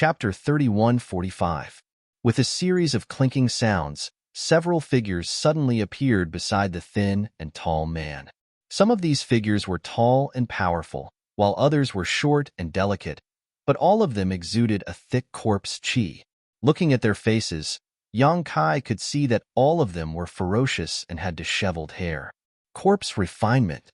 Chapter 3145. With a series of clinking sounds, several figures suddenly appeared beside the thin and tall man. Some of these figures were tall and powerful, while others were short and delicate, but all of them exuded a thick corpse chi. Looking at their faces, Yang Kai could see that all of them were ferocious and had disheveled hair. Corpse refinement.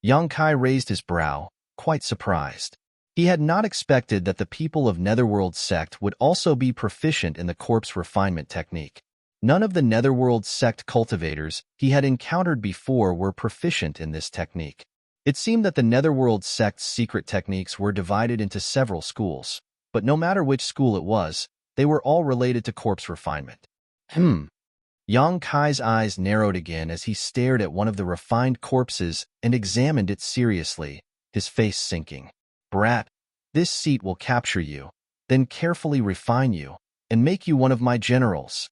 Yang Kai raised his brow, quite surprised. He had not expected that the people of Netherworld sect would also be proficient in the corpse refinement technique. None of the Netherworld sect cultivators he had encountered before were proficient in this technique. It seemed that the Netherworld sect's secret techniques were divided into several schools, but no matter which school it was, they were all related to corpse refinement. Yang Kai's eyes narrowed again as he stared at one of the refined corpses and examined it seriously, his face sinking. Brat, this seat will capture you, then carefully refine you, and make you one of my generals.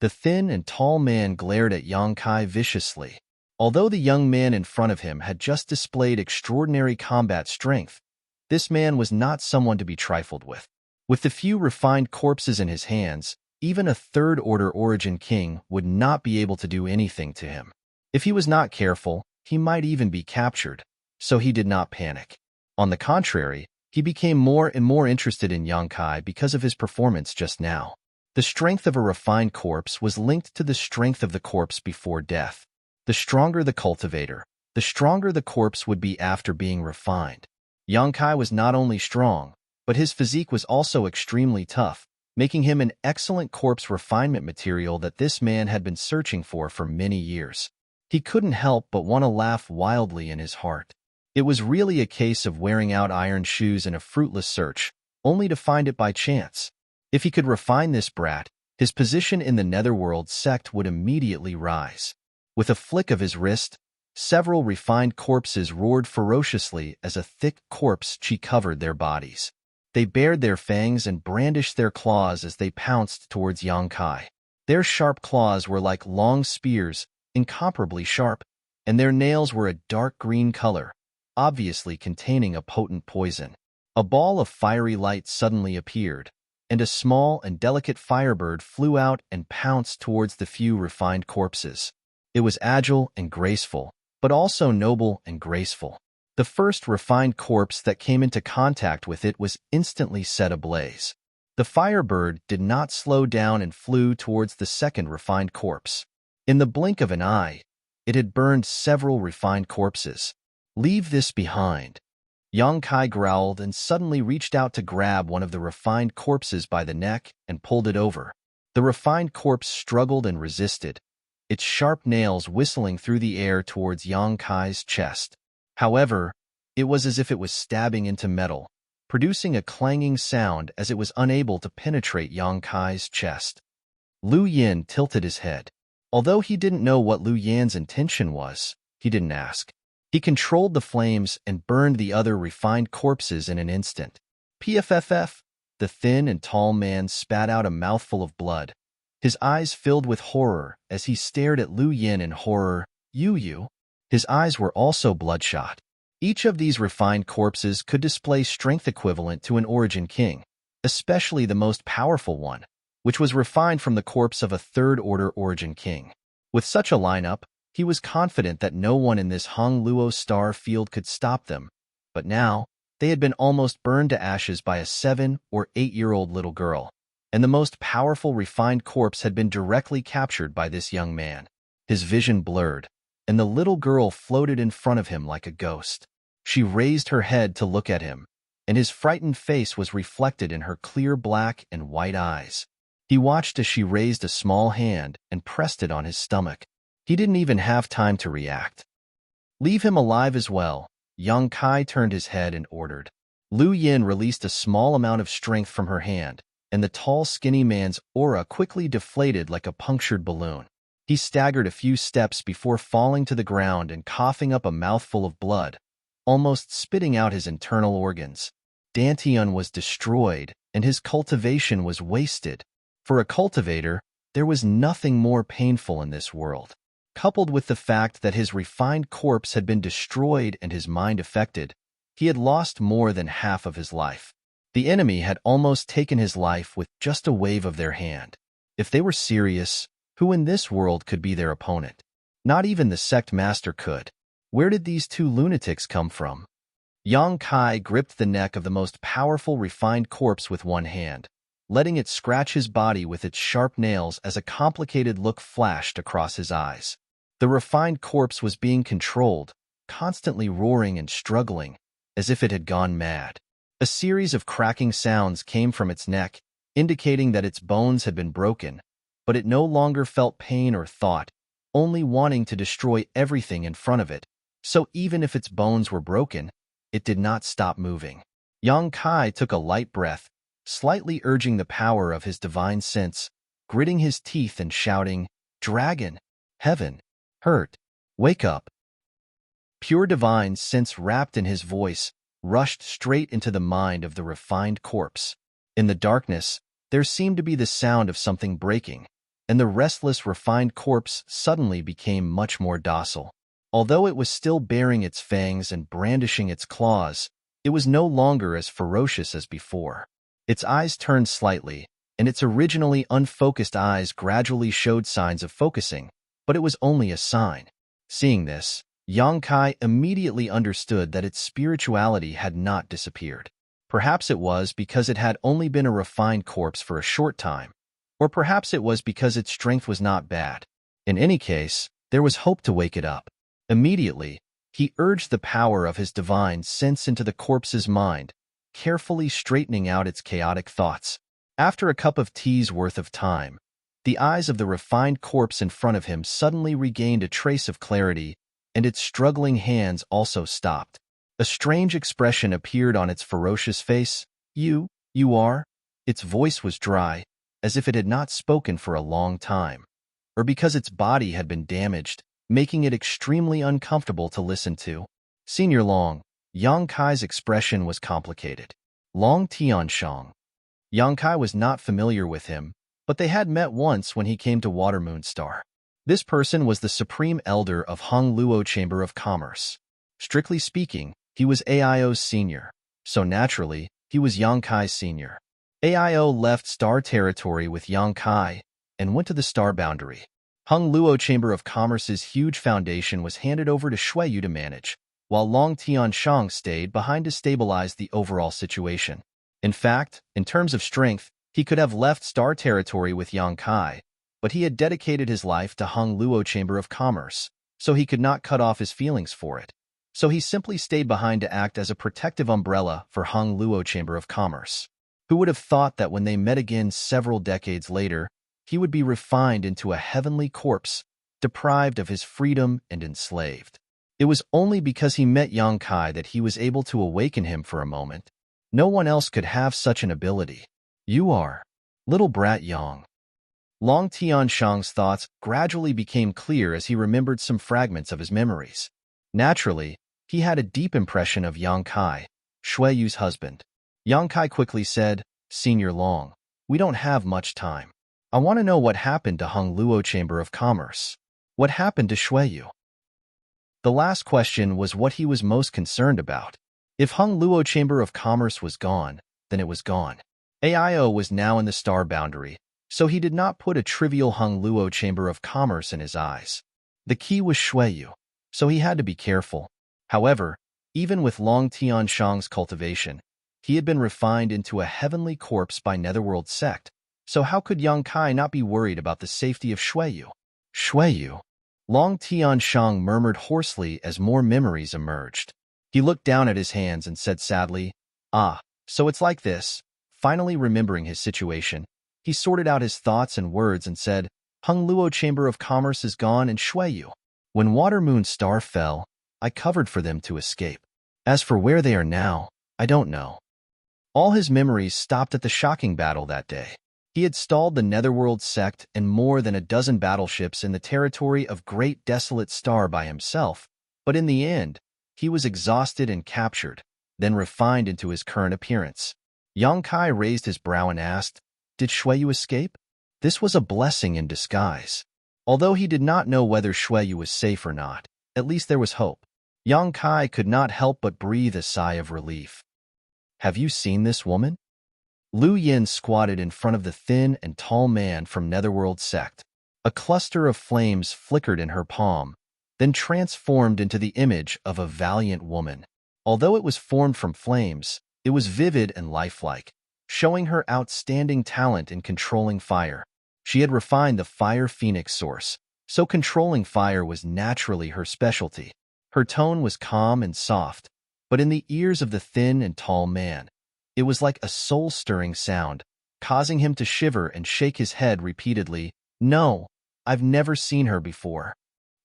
The thin and tall man glared at Yang Kai viciously. Although the young man in front of him had just displayed extraordinary combat strength, this man was not someone to be trifled with. With the few refined corpses in his hands, even a third-order origin king would not be able to do anything to him. If he was not careful, he might even be captured, so he did not panic. On the contrary, he became more and more interested in Yang Kai because of his performance just now. The strength of a refined corpse was linked to the strength of the corpse before death. The stronger the cultivator, the stronger the corpse would be after being refined. Yang Kai was not only strong, but his physique was also extremely tough, making him an excellent corpse refinement material that this man had been searching for many years. He couldn't help but want to laugh wildly in his heart. It was really a case of wearing out iron shoes in a fruitless search, only to find it by chance. If he could refine this brat, his position in the Netherworld sect would immediately rise. With a flick of his wrist, several refined corpses roared ferociously as a thick corpse chi covered their bodies. They bared their fangs and brandished their claws as they pounced towards Yang Kai. Their sharp claws were like long spears, incomparably sharp, and their nails were a dark green color, obviously containing a potent poison. A ball of fiery light suddenly appeared, and a small and delicate firebird flew out and pounced towards the few refined corpses. It was agile and graceful, but also noble and graceful. The first refined corpse that came into contact with it was instantly set ablaze. The firebird did not slow down and flew towards the second refined corpse. In the blink of an eye, it had burned several refined corpses. Leave this behind. Yang Kai growled and suddenly reached out to grab one of the refined corpses by the neck and pulled it over. The refined corpse struggled and resisted, its sharp nails whistling through the air towards Yang Kai's chest. However, it was as if it was stabbing into metal, producing a clanging sound as it was unable to penetrate Yang Kai's chest. Lu Yin tilted his head. Although he didn't know what Lu Yan's intention was, he didn't ask. He controlled the flames and burned the other refined corpses in an instant. Pfff, the thin and tall man spat out a mouthful of blood. His eyes filled with horror as he stared at Lu Yin in horror. You. His eyes were also bloodshot. Each of these refined corpses could display strength equivalent to an origin king, especially the most powerful one, which was refined from the corpse of a third-order origin king. With such a lineup, he was confident that no one in this Hong Luo star field could stop them, but now, they had been almost burned to ashes by a 7- or 8-year-old little girl, and the most powerful refined corpse had been directly captured by this young man. His vision blurred, and the little girl floated in front of him like a ghost. She raised her head to look at him, and his frightened face was reflected in her clear black and white eyes. He watched as she raised a small hand and pressed it on his stomach. He didn't even have time to react. Leave him alive as well. Yang Kai turned his head and ordered. Lu Yin released a small amount of strength from her hand, and the tall, skinny man's aura quickly deflated like a punctured balloon. He staggered a few steps before falling to the ground and coughing up a mouthful of blood, almost spitting out his internal organs. Dantian was destroyed, and his cultivation was wasted. For a cultivator, there was nothing more painful in this world. Coupled with the fact that his refined corpse had been destroyed and his mind affected, he had lost more than half of his life. The enemy had almost taken his life with just a wave of their hand. If they were serious, who in this world could be their opponent? Not even the sect master could. Where did these two lunatics come from? Yang Kai gripped the neck of the most powerful refined corpse with one hand, letting it scratch his body with its sharp nails as a complicated look flashed across his eyes. The refined corpse was being controlled, constantly roaring and struggling, as if it had gone mad. A series of cracking sounds came from its neck, indicating that its bones had been broken, but it no longer felt pain or thought, only wanting to destroy everything in front of it. So even if its bones were broken, it did not stop moving. Yang Kai took a light breath, slightly urging the power of his divine sense, gritting his teeth and shouting, "Dragon! Heaven! Hurt! Wake up!" Pure divine sense wrapped in his voice rushed straight into the mind of the refined corpse. In the darkness, there seemed to be the sound of something breaking, and the restless refined corpse suddenly became much more docile. Although it was still baring its fangs and brandishing its claws, it was no longer as ferocious as before. Its eyes turned slightly, and its originally unfocused eyes gradually showed signs of focusing, but it was only a sign. Seeing this, Yang Kai immediately understood that its spirituality had not disappeared. Perhaps it was because it had only been a refined corpse for a short time, or perhaps it was because its strength was not bad. In any case, there was hope to wake it up. Immediately, he urged the power of his divine sense into the corpse's mind, carefully straightening out its chaotic thoughts. After a cup of tea's worth of time, the eyes of the refined corpse in front of him suddenly regained a trace of clarity, and its struggling hands also stopped. A strange expression appeared on its ferocious face. You are?" Its voice was dry, as if it had not spoken for a long time, or because its body had been damaged, making it extremely uncomfortable to listen to. "Senior Long." Yang Kai's expression was complicated. Long Tianshang. Yang Kai was not familiar with him, but they had met once when he came to Watermoon Star. This person was the supreme elder of Hong Luo Chamber of Commerce. Strictly speaking, he was AIO's senior, so naturally, he was Yang Kai's senior. AIO left Star Territory with Yang Kai and went to the Star Boundary. Hong Luo Chamber of Commerce's huge foundation was handed over to Shuiyu to manage, while Long Tianshang stayed behind to stabilize the overall situation. In fact, in terms of strength, he could have left Star Territory with Yang Kai, but he had dedicated his life to Hong Luo Chamber of Commerce, so he could not cut off his feelings for it. So he simply stayed behind to act as a protective umbrella for Hong Luo Chamber of Commerce. Who would have thought that when they met again several decades later, he would be refined into a heavenly corpse, deprived of his freedom and enslaved? It was only because he met Yang Kai that he was able to awaken him for a moment. No one else could have such an ability. "You are little brat Yang." Long Tianshang's thoughts gradually became clear as he remembered some fragments of his memories. Naturally, he had a deep impression of Yang Kai, Shuiyu's husband. Yang Kai quickly said, "Senior Long, we don't have much time. I want to know what happened to Hong Luo Chamber of Commerce. What happened to Shuiyu?" The last question was what he was most concerned about. If Hong Luo Chamber of Commerce was gone, then it was gone. AIO was now in the Star Boundary, so he did not put a trivial Hong Luo Chamber of Commerce in his eyes. The key was Shuiyu, so he had to be careful. However, even with Long Tianshang's cultivation, he had been refined into a heavenly corpse by Netherworld sect, so how could Yang Kai not be worried about the safety of Shuiyu? "Shuiyu?" Long Tianshang murmured hoarsely as more memories emerged. He looked down at his hands and said sadly, "Ah, so it's like this." Finally remembering his situation, he sorted out his thoughts and words and said, "Hong Luo Chamber of Commerce is gone and Shuiyu. When Watermoon Star fell, I covered for them to escape. As for where they are now, I don't know." All his memories stopped at the shocking battle that day. He had stalled the Netherworld sect and more than a dozen battleships in the territory of Great Desolate Star by himself, but in the end, he was exhausted and captured, then refined into his current appearance. Yang Kai raised his brow and asked, "Did Shuiyu escape?" This was a blessing in disguise. Although he did not know whether Shuiyu was safe or not, at least there was hope. Yang Kai could not help but breathe a sigh of relief. "Have you seen this woman?" Lu Yin squatted in front of the thin and tall man from Netherworld sect. A cluster of flames flickered in her palm, then transformed into the image of a valiant woman. Although it was formed from flames, it was vivid and lifelike, showing her outstanding talent in controlling fire. She had refined the fire phoenix source, so controlling fire was naturally her specialty. Her tone was calm and soft, but in the ears of the thin and tall man, it was like a soul-stirring sound, causing him to shiver and shake his head repeatedly. No, I've never seen her before.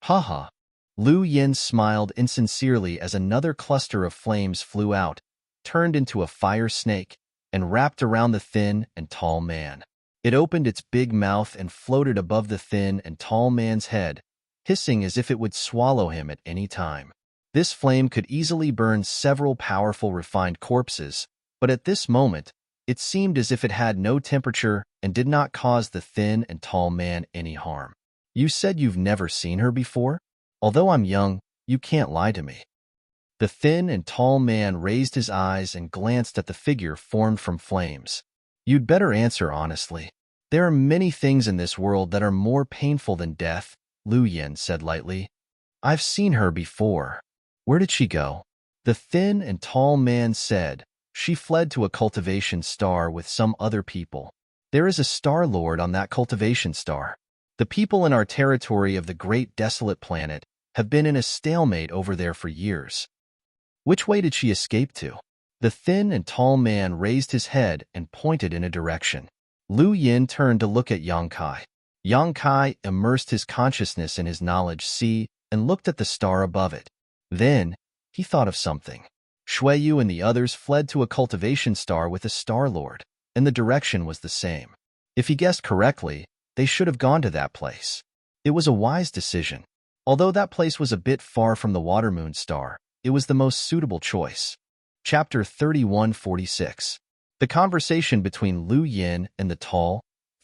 Haha. Lu Yin smiled insincerely as another cluster of flames flew out, turned into a fire snake, and wrapped around the thin and tall man. It opened its big mouth and floated above the thin and tall man's head, hissing as if it would swallow him at any time. This flame could easily burn several powerful refined corpses, but at this moment, it seemed as if it had no temperature and did not cause the thin and tall man any harm. You said you've never seen her before? Although I'm young, you can't lie to me. The thin and tall man raised his eyes and glanced at the figure formed from flames. You'd better answer honestly. There are many things in this world that are more painful than death, Lu Yin said lightly. I've seen her before. Where did she go? The thin and tall man said. She fled to a cultivation star with some other people. There is a Star Lord on that cultivation star. The people in our territory of the great desolate planet have been in a stalemate over there for years. Which way did she escape to? The thin and tall man raised his head and pointed in a direction. Lu Yin turned to look at Yang Kai. Yang Kai immersed his consciousness in his knowledge sea and looked at the star above it. Then, he thought of something. Shuiyu and the others fled to a cultivation star with a Star Lord, and the direction was the same. If he guessed correctly, they should have gone to that place. It was a wise decision. Although that place was a bit far from the Water Moon star, it was the most suitable choice. Chapter 3146. The conversation between Lu Yin and the tall,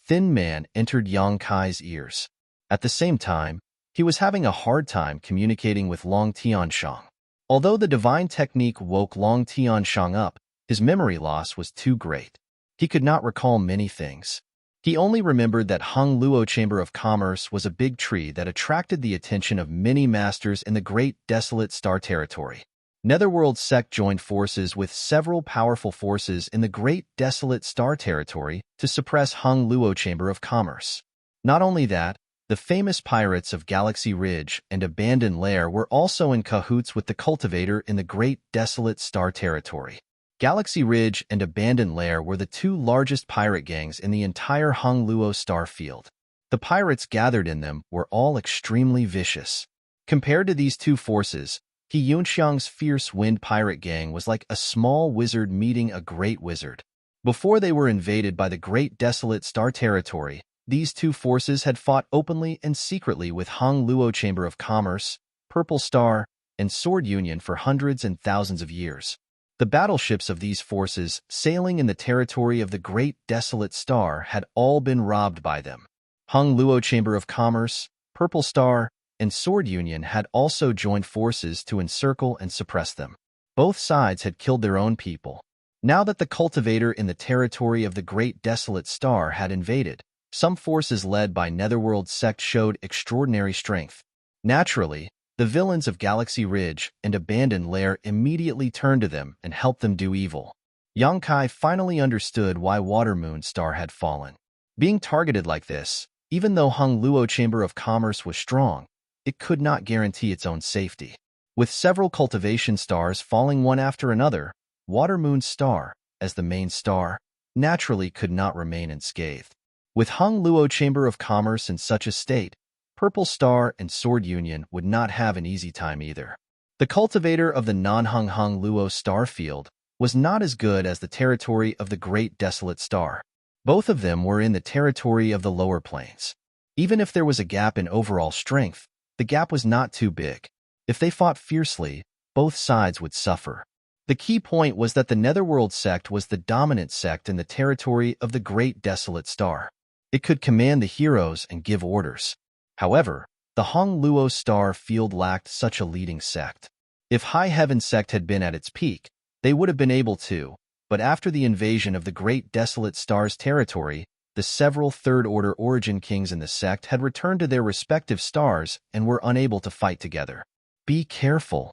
thin man entered Yang Kai's ears. At the same time, he was having a hard time communicating with Long Tianshang. Although the divine technique woke Long Tianshang up, his memory loss was too great. He could not recall many things. He only remembered that Hung Luo Chamber of Commerce was a big tree that attracted the attention of many masters in the great desolate star territory. Netherworld sect joined forces with several powerful forces in the great desolate star territory to suppress Hung Luo Chamber of Commerce. Not only that, the famous pirates of Galaxy Ridge and Abandoned Lair were also in cahoots with the cultivator in the great desolate star territory. Galaxy Ridge and Abandoned Lair were the two largest pirate gangs in the entire Hung Luo star field. The pirates gathered in them were all extremely vicious. Compared to these two forces, He Yunxiang's fierce wind pirate gang was like a small wizard meeting a great wizard. Before they were invaded by the great desolate star territory, these two forces had fought openly and secretly with Hung Luo Chamber of Commerce, Purple Star, and Sword Union for hundreds and thousands of years. The battleships of these forces, sailing in the territory of the great desolate star, had all been robbed by them. Hung Luo Chamber of Commerce, Purple Star, and Sword Union had also joined forces to encircle and suppress them. Both sides had killed their own people. Now that the cultivator in the territory of the great desolate star had invaded, some forces led by Netherworld sect showed extraordinary strength. Naturally, the villains of Galaxy Ridge and Abandoned Lair immediately turned to them and helped them do evil. Yang Kai finally understood why Water Moon Star had fallen. Being targeted like this, even though Hung Luo Chamber of Commerce was strong, it could not guarantee its own safety. With several cultivation stars falling one after another, Water Moon Star, as the main star, naturally could not remain unscathed. With Hung Luo Chamber of Commerce in such a state, Purple Star and Sword Union would not have an easy time either. The cultivator of the non-Hung Luo star field was not as good as the territory of the Great Desolate Star. Both of them were in the territory of the lower planes. Even if there was a gap in overall strength, the gap was not too big. If they fought fiercely, both sides would suffer. The key point was that the Netherworld sect was the dominant sect in the territory of the Great Desolate Star. It could command the heroes and give orders. However, the Hung Luo star field lacked such a leading sect. If High Heaven sect had been at its peak, they would have been able to, But after the invasion of the Great Desolate Stars territory, the several Third-Order Origin Kings in the sect had returned to their respective stars and were unable to fight together. Be careful,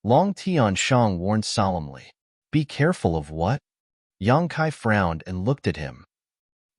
Long Tianshang warned solemnly. Be careful of what? Yang Kai frowned and looked at him.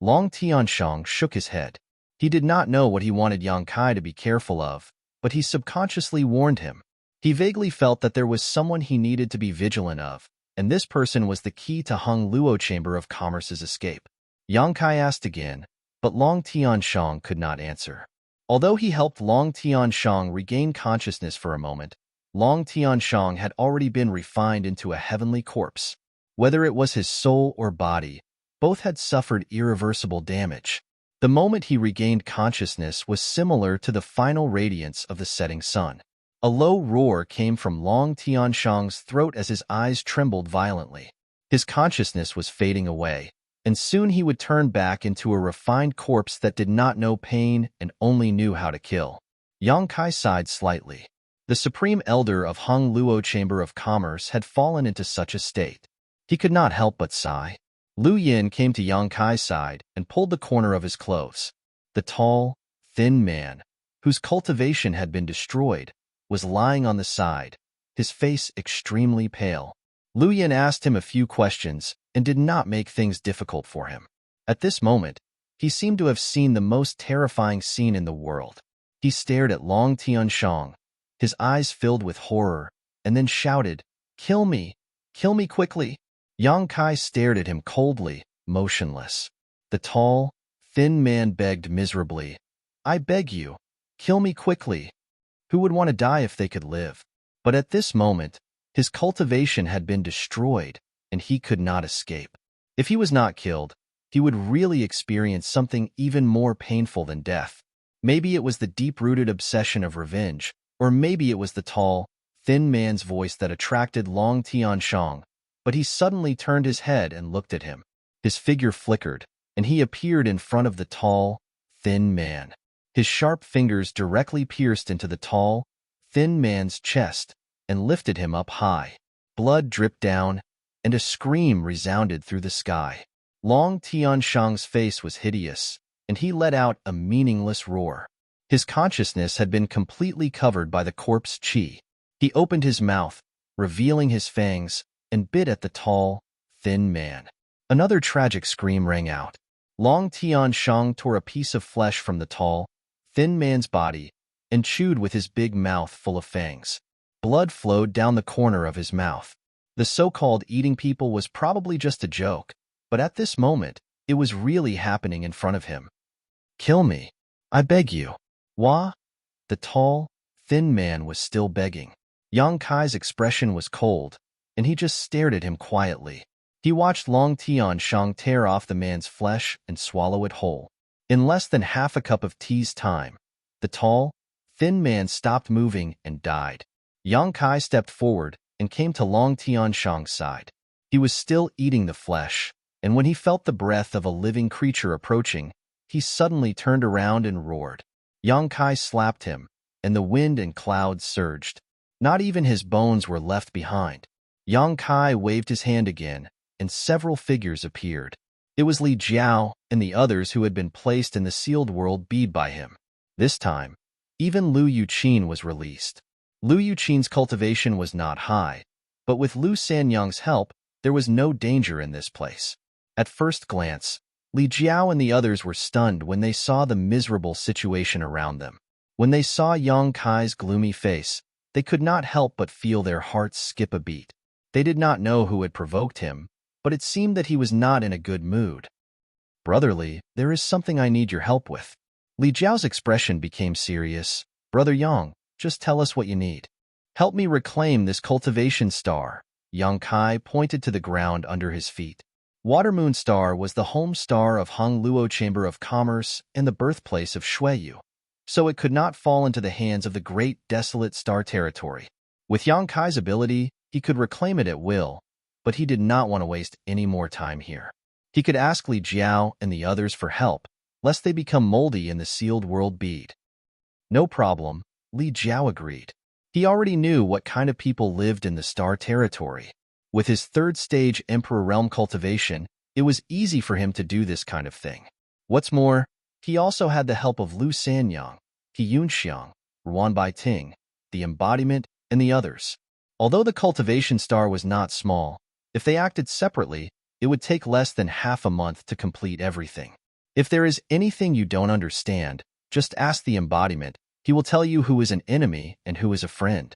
Long Tianshang shook his head. He did not know what he wanted Yang Kai to be careful of, but he subconsciously warned him. He vaguely felt that there was someone he needed to be vigilant of, and this person was the key to Hung Luo Chamber of Commerce's escape. Yang Kai asked again, but Long Tianshang could not answer. Although he helped Long Tianshang regain consciousness for a moment, Long Tianshang had already been refined into a heavenly corpse. Whether it was his soul or body, both had suffered irreversible damage. The moment he regained consciousness was similar to the final radiance of the setting sun. A low roar came from Long Tianshang's throat as his eyes trembled violently. His consciousness was fading away, and soon he would turn back into a refined corpse that did not know pain and only knew how to kill. Yang Kai sighed slightly. The Supreme Elder of Hung Luo Chamber of Commerce had fallen into such a state. He could not help but sigh. Lu Yin came to Yang Kai's side and pulled the corner of his clothes. The tall, thin man, whose cultivation had been destroyed, was lying on the side, his face extremely pale. Lu Yin asked him a few questions and did not make things difficult for him. At this moment, he seemed to have seen the most terrifying scene in the world. He stared at Long Tianshang, his eyes filled with horror, and then shouted, "Kill me! Kill me quickly!" Yang Kai stared at him coldly, motionless. The tall, thin man begged miserably, "I beg you, kill me quickly." Who would want to die if they could live? But at this moment, his cultivation had been destroyed, and he could not escape. If he was not killed, he would really experience something even more painful than death. Maybe it was the deep-rooted obsession of revenge, or maybe it was the tall, thin man's voice that attracted Long Tianshang, but he suddenly turned his head and looked at him. His figure flickered, and he appeared in front of the tall, thin man. His sharp fingers directly pierced into the tall, thin man's chest and lifted him up high. Blood dripped down, and a scream resounded through the sky. Long Tianshang's face was hideous, and he let out a meaningless roar. His consciousness had been completely covered by the corpse qi. He opened his mouth, revealing his fangs, and bit at the tall, thin man. Another tragic scream rang out. Long Tianshang tore a piece of flesh from the tall, thin man's body and chewed with his big mouth full of fangs. Blood flowed down the corner of his mouth. The so-called eating people was probably just a joke, but at this moment, it was really happening in front of him. "Kill me, I beg you." Wah? The tall, thin man was still begging. Yang Kai's expression was cold, and he just stared at him quietly. He watched Long Tianshang tear off the man's flesh and swallow it whole. In less than half a cup of tea's time, the tall, thin man stopped moving and died. Yang Kai stepped forward and came to Long Tianshang's side. He was still eating the flesh, and when he felt the breath of a living creature approaching, he suddenly turned around and roared. Yang Kai slapped him, and the wind and clouds surged. Not even his bones were left behind. Yang Kai waved his hand again, and several figures appeared. It was Li Jiao and the others who had been placed in the sealed world bead by him. This time, even Lu Yuqin was released. Lu Yuqin's cultivation was not high, but with Lu Sanyang's help, there was no danger in this place. At first glance, Li Jiao and the others were stunned when they saw the miserable situation around them. When they saw Yang Kai's gloomy face, they could not help but feel their hearts skip a beat. They did not know who had provoked him, but it seemed that he was not in a good mood. "Brotherly, there is something I need your help with." Li Jiao's expression became serious. "Brother Yang, just tell us what you need." "Help me reclaim this cultivation star." Yang Kai pointed to the ground under his feet. Watermoon Star was the home star of Hung Luo Chamber of Commerce and the birthplace of Shuiyu, so it could not fall into the hands of the Great Desolate Star Territory. With Yang Kai's ability, he could reclaim it at will, but he did not want to waste any more time here. He could ask Li Jiao and the others for help, lest they become moldy in the sealed world bead. No problem, Li Jiao agreed. He already knew what kind of people lived in the Star Territory. With his third-stage Emperor Realm cultivation, it was easy for him to do this kind of thing. What's more, he also had the help of Lu Sanyang, He Yunxiang, Ruan Baiting, the embodiment, and the others. Although the cultivation star was not small, if they acted separately, it would take less than half a month to complete everything. If there is anything you don't understand, just ask the embodiment. He will tell you who is an enemy and who is a friend.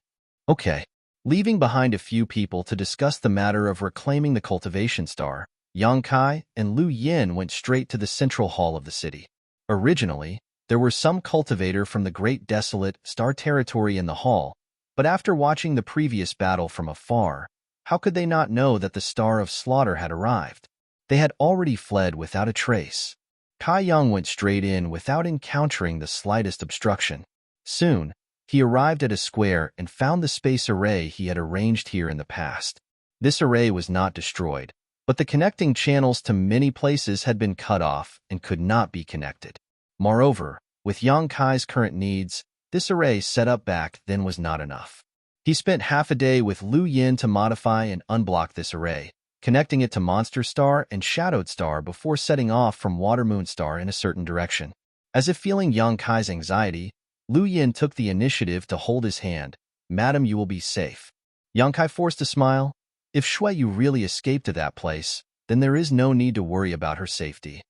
Okay. Leaving behind a few people to discuss the matter of reclaiming the cultivation star, Yang Kai and Lu Yin went straight to the central hall of the city. Originally, there were some cultivator from the Great Desolate Star Territory in the hall, but after watching the previous battle from afar, how could they not know that the Star of Slaughter had arrived? They had already fled without a trace. Kai Yang went straight in without encountering the slightest obstruction. Soon, he arrived at a square and found the space array he had arranged here in the past. This array was not destroyed, but the connecting channels to many places had been cut off and could not be connected. Moreover, with Yang Kai's current needs, this array set up back then was not enough. He spent half a day with Lu Yin to modify and unblock this array, connecting it to Monster Star and Shadowed Star before setting off from Water Moon Star in a certain direction. As if feeling Yang Kai's anxiety, Lu Yin took the initiative to hold his hand. Madam, you will be safe. Yang Kai forced a smile. If Shuiyu really escaped to that place, then there is no need to worry about her safety.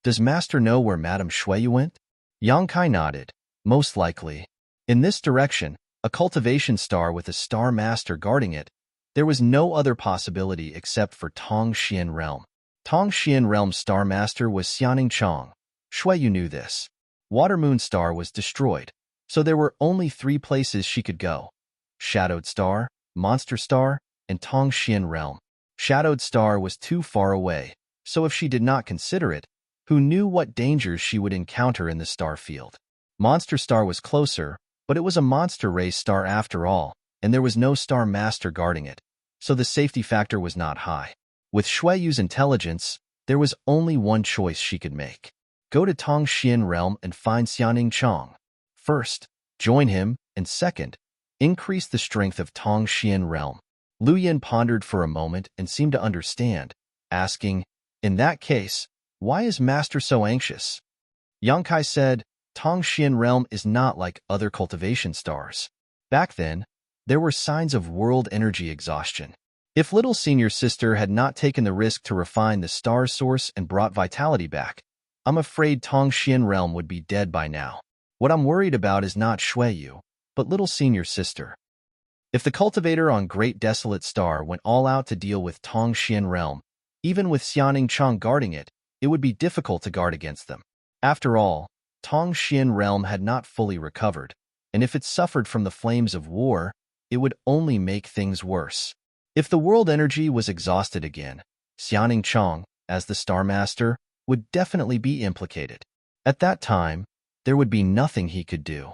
Does Master know where Madam Shuiyu went? Yang Kai nodded. Most likely. In this direction, a cultivation star with a star master guarding it, there was no other possibility except for Tongxian Realm. Tongxian Realm's star master was Xianing Chong. Shuiyu knew this. Water Moon Star was destroyed, so there were only 3 places she could go: Shadowed Star, Monster Star, and Tongxian Realm. Shadowed Star was too far away, so if she did not consider it, who knew what dangers she would encounter in the star field? Monster Star was closer, but it was a monster race star after all, and there was no star master guarding it, so the safety factor was not high. With Shuiyu's intelligence, there was only one choice she could make. Go to Tongxian Realm and find Xianing Chong. First, join him, and second, increase the strength of Tongxian Realm. Lu Yin pondered for a moment and seemed to understand, asking, in that case, why is Master so anxious? Yang Kai said, Tongxian Realm is not like other cultivation stars. Back then, there were signs of world energy exhaustion. If little senior sister had not taken the risk to refine the star source and brought vitality back, I'm afraid Tongxian Realm would be dead by now. What I'm worried about is not Shuiyu, but little senior sister. If the cultivator on Great Desolate Star went all out to deal with Tongxian Realm, even with Xianing Chong guarding it, it would be difficult to guard against them. After all, Tongxian Realm had not fully recovered, and if it suffered from the flames of war, it would only make things worse. If the world energy was exhausted again, Xianing Chong, as the Star Master, would definitely be implicated. At that time, there would be nothing he could do.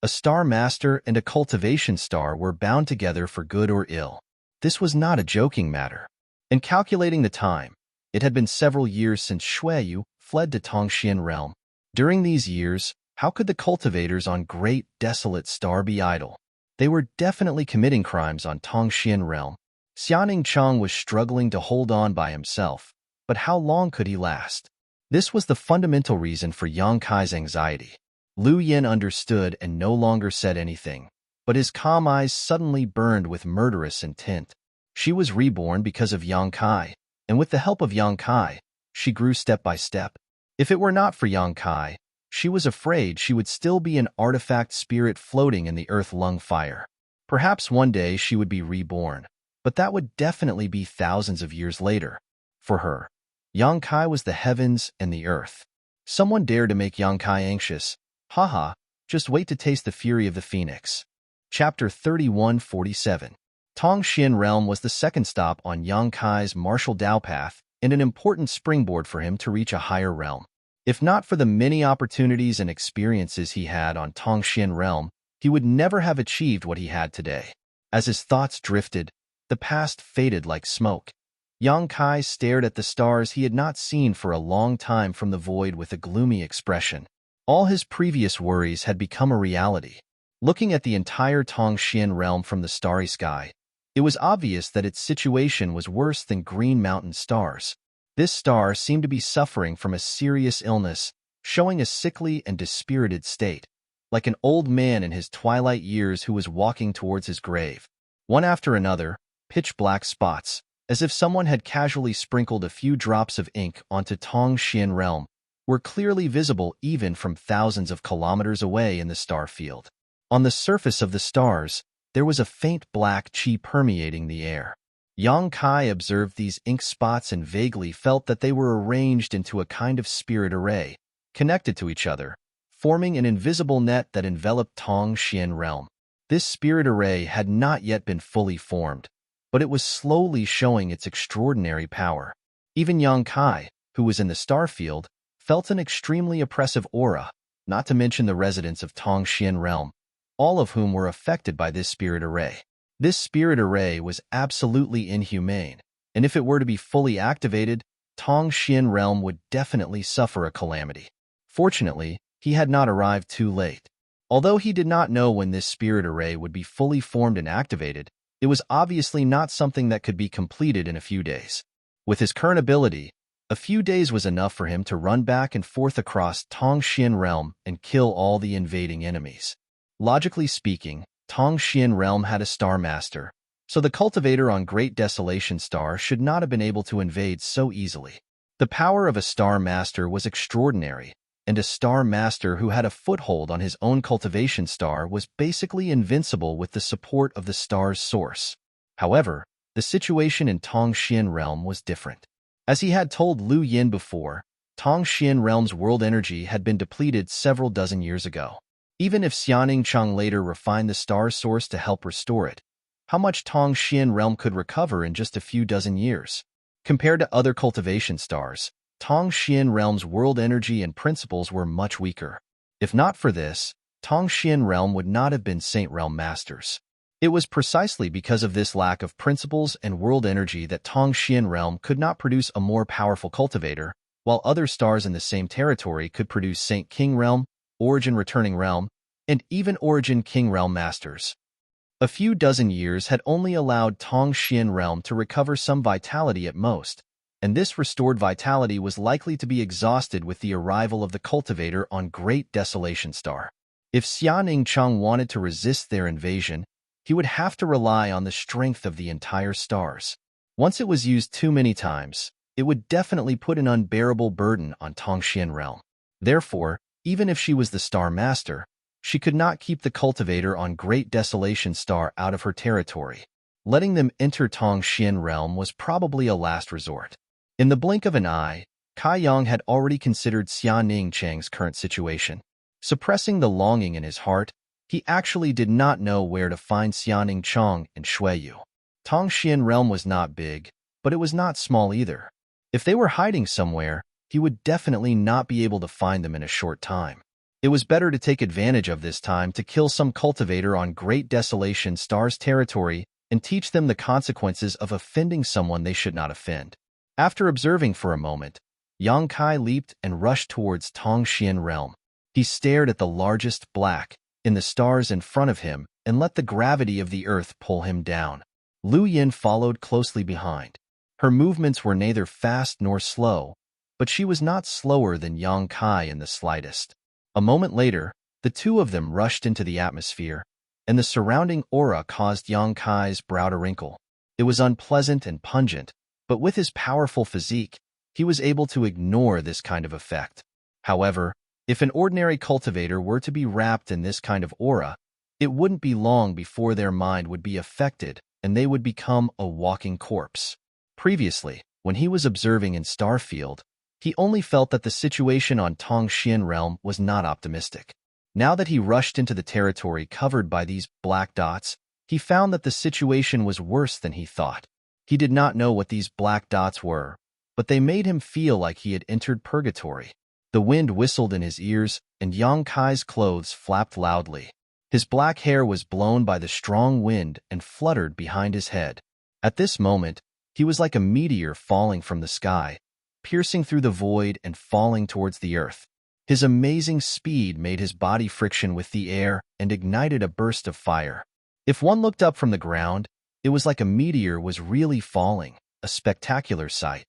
A Star Master and a cultivation star were bound together for good or ill. This was not a joking matter. In calculating the time, it had been several years since Shuiyu fled to Tongxian Realm. During these years, how could the cultivators on Great Desolate Star be idle? They were definitely committing crimes on Tongxian Realm. Xianing Chong was struggling to hold on by himself, but how long could he last? This was the fundamental reason for Yang Kai's anxiety. Lu Yin understood and no longer said anything, but his calm eyes suddenly burned with murderous intent. She was reborn because of Yang Kai, and with the help of Yang Kai, she grew step by step. If it were not for Yang Kai, she was afraid she would still be an artifact spirit floating in the earth lung fire. Perhaps one day she would be reborn, but that would definitely be thousands of years later. For her, Yang Kai was the heavens and the earth. Someone dared to make Yang Kai anxious. Haha, just wait to taste the fury of the phoenix. Chapter 3147. Tongxian Realm was the second stop on Yang Kai's martial Dao path and an important springboard for him to reach a higher realm. If not for the many opportunities and experiences he had on Tongxian Realm, he would never have achieved what he had today. As his thoughts drifted, the past faded like smoke. Yang Kai stared at the stars he had not seen for a long time from the void with a gloomy expression. All his previous worries had become a reality. Looking at the entire Tongxian Realm from the starry sky, It was obvious that its situation was worse than Green Mountain Star's. This star seemed to be suffering from a serious illness, showing a sickly and dispirited state, like an old man in his twilight years who was walking towards his grave. One after another, pitch-black spots, as if someone had casually sprinkled a few drops of ink onto Tongxian realm, were clearly visible even from thousands of kilometers away in the star field. On the surface of the stars, there was a faint black qi permeating the air. Yang Kai observed these ink spots and vaguely felt that they were arranged into a kind of spirit array, connected to each other, forming an invisible net that enveloped Tongxian realm. This spirit array had not yet been fully formed, but it was slowly showing its extraordinary power. Even Yang Kai, who was in the star field, felt an extremely oppressive aura, not to mention the residents of Tongxian realm, all of whom were affected by this spirit array. This spirit array was absolutely inhumane, and if it were to be fully activated, Tongxian realm would definitely suffer a calamity. Fortunately, he had not arrived too late. Although he did not know when this spirit array would be fully formed and activated, it was obviously not something that could be completed in a few days. With his current ability, a few days was enough for him to run back and forth across Tongxian realm and kill all the invading enemies. Logically speaking, Tongxian realm had a star master, so the cultivator on Great Desolation Star should not have been able to invade so easily. The power of a star master was extraordinary, and a star master who had a foothold on his own cultivation star was basically invincible with the support of the star's source. However, the situation in Tongxian realm was different. As he had told Lu Yin before, Tongxian realm's world energy had been depleted several dozen years ago. Even if Xianing Chang later refined the star's source to help restore it, how much Tongxian realm could recover in just a few dozen years? Compared to other cultivation stars, Tongxian realm's world energy and principles were much weaker. If not for this, Tongxian realm would not have been Saint Realm Masters. It was precisely because of this lack of principles and world energy that Tongxian realm could not produce a more powerful cultivator, while other stars in the same territory could produce Saint King Realm, Origin Returning Realm, and even Origin King Realm Masters. A few dozen years had only allowed Tongxian realm to recover some vitality at most, and this restored vitality was likely to be exhausted with the arrival of the cultivator on Great Desolation Star. If Xianing Chang wanted to resist their invasion, he would have to rely on the strength of the entire stars. Once it was used too many times, it would definitely put an unbearable burden on Tongxian realm. Therefore, even if she was the star master, she could not keep the cultivator on Great Desolation Star out of her territory. Letting them enter Tongxian realm was probably a last resort. In the blink of an eye, Kai Yang had already considered Xianing Chang's current situation. Suppressing the longing in his heart, he actually did not know where to find Xianing Chang and Shuiyu. Tongxian realm was not big, but it was not small either. If they were hiding somewhere, he would definitely not be able to find them in a short time. It was better to take advantage of this time to kill some cultivator on Great Desolation Star's territory and teach them the consequences of offending someone they should not offend. After observing for a moment, Yang Kai leaped and rushed towards Tongxian realm. He stared at the largest black in the stars in front of him and let the gravity of the earth pull him down. Lu Yin followed closely behind. Her movements were neither fast nor slow, but she was not slower than Yang Kai in the slightest. A moment later, the two of them rushed into the atmosphere, and the surrounding aura caused Yang Kai's brow to wrinkle. It was unpleasant and pungent, but with his powerful physique, he was able to ignore this kind of effect. However, if an ordinary cultivator were to be wrapped in this kind of aura, it wouldn't be long before their mind would be affected and they would become a walking corpse. Previously, when he was observing in Starfield, he only felt that the situation on Tongxian realm was not optimistic. Now that he rushed into the territory covered by these black dots, he found that the situation was worse than he thought. He did not know what these black dots were, but they made him feel like he had entered purgatory. The wind whistled in his ears, and Yang Kai's clothes flapped loudly. His black hair was blown by the strong wind and fluttered behind his head. At this moment, he was like a meteor falling from the sky, piercing through the void and falling towards the earth. His amazing speed made his body friction with the air and ignited a burst of fire. If one looked up from the ground, It was like a meteor was really falling, a spectacular sight.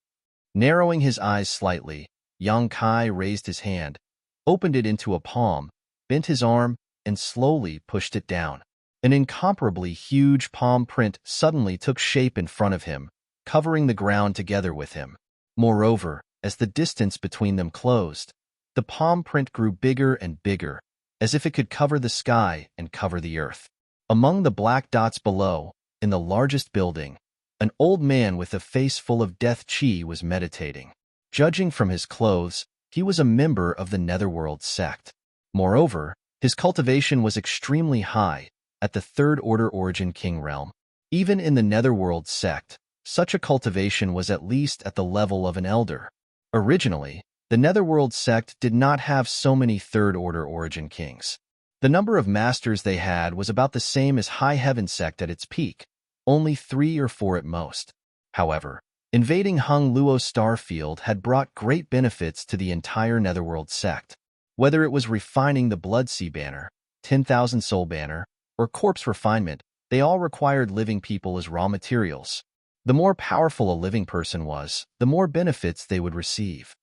Narrowing his eyes slightly, Yang Kai raised his hand, opened it into a palm, bent his arm, and slowly pushed it down. An incomparably huge palm print suddenly took shape in front of him, covering the ground together with him. Moreover, as the distance between them closed, the palm print grew bigger and bigger, as if it could cover the sky and cover the earth. Among the black dots below, in the largest building, an old man with a face full of death chi was meditating. Judging from his clothes, he was a member of the Netherworld sect. Moreover, his cultivation was extremely high, at the third-order Origin King realm. Even in the Netherworld sect, such a cultivation was at least at the level of an elder. Originally, the Netherworld sect did not have so many third-order Origin Kings. The number of masters they had was about the same as High Heaven sect at its peak, only 3 or 4 at most. However, invading Hung Luo Starfield had brought great benefits to the entire Netherworld sect. Whether it was refining the Bloodsea banner, 10,000 soul banner, or corpse refinement, they all required living people as raw materials. The more powerful a living person was, the more benefits they would receive.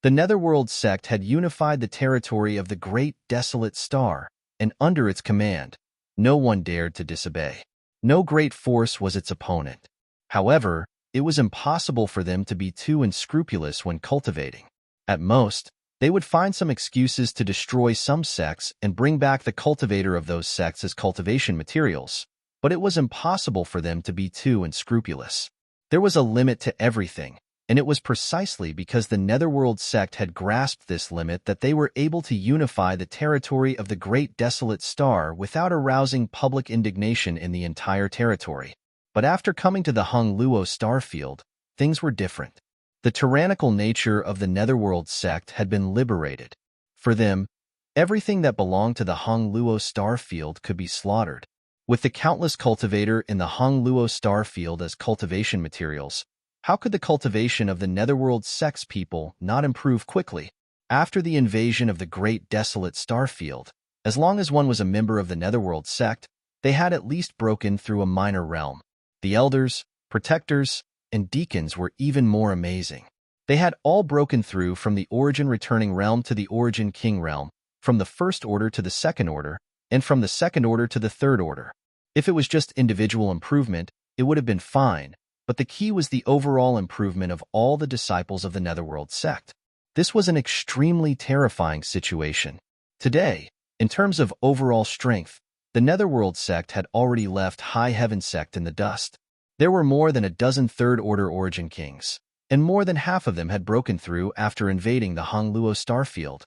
The Netherworld sect had unified the territory of the Great Desolate Star, and under its command, no one dared to disobey. No great force was its opponent. However, it was impossible for them to be too unscrupulous when cultivating. At most, they would find some excuses to destroy some sects and bring back the cultivator of those sects as cultivation materials, but it was impossible for them to be too unscrupulous. There was a limit to everything, and it was precisely because the Netherworld sect had grasped this limit that they were able to unify the territory of the Great Desolate Star without arousing public indignation in the entire territory. But after coming to the Hung Luo Starfield, things were different. The tyrannical nature of the Netherworld sect had been liberated. For them, everything that belonged to the Hung Luo Starfield could be slaughtered. With the countless cultivator in the Hung Luo Starfield as cultivation materials, how could the cultivation of the Netherworld sect's people not improve quickly? After the invasion of the Great Desolate Starfield, as long as one was a member of the Netherworld sect, they had at least broken through a minor realm. The elders, protectors, and deacons were even more amazing. They had all broken through from the Origin Returning Realm to the Origin King Realm, from the First Order to the Second Order, and from the Second Order to the Third Order. If it was just individual improvement, it would have been fine, but the key was the overall improvement of all the disciples of the Netherworld sect. This was an extremely terrifying situation. Today, in terms of overall strength, the Netherworld sect had already left High Heaven sect in the dust. There were more than a dozen Third-Order Origin Kings, and more than half of them had broken through after invading the Hung Luo Starfield.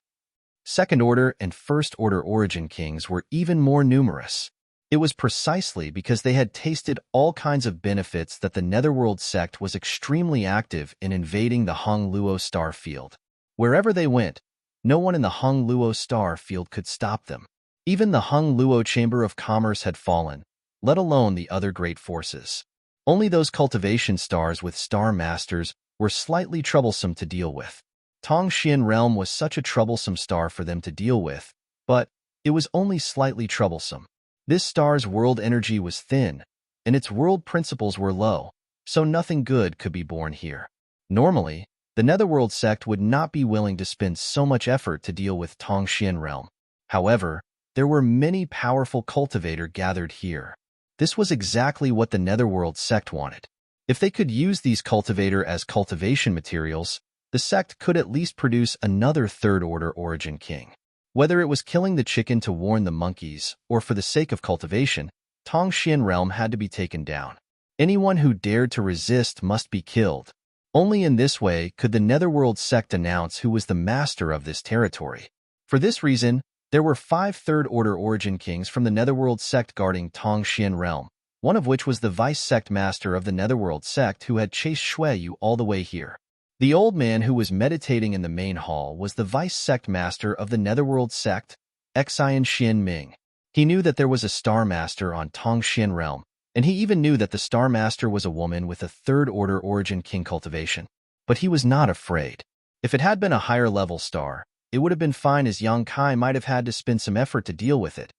Second-Order and First-Order Origin Kings were even more numerous. It was precisely because they had tasted all kinds of benefits that the Netherworld sect was extremely active in invading the Hung Luo Starfield. Wherever they went, no one in the Hung Luo Starfield could stop them. Even the Hung Luo Chamber of Commerce had fallen, let alone the other great forces. Only those cultivation stars with star masters were slightly troublesome to deal with. Tongxian Realm was such a troublesome star for them to deal with, but it was only slightly troublesome. This star's world energy was thin, and its world principles were low, so nothing good could be born here. Normally, the Netherworld sect would not be willing to spend so much effort to deal with Tongxian Realm. However, there were many powerful cultivator gathered here. This was exactly what the Netherworld sect wanted. If they could use these cultivator as cultivation materials, the sect could at least produce another Third-Order Origin King. Whether it was killing the chicken to warn the monkeys, or for the sake of cultivation, Tongxian Realm had to be taken down. Anyone who dared to resist must be killed. Only in this way could the Netherworld sect announce who was the master of this territory. For this reason, there were 5 Third-Order Origin Kings from the Netherworld sect guarding Tongxian Realm, one of which was the vice-sect master of the Netherworld sect who had chased Shuiyu all the way here. The old man who was meditating in the main hall was the vice-sect master of the Netherworld sect, Xian Xian Ming. He knew that there was a Star Master on Tongxian Realm, and he even knew that the Star Master was a woman with a Third-Order Origin King cultivation. But he was not afraid. If it had been a higher-level star, it would have been fine, as Yang Kai might have had to spend some effort to deal with it.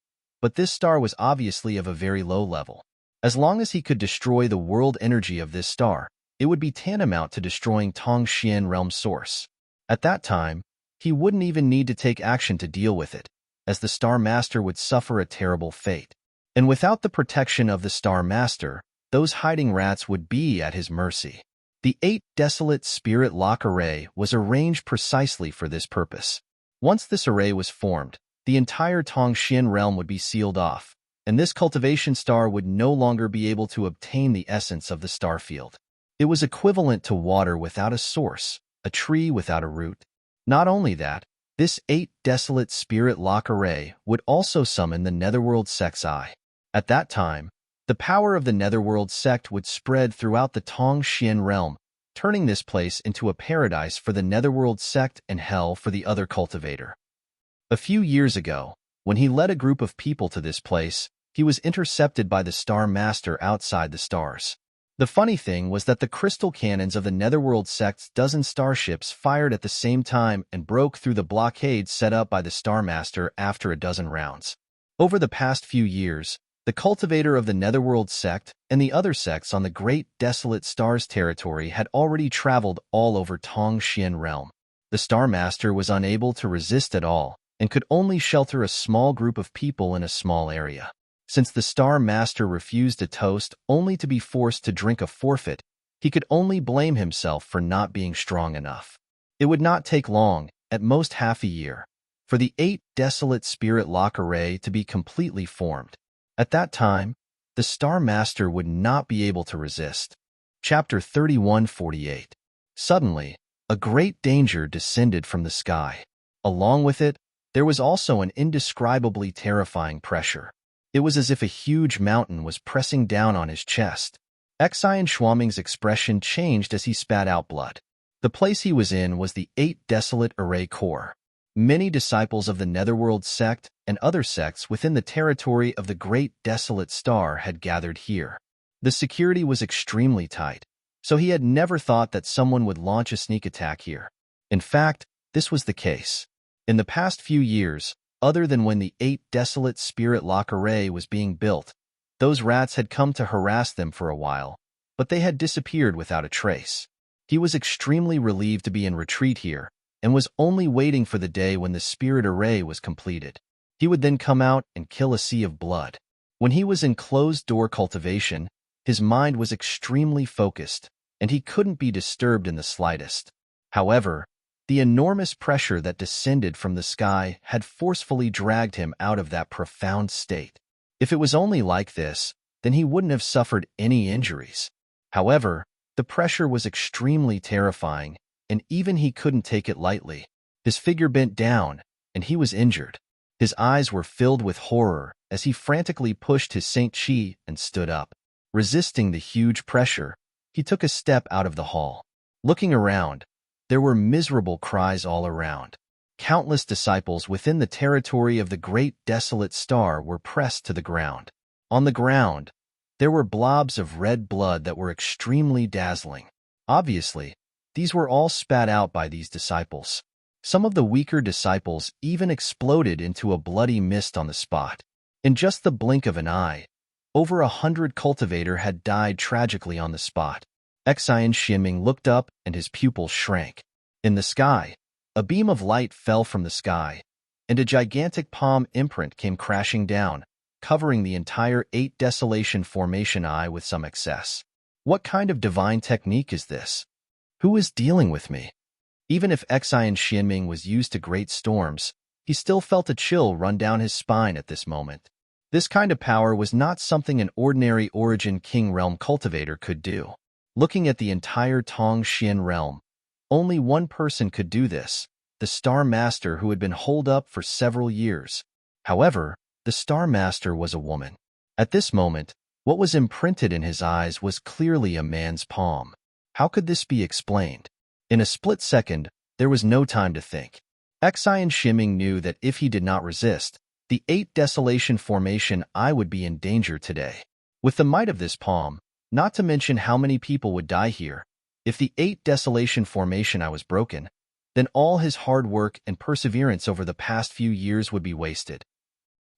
But this star was obviously of a very low level. As long as he could destroy the world energy of this star, it would be tantamount to destroying Tongxian realm source. At that time, he wouldn't even need to take action to deal with it, as the Star Master would suffer a terrible fate. And without the protection of the Star Master, those hiding rats would be at his mercy. The 8 desolate spirit lock array was arranged precisely for this purpose. Once this array was formed, the entire Tongxian realm would be sealed off, and this cultivation star would no longer be able to obtain the essence of the star field. It was equivalent to water without a source, a tree without a root. Not only that, this 8 desolate spirit lock array would also summon the Netherworld sect's eye. At that time, the power of the Netherworld sect would spread throughout the Tongxian realm, turning this place into a paradise for the Netherworld sect and hell for the other cultivator. A few years ago, when he led a group of people to this place, he was intercepted by the Star Master outside the stars. The funny thing was that the crystal cannons of the Netherworld sect's dozen starships fired at the same time and broke through the blockade set up by the Star Master after a dozen rounds. Over the past few years, the cultivator of the Netherworld sect and the other sects on the Great Desolate Stars territory had already traveled all over Tongxian realm. The Star Master was unable to resist at all and could only shelter a small group of people in a small area. Since the Star Master refused a toast only to be forced to drink a forfeit, he could only blame himself for not being strong enough. It would not take long, at most half a year, for the 8 desolate spirit lock array to be completely formed. At that time, the Star Master would not be able to resist. Chapter 31:48. Suddenly, a great danger descended from the sky. Along with it, there was also an indescribably terrifying pressure. It was as if a huge mountain was pressing down on his chest. Xian Shuaming's expression changed as he spat out blood. The place he was in was the 8 desolate array core. Many disciples of the Netherworld sect and other sects within the territory of the Great Desolate Star had gathered here. The security was extremely tight, so he had never thought that someone would launch a sneak attack here. In fact, this was the case. In the past few years, other than when the 8 desolate spirit lock array was being built, those rats had come to harass them for a while, but they had disappeared without a trace. He was extremely relieved to be in retreat here, and was only waiting for the day when the spirit array was completed. He would then come out and kill a sea of blood. When he was in closed-door cultivation, his mind was extremely focused, and he couldn't be disturbed in the slightest. However, the enormous pressure that descended from the sky had forcefully dragged him out of that profound state. If it was only like this, then he wouldn't have suffered any injuries. However, the pressure was extremely terrifying, and even he couldn't take it lightly. His figure bent down, and he was injured. His eyes were filled with horror as he frantically pushed his Saint Chi and stood up. Resisting the huge pressure, he took a step out of the hall. Looking around, there were miserable cries all around. Countless disciples within the territory of the Great Desolate Star were pressed to the ground. On the ground, there were blobs of red blood that were extremely dazzling. Obviously, these were all spat out by these disciples. Some of the weaker disciples even exploded into a bloody mist on the spot. In just the blink of an eye, over 100 cultivator had died tragically on the spot. Xian Shuaming looked up and his pupils shrank. In the sky, a beam of light fell from the sky, and a gigantic palm imprint came crashing down, covering the entire 8 desolation formation eye with some excess. What kind of divine technique is this? Who is dealing with me? Even if Xian Shuaming was used to great storms, he still felt a chill run down his spine at this moment. This kind of power was not something an ordinary Origin King Realm cultivator could do. Looking at the entire Tongxian realm, only one person could do this, the Star Master who had been holed up for several years. However, the Star Master was a woman. At this moment, what was imprinted in his eyes was clearly a man's palm. How could this be explained? In a split second, there was no time to think. Xian Shuaming knew that if he did not resist, the 8 desolation formation eye would be in danger today. With the might of this palm, not to mention how many people would die here, if the 8 desolation formation eye was broken, then all his hard work and perseverance over the past few years would be wasted.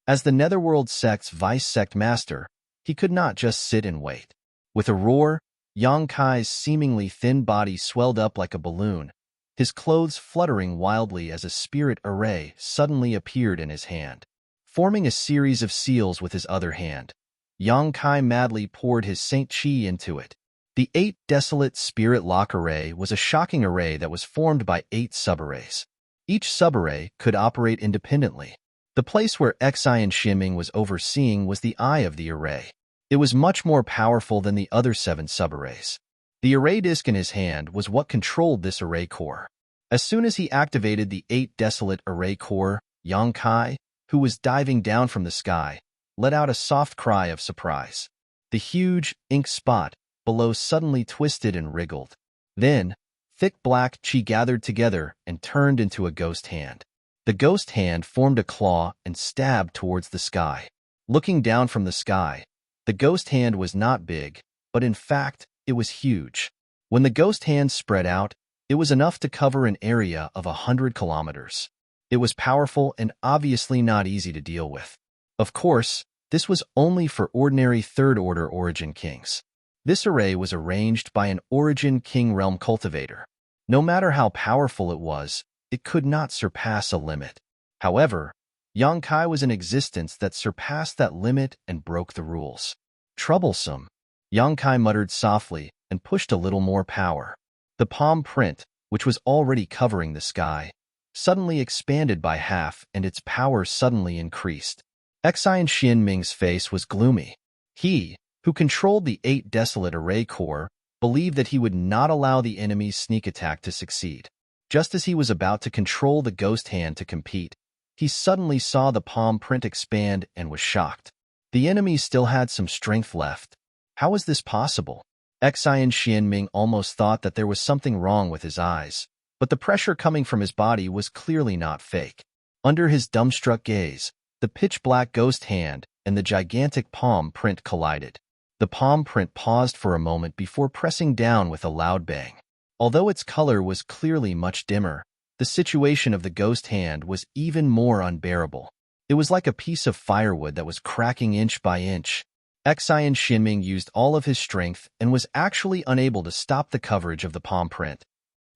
As the Netherworld sect's vice sect master, He could not just sit and wait. With a roar, Yang Kai's seemingly thin body swelled up like a balloon, his clothes fluttering wildly as a spirit array suddenly appeared in his hand. Forming a series of seals with his other hand, Yang Kai madly poured his Saint Chi into it. The 8 desolate spirit lock array was a shocking array that was formed by 8 subarrays. Each subarray could operate independently. The place where Xian Xinming was overseeing was the eye of the array. It was much more powerful than the other 7 subarrays. The array disk in his hand was what controlled this array core. As soon as he activated the 8 desolate array core, Yang Kai, who was diving down from the sky, let out a soft cry of surprise. The huge ink spot below suddenly twisted and wriggled. Then, thick black chi gathered together and turned into a ghost hand. The ghost hand formed a claw and stabbed towards the sky. Looking down from the sky, the ghost hand was not big, but in fact, it was huge. When the ghost hand spread out, it was enough to cover an area of 100 kilometers. It was powerful and obviously not easy to deal with. Of course, this was only for ordinary third-order Origin Kings. This array was arranged by an Origin King Realm cultivator. No matter how powerful it was, it could not surpass a limit. However, Yang Kai was in existence that surpassed that limit and broke the rules. Troublesome. Yang Kai muttered softly and pushed a little more power. The palm print, which was already covering the sky, suddenly expanded by half and its power suddenly increased. Xian Xinming's face was gloomy. He, who controlled the 8 desolate array core, believed that he would not allow the enemy's sneak attack to succeed. Just as he was about to control the ghost hand to compete, he suddenly saw the palm print expand and was shocked. The enemy still had some strength left. How was this possible? Xian Xinming almost thought that there was something wrong with his eyes, but the pressure coming from his body was clearly not fake. Under his dumbstruck gaze, the pitch-black ghost hand and the gigantic palm print collided. The palm print paused for a moment before pressing down with a loud bang. Although its color was clearly much dimmer, the situation of the ghost hand was even more unbearable. It was like a piece of firewood that was cracking inch by inch. Xian Xinming used all of his strength and was actually unable to stop the coverage of the palm print.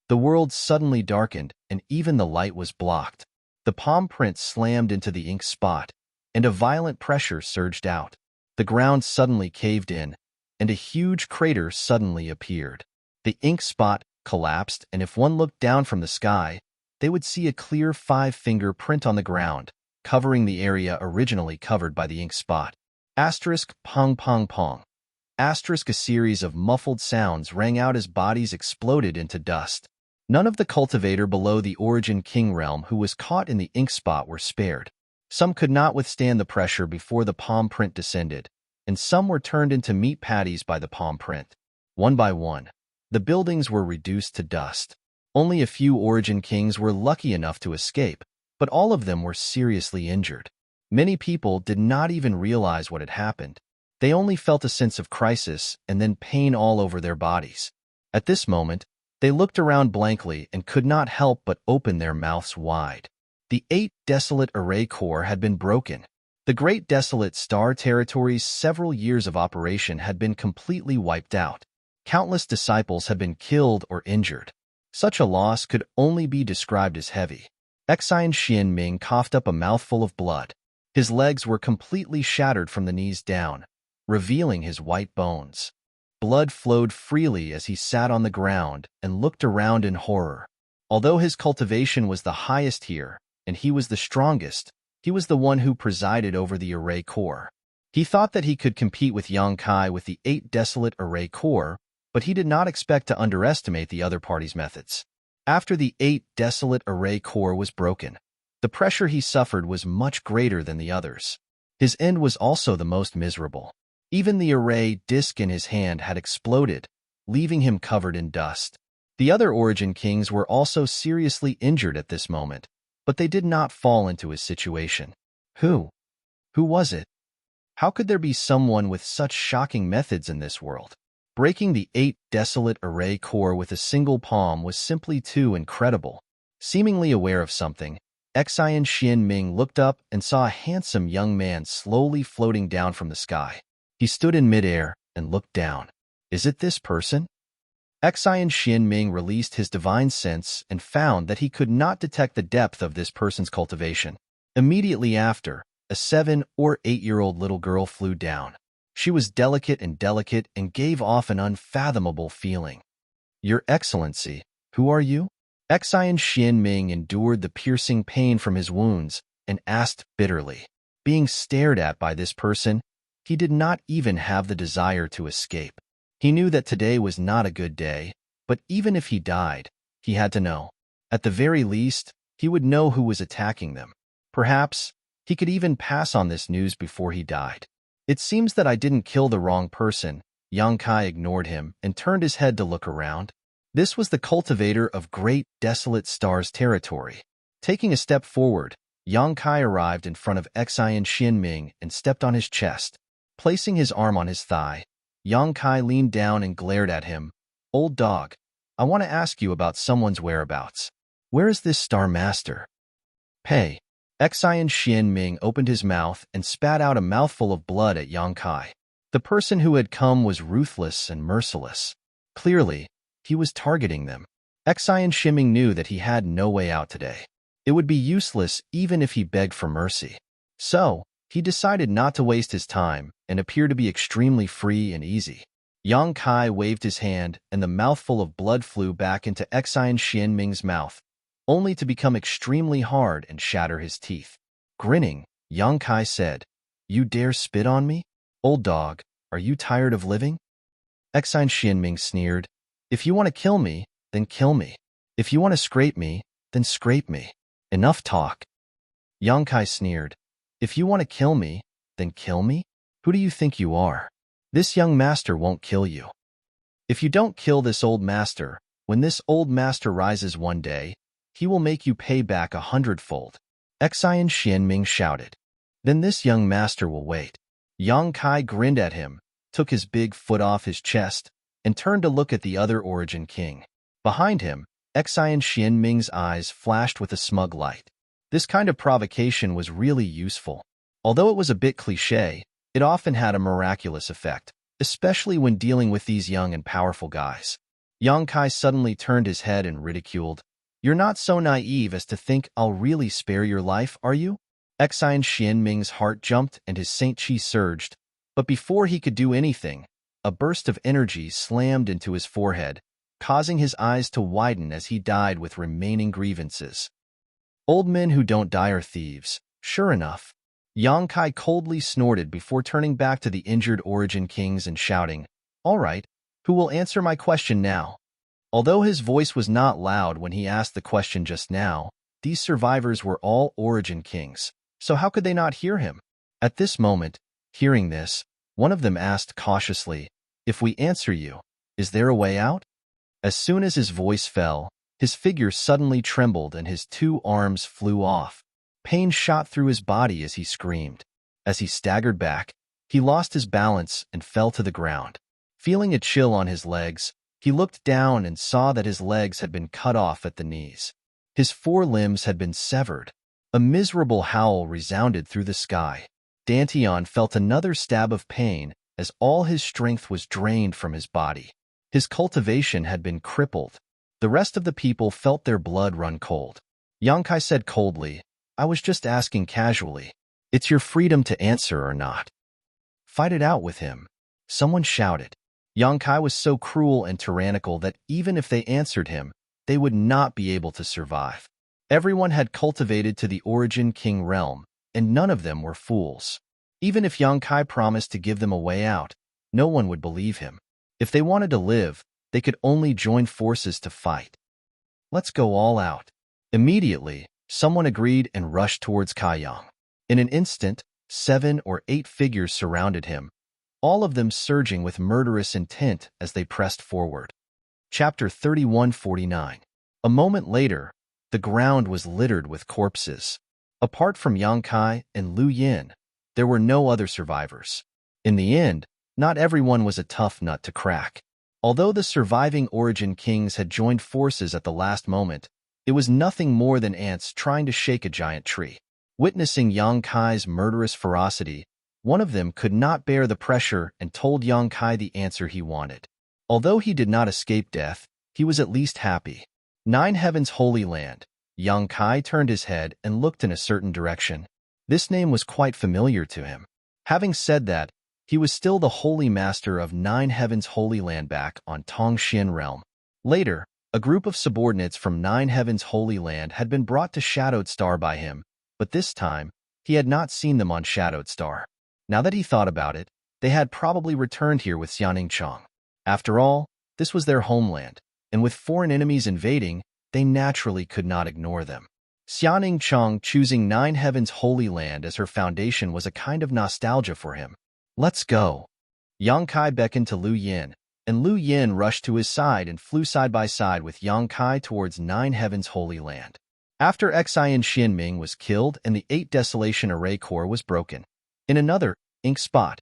The world suddenly darkened, and even the light was blocked. The palm print slammed into the ink spot, and a violent pressure surged out. The ground suddenly caved in, and a huge crater suddenly appeared. The ink spot collapsed, and if one looked down from the sky, they would see a clear 5-finger print on the ground, covering the area originally covered by the ink spot. Asterisk pong pong pong. Asterisk a series of muffled sounds rang out as bodies exploded into dust. None of the cultivator below the Origin King realm who was caught in the ink spot were spared. Some could not withstand the pressure before the palm print descended, and some were turned into meat patties by the palm print. One by one, the buildings were reduced to dust. Only a few Origin Kings were lucky enough to escape, but all of them were seriously injured. Many people did not even realize what had happened. They only felt a sense of crisis and then pain all over their bodies. At this moment, they looked around blankly and could not help but open their mouths wide. The 8 desolate array core had been broken. The Great Desolate Star Territory's several years of operation had been completely wiped out. Countless disciples had been killed or injured. Such a loss could only be described as heavy. Xian Xinming coughed up a mouthful of blood. His legs were completely shattered from the knees down, revealing his white bones. Blood flowed freely as he sat on the ground and looked around in horror. Although his cultivation was the highest here, and he was the strongest, he was the one who presided over the array core. He thought that he could compete with Yang Kai with the 8 desolate array core, but he did not expect to underestimate the other party's methods. After the 8 desolate array core was broken, the pressure he suffered was much greater than the others. His end was also the most miserable. Even the array disc in his hand had exploded, leaving him covered in dust. The other Origin Kings were also seriously injured at this moment, but they did not fall into his situation. Who was it? How could there be someone with such shocking methods in this world? Breaking the 8 desolate array core with a single palm was simply too incredible. Seemingly aware of something, Xian Xinming looked up and saw a handsome young man slowly floating down from the sky. He stood in midair and looked down. Is it this person? Xian Xianming released his divine sense and found that he could not detect the depth of this person's cultivation. Immediately after, a 7 or 8-year-old little girl flew down. She was delicate and gave off an unfathomable feeling. Your Excellency, who are you? Xian Xianming endured the piercing pain from his wounds and asked bitterly. Being stared at by this person, he did not even have the desire to escape. He knew that today was not a good day, but even if he died, he had to know. At the very least, he would know who was attacking them. Perhaps he could even pass on this news before he died. It seems that I didn't kill the wrong person. Yang Kai ignored him and turned his head to look around. This was the cultivator of Great Desolate Stars territory. Taking a step forward, Yang Kai arrived in front of Xian Xianming and stepped on his chest. Placing his arm on his thigh, Yang Kai leaned down and glared at him. Old dog, I want to ask you about someone's whereabouts. Where is this Star Master? Pei. Xian Xianming opened his mouth and spat out a mouthful of blood at Yang Kai. The person who had come was ruthless and merciless. Clearly, he was targeting them. Xian Xianming knew that he had no way out today. It would be useless even if he begged for mercy. So, he decided not to waste his time and appear to be extremely free and easy. Yang Kai waved his hand and the mouthful of blood flew back into Xian Xianming's mouth, only to become extremely hard and shatter his teeth. Grinning, Yang Kai said, You dare spit on me? Old dog, are you tired of living? Xian Xianming sneered, If you want to kill me, then kill me. If you want to scrape me, then scrape me. Enough talk. Yang Kai sneered, If you want to kill me, then kill me? Who do you think you are? This young master won't kill you. If you don't kill this old master, when this old master rises one day, he will make you pay back 100-fold. Xian Xianming shouted. Then this young master will wait. Yang Kai grinned at him, took his big foot off his chest, and turned to look at the other Origin King. Behind him, Xian Xianming's eyes flashed with a smug light. This kind of provocation was really useful. Although it was a bit cliché, it often had a miraculous effect, especially when dealing with these young and powerful guys. Yang Kai suddenly turned his head and ridiculed. You're not so naive as to think I'll really spare your life, are you? Xian Xianming's heart jumped and his Saint Chi surged, but before he could do anything, a burst of energy slammed into his forehead, causing his eyes to widen as he died with remaining grievances. Old men who don't die are thieves, sure enough. Yang Kai coldly snorted before turning back to the injured Origin Kings and shouting, All right, who will answer my question now? Although his voice was not loud when he asked the question just now, these survivors were all Origin Kings, so how could they not hear him? At this moment, hearing this, one of them asked cautiously, If we answer you, is there a way out? As soon as his voice fell, his figure suddenly trembled and his 2 arms flew off. Pain shot through his body as he screamed. As he staggered back, he lost his balance and fell to the ground. Feeling a chill on his legs, he looked down and saw that his legs had been cut off at the knees. His 4 limbs had been severed. A miserable howl resounded through the sky. Dantian felt another stab of pain as all his strength was drained from his body. His cultivation had been crippled. The rest of the people felt their blood run cold. Yang Kai said coldly, I was just asking casually. It's your freedom to answer or not. Fight it out with him. Someone shouted. Yang Kai was so cruel and tyrannical that even if they answered him, they would not be able to survive. Everyone had cultivated to the Origin King realm, and none of them were fools. Even if Yang Kai promised to give them a way out, no one would believe him. If they wanted to live, they could only join forces to fight. Let's go all out. Immediately, someone agreed and rushed towards Kaiyang. In an instant, 7 or 8 figures surrounded him, all of them surging with murderous intent as they pressed forward. Chapter 3149. A moment later, the ground was littered with corpses. Apart from Yang Kai and Lu Yin, there were no other survivors. In the end, not everyone was a tough nut to crack. Although the surviving Origin Kings had joined forces at the last moment, it was nothing more than ants trying to shake a giant tree. Witnessing Yang Kai's murderous ferocity, One of them could not bear the pressure and told Yang Kai the answer he wanted. Although he did not escape death, he was at least happy. Nine Heavens Holy Land. Yang Kai turned his head and looked in a certain direction. This name was quite familiar to him. Having said that, he was still the Holy Master of Nine Heavens Holy Land back on Tongxian Realm. Later, a group of subordinates from Nine Heavens Holy Land had been brought to Shadowed Star by him, but this time, he had not seen them on Shadowed Star. Now that he thought about it, they had probably returned here with Xianing Chong. After all, this was their homeland, and with foreign enemies invading, they naturally could not ignore them. Xianing Chong choosing Nine Heavens Holy Land as her foundation was a kind of nostalgia for him. Let's go. Yang Kai beckoned to Lu Yin, and Lu Yin rushed to his side and flew side by side with Yang Kai towards Nine Heavens Holy Land. After Xian Xinming was killed and the 8 Desolation Array Core was broken, in another ink spot,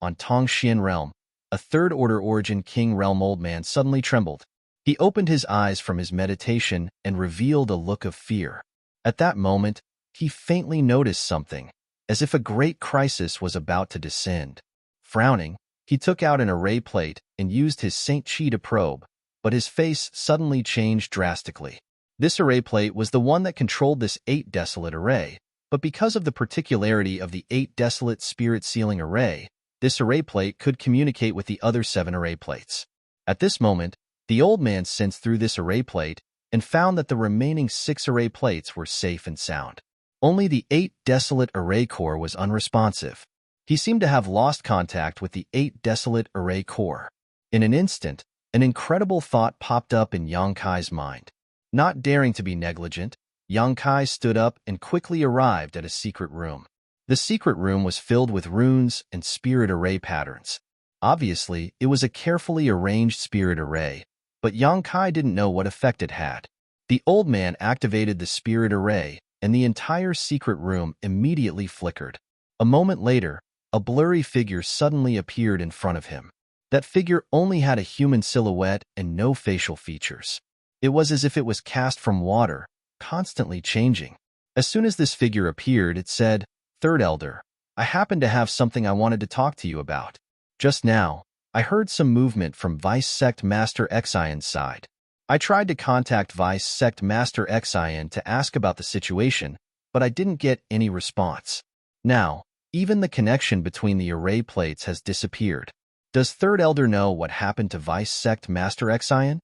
on Tongxian Realm, a Third Order Origin King Realm old man suddenly trembled. He opened his eyes from his meditation and revealed a look of fear. At that moment, he faintly noticed something, as if a great crisis was about to descend. Frowning, he took out an array plate and used his Saint Chi to probe, but his face suddenly changed drastically. This array plate was the one that controlled this 8 Desolate Array, but because of the particularity of the 8 Desolate Spirit Sealing Array, this array plate could communicate with the other 7 array plates. At this moment, the old man sensed through this array plate and found that the remaining 6 array plates were safe and sound. Only the 8 Desolate Array Core was unresponsive. He seemed to have lost contact with the 8 Desolate Array Core. In an instant, an incredible thought popped up in Yang Kai's mind. Not daring to be negligent, Yang Kai stood up and quickly arrived at a secret room. The secret room was filled with runes and spirit array patterns. Obviously, it was a carefully arranged spirit array, but Yang Kai didn't know what effect it had. The old man activated the spirit array, and the entire secret room immediately flickered. A moment later, a blurry figure suddenly appeared in front of him. That figure only had a human silhouette and no facial features. It was as if it was cast from water, constantly changing. As soon as this figure appeared, it said, "Third Elder, I happen to have something I wanted to talk to you about. Just now, I heard some movement from Vice Sect Master Xian's side. I tried to contact Vice Sect Master Xian to ask about the situation, but I didn't get any response. Now, even the connection between the array plates has disappeared. Does Third Elder know what happened to Vice Sect Master Xian?"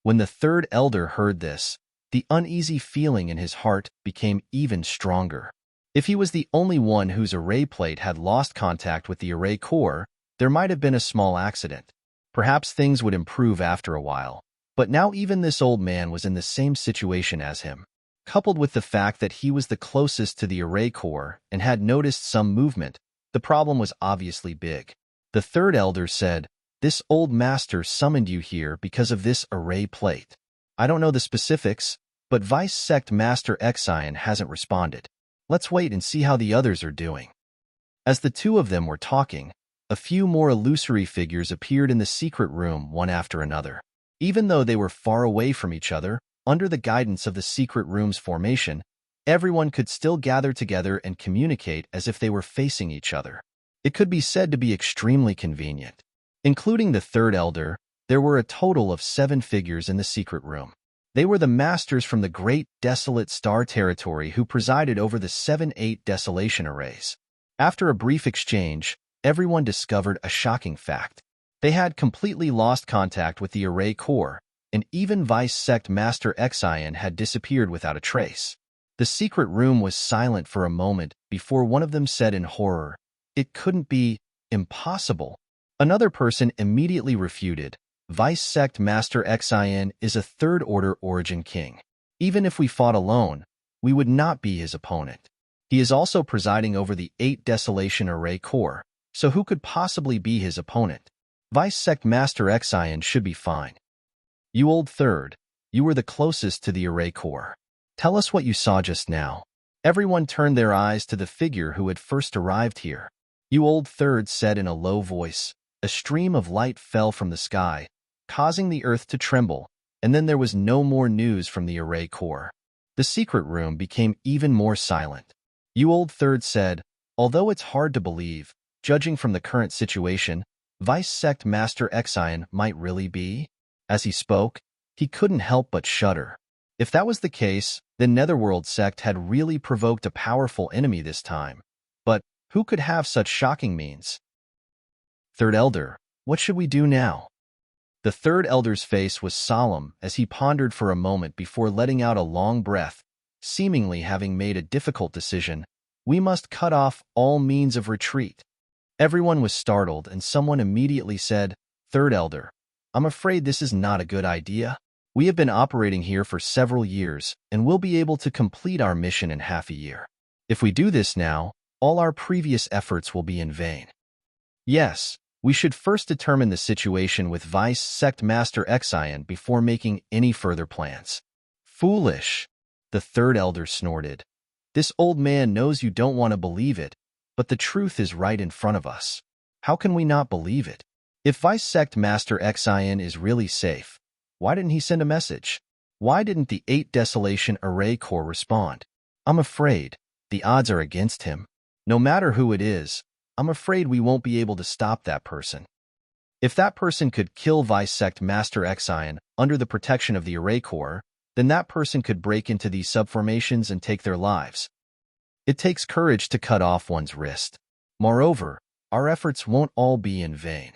When the Third Elder heard this, the uneasy feeling in his heart became even stronger. If he was the only one whose array plate had lost contact with the array core, there might have been a small accident. Perhaps things would improve after a while. But now even this old man was in the same situation as him. Coupled with the fact that he was the closest to the array core and had noticed some movement, the problem was obviously big. The Third Elder said, "This old master summoned you here because of this array plate. I don't know the specifics, but Vice Sect Master Xian hasn't responded. Let's wait and see how the others are doing." As the two of them were talking, a few more illusory figures appeared in the secret room one after another. Even though they were far away from each other, under the guidance of the secret room's formation, everyone could still gather together and communicate as if they were facing each other. It could be said to be extremely convenient. Including the Third Elder, there were a total of 7 figures in the secret room. They were the masters from the Great Desolate Star Territory who presided over the 7-8 Desolation Arrays. After a brief exchange, everyone discovered a shocking fact. They had completely lost contact with the array core, and even Vice Sect Master Xian had disappeared without a trace. The secret room was silent for a moment before one of them said in horror, "It couldn't be impossible." Another person immediately refuted, "Vice Sect Master Xian is a Third Order Origin King. Even if we fought alone, we would not be his opponent. He is also presiding over the 8 Desolation Array Core, so who could possibly be his opponent? Vice Sect Master Xian should be fine. You old Third, you were the closest to the Array Core. Tell us what you saw just now." Everyone turned their eyes to the figure who had first arrived here. "You old Third," said in a low voice. A stream of light fell from the sky, causing the earth to tremble, and then there was no more news from the array core. The secret room became even more silent. You old Third said, Although it's hard to believe, judging from the current situation, Vice Sect Master Exion might really be. As he spoke, he couldn't help but shudder. If that was the case, then Netherworld Sect had really provoked a powerful enemy this time. But who could have such shocking means? Third Elder, what should we do now? The Third Elder's face was solemn as he pondered for a moment before letting out a long breath, seemingly having made a difficult decision. We must cut off all means of retreat. Everyone was startled and someone immediately said, Third Elder, I'm afraid this is not a good idea. We have been operating here for several years and will be able to complete our mission in half a year. If we do this now, all our previous efforts will be in vain. Yes, we should first determine the situation with Vice Sect Master Exion before making any further plans. Foolish, the Third Elder snorted. This old man knows you don't want to believe it, but the truth is right in front of us. How can we not believe it? If Vice Sect Master Exion is really safe, why didn't he send a message? Why didn't the 8 Desolation Array Corps respond? I'm afraid the odds are against him. No matter who it is, I'm afraid we won't be able to stop that person. If that person could kill Vice Sect Master Exion under the protection of the Array Corps, then that person could break into these subformations and take their lives. It takes courage to cut off one's wrist. Moreover, our efforts won't all be in vain.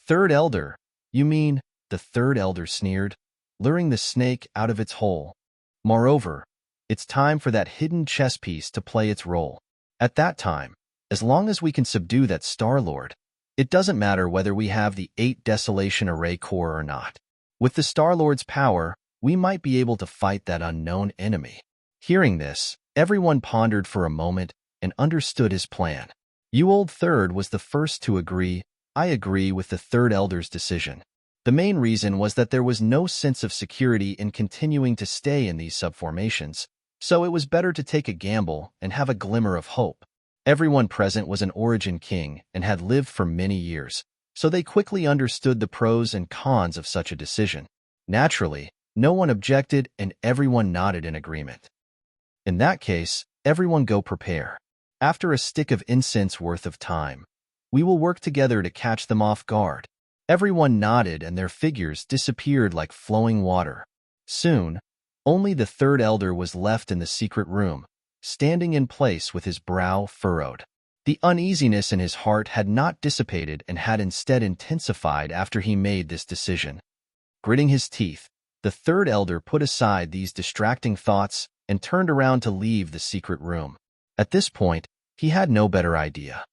Third Elder, you mean? The Third Elder sneered, luring the snake out of its hole. Moreover, it's time for that hidden chess piece to play its role. At that time, as long as we can subdue that Star-Lord, it doesn't matter whether we have the 8 Desolation Array Corps or not. With the Star-Lord's power, we might be able to fight that unknown enemy. Hearing this, everyone pondered for a moment and understood his plan. You Old Third was the first to agree. I agree with the Third Elder's decision. The main reason was that there was no sense of security in continuing to stay in these subformations, so it was better to take a gamble and have a glimmer of hope. Everyone present was an Origin King and had lived for many years, so they quickly understood the pros and cons of such a decision. Naturally, no one objected and everyone nodded in agreement. In that case, everyone go prepare. After a stick of incense worth of time, we will work together to catch them off guard. Everyone nodded and their figures disappeared like flowing water. Soon, only the Third Elder was left in the secret room, standing in place with his brow furrowed. The uneasiness in his heart had not dissipated and had instead intensified after he made this decision. Gritting his teeth, the Third Elder put aside these distracting thoughts and turned around to leave the secret room. At this point, he had no better idea.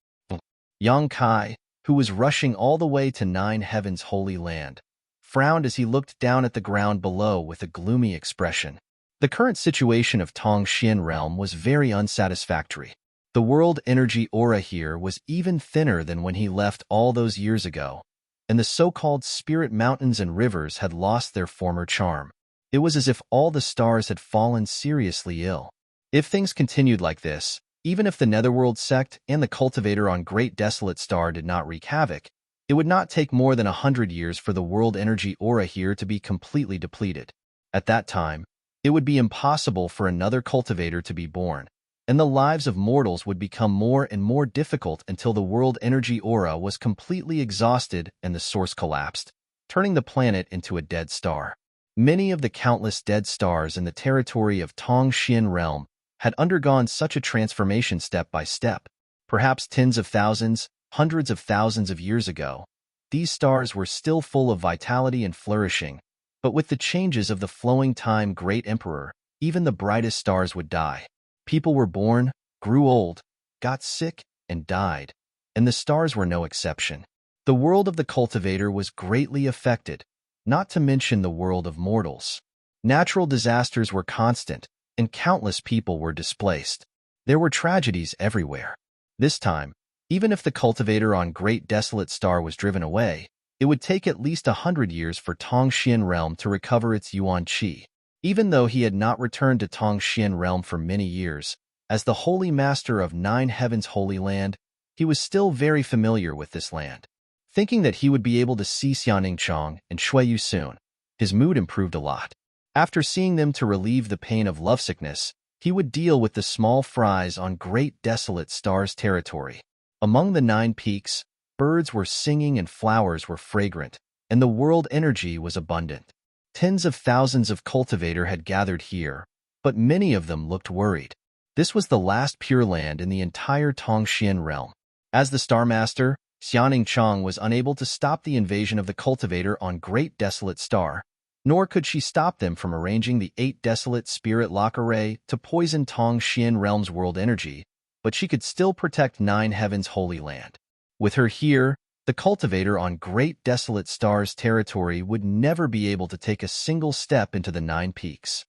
Yang Kai, who was rushing all the way to Nine Heaven's holy land, frowned as he looked down at the ground below with a gloomy expression. The current situation of Tongxian realm was very unsatisfactory. The world energy aura here was even thinner than when he left all those years ago, and the so-called spirit mountains and rivers had lost their former charm. It was as if all the stars had fallen seriously ill. If things continued like this, even if the Netherworld Sect and the Cultivator on Great Desolate Star did not wreak havoc, it would not take more than 100 years for the world energy aura here to be completely depleted. At that time, it would be impossible for another cultivator to be born, and the lives of mortals would become more and more difficult until the world energy aura was completely exhausted and the source collapsed, turning the planet into a dead star. Many of the countless dead stars in the territory of Tongxian realm had undergone such a transformation step by step. Perhaps tens of thousands, hundreds of thousands of years ago, these stars were still full of vitality and flourishing, but with the changes of the flowing time Great Emperor, even the brightest stars would die. People were born, grew old, got sick, and died, and the stars were no exception. The world of the cultivator was greatly affected, not to mention the world of mortals. Natural disasters were constant, and countless people were displaced. There were tragedies everywhere. This time, even if the cultivator on Great Desolate Star was driven away, it would take at least 100 years for Tongxian realm to recover its Yuan Qi. Even though he had not returned to Tongxian realm for many years, as the Holy Master of Nine Heaven's Holy Land, he was still very familiar with this land. Thinking that he would be able to see Xianingchong and Shuiyu soon, his mood improved a lot. After seeing them to relieve the pain of lovesickness, He would deal with the small fries on Great Desolate Star's territory. Among the 9 peaks, birds were singing and flowers were fragrant, and the world energy was abundant. Tens of thousands of cultivator had gathered here, but many of them looked worried. This was the last Pure Land in the entire Tongxian realm. As the Star Master, Xiaoning Chang was unable to stop the invasion of the cultivator on Great Desolate Star, nor could she stop them from arranging the 8 Desolate Spirit Lock Array to poison Tongxian Realm's world energy, but she could still protect 9 Heavens' Holy Land. With her here, the cultivator on Great Desolate Star's territory would never be able to take a single step into the 9 peaks.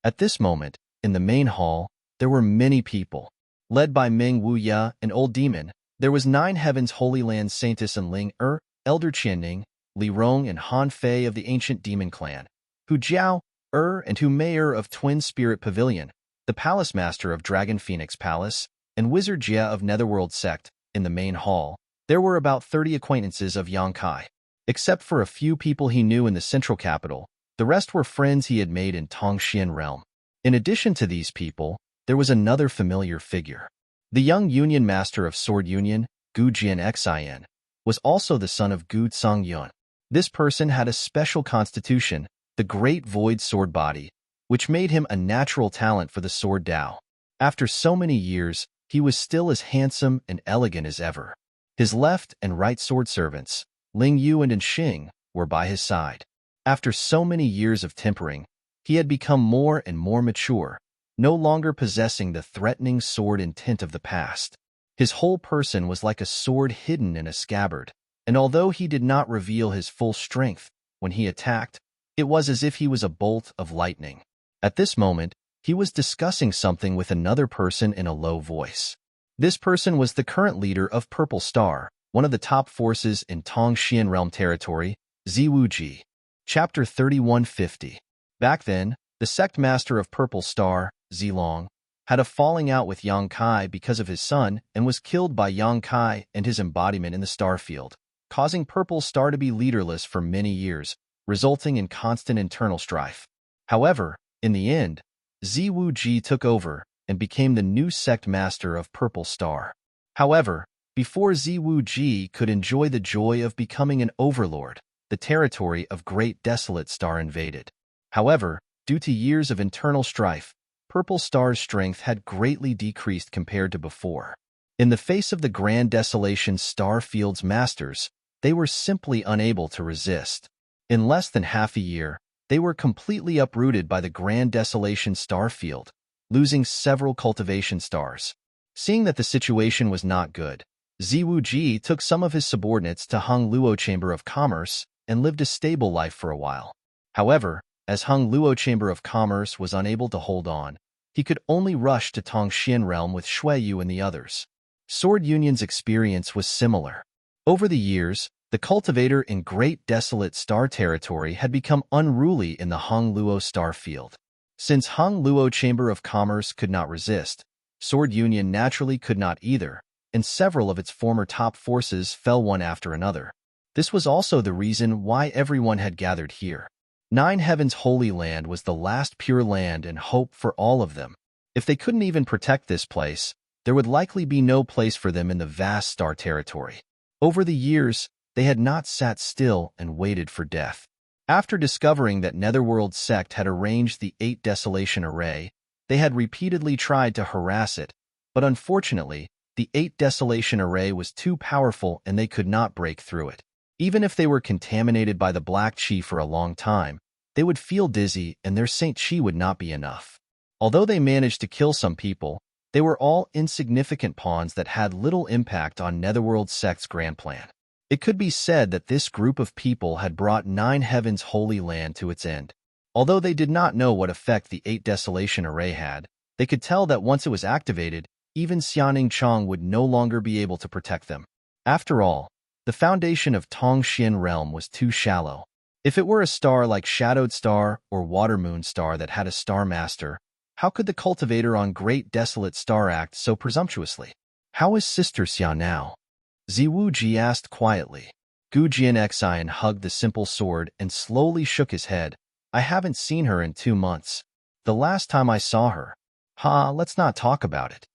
At this moment, in the main hall, there were many people. Led by Ming Wuya, an old demon, there was 9 Heavens' Holy Land Saintess and Ling Elder Qianning, Li Rong and Han Fei of the ancient demon clan, Hu Jiao, and Hu Meier of Twin Spirit Pavilion, the Palace Master of Dragon Phoenix Palace, and Wizard Jia of Netherworld Sect. In the main hall, there were about 30 acquaintances of Yang Kai. Except for a few people he knew in the central capital, the rest were friends he had made in Tongxian Realm. In addition to these people, there was another familiar figure. The young Union Master of Sword Union, Gu Jian was also the son of Gu Yun. This person had a special constitution, the Great Void Sword Body, which made him a natural talent for the Sword Dao. After so many years, he was still as handsome and elegant as ever. His left and right sword servants, Ling Yu and Xing, were by his side. After so many years of tempering, he had become more and more mature, no longer possessing the threatening sword intent of the past. His whole person was like a sword hidden in a scabbard, and although he did not reveal his full strength when he attacked, it was as if he was a bolt of lightning. At this moment, he was discussing something with another person in a low voice. This person was the current leader of Purple Star, one of the top forces in Tongxian Realm territory, Ziwuji. Chapter 3150. Back then, the sect master of Purple Star, Zilong, had a falling out with Yang Kai because of his son and was killed by Yang Kai and his embodiment in the star field, causing Purple Star to be leaderless for many years, resulting in constant internal strife. However, in the end, Ziwuji took over and became the new sect master of Purple Star. However, before Ziwuji could enjoy the joy of becoming an overlord, the territory of Great Desolate Star invaded. However, due to years of internal strife, Purple Star's strength had greatly decreased compared to before. In the face of the Grand Desolation Star Field's masters, they were simply unable to resist. In less than half a year, they were completely uprooted by the Grand Desolation Star Field, losing several cultivation stars. Seeing that the situation was not good, Ziwuji took some of his subordinates to Hung Luo Chamber of Commerce and lived a stable life for a while. However, as Hung Luo Chamber of Commerce was unable to hold on, he could only rush to Tongxian Realm with Shuiyu and the others. Sword Union's experience was similar. Over the years, the cultivator in Great Desolate Star territory had become unruly in the Hung Luo Star Field. Since Hung Luo Chamber of Commerce could not resist, Sword Union naturally could not either, and several of its former top forces fell one after another. This was also the reason why everyone had gathered here. 9 Heavens' Holy Land was the last pure land and hope for all of them. If they couldn't even protect this place, there would likely be no place for them in the vast star territory. Over the years, they had not sat still and waited for death. After discovering that Netherworld Sect had arranged the 8 Desolation Array, they had repeatedly tried to harass it, but unfortunately, the 8 Desolation Array was too powerful and they could not break through it. Even if they were contaminated by the Black Chi for a long time, they would feel dizzy and their Saint Chi would not be enough. Although they managed to kill some people, they were all insignificant pawns that had little impact on Netherworld Sect's grand plan. It could be said that this group of people had brought 9 Heavens' Holy Land to its end. Although they did not know what effect the 8 Desolation Array had, they could tell that once it was activated, even Xiaoning Chang would no longer be able to protect them. After all, the foundation of Tongxian Realm was too shallow. If it were a star like Shadowed Star or Water Moon Star that had a Star Master, how could the cultivator on Great Desolate Star act so presumptuously? How is Sister Xia now? Ziwuji asked quietly. Gu Jianxian hugged the simple sword and slowly shook his head. I haven't seen her in 2 months. The last time I saw her, Ha, let's not talk about it.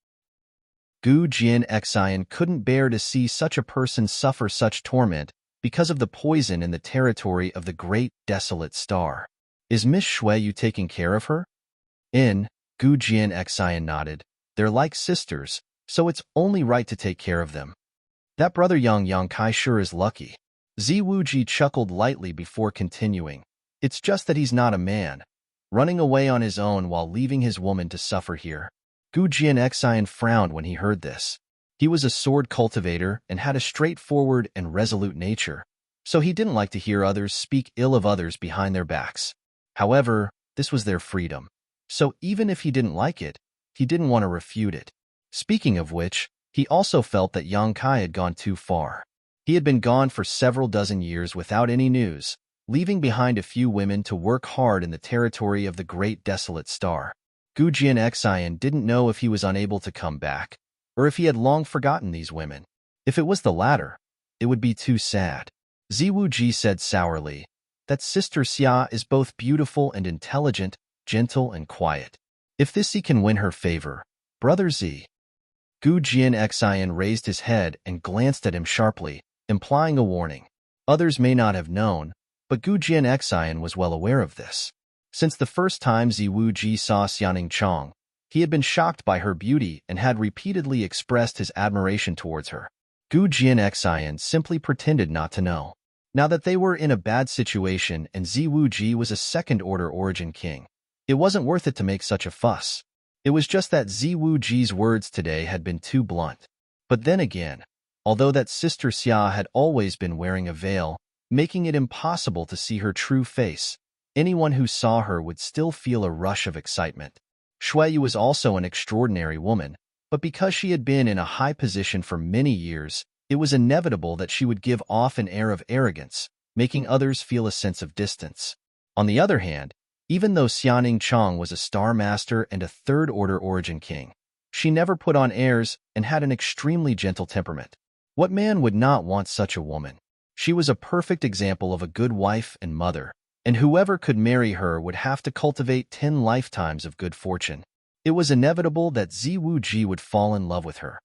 Gu Jian Xian couldn't bear to see such a person suffer such torment because of the poison in the territory of the great desolate star. Is Miss Shui taking care of her? Gu Jian Xian nodded. They're like sisters, so it's only right to take care of them. That brother Yang Kai sure is lucky. Zi Wuji chuckled lightly before continuing. It's just that he's not a man, running away on his own while leaving his woman to suffer here. Gu Jian Xian frowned when he heard this. He was a sword cultivator and had a straightforward and resolute nature, so he didn't like to hear others speak ill of others behind their backs. However, this was their freedom, so even if he didn't like it, he didn't want to refute it. Speaking of which, he also felt that Yang Kai had gone too far. He had been gone for several dozen years without any news, leaving behind a few women to work hard in the territory of the great desolate star. Gu Jian Xian didn't know if he was unable to come back, or if he had long forgotten these women. If it was the latter, it would be too sad. Ziwu Ji said sourly, that Sister Xia is both beautiful and intelligent, gentle and quiet. If this Xi can win her favor, Brother Zi. Gu Jian Xian raised his head and glanced at him sharply, implying a warning. Others may not have known, but Gu Jian Xian was well aware of this. Since the first time Ziwu Ji saw Xianing Chong, he had been shocked by her beauty and had repeatedly expressed his admiration towards her. Gu Jian Xian simply pretended not to know. Now that they were in a bad situation and Ziwu Ji was a second-order origin king, it wasn't worth it to make such a fuss. It was just that Ziwu Ji's words today had been too blunt. But then again, although that Sister Xia had always been wearing a veil, making it impossible to see her true face, anyone who saw her would still feel a rush of excitement. Shui was also an extraordinary woman, but because she had been in a high position for many years, it was inevitable that she would give off an air of arrogance, making others feel a sense of distance. On the other hand, even though Xianing Chong was a star master and a third-order origin king, she never put on airs and had an extremely gentle temperament. What man would not want such a woman? She was a perfect example of a good wife and mother, and whoever could marry her would have to cultivate 10 lifetimes of good fortune. It was inevitable that Ziwu Ji would fall in love with her.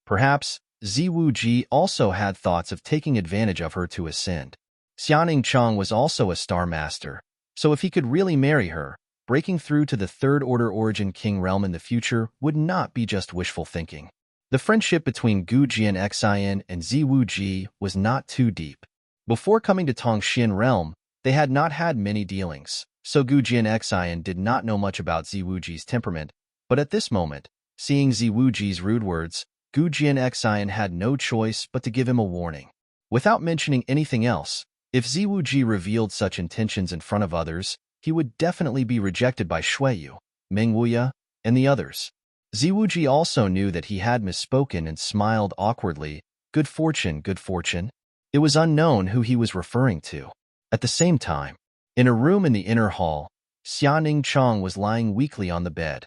Perhaps Ziwu Ji also had thoughts of taking advantage of her to ascend. Xianing Chong was also a star master, so if he could really marry her, breaking through to the third-order origin king realm in the future would not be just wishful thinking. The friendship between Gu Jian Xian and Ziwu Ji was not too deep. Before coming to Tongxian realm, they had not had many dealings, so Gu Jian Xian did not know much about Ziwu Ji's temperament, but at this moment, seeing Ziwu Ji's rude words, Gu Jian Xian had no choice but to give him a warning. Without mentioning anything else, if Ziwu Ji revealed such intentions in front of others, he would definitely be rejected by Shuiyu, Meng Wuya, and the others. Ziwu Ji also knew that he had misspoken and smiled awkwardly. Good fortune, good fortune. It was unknown who he was referring to. At the same time, in a room in the inner hall, Xianing Chong was lying weakly on the bed,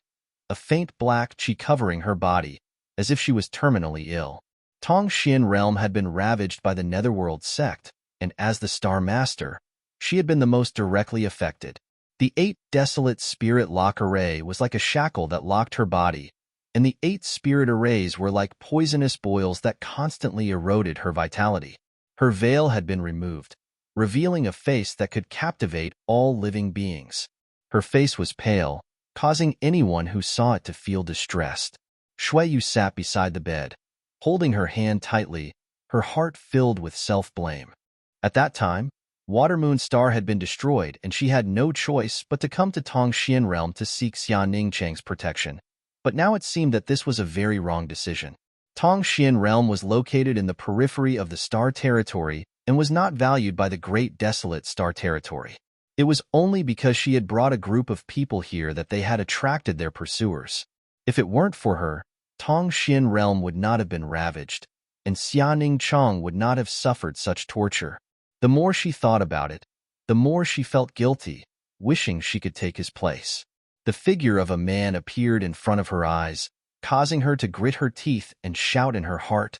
a faint black chi covering her body, as if she was terminally ill. Tongxian realm had been ravaged by the Netherworld sect, and as the Star Master, she had been the most directly affected. The 8 desolate spirit lock array was like a shackle that locked her body, and the 8 spirit arrays were like poisonous boils that constantly eroded her vitality. Her veil had been removed, revealing a face that could captivate all living beings. Her face was pale, causing anyone who saw it to feel distressed. Shuiyu sat beside the bed, holding her hand tightly, her heart filled with self-blame. At that time, Watermoon Star had been destroyed, and she had no choice but to come to Tongxian realm to seek Xianing Chang's protection. But now it seemed that this was a very wrong decision. Tongxian realm was located in the periphery of the Star Territory and was not valued by the Great Desolate Star Territory. It was only because she had brought a group of people here that they had attracted their pursuers. If it weren't for her, Tongxian realm would not have been ravaged, and Xianing Chong would not have suffered such torture. The more she thought about it, the more she felt guilty, wishing she could take his place. The figure of a man appeared in front of her eyes, causing her to grit her teeth and shout in her heart,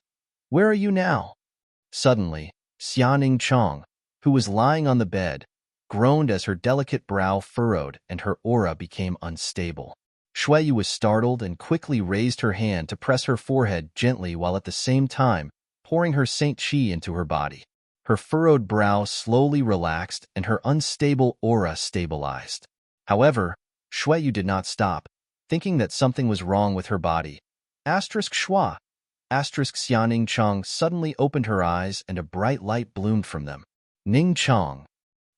"Where are you now?" Suddenly, Xianing Chong, who was lying on the bed, groaned as her delicate brow furrowed and her aura became unstable. Shuiyu was startled and quickly raised her hand to press her forehead gently while at the same time pouring her Saint Qi into her body. Her furrowed brow slowly relaxed and her unstable aura stabilized. However, Shuiyu did not stop, thinking that something was wrong with her body. Asterisk Shua. Asterisk Xianing Chang suddenly opened her eyes and a bright light bloomed from them. Ning Chang.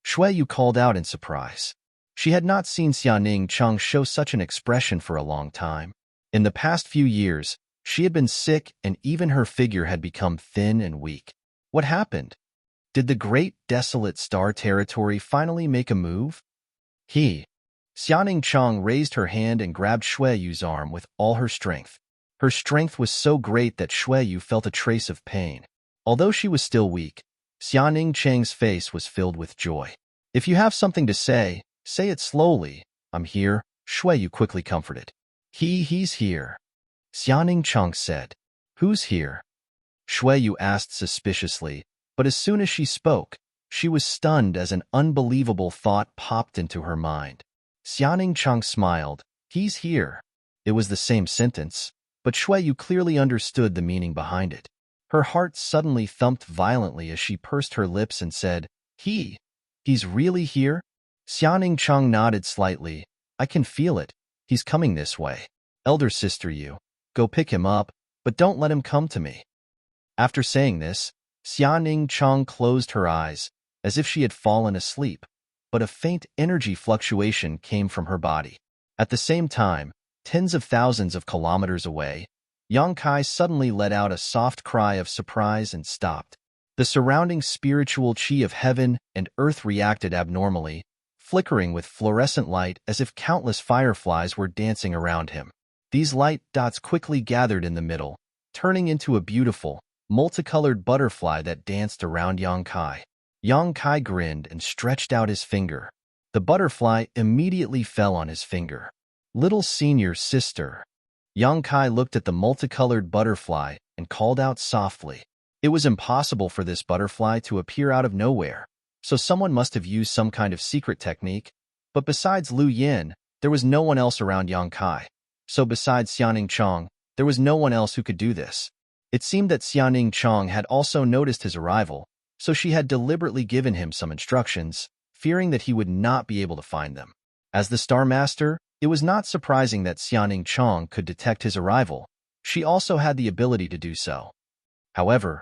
Shuiyu called out in surprise. She had not seen Xianing Chang show such an expression for a long time. In the past few years, she had been sick and even her figure had become thin and weak. What happened? Did the great desolate star territory finally make a move? Xianing Chang raised her hand and grabbed Shuiyu's arm with all her strength. Her strength was so great that Shuiyu felt a trace of pain. Although she was still weak, Xianing Chang's face was filled with joy. If you have something to say, say it slowly. I'm here, Shuiyu quickly comforted. He's here. Xianing Chang said. Who's here? Shuiyu asked suspiciously, but as soon as she spoke, she was stunned as an unbelievable thought popped into her mind. Xianing Chang smiled. He's here. It was the same sentence, but Shuiyu clearly understood the meaning behind it. Her heart suddenly thumped violently as she pursed her lips and said, He's really here? Xianing Chang nodded slightly. I can feel it. He's coming this way. Elder sister Yu, go pick him up, but don't let him come to me. After saying this, Xianing Chang closed her eyes, as if she had fallen asleep, but a faint energy fluctuation came from her body. At the same time, tens of thousands of kilometers away, Yang Kai suddenly let out a soft cry of surprise and stopped. The surrounding spiritual qi of heaven and earth reacted abnormally, flickering with fluorescent light as if countless fireflies were dancing around him. These light dots quickly gathered in the middle, turning into a beautiful, multicolored butterfly that danced around Yang Kai. Yang Kai grinned and stretched out his finger. The butterfly immediately fell on his finger. Little senior sister. Yang Kai looked at the multicolored butterfly and called out softly. It was impossible for this butterfly to appear out of nowhere, so someone must have used some kind of secret technique, but besides Lu Yin, there was no one else around Yang Kai. So besides Xianing Chang, there was no one else who could do this. It seemed that Xianing Chang had also noticed his arrival, so she had deliberately given him some instructions, fearing that he would not be able to find them. As the Star Master, it was not surprising that Xianing Chang could detect his arrival. She also had the ability to do so. However,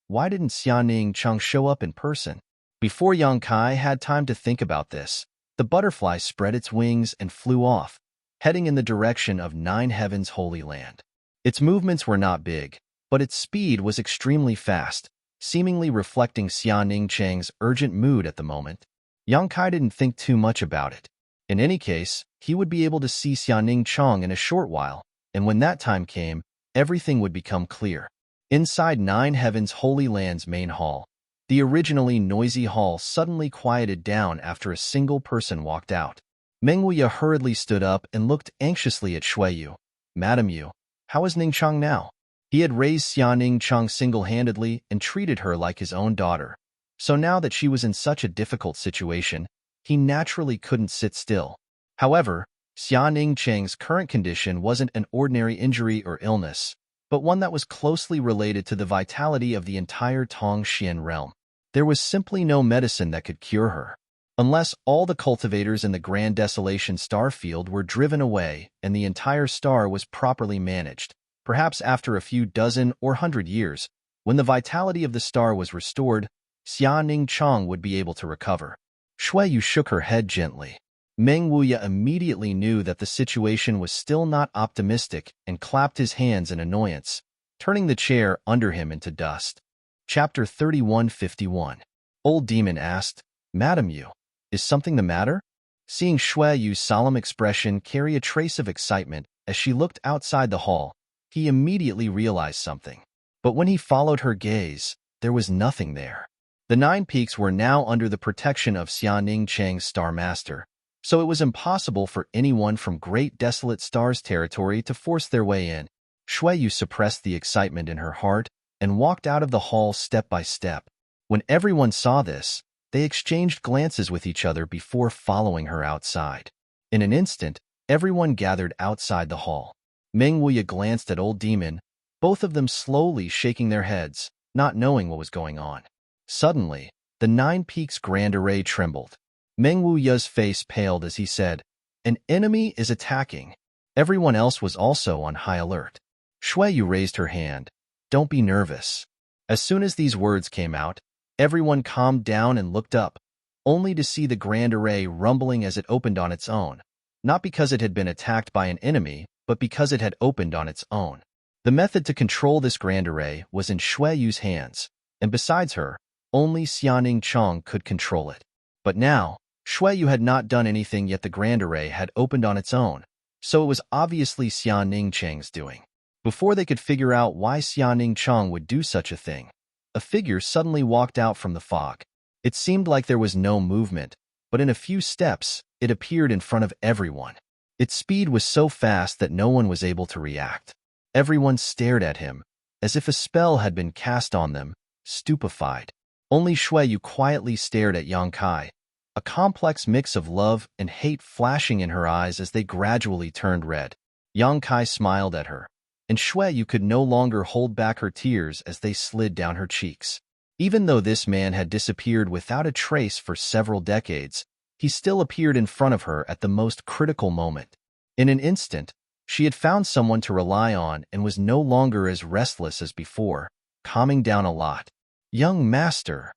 why didn't Xianing Chang show up in person? Before Yang Kai had time to think about this, the butterfly spread its wings and flew off, heading in the direction of Nine Heaven's Holy Land. Its movements were not big, but its speed was extremely fast, seemingly reflecting Xianing Chang's urgent mood at the moment. Yang Kai didn't think too much about it. In any case, he would be able to see Xianing Chang in a short while, and when that time came, everything would become clear. Inside Nine Heaven's Holy Land's main hall, the originally noisy hall suddenly quieted down after a single person walked out. Meng Wuya hurriedly stood up and looked anxiously at Shuiyu. Madam Yu, how is Ning Chang now? He had raised Xianing Chang single-handedly and treated her like his own daughter. So now that she was in such a difficult situation, he naturally couldn't sit still. However, Xianing Chang's current condition wasn't an ordinary injury or illness, but one that was closely related to the vitality of the entire Tongxian realm. There was simply no medicine that could cure her. Unless all the cultivators in the Grand Desolation star field were driven away and the entire star was properly managed, perhaps after a few dozen or 100 years, when the vitality of the star was restored, Xianing Chang would be able to recover. Shuiyu shook her head gently. Meng Wuya immediately knew that the situation was still not optimistic and clapped his hands in annoyance, turning the chair under him into dust. Chapter 3151. Old Demon asked, Madam Yu, is something the matter? Seeing Shuiyu's solemn expression carry a trace of excitement as she looked outside the hall, he immediately realized something. But when he followed her gaze, there was nothing there. The Nine Peaks were now under the protection of Xianing Chang's Star Master, so it was impossible for anyone from Great Desolate Stars territory to force their way in. Shuiyu suppressed the excitement in her heart and walked out of the hall step by step. When everyone saw this, they exchanged glances with each other before following her outside. In an instant, Everyone gathered outside the hall. Meng Wuya glanced at Old Demon, both of them slowly shaking their heads, not knowing what was going on. Suddenly, the Nine Peaks Grand Array trembled. Meng Wuya's face paled as he said, "An enemy is attacking." Everyone else was also on high alert. Shuiyu raised her hand. "Don't be nervous." As soon as these words came out, everyone calmed down and looked up, only to see the Grand Array rumbling as it opened on its own, not because it had been attacked by an enemy, but because it had opened on its own. The method to control this Grand Array was in Shuiyu's hands, and besides her, only Xianing Chong could control it. But now, Shuiyu had not done anything yet the Grand Array had opened on its own, so it was obviously Xianing Chang's doing. Before they could figure out why Xianing Chong would do such a thing, a figure suddenly walked out from the fog. It seemed like there was no movement, but in a few steps, it appeared in front of everyone. Its speed was so fast that no one was able to react. Everyone stared at him, as if a spell had been cast on them, stupefied. Only Shuiyu quietly stared at Yang Kai, a complex mix of love and hate flashing in her eyes as they gradually turned red. Yang Kai smiled at her, and Shuiyu could no longer hold back her tears as they slid down her cheeks. Even though this man had disappeared without a trace for several decades, he still appeared in front of her at the most critical moment. In an instant, she had found someone to rely on and was no longer as restless as before, calming down a lot. "Young master."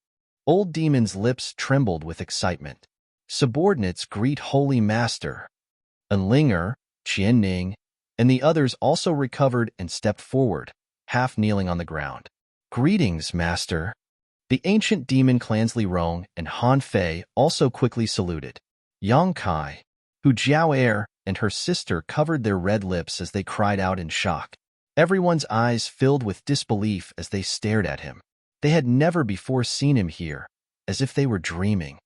Old Demon's lips trembled with excitement. Subordinates greet Holy Master. Enlinger, Qianning, and the others also recovered and stepped forward, half kneeling on the ground. "Greetings, Master." The ancient demon Clansley Rong and Han Fei also quickly saluted. Yang Kai, Hu Jiao and her sister covered their red lips as they cried out in shock. Everyone's eyes filled with disbelief as they stared at him. They had never before seen him here, as if they were dreaming.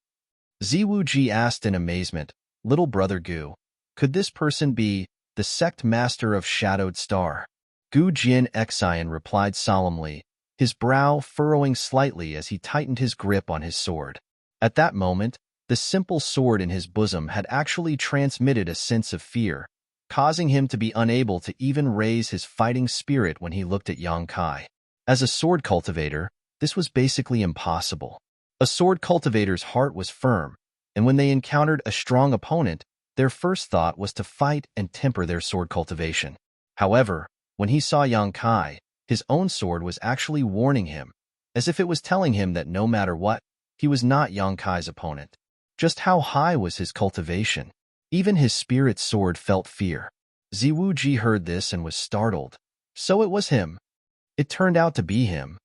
Ziwuji asked in amazement, "Little brother Gu, could this person be the sect master of Shadowed Star?" Gu Jin Xian replied solemnly, his brow furrowing slightly as he tightened his grip on his sword. At that moment, the simple sword in his bosom had actually transmitted a sense of fear, causing him to be unable to even raise his fighting spirit when he looked at Yang Kai. As a sword cultivator, this was basically impossible. A sword cultivator's heart was firm, and when they encountered a strong opponent, their first thought was to fight and temper their sword cultivation. However, when he saw Yang Kai, his own sword was actually warning him, as if it was telling him that no matter what, he was not Yang Kai's opponent. Just how high was his cultivation? Even his spirit sword felt fear. Ziwuji heard this and was startled. So it was him. It turned out to be him.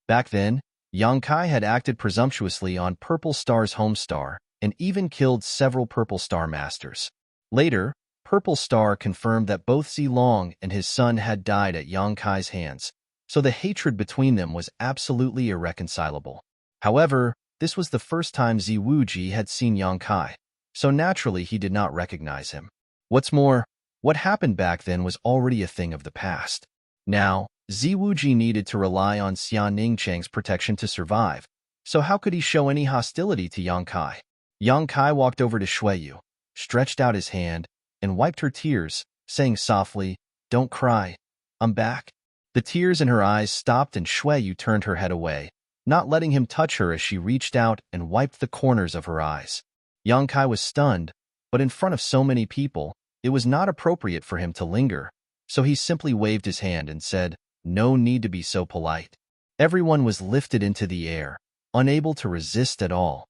Back then, Yang Kai had acted presumptuously on Purple Star's home star and even killed several Purple Star masters. Later, Purple Star confirmed that both Zilong and his son had died at Yang Kai's hands, so the hatred between them was absolutely irreconcilable. However, this was the first time Ziwuji had seen Yang Kai, so naturally he did not recognize him. What's more, what happened back then was already a thing of the past. Now, Ziwuji needed to rely on Xianing Chang's protection to survive, so how could he show any hostility to Yang Kai? Yang Kai walked over to Shuiyu, stretched out his hand, and wiped her tears, saying softly, "Don't cry, I'm back." The tears in her eyes stopped and Shuiyu turned her head away, not letting him touch her as she reached out and wiped the corners of her eyes. Yang Kai was stunned, but in front of so many people, it was not appropriate for him to linger, so he simply waved his hand and said, "No need to be so polite." Everyone was lifted into the air, unable to resist at all.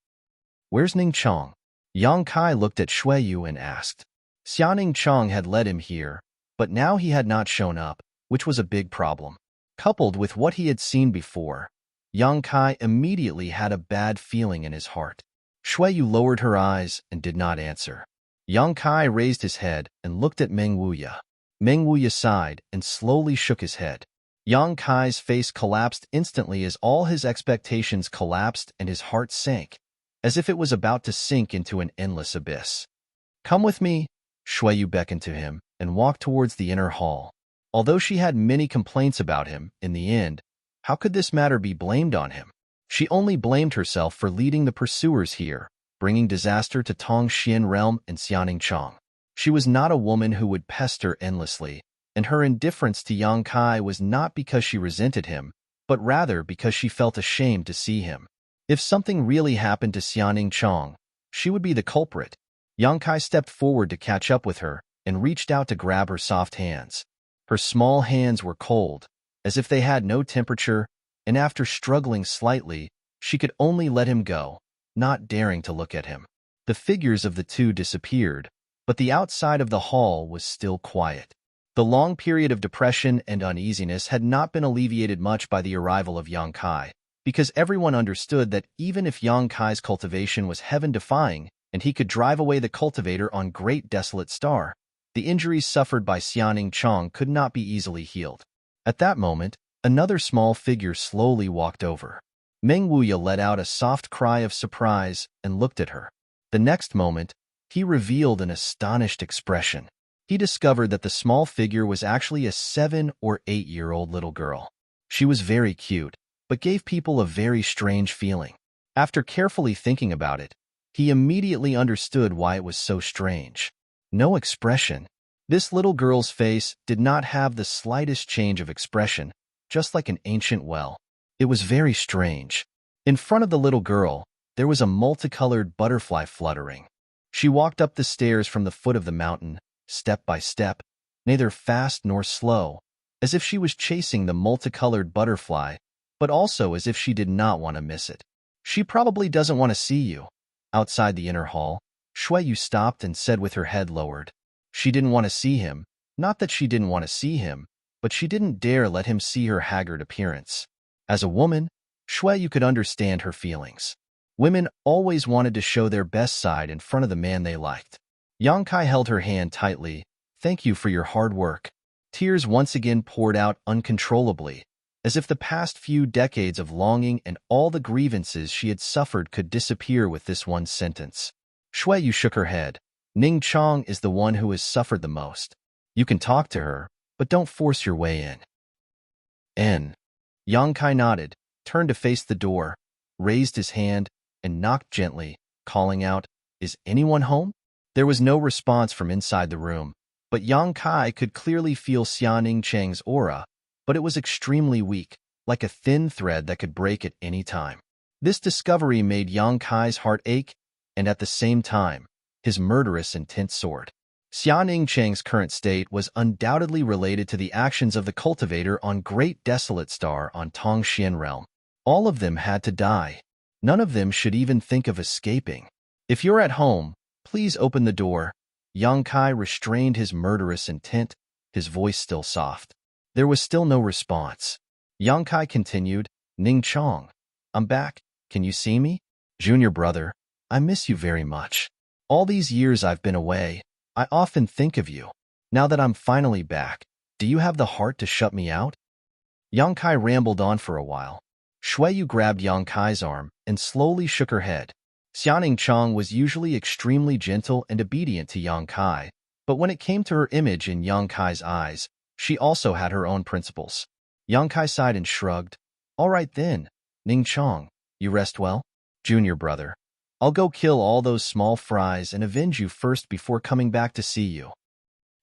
"Where's Ning Chong?" Yang Kai looked at Shuiyu and asked. Xianing Chong had led him here, but now he had not shown up, which was a big problem. Coupled with what he had seen before, Yang Kai immediately had a bad feeling in his heart. Shuiyu lowered her eyes and did not answer. Yang Kai raised his head and looked at Meng Wuya. Meng Wuya sighed and slowly shook his head. Yang Kai's face collapsed instantly as all his expectations collapsed and his heart sank, as if it was about to sink into an endless abyss. "Come with me," Shuiyu beckoned to him and walked towards the inner hall. Although she had many complaints about him, in the end, how could this matter be blamed on him? She only blamed herself for leading the pursuers here, bringing disaster to Tongxian realm and Xianing Chong. She was not a woman who would pester endlessly, and her indifference to Yang Kai was not because she resented him, but rather because she felt ashamed to see him. If something really happened to Xiaoning Chong, she would be the culprit. Yang Kai stepped forward to catch up with her and reached out to grab her soft hands. Her small hands were cold, as if they had no temperature, and after struggling slightly, she could only let him go, not daring to look at him. The figures of the two disappeared, but the outside of the hall was still quiet. The long period of depression and uneasiness had not been alleviated much by the arrival of Yang Kai, because everyone understood that even if Yang Kai's cultivation was heaven-defying and he could drive away the cultivator on Great Desolate Star, the injuries suffered by Xiaoning Chong could not be easily healed. At that moment, another small figure slowly walked over. Meng Wuya let out a soft cry of surprise and looked at her. The next moment, he revealed an astonished expression. He discovered that the small figure was actually a 7- or 8-year-old little girl. She was very cute, but gave people a very strange feeling. After carefully thinking about it, he immediately understood why it was so strange. No expression. This little girl's face did not have the slightest change of expression, just like an ancient well. It was very strange. In front of the little girl, there was a multicolored butterfly fluttering. She walked up the stairs from the foot of the mountain, step by step, neither fast nor slow, as if she was chasing the multicolored butterfly, but also as if she did not want to miss it. She probably doesn't want to see you. Outside the inner hall, Shuiyu stopped and said with her head lowered. She didn't want to see him. Not that she didn't want to see him, but she didn't dare let him see her haggard appearance. As a woman, Shuiyu could understand her feelings. Women always wanted to show their best side in front of the man they liked. Yang Kai held her hand tightly. Thank you for your hard work. Tears once again poured out uncontrollably, as if the past few decades of longing and all the grievances she had suffered could disappear with this one sentence. Shuiyu shook her head. Ning Chong is the one who has suffered the most. You can talk to her, but don't force your way in. Yang Kai nodded, turned to face the door, raised his hand, and knocked gently, calling out, Is anyone home? There was no response from inside the room, but Yang Kai could clearly feel Xiaoning Cheng's aura, but it was extremely weak, like a thin thread that could break at any time. This discovery made Yang Kai's heart ache, and at the same time, his murderous intent soared. Xiaoning Cheng's current state was undoubtedly related to the actions of the cultivator on Great Desolate Star on Tongxian Realm. All of them had to die. None of them should even think of escaping. If you're at home, please open the door. Yang Kai restrained his murderous intent, his voice still soft. There was still no response. Yang Kai continued, Ning Chong, I'm back. Can you see me? Junior brother, I miss you very much. All these years I've been away, I often think of you. Now that I'm finally back, do you have the heart to shut me out? Yang Kai rambled on for a while. Shuiyu grabbed Yang Kai's arm and slowly shook her head. Xiaoning Chong was usually extremely gentle and obedient to Yang Kai, but when it came to her image in Yang Kai's eyes, she also had her own principles. Yang Kai sighed and shrugged. All right then, Ning Chong, you rest well? Junior brother, I'll go kill all those small fries and avenge you first before coming back to see you.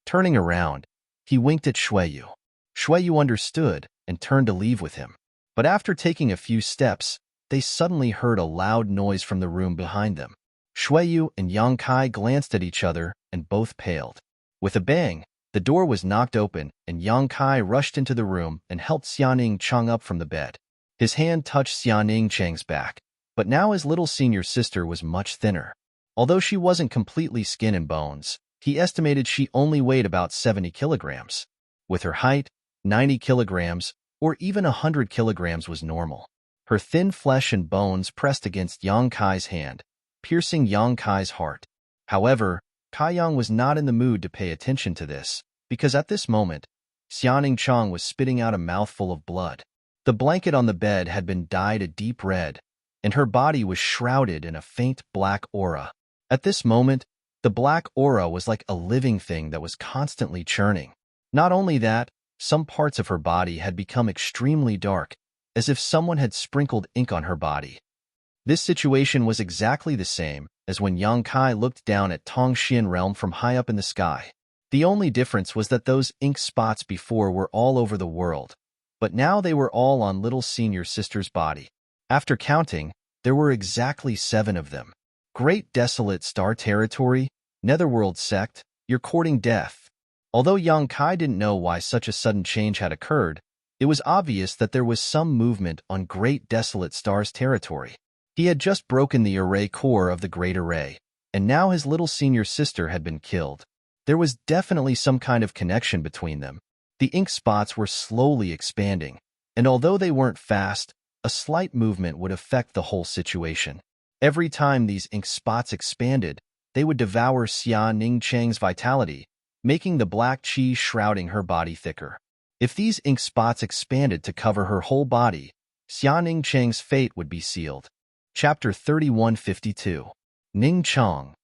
Turning around, he winked at Shuiyu. Shuiyu understood and turned to leave with him. But after taking a few steps, they suddenly heard a loud noise from the room behind them. Shuiyu and Yang Kai glanced at each other and both paled. With a bang, the door was knocked open and Yang Kai rushed into the room and helped Xiaoning Chong up from the bed. His hand touched Xiaoning Cheng's back, but now his little senior sister was much thinner. Although she wasn't completely skin and bones, he estimated she only weighed about 70 kilograms. With her height, 90 kilograms, or even 100 kilograms was normal. Her thin flesh and bones pressed against Yang Kai's hand, piercing Yang Kai's heart. However, Kai Yang was not in the mood to pay attention to this, because at this moment, Xiaoning Chong was spitting out a mouthful of blood. The blanket on the bed had been dyed a deep red, and her body was shrouded in a faint black aura. At this moment, the black aura was like a living thing that was constantly churning. Not only that, some parts of her body had become extremely dark, as if someone had sprinkled ink on her body. This situation was exactly the same as when Yang Kai looked down at Tongxian realm from high up in the sky. The only difference was that those ink spots before were all over the world, but now they were all on little senior sister's body. After counting, there were exactly 7 of them. Great Desolate Star Territory, Netherworld Sect, you're courting death. Although Yang Kai didn't know why such a sudden change had occurred, it was obvious that there was some movement on Great Desolate Star's territory. He had just broken the array core of the Great Array, and now his little senior sister had been killed. There was definitely some kind of connection between them. The ink spots were slowly expanding, and although they weren't fast, a slight movement would affect the whole situation. Every time these ink spots expanded, they would devour Xia Ningcheng's vitality, making the black chi shrouding her body thicker. If these ink spots expanded to cover her whole body, Xia Ningcheng's fate would be sealed. Chapter 3152. Ningcheng.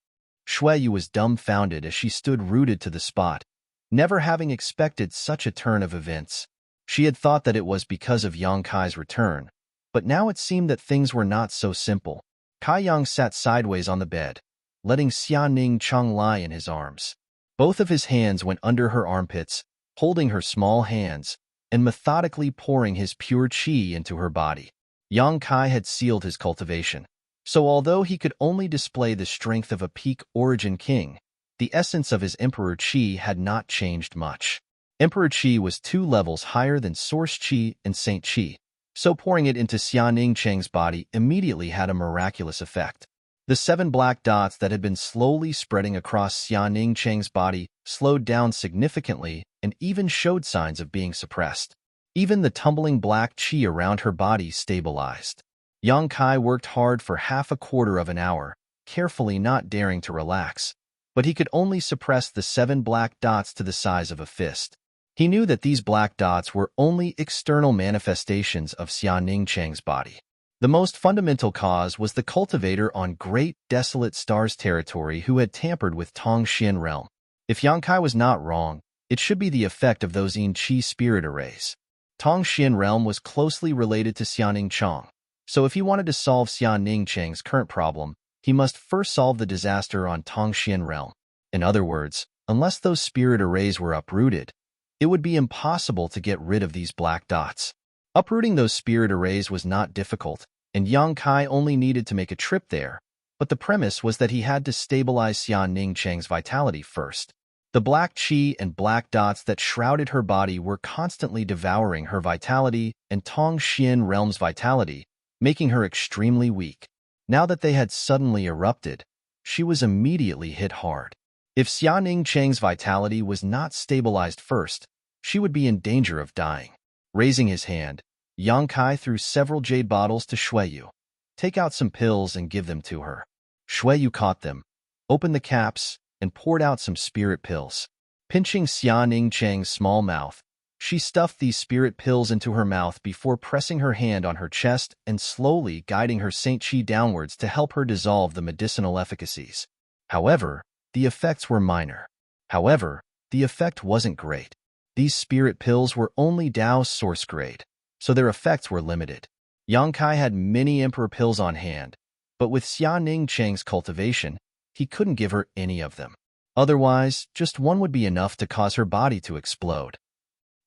Shuiyu was dumbfounded as she stood rooted to the spot, never having expected such a turn of events. She had thought that it was because of Yang Kai's return, but now it seemed that things were not so simple. Kai Yang sat sideways on the bed, letting Xia Ningcheng lie in his arms. Both of his hands went under her armpits, holding her small hands, and methodically pouring his pure qi into her body. Yang Kai had sealed his cultivation, so although he could only display the strength of a peak origin king, the essence of his Emperor Qi had not changed much. Emperor Qi was 2 levels higher than Source Qi and Saint Qi, so pouring it into Xia Ningcheng's body immediately had a miraculous effect. The 7 black dots that had been slowly spreading across Xia Ningcheng's body slowed down significantly and even showed signs of being suppressed. Even the tumbling black qi around her body stabilized. Yang Kai worked hard for half a quarter of an hour, carefully not daring to relax, but he could only suppress the 7 black dots to the size of a fist. He knew that these black dots were only external manifestations of Xia Ningcheng's body. The most fundamental cause was the cultivator on Great Desolate Star's territory who had tampered with Tongxian realm. If Yang Kai was not wrong, it should be the effect of those Yin Qi spirit arrays. Tongxian realm was closely related to Xia Ningcheng, so if he wanted to solve Xia Ningcheng's current problem, he must first solve the disaster on Tongxian realm. In other words, unless those spirit arrays were uprooted, it would be impossible to get rid of these black dots. Uprooting those spirit arrays was not difficult, and Yang Kai only needed to make a trip there, but the premise was that he had to stabilize Xia Ningcheng's vitality first. The black qi and black dots that shrouded her body were constantly devouring her vitality and Tongxian realm's vitality, making her extremely weak. Now that they had suddenly erupted, she was immediately hit hard. If Xia Ningcheng's vitality was not stabilized first, she would be in danger of dying. Raising his hand, Yang Kai threw several jade bottles to Shuiyu. Take out some pills and give them to her. Shuiyu caught them, opened the caps, and poured out some spirit pills. Pinching Xia Ningcheng's small mouth, she stuffed these spirit pills into her mouth before pressing her hand on her chest and slowly guiding her Saint Qi downwards to help her dissolve the medicinal efficacies. However, the effects were minor. However, the effect wasn't great. These spirit pills were only Tao's source grade, so their effects were limited. Yang Kai had many Emperor pills on hand, but with Xia Ningcheng's cultivation, he couldn't give her any of them. Otherwise, just one would be enough to cause her body to explode.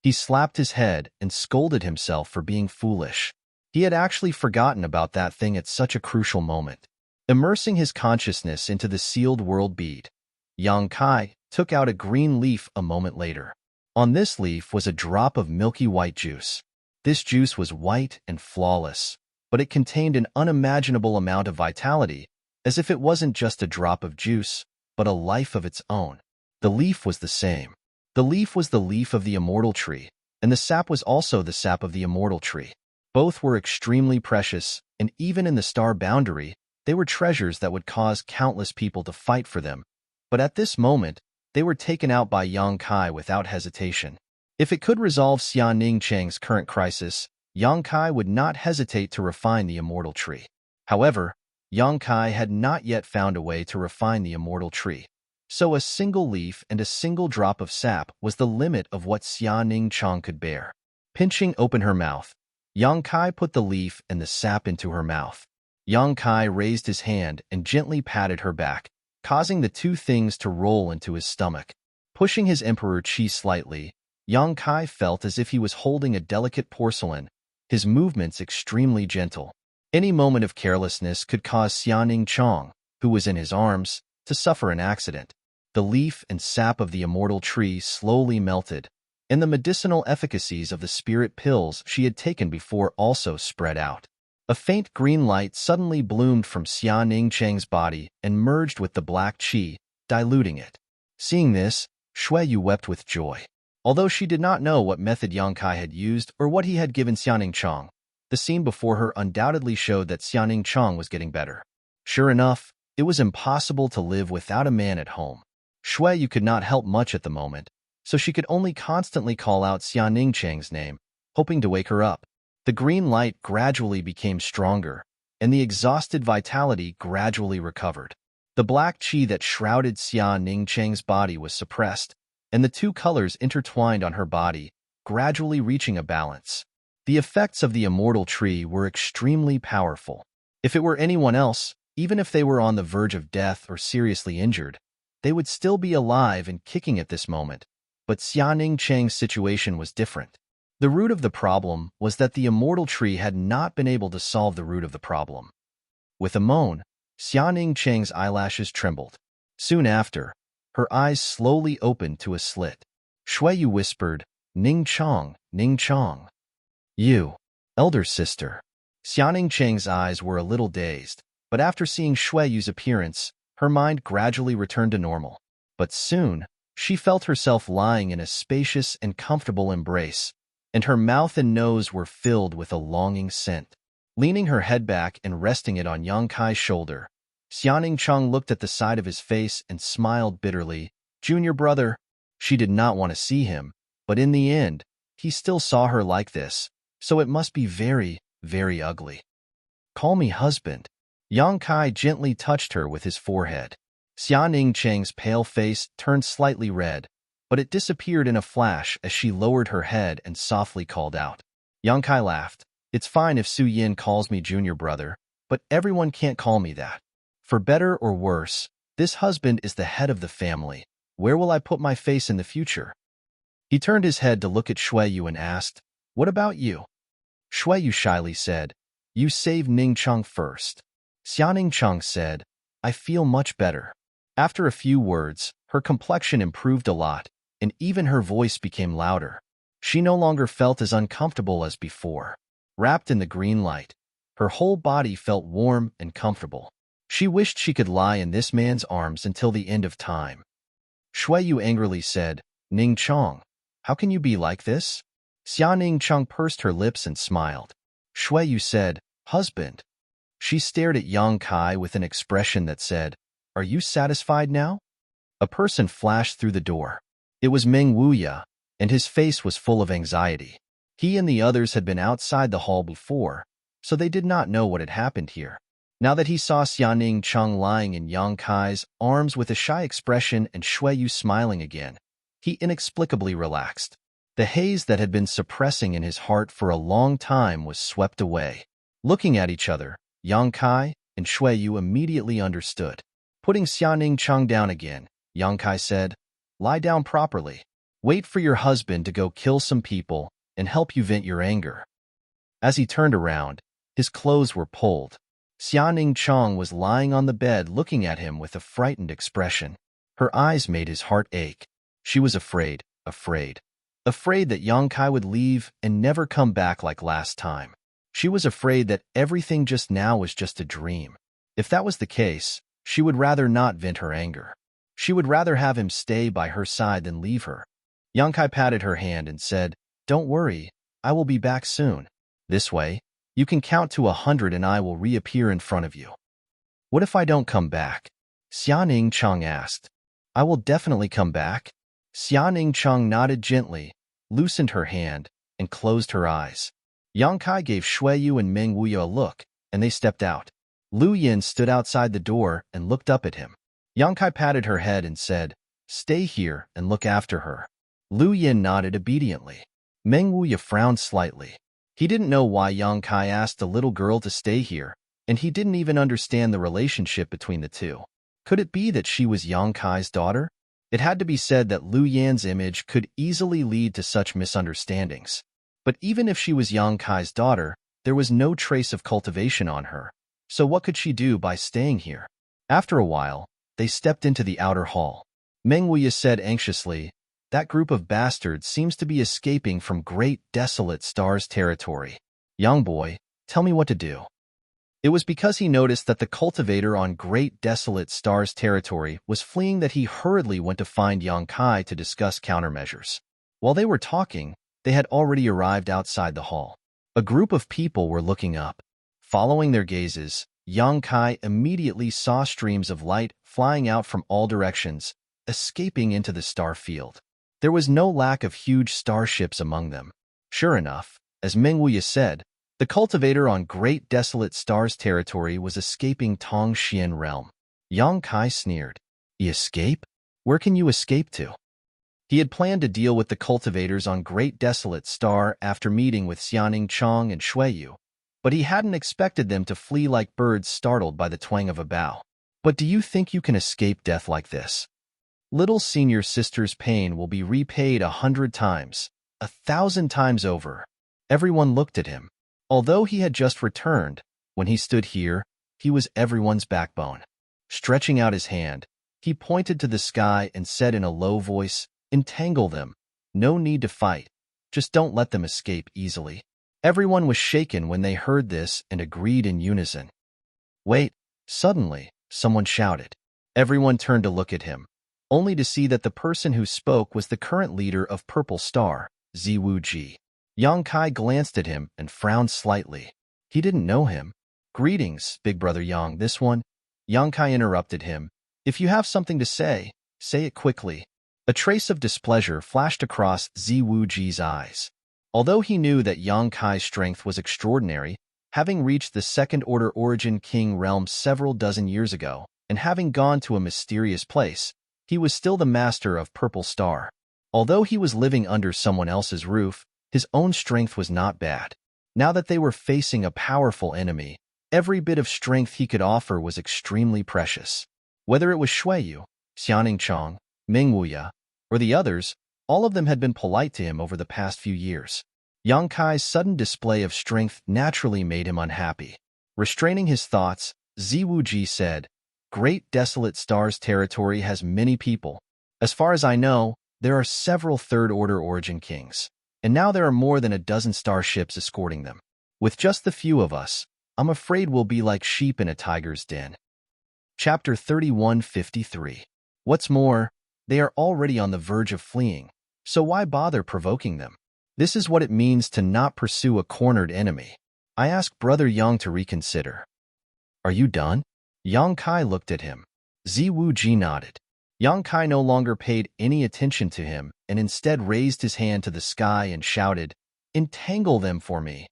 He slapped his head and scolded himself for being foolish. He had actually forgotten about that thing at such a crucial moment. Immersing his consciousness into the sealed world bead, Yang Kai took out a green leaf a moment later. On this leaf was a drop of milky white juice. This juice was white and flawless, but it contained an unimaginable amount of vitality, as if it wasn't just a drop of juice, but a life of its own. The leaf was the same. The leaf was the leaf of the immortal tree, and the sap was also the sap of the immortal tree. Both were extremely precious, and even in the star boundary, they were treasures that would cause countless people to fight for them. But at this moment, they were taken out by Yang Kai without hesitation. If it could resolve Xia Ningcheng's current crisis, Yang Kai would not hesitate to refine the immortal tree. However, Yang Kai had not yet found a way to refine the immortal tree, so a single leaf and a single drop of sap was the limit of what Xia Ningcheng could bear. Pinching open her mouth, Yang Kai put the leaf and the sap into her mouth. Yang Kai raised his hand and gently patted her back, causing the two things to roll into his stomach. Pushing his emperor chi slightly, Yang Kai felt as if he was holding a delicate porcelain, his movements extremely gentle. Any moment of carelessness could cause Xianing Chong, who was in his arms, to suffer an accident. The leaf and sap of the immortal tree slowly melted, and the medicinal efficacies of the spirit pills she had taken before also spread out. A faint green light suddenly bloomed from Xia Ningcheng's body and merged with the black qi, diluting it. Seeing this, Shuiyu wept with joy. Although she did not know what method Yang Kai had used or what he had given Xianing Chong, the scene before her undoubtedly showed that Xianing Chong was getting better. Sure enough, it was impossible to live without a man at home. Shuiyu could not help much at the moment, so she could only constantly call out Xia Ningcheng's name, hoping to wake her up. The green light gradually became stronger, and the exhausted vitality gradually recovered. The black qi that shrouded Xia Ningcheng's body was suppressed, and the two colors intertwined on her body, gradually reaching a balance. The effects of the immortal tree were extremely powerful. If it were anyone else, even if they were on the verge of death or seriously injured, they would still be alive and kicking at this moment. But Xia Ningcheng's situation was different. The root of the problem was that the immortal tree had not been able to solve the root of the problem. With a moan, Xia Ningcheng's eyelashes trembled. Soon after, her eyes slowly opened to a slit. Shuiyu whispered, "Ning Chong, Ning Chong." "You, elder sister." Xia Ningcheng's eyes were a little dazed, but after seeing Shuiyu's appearance, her mind gradually returned to normal. But soon, she felt herself lying in a spacious and comfortable embrace, and her mouth and nose were filled with a longing scent. Leaning her head back and resting it on Yang Kai's shoulder, Xianing Chong looked at the side of his face and smiled bitterly. Junior brother. She did not want to see him, but in the end, he still saw her like this, so it must be very, very ugly. "Call me husband." Yang Kai gently touched her with his forehead. Xia Ningcheng's pale face turned slightly red, but it disappeared in a flash as she lowered her head and softly called out. Yang Kai laughed. "It's fine if Su Yin calls me junior brother, but everyone can't call me that. For better or worse, this husband is the head of the family. Where will I put my face in the future?" He turned his head to look at Shuiyu and asked, "What about you?" Shuiyu shyly said, "You saved Ning Chong first." Xianing Chong said, "I feel much better." After a few words, her complexion improved a lot, and even her voice became louder. She no longer felt as uncomfortable as before. Wrapped in the green light, her whole body felt warm and comfortable. She wished she could lie in this man's arms until the end of time. Shuiyu angrily said, "Ning Chong, how can you be like this?" Xia Ning Chong pursed her lips and smiled. Shuiyu said, "Husband." She stared at Yang Kai with an expression that said, "Are you satisfied now?" A person flashed through the door. It was Meng Wuya, and his face was full of anxiety. He and the others had been outside the hall before, so they did not know what had happened here. Now that he saw Xianing Chong lying in Yang Kai's arms with a shy expression and Shuiyu smiling again, he inexplicably relaxed. The haze that had been suppressing in his heart for a long time was swept away. Looking at each other, Yang Kai and Shuiyu immediately understood. Putting Xianing Chong down again, Yang Kai said, "Lie down properly. Wait for your husband to go kill some people and help you vent your anger." As he turned around, his clothes were pulled. Xianing Chong was lying on the bed looking at him with a frightened expression. Her eyes made his heart ache. She was afraid that Yang Kai would leave and never come back like last time. She was afraid that everything just now was just a dream. If that was the case, she would rather not vent her anger. She would rather have him stay by her side than leave her. Yang Kai patted her hand and said, "Don't worry, I will be back soon. This way, you can count to 100 and I will reappear in front of you." "What if I don't come back?" Xianing Chong asked. "I will definitely come back." Xianing Chong nodded gently, loosened her hand, and closed her eyes. Yang Kai gave Shuiyu and Meng Wuya a look, and they stepped out. Lu Yin stood outside the door and looked up at him. Yang Kai patted her head and said, "Stay here and look after her." Lu Yin nodded obediently. Meng Wuya frowned slightly. He didn't know why Yang Kai asked the little girl to stay here, and he didn't even understand the relationship between the two. Could it be that she was Yang Kai's daughter? It had to be said that Lu Yan's image could easily lead to such misunderstandings. But even if she was Yang Kai's daughter, there was no trace of cultivation on her. So what could she do by staying here? After a while, they stepped into the outer hall. Meng Wuya said anxiously, "That group of bastards seems to be escaping from Great Desolate Star's territory. Young boy, tell me what to do." It was because he noticed that the cultivator on Great Desolate Star's territory was fleeing that he hurriedly went to find Yang Kai to discuss countermeasures. While they were talking, they had already arrived outside the hall. A group of people were looking up. Following their gazes, Yang Kai immediately saw streams of light flying out from all directions, escaping into the star field. There was no lack of huge starships among them. Sure enough, as Meng Wuya said, the cultivator on Great Desolate Star's territory was escaping Tong Xian realm. Yang Kai sneered. Escape? Where can you escape to? He had planned to deal with the cultivators on Great Desolate Star after meeting with Xianing Chong and Shuiyu, but he hadn't expected them to flee like birds startled by the twang of a bow. But do you think you can escape death like this? Little senior sister's pain will be repaid 100 times, 1,000 times over. Everyone looked at him. Although he had just returned, when he stood here, he was everyone's backbone. Stretching out his hand, he pointed to the sky and said in a low voice, "Entangle them. No need to fight. Just don't let them escape easily." Everyone was shaken when they heard this and agreed in unison. Wait, suddenly, someone shouted. Everyone turned to look at him, only to see that the person who spoke was the current leader of Purple Star, Ziwu Ji. Yang Kai glanced at him and frowned slightly. He didn't know him. "Greetings, big brother Yang, this one." Yang Kai interrupted him. "If you have something to say it quickly." A trace of displeasure flashed across Ziwu Ji's eyes. Although he knew that Yang Kai's strength was extraordinary, having reached the second-order Origin King realm several dozen years ago, and having gone to a mysterious place, he was still the master of Purple Star. Although he was living under someone else's roof, his own strength was not bad. Now that they were facing a powerful enemy, every bit of strength he could offer was extremely precious. Whether it was Shuiyu, Xianing Chong, Meng Wuya, or the others, all of them had been polite to him over the past few years. Yang Kai's sudden display of strength naturally made him unhappy. Restraining his thoughts, Ziwu Ji said, "Great Desolate Star's territory has many people. As far as I know, there are several third-order Origin Kings. And now there are more than a dozen starships escorting them. With just the few of us, I'm afraid we'll be like sheep in a tiger's den." Chapter 3153. What's more, they are already on the verge of fleeing, so why bother provoking them? This is what it means to not pursue a cornered enemy. I asked Brother Yang to reconsider. "Are you done?" Yang Kai looked at him. Ziwu Ji nodded. Yang Kai no longer paid any attention to him and instead raised his hand to the sky and shouted, "Entangle them for me."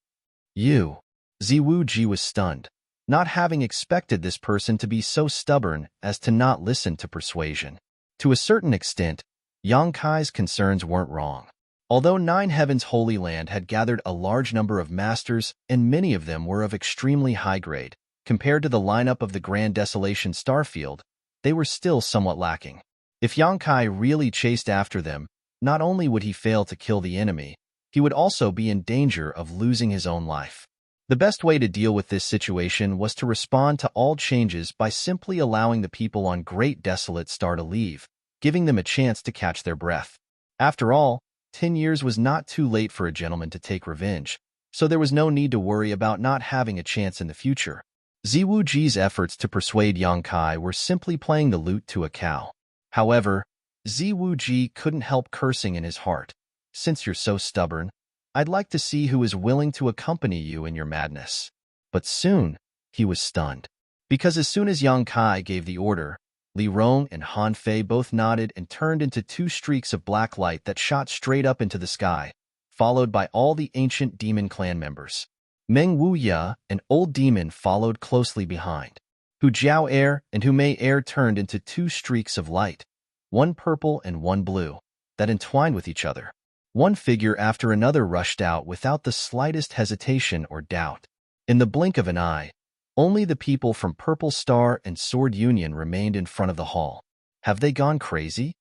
"You." Ziwu Ji was stunned, not having expected this person to be so stubborn as to not listen to persuasion. To a certain extent, Yang Kai's concerns weren't wrong. Although Nine Heaven's Holy Land had gathered a large number of masters and many of them were of extremely high grade, compared to the lineup of the Grand Desolation Starfield, they were still somewhat lacking. If Yang Kai really chased after them, not only would he fail to kill the enemy, he would also be in danger of losing his own life. The best way to deal with this situation was to respond to all changes by simply allowing the people on Great Desolate Star to leave, giving them a chance to catch their breath. After all, 10 years was not too late for a gentleman to take revenge, so there was no need to worry about not having a chance in the future. Ziwu Ji's efforts to persuade Yang Kai were simply playing the lute to a cow. However, Ziwu Ji couldn't help cursing in his heart. "Since you're so stubborn, I'd like to see who is willing to accompany you in your madness." But soon, he was stunned. Because as soon as Yang Kai gave the order, Li Rong and Han Fei both nodded and turned into two streaks of black light that shot straight up into the sky, followed by all the ancient demon clan members. Meng Wuya, an old demon, followed closely behind. Hu Jiao Air and Hu Mei Air turned into two streaks of light, one purple and one blue, that entwined with each other. One figure after another rushed out without the slightest hesitation or doubt. In the blink of an eye, Only the people from Purple Star and Sword Union remained in front of the hall. Have they gone crazy?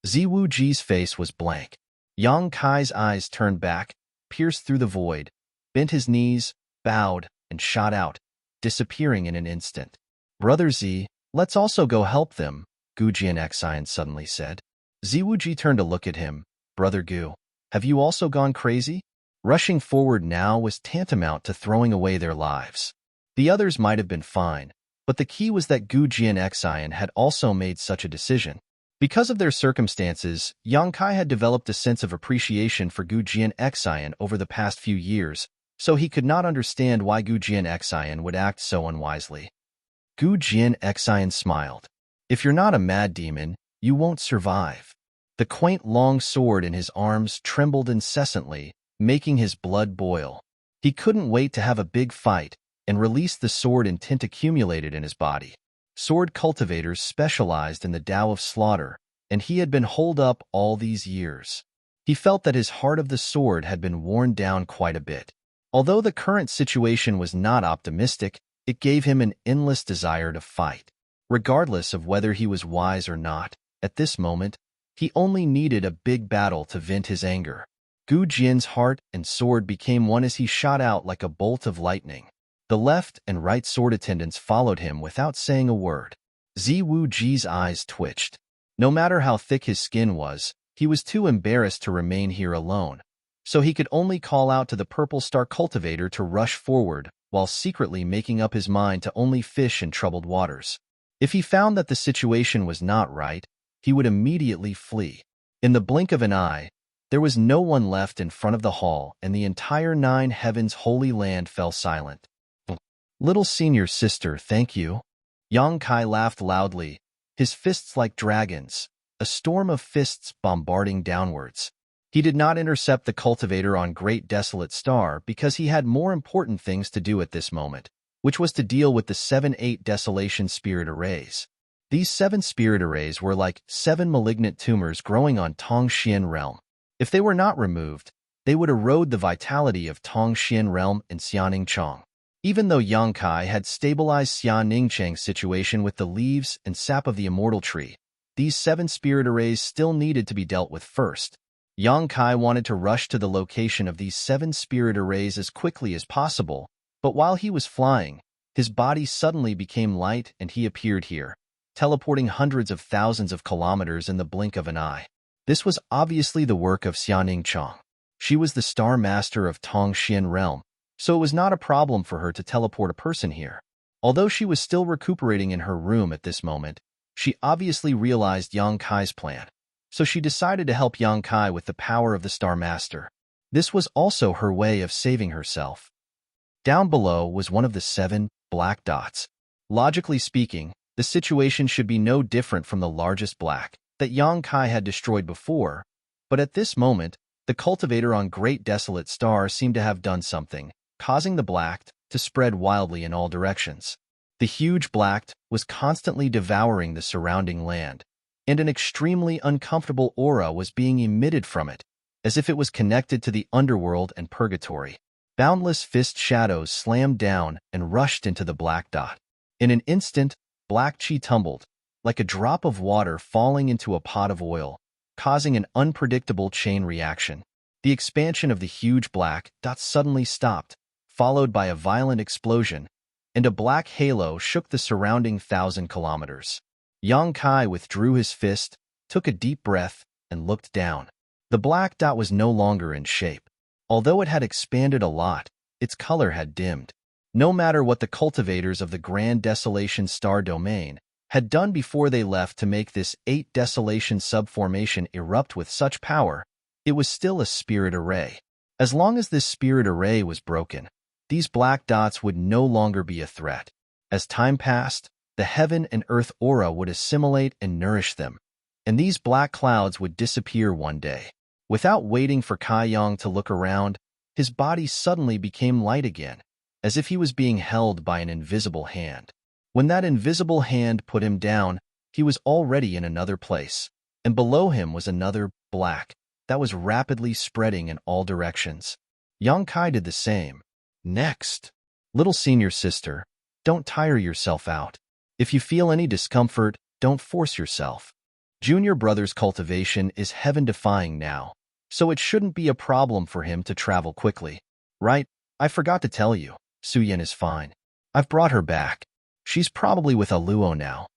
Ziwu Ji's face was blank. Yang Kai's eyes turned back, pierced through the void, bent his knees, bowed, and shot out, disappearing in an instant. Brother Z, let's also go help them, Gu Jianxian suddenly said. Ziwu Ji turned to look at him. Brother Gu, have you also gone crazy? Rushing forward now was tantamount to throwing away their lives. The others might have been fine, but the key was that Gu Jianxian had also made such a decision. Because of their circumstances, Yang Kai had developed a sense of appreciation for Gu Jianxian over the past few years, so he could not understand why Gu Jianxian would act so unwisely. Gu Jianxian smiled. If you're not a mad demon, you won't survive. The quaint long sword in his arms trembled incessantly, making his blood boil. He couldn't wait to have a big fight and release the sword and tint accumulated in his body. Sword cultivators specialized in the Tao of slaughter, and he had been holed up all these years. He felt that his heart of the sword had been worn down quite a bit. Although the current situation was not optimistic, it gave him an endless desire to fight. Regardless of whether he was wise or not, at this moment, he only needed a big battle to vent his anger. Gu Jian's heart and sword became one as he shot out like a bolt of lightning. The left and right sword attendants followed him without saying a word. Ziwu Ji's eyes twitched. No matter how thick his skin was, he was too embarrassed to remain here alone, so he could only call out to the Purple Star cultivator to rush forward, while secretly making up his mind to only fish in troubled waters. If he found that the situation was not right, he would immediately flee. In the blink of an eye, there was no one left in front of the hall, and the entire Nine Heavens holy land fell silent. Little senior sister, thank you. Yang Kai laughed loudly, his fists like dragons, a storm of fists bombarding downwards. He did not intercept the cultivator on Great Desolate Star because he had more important things to do at this moment, which was to deal with the 7-8 Desolation Spirit Arrays. These 7 Spirit Arrays were like 7 malignant tumors growing on Tongxian Realm. If they were not removed, they would erode the vitality of Tongxian Realm and Xianingchang. Even though Yang Kai had stabilized Xianingchang's situation with the leaves and sap of the immortal tree, these 7 spirit arrays still needed to be dealt with first. Yang Kai wanted to rush to the location of these 7 spirit arrays as quickly as possible, but while he was flying, his body suddenly became light and he appeared here, teleporting hundreds of thousands of kilometers in the blink of an eye. This was obviously the work of Xianingchang. She was the Star Master of Tongxian Realm, so it was not a problem for her to teleport a person here. Although she was still recuperating in her room at this moment, she obviously realized Yang Kai's plan, so she decided to help Yang Kai with the power of the Star Master. This was also her way of saving herself. Down below was one of the 7 black dots. Logically speaking, the situation should be no different from the largest black that Yang Kai had destroyed before, but at this moment, the cultivator on Great Desolate Star seemed to have done something, causing the black to spread wildly in all directions. The huge black was constantly devouring the surrounding land, and an extremely uncomfortable aura was being emitted from it, as if it was connected to the underworld and purgatory. Boundless fist shadows slammed down and rushed into the black dot. In an instant, black chi tumbled, like a drop of water falling into a pot of oil, causing an unpredictable chain reaction. The expansion of the huge black dot suddenly stopped, followed by a violent explosion, and a black halo shook the surrounding 1,000 kilometers. Yang Kai withdrew his fist, took a deep breath, and looked down. The black dot was no longer in shape. Although it had expanded a lot, its color had dimmed. No matter what the cultivators of the Grand Desolation Star Domain had done before they left to make this 8 Desolation subformation erupt with such power, it was still a spirit array. As long as this spirit array was broken, these black dots would no longer be a threat. As time passed, the heaven and earth aura would assimilate and nourish them, and these black clouds would disappear one day. Without waiting for Kai Yang to look around, his body suddenly became light again, as if he was being held by an invisible hand. When that invisible hand put him down, he was already in another place, and below him was another black that was rapidly spreading in all directions. Yang Kai did the same. Next, little senior sister, don't tire yourself out. If you feel any discomfort, don't force yourself. Junior brother's cultivation is heaven-defying now, so it shouldn't be a problem for him to travel quickly. Right? I forgot to tell you, Suyen is fine. I've brought her back. She's probably with Aluo now.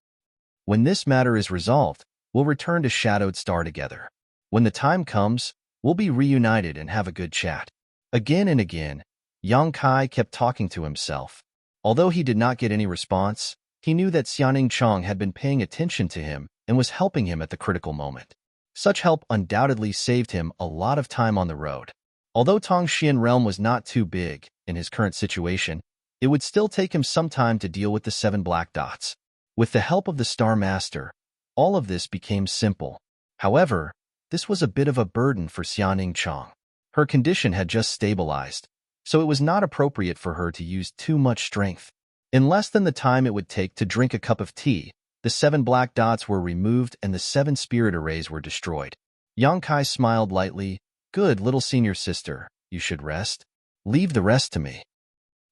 When this matter is resolved, we'll return to Shadowed Star together. When the time comes, we'll be reunited and have a good chat. Again and again, Yang Kai kept talking to himself. Although he did not get any response, he knew that Xianing Chong had been paying attention to him and was helping him at the critical moment. Such help undoubtedly saved him a lot of time on the road. Although Tongxian realm was not too big in his current situation, it would still take him some time to deal with the 7 black dots. With the help of the Star Master, all of this became simple. However, this was a bit of a burden for Xianing Chong. Her condition had just stabilized, so it was not appropriate for her to use too much strength. In less than the time it would take to drink a cup of tea, the 7 black dots were removed and the 7 spirit arrays were destroyed. Yang Kai smiled lightly. Good little senior sister, you should rest. Leave the rest to me.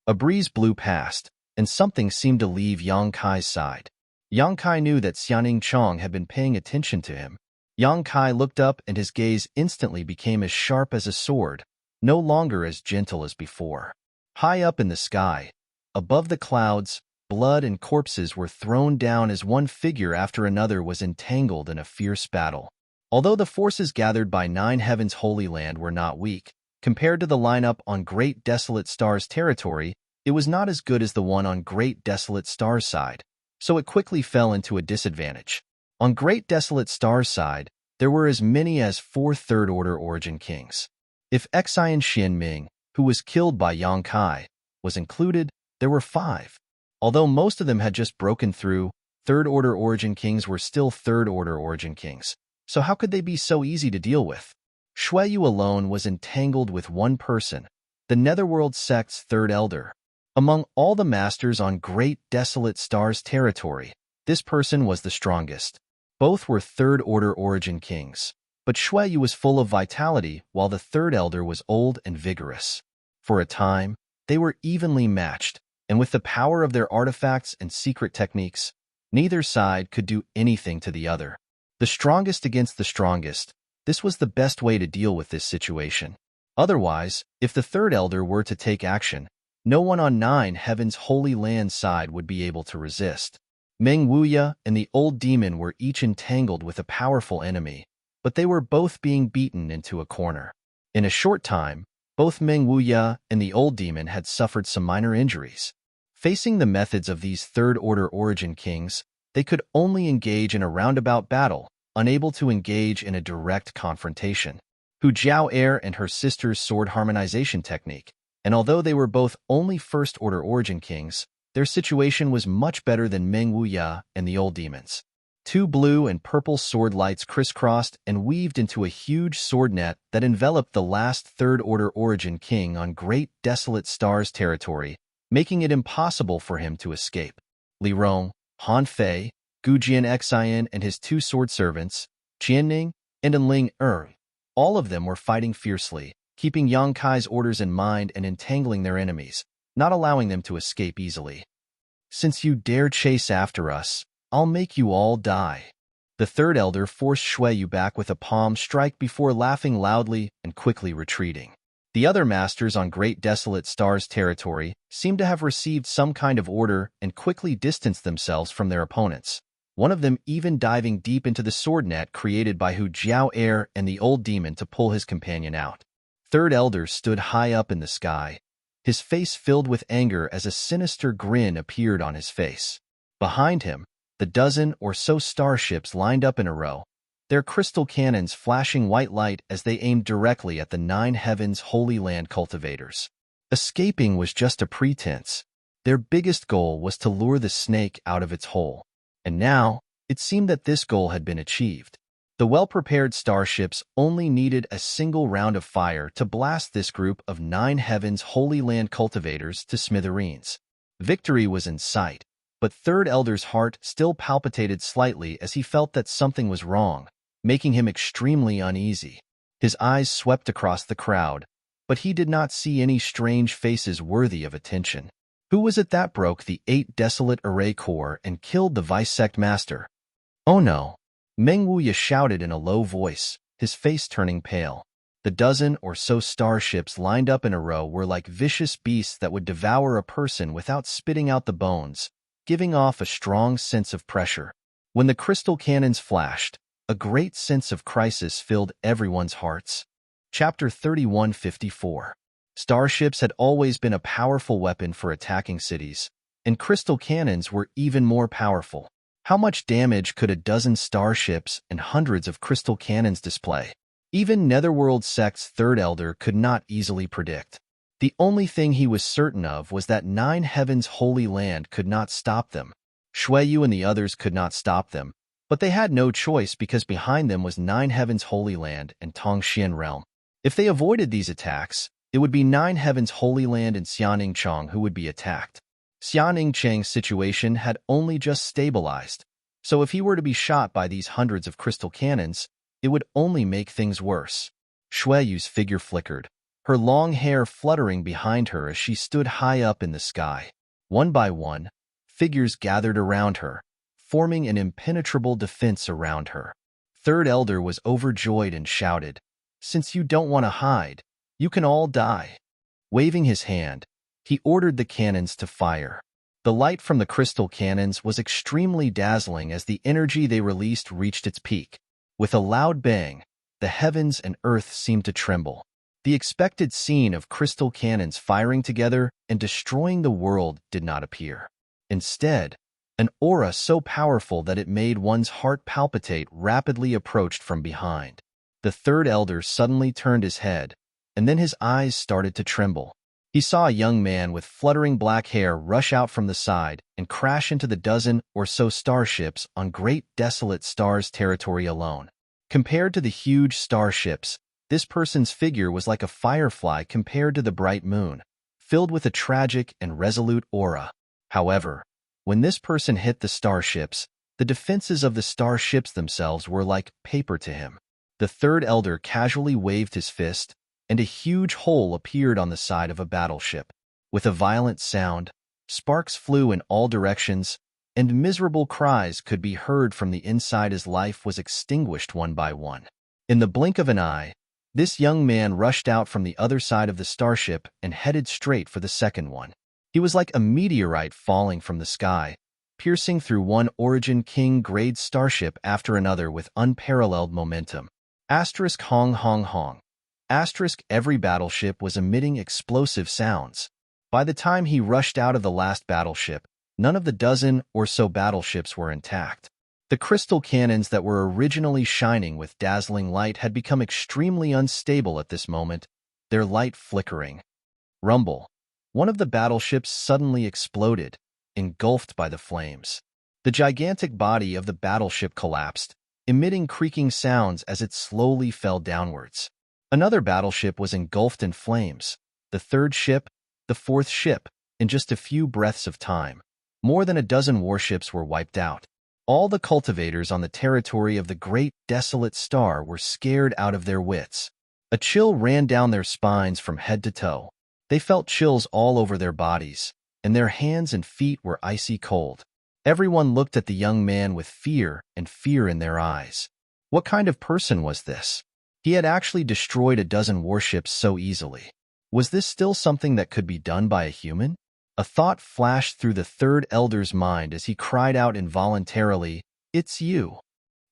A breeze blew past, and something seemed to leave Yang Kai's side. Yang Kai knew that Xianing Chong had been paying attention to him. Yang Kai looked up and his gaze instantly became as sharp as a sword, no longer as gentle as before. High up in the sky, above the clouds, blood and corpses were thrown down as one figure after another was entangled in a fierce battle. Although the forces gathered by 9 Heavens Holy Land were not weak, compared to the lineup on Great Desolate Star's territory, it was not as good as the one on Great Desolate Star's side, so it quickly fell into a disadvantage. On Great Desolate Star's side, there were as many as 4 third-order Origin Kings. If Xian Xianming, who was killed by Yang Kai, was included, there were 5. Although most of them had just broken through, third-order Origin Kings were still third-order Origin Kings. So how could they be so easy to deal with? Xueyu alone was entangled with one person, the Netherworld sect's 3rd elder. Among all the masters on Great Desolate Star's territory, this person was the strongest. Both were third-order Origin Kings, but Xueyu was full of vitality while the 3rd elder was old and vigorous. For a time, they were evenly matched, and with the power of their artifacts and secret techniques, neither side could do anything to the other. The strongest against the strongest, this was the best way to deal with this situation. Otherwise, if the 3rd elder were to take action, no one on 9 Heavens Holy Land side would be able to resist. Meng Wuya and the old demon were each entangled with a powerful enemy, but they were both being beaten into a corner. In a short time, both Meng Wuya and the old demon had suffered some minor injuries. Facing the methods of these third-order Origin Kings, they could only engage in a roundabout battle, unable to engage in a direct confrontation. Hu Jiao Air and her sister's sword harmonization technique, and although they were both only first-order Origin Kings, their situation was much better than Meng Wuya and the old demons. 2 blue and purple sword lights crisscrossed and weaved into a huge sword net that enveloped the last third-order Origin King on Great Desolate Star's territory, making it impossible for him to escape. Li Rong, Han Fei, Gujian Xian and his 2 sword servants, Qianning and Enling all of them were fighting fiercely, keeping Yang Kai's orders in mind and entangling their enemies, not allowing them to escape easily. Since you dare chase after us, I'll make you all die. The 3rd elder forced Xueyu back with a palm strike before laughing loudly and quickly retreating. The other masters on Great Desolate Star's territory seemed to have received some kind of order and quickly distanced themselves from their opponents, one of them even diving deep into the sword net created by Hu Jiao Air and the old demon to pull his companion out. 3rd elder stood high up in the sky, his face filled with anger as a sinister grin appeared on his face. Behind him, the dozen or so starships lined up in a row, their crystal cannons flashing white light as they aimed directly at the 9 Heavens Holy Land cultivators. Escaping was just a pretense. Their biggest goal was to lure the snake out of its hole. And now, it seemed that this goal had been achieved. The well-prepared starships only needed a single round of fire to blast this group of 9 Heavens Holy Land cultivators to smithereens. Victory was in sight, but 3rd Elder's heart still palpitated slightly as he felt that something was wrong, making him extremely uneasy. His eyes swept across the crowd, but he did not see any strange faces worthy of attention. Who was it that broke the 8 desolate array core and killed the vice sect master? Oh no! Meng Wuya shouted in a low voice, his face turning pale. The dozen or so starships lined up in a row were like vicious beasts that would devour a person without spitting out the bones, giving off a strong sense of pressure. When the crystal cannons flashed, a great sense of crisis filled everyone's hearts. Chapter 3154. Starships had always been a powerful weapon for attacking cities, and crystal cannons were even more powerful. How much damage could a dozen starships and hundreds of crystal cannons display? Even Netherworld Sect's third elder could not easily predict. The only thing he was certain of was that Nine Heavens' Holy Land could not stop them. Xueyu and the others could not stop them, but they had no choice because behind them was Nine Heavens' Holy Land and Tongxian Realm. If they avoided these attacks, it would be Nine Heavens' Holy Land and Xianing Chang who would be attacked. Xianing Chang's situation had only just stabilized, so if he were to be shot by these hundreds of crystal cannons, it would only make things worse. Xueyu's figure flickered, her long hair fluttering behind her as she stood high up in the sky. One by one, figures gathered around her, forming an impenetrable defense around her. Third Elder was overjoyed and shouted, "Since you don't want to hide, you can all die." Waving his hand, he ordered the cannons to fire. The light from the crystal cannons was extremely dazzling as the energy they released reached its peak. With a loud bang, the heavens and earth seemed to tremble. The expected scene of crystal cannons firing together and destroying the world did not appear. Instead, an aura so powerful that it made one's heart palpitate rapidly approached from behind. The third elder suddenly turned his head, and then his eyes started to tremble. He saw a young man with fluttering black hair rush out from the side and crash into the dozen or so starships on Great Desolate Stars territory alone. Compared to the huge starships, this person's figure was like a firefly compared to the bright moon, filled with a tragic and resolute aura. However, when this person hit the starships, the defenses of the starships themselves were like paper to him. The third elder casually waved his fist, and a huge hole appeared on the side of a battleship. With a violent sound, sparks flew in all directions, and miserable cries could be heard from the inside as life was extinguished one by one. In the blink of an eye, this young man rushed out from the other side of the starship and headed straight for the second one. He was like a meteorite falling from the sky, piercing through one Origin King-grade starship after another with unparalleled momentum. Asterisk hong hong hong. Asterisk every battleship was emitting explosive sounds. By the time he rushed out of the last battleship, none of the dozen or so battleships were intact. The crystal cannons that were originally shining with dazzling light had become extremely unstable at this moment, their light flickering. Rumble. One of the battleships suddenly exploded, engulfed by the flames. The gigantic body of the battleship collapsed, emitting creaking sounds as it slowly fell downwards. Another battleship was engulfed in flames, the third ship, the fourth ship, in just a few breaths of time. More than a dozen warships were wiped out. All the cultivators on the territory of the Great Desolate Star were scared out of their wits. A chill ran down their spines from head to toe. They felt chills all over their bodies, and their hands and feet were icy cold. Everyone looked at the young man with fear and fear in their eyes. What kind of person was this? He had actually destroyed a dozen warships so easily. Was this still something that could be done by a human? A thought flashed through the third elder's mind as he cried out involuntarily, "It's you."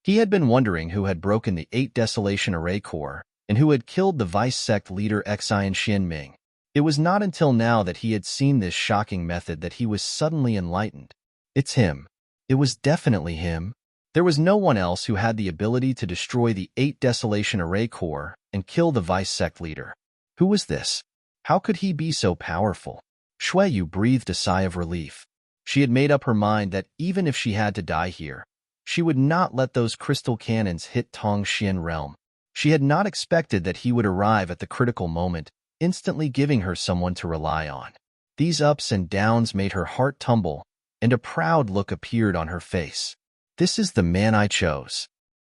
He had been wondering who had broken the 8 Desolation Array Core and who had killed the Vice Sect leader Xian Xianming. It was not until now that he had seen this shocking method that he was suddenly enlightened. It's him. It was definitely him. There was no one else who had the ability to destroy the 8 Desolation Array Core and kill the Vice Sect leader. Who was this? How could he be so powerful? Xueyu breathed a sigh of relief. She had made up her mind that even if she had to die here, she would not let those crystal cannons hit Tongxian Realm. She had not expected that he would arrive at the critical moment, instantly giving her someone to rely on. These ups and downs made her heart tumble, and a proud look appeared on her face. This is the man I chose.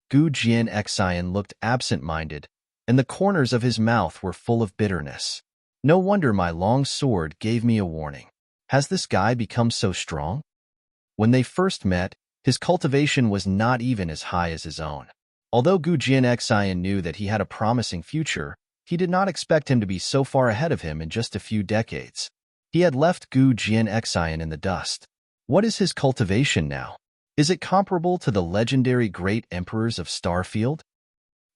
Gu Jian Xian looked absent-minded, and the corners of his mouth were full of bitterness. No wonder my long sword gave me a warning. Has this guy become so strong? When they first met, his cultivation was not even as high as his own. Although Gu Jianxian knew that he had a promising future, he did not expect him to be so far ahead of him in just a few decades. He had left Gu Jianxian in the dust. What is his cultivation now? Is it comparable to the legendary great emperors of Starfield?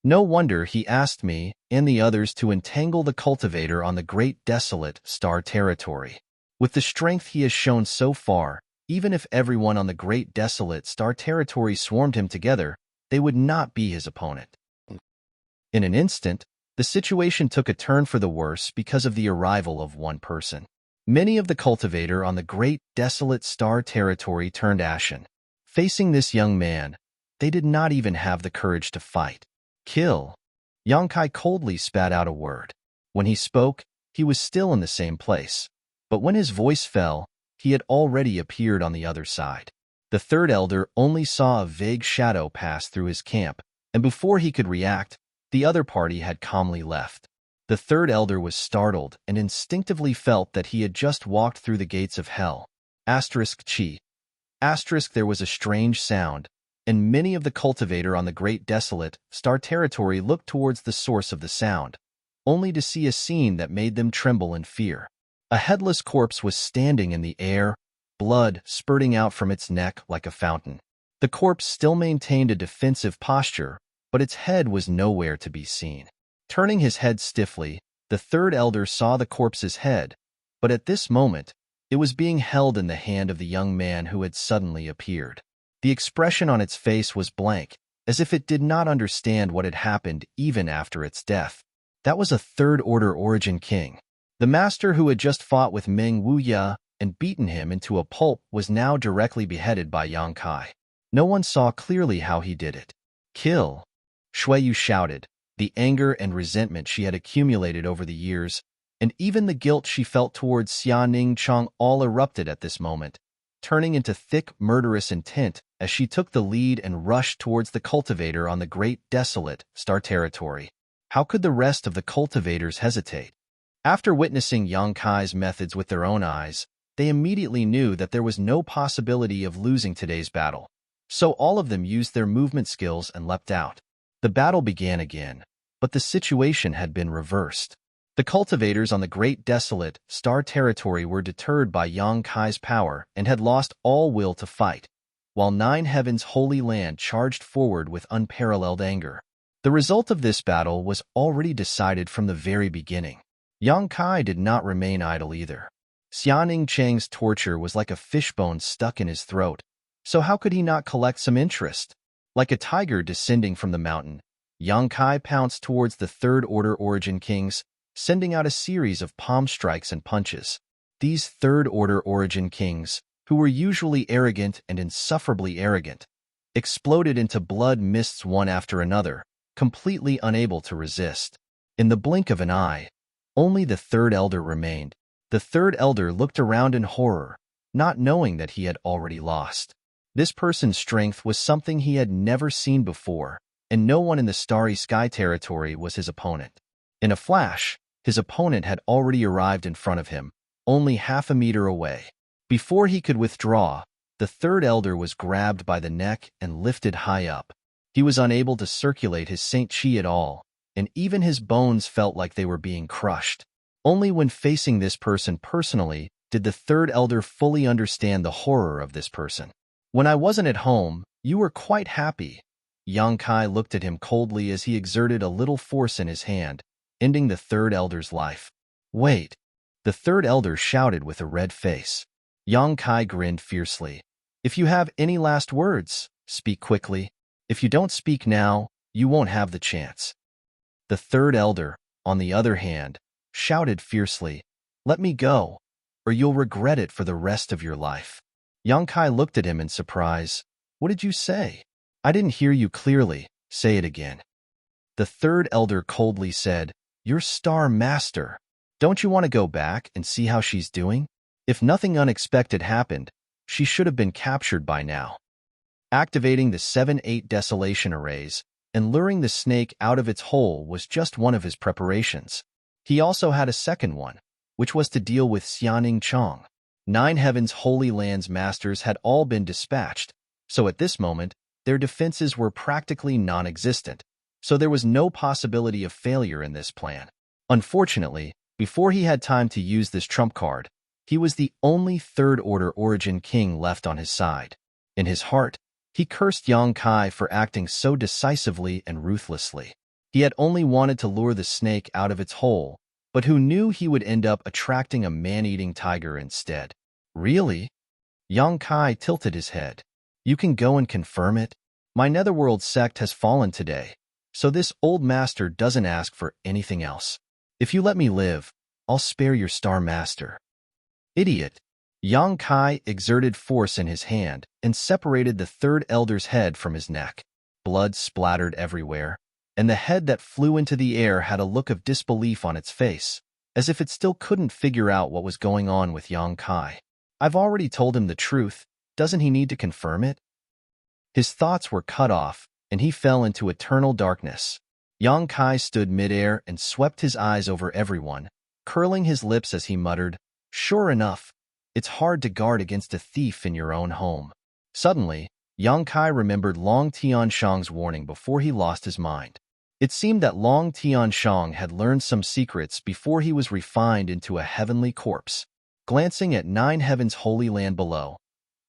No wonder he asked me and the others to entangle the cultivator on the great desolate star territory. With the strength he has shown so far, even if everyone on the great desolate star territory swarmed him together, they would not be his opponent. In an instant, the situation took a turn for the worse because of the arrival of one person. Many of the cultivator on the great desolate star territory turned ashen. Facing this young man, they did not even have the courage to fight. Kill. Yang Kai coldly spat out a word. When he spoke, he was still in the same place. But when his voice fell, he had already appeared on the other side. The third elder only saw a vague shadow pass through his camp, and before he could react, the other party had calmly left. The third elder was startled and instinctively felt that he had just walked through the gates of hell. Chi. There was a strange sound, and many of the cultivator on the great desolate star territory looked towards the source of the sound, only to see a scene that made them tremble in fear. A headless corpse was standing in the air, blood spurting out from its neck like a fountain. The corpse still maintained a defensive posture, but its head was nowhere to be seen. Turning his head stiffly, the third elder saw the corpse's head, but at this moment, it was being held in the hand of the young man who had suddenly appeared. The expression on its face was blank, as if it did not understand what had happened even after its death. That was a third-order origin king. The master who had just fought with Meng Wuya and beaten him into a pulp was now directly beheaded by Yang Kai. No one saw clearly how he did it. Kill! Shuiyu shouted, the anger and resentment she had accumulated over the years, and even the guilt she felt towards Xia Chong all erupted at this moment, turning into thick, murderous intent as she took the lead and rushed towards the cultivator on the great desolate star territory. How could the rest of the cultivators hesitate? After witnessing Yang Kai's methods with their own eyes, they immediately knew that there was no possibility of losing today's battle. So all of them used their movement skills and leapt out. The battle began again, but the situation had been reversed. The cultivators on the great desolate star territory were deterred by Yang Kai's power and had lost all will to fight, while Nine Heaven's holy land charged forward with unparalleled anger. The result of this battle was already decided from the very beginning. Yang Kai did not remain idle either. Xianing Chang's torture was like a fishbone stuck in his throat, so how could he not collect some interest? Like a tiger descending from the mountain, Yang Kai pounced towards the third-order origin kings, sending out a series of palm strikes and punches. These third-order origin kings, who were usually arrogant and insufferably arrogant, exploded into blood mists one after another, completely unable to resist. In the blink of an eye, only the third elder remained. The third elder looked around in horror, not knowing that he had already lost. This person's strength was something he had never seen before, and no one in the Starry Sky territory was his opponent. In a flash, his opponent had already arrived in front of him, only half a meter away. Before he could withdraw, the third elder was grabbed by the neck and lifted high up. He was unable to circulate his Saint Chi at all, and even his bones felt like they were being crushed. Only when facing this person personally did the third elder fully understand the horror of this person. When I wasn't at home, you were quite happy. Yang Kai looked at him coldly as he exerted a little force in his hand, ending the third elder's life. Wait! The third elder shouted with a red face. Yang Kai grinned fiercely. If you have any last words, speak quickly. If you don't speak now, you won't have the chance. The third elder, on the other hand, shouted fiercely, Let me go, or you'll regret it for the rest of your life. Yang Kai looked at him in surprise. What did you say? I didn't hear you clearly. Say it again. The third elder coldly said, Your star master. Don't you want to go back and see how she's doing? If nothing unexpected happened, she should have been captured by now. Activating the 7-8 desolation arrays and luring the snake out of its hole was just one of his preparations. He also had a second one, which was to deal with Xianing Chong. Nine Heavens Holy Land's masters had all been dispatched, so at this moment, their defenses were practically non-existent, so there was no possibility of failure in this plan. Unfortunately, before he had time to use this trump card, he was the only Third Order Origin king left on his side. In his heart, he cursed Yang Kai for acting so decisively and ruthlessly. He had only wanted to lure the snake out of its hole, but who knew he would end up attracting a man-eating tiger instead? Really? Yang Kai tilted his head. You can go and confirm it? My Netherworld sect has fallen today, so this old master doesn't ask for anything else. If you let me live, I'll spare your Star Master. Idiot! Yang Kai exerted force in his hand and separated the third elder's head from his neck. Blood splattered everywhere, and the head that flew into the air had a look of disbelief on its face, as if it still couldn't figure out what was going on with Yang Kai. I've already told him the truth. Doesn't he need to confirm it? His thoughts were cut off, and he fell into eternal darkness. Yang Kai stood midair and swept his eyes over everyone, curling his lips as he muttered, "Sure enough, it's hard to guard against a thief in your own home." Suddenly, Yang Kai remembered Long Tianshang's warning before he lost his mind. It seemed that Long Tianshang had learned some secrets before he was refined into a heavenly corpse. Glancing at Nine Heavens Holy Land below,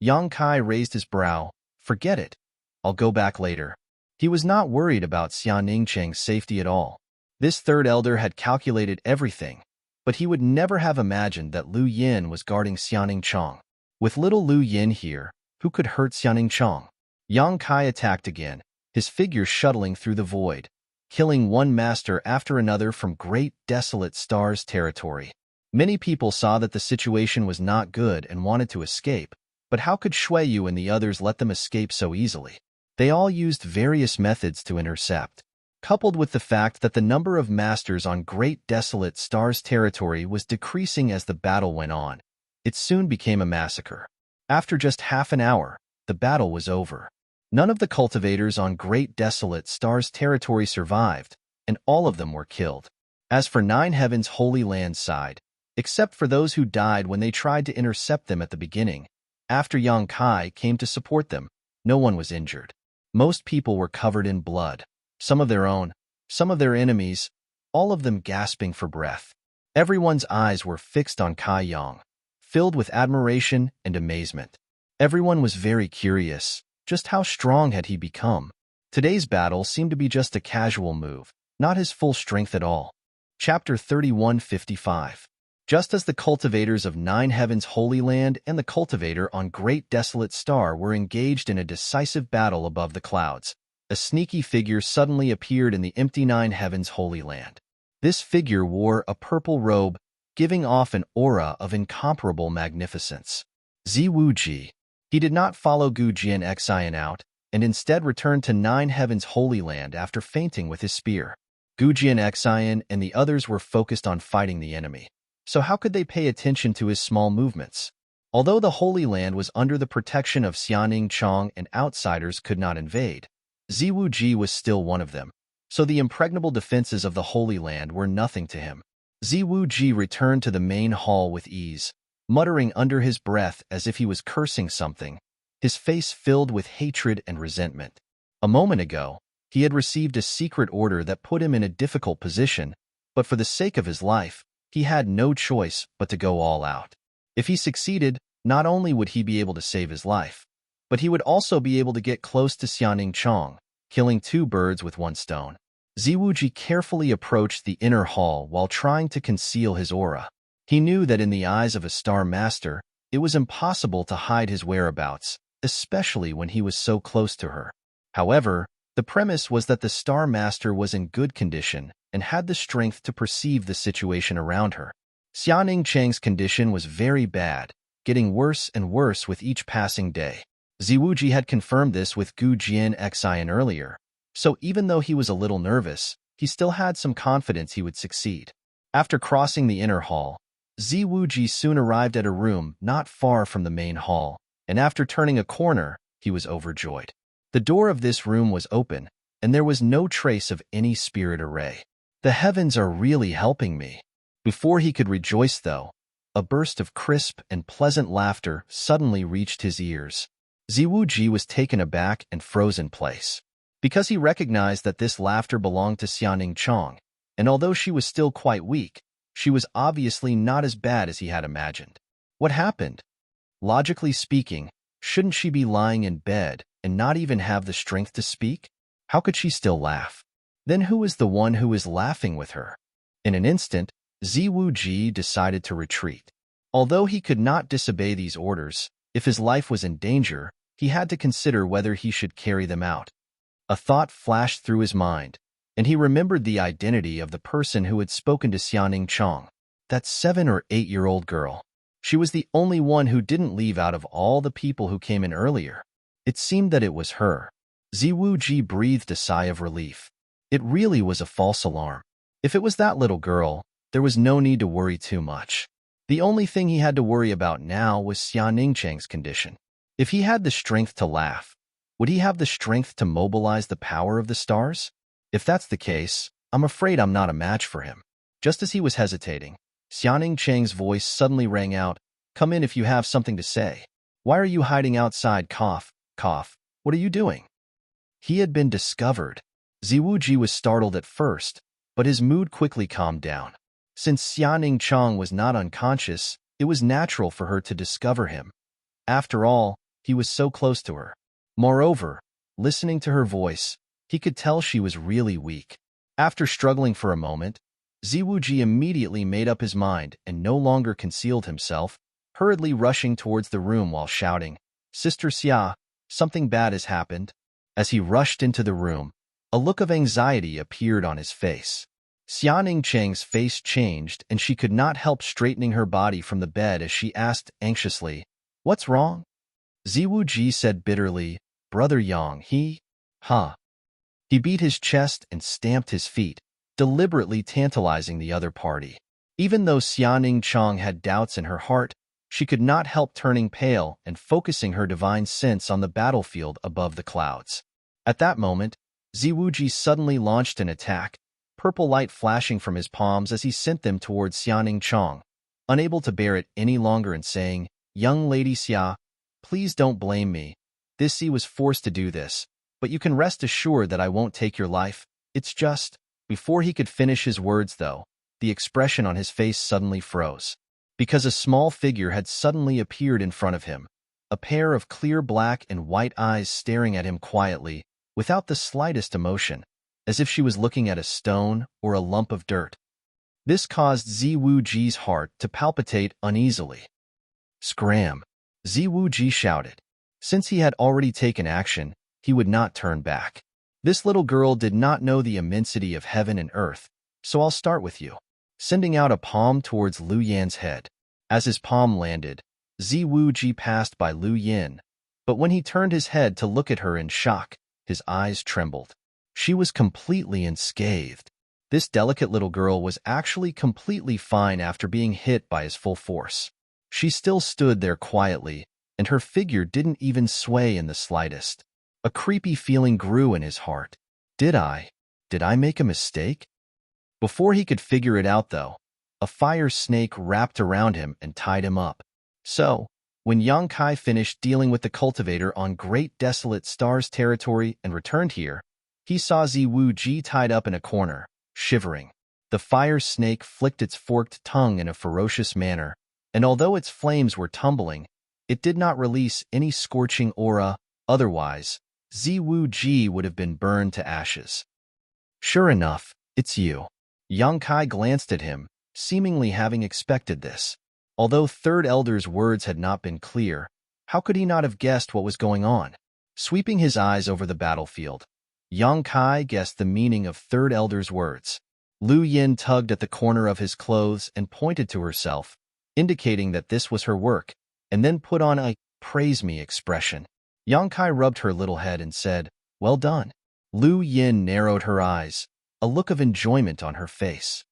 Yang Kai raised his brow. Forget it. I'll go back later. He was not worried about Xianing Cheng's safety at all. This third elder had calculated everything, but he would never have imagined that Lu Yin was guarding Xianing Cheng. With little Lu Yin here, who could hurt Xianing Cheng? Yang Kai attacked again, his figure shuttling through the void, killing one master after another from Great Desolate Stars territory. Many people saw that the situation was not good and wanted to escape, but how could Shui Yu and the others let them escape so easily? They all used various methods to intercept. Coupled with the fact that the number of masters on Great Desolate Stars territory was decreasing as the battle went on, it soon became a massacre. After just half an hour, the battle was over. None of the cultivators on Great Desolate Stars territory survived, and all of them were killed. As for Nine Heavens Holy Land's side, except for those who died when they tried to intercept them at the beginning, after Yang Kai came to support them, no one was injured. Most people were covered in blood. Some of their own, some of their enemies, all of them gasping for breath. Everyone's eyes were fixed on Kai Yang, filled with admiration and amazement. Everyone was very curious. Just how strong had he become? Today's battle seemed to be just a casual move, not his full strength at all. Chapter 3155. Just as the cultivators of Nine Heavens Holy Land and the cultivator on Great Desolate Star were engaged in a decisive battle above the clouds, a sneaky figure suddenly appeared in the empty Nine Heavens Holy Land. This figure wore a purple robe, giving off an aura of incomparable magnificence. Ziwuji. He did not follow Gu Jian Xian out, and instead returned to Nine Heavens Holy Land after fainting with his spear. Gu Jian Xian and the others were focused on fighting the enemy, so how could they pay attention to his small movements? Although the Holy Land was under the protection of Xianing Cheng and outsiders could not invade, Ziwuji was still one of them, so the impregnable defenses of the Holy Land were nothing to him. Ziwuji returned to the main hall with ease, muttering under his breath as if he was cursing something, his face filled with hatred and resentment. A moment ago, he had received a secret order that put him in a difficult position, but for the sake of his life, he had no choice but to go all out. If he succeeded, not only would he be able to save his life, but he would also be able to get close to Xianing Cheng, killing two birds with one stone. Ziwuji carefully approached the inner hall while trying to conceal his aura. He knew that in the eyes of a Star Master, it was impossible to hide his whereabouts, especially when he was so close to her. However, the premise was that the Star Master was in good condition and had the strength to perceive the situation around her. Xianing Cheng's condition was very bad, getting worse and worse with each passing day. Ziwuji had confirmed this with Gu Jian Xian earlier, so even though he was a little nervous, he still had some confidence he would succeed. After crossing the inner hall, Ziwuji soon arrived at a room not far from the main hall, and after turning a corner, he was overjoyed. The door of this room was open, and there was no trace of any spirit array. The heavens are really helping me. Before he could rejoice though, a burst of crisp and pleasant laughter suddenly reached his ears. Ziwuji was taken aback and froze in place. Because he recognized that this laughter belonged to Xianing Chong, and although she was still quite weak, she was obviously not as bad as he had imagined. What happened? Logically speaking, shouldn't she be lying in bed and not even have the strength to speak? How could she still laugh? Then who is the one who is laughing with her? In an instant, Ziwuji decided to retreat. Although he could not disobey these orders, if his life was in danger, he had to consider whether he should carry them out. A thought flashed through his mind, and he remembered the identity of the person who had spoken to Xianing Chong, that 7 or 8-year-old girl. She was the only one who didn't leave out of all the people who came in earlier. It seemed that it was her. Ziwuji breathed a sigh of relief. It really was a false alarm. If it was that little girl, there was no need to worry too much. The only thing he had to worry about now was Xianing Chang's condition. If he had the strength to laugh, would he have the strength to mobilize the power of the stars? If that's the case, I'm afraid I'm not a match for him. Just as he was hesitating, Xianing Chang's voice suddenly rang out, "Come in if you have something to say. Why are you hiding outside? Cough, cough. What are you doing?" He had been discovered. Ziwuji was startled at first, but his mood quickly calmed down. Since Xianing Chong was not unconscious, it was natural for her to discover him. After all, he was so close to her. Moreover, listening to her voice, he could tell she was really weak. After struggling for a moment, Ziwuji immediately made up his mind and no longer concealed himself, hurriedly rushing towards the room while shouting, "Sister Xia, something bad has happened." As he rushed into the room, a look of anxiety appeared on his face. Xianing Chang's face changed and she could not help straightening her body from the bed as she asked anxiously, "What's wrong?" Ziwuji said bitterly, "Brother Yang, he beat his chest and stamped his feet, deliberately tantalizing the other party. Even though Xianing Chong had doubts in her heart, she could not help turning pale and focusing her divine sense on the battlefield above the clouds. At that moment, Ziwuji suddenly launched an attack, purple light flashing from his palms as he sent them towards Xianing Chong, unable to bear it any longer and saying, "Young lady Xia, please don't blame me. This Xi was forced to do this, but you can rest assured that I won't take your life. It's just..." Before he could finish his words, though, the expression on his face suddenly froze. Because a small figure had suddenly appeared in front of him, a pair of clear black and white eyes staring at him quietly, without the slightest emotion, as if she was looking at a stone or a lump of dirt. This caused Ziwuji's heart to palpitate uneasily. "Scram!" Ziwuji shouted. Since he had already taken action, he would not turn back. "This little girl did not know the immensity of heaven and earth, so I'll start with you." Sending out a palm towards Lu Yan's head. As his palm landed, Ziwuji passed by Lu Yan, but when he turned his head to look at her in shock, his eyes trembled. She was completely unscathed. This delicate little girl was actually completely fine after being hit by his full force. She still stood there quietly, and her figure didn't even sway in the slightest. A creepy feeling grew in his heart. Did I make a mistake? Before he could figure it out, though, a fire snake wrapped around him and tied him up. So, when Yang Kai finished dealing with the cultivator on Great Desolate Stars territory and returned here, he saw Ziwuji tied up in a corner, shivering. The fire snake flicked its forked tongue in a ferocious manner, and although its flames were tumbling, it did not release any scorching aura. Otherwise, Ziwuji would have been burned to ashes. "Sure enough, it's you." Yang Kai glanced at him, seemingly having expected this. Although Third Elder's words had not been clear, how could he not have guessed what was going on? Sweeping his eyes over the battlefield, Yang Kai guessed the meaning of Third Elder's words. Lu Yin tugged at the corner of his clothes and pointed to herself, indicating that this was her work, and then put on a "praise me" expression. Yang Kai rubbed her little head and said, "Well done." Lu Yin narrowed her eyes, a look of enjoyment on her face.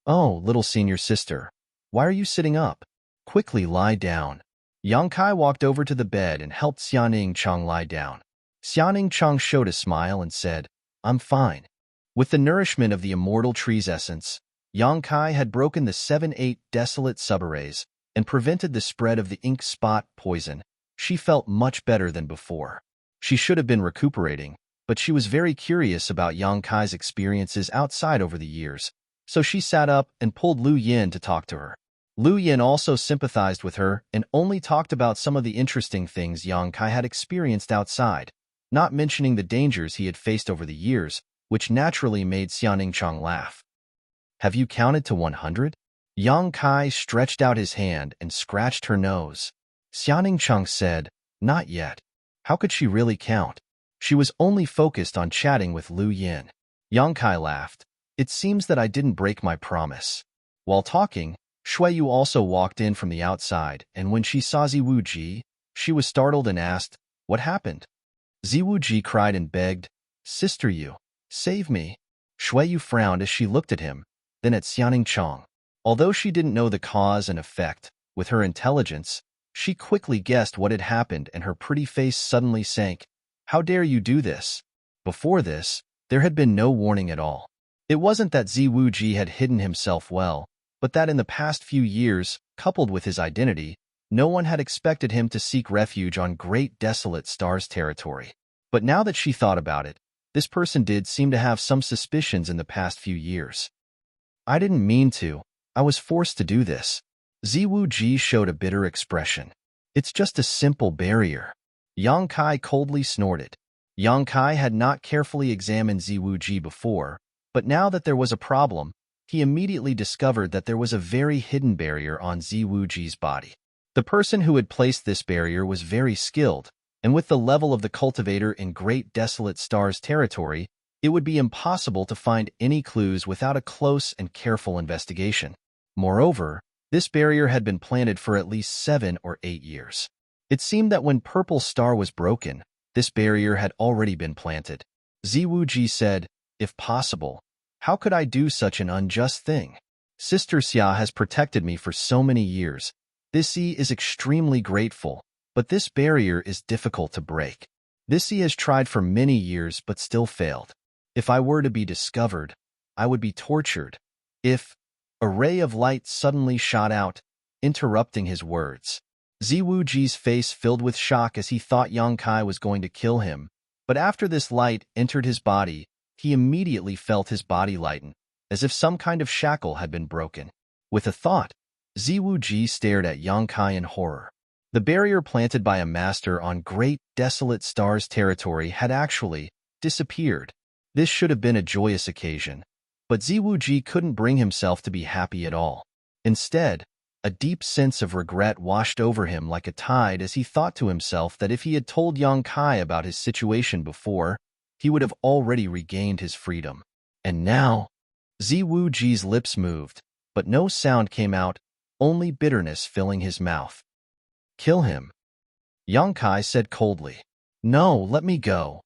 "Oh, little senior sister, why are you sitting up? Quickly lie down." Yang Kai walked over to the bed and helped Xianing Chong lie down. Xianing Chong showed a smile and said, "I'm fine." With the nourishment of the immortal tree's essence, Yang Kai had broken the 7-8 desolate subarrays and prevented the spread of the ink spot poison. She felt much better than before. She should have been recuperating, but she was very curious about Yang Kai's experiences outside over the years, so she sat up and pulled Lu Yin to talk to her. Lu Yin also sympathized with her and only talked about some of the interesting things Yang Kai had experienced outside, not mentioning the dangers he had faced over the years, which naturally made Xiaoning Chang laugh. "Have you counted to 100? Yang Kai stretched out his hand and scratched her nose. Xiaoning Chang said, "Not yet." How could she really count? She was only focused on chatting with Lu Yin. Yang Kai laughed. "It seems that I didn't break my promise." While talking, Shuiyu also walked in from the outside, and when she saw Ziwuji, she was startled and asked, "What happened?" Ziwuji cried and begged, "Sister Yu, save me." Shuiyu frowned as she looked at him, then at Xiaoning Chang. Although she didn't know the cause and effect, with her intelligence, she quickly guessed what had happened and her pretty face suddenly sank. "How dare you do this?" Before this, there had been no warning at all. It wasn't that Ziwuji had hidden himself well, but that in the past few years, coupled with his identity, no one had expected him to seek refuge on great desolate stars territory. But now that she thought about it, this person did seem to have some suspicions in the past few years. "I didn't mean to. I was forced to do this." Ziwuji showed a bitter expression. "It's just a simple barrier." Yang Kai coldly snorted. Yang Kai had not carefully examined Ziwuji before, but now that there was a problem, he immediately discovered that there was a very hidden barrier on Ziwuji's body. The person who had placed this barrier was very skilled, and with the level of the cultivator in Great Desolate Stars territory, it would be impossible to find any clues without a close and careful investigation. Moreover, this barrier had been planted for at least 7 or 8 years. It seemed that when Purple Star was broken, this barrier had already been planted. Ziwuji said, "If possible, how could I do such an unjust thing? Sister Xia has protected me for so many years. This is extremely grateful, but this barrier is difficult to break. This has tried for many years but still failed. If I were to be discovered, I would be tortured." If a ray of light suddenly shot out, interrupting his words. Ziwuji's face filled with shock as he thought Yang Kai was going to kill him, but after this light entered his body, he immediately felt his body lighten, as if some kind of shackle had been broken. With a thought, Ziwuji stared at Yang Kai in horror. The barrier planted by a master on Great Desolate Stars territory had actually disappeared. This should have been a joyous occasion, but Ziwuji couldn't bring himself to be happy at all. Instead, a deep sense of regret washed over him like a tide as he thought to himself that if he had told Yang Kai about his situation before, he would have already regained his freedom. And now, Ziwuji's lips moved, but no sound came out, only bitterness filling his mouth. "Kill him," Yang Kai said coldly. "No, let me go."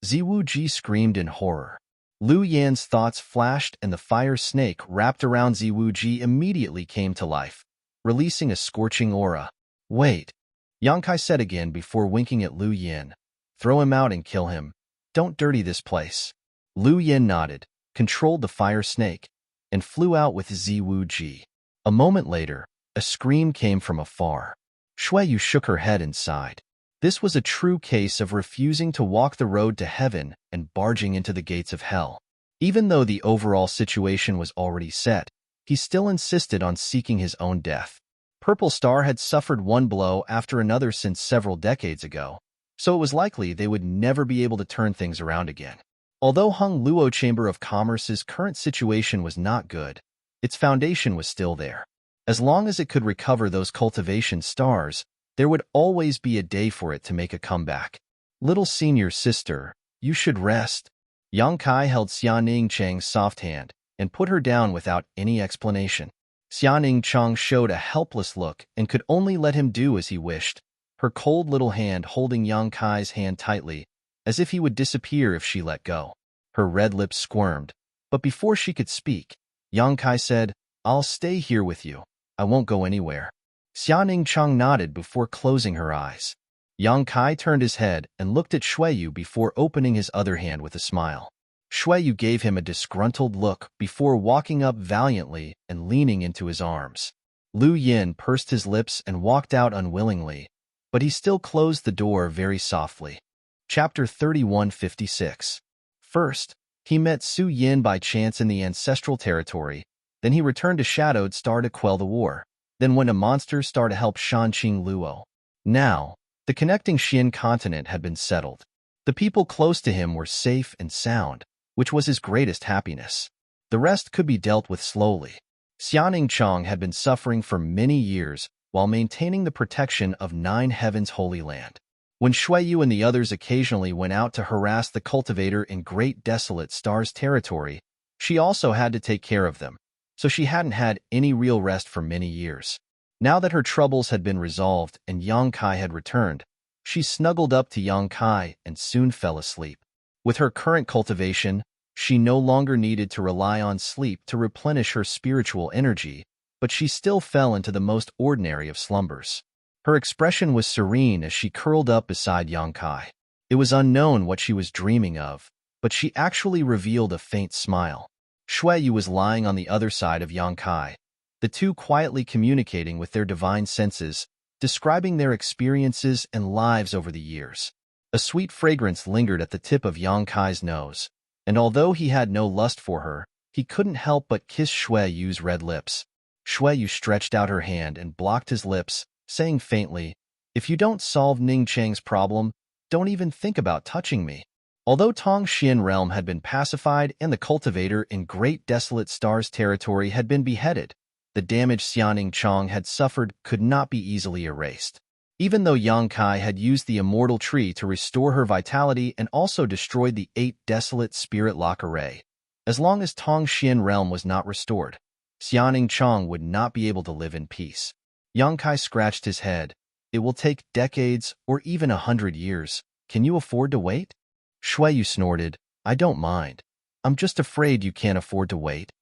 Ziwuji screamed in horror. Lu Yan's thoughts flashed and the fire snake wrapped around Ziwuji immediately came to life, releasing a scorching aura. "Wait," Yang Kai said again before winking at Lu Yan. "Throw him out and kill him. Don't dirty this place." Lu Yan nodded, controlled the fire snake, and flew out with Ziwuji. A moment later, a scream came from afar. Shuiyu shook her head and sighed. This was a true case of refusing to walk the road to heaven and barging into the gates of hell. Even though the overall situation was already set, he still insisted on seeking his own death. Purple Star had suffered one blow after another since several decades ago, so it was likely they would never be able to turn things around again. Although Hung Luo Chamber of Commerce's current situation was not good, its foundation was still there. As long as it could recover those cultivation stars, there would always be a day for it to make a comeback. "Little senior sister, you should rest." Yang Kai held Xiaoning Chang's soft hand and put her down without any explanation. Xiaoning Chang showed a helpless look and could only let him do as he wished, her cold little hand holding Yang Kai's hand tightly, as if he would disappear if she let go. Her red lips squirmed, but before she could speak, Yang Kai said, "I'll stay here with you. I won't go anywhere." Xiaoning Chang nodded before closing her eyes. Yang Kai turned his head and looked at Shuiyu before opening his other hand with a smile. Shuiyu gave him a disgruntled look before walking up valiantly and leaning into his arms. Lu Yin pursed his lips and walked out unwillingly, but he still closed the door very softly. Chapter 3156. First, he met Su Yin by chance in the ancestral territory, then he returned to Shadowed Star to quell the war, then went to Monster Star to help Shanqing Luo. Now, the connecting Xin continent had been settled. The people close to him were safe and sound, which was his greatest happiness. The rest could be dealt with slowly. Xianing Chong had been suffering for many years while maintaining the protection of Nine Heavens Holy Land. When Shuiyu and the others occasionally went out to harass the cultivator in Great Desolate Star's territory, she also had to take care of them, so she hadn't had any real rest for many years. Now that her troubles had been resolved and Yang Kai had returned, she snuggled up to Yang Kai and soon fell asleep. With her current cultivation, she no longer needed to rely on sleep to replenish her spiritual energy, but she still fell into the most ordinary of slumbers. Her expression was serene as she curled up beside Yang Kai. It was unknown what she was dreaming of, but she actually revealed a faint smile. Shuiyu was lying on the other side of Yang Kai, the two quietly communicating with their divine senses, describing their experiences and lives over the years. A sweet fragrance lingered at the tip of Yang Kai's nose, and although he had no lust for her, he couldn't help but kiss Shuiyu's red lips. Shuiyu stretched out her hand and blocked his lips, saying faintly, "If you don't solve Ning Chang's problem, don't even think about touching me." Although Tongxian realm had been pacified and the cultivator in Great Desolate Star's territory had been beheaded, the damage Xianing Chong had suffered could not be easily erased. Even though Yang Kai had used the immortal tree to restore her vitality and also destroyed the 8 desolate spirit lock array, as long as Tongxian realm was not restored, Xianing Chong would not be able to live in peace. Yang Kai scratched his head. "It will take decades or even 100 years. Can you afford to wait?" Shuiyu snorted, "I don't mind. I'm just afraid you can't afford to wait.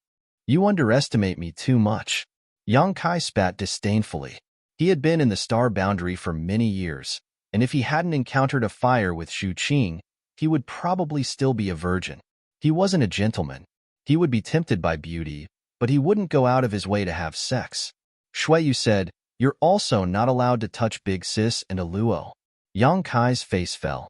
You underestimate me too much." Yang Kai spat disdainfully. He had been in the star boundary for many years, and if he hadn't encountered a fire with Xu Qing, he would probably still be a virgin. He wasn't a gentleman. He would be tempted by beauty, but he wouldn't go out of his way to have sex. Shuiyu said, "You're also not allowed to touch Big Sis and Luo." Yang Kai's face fell.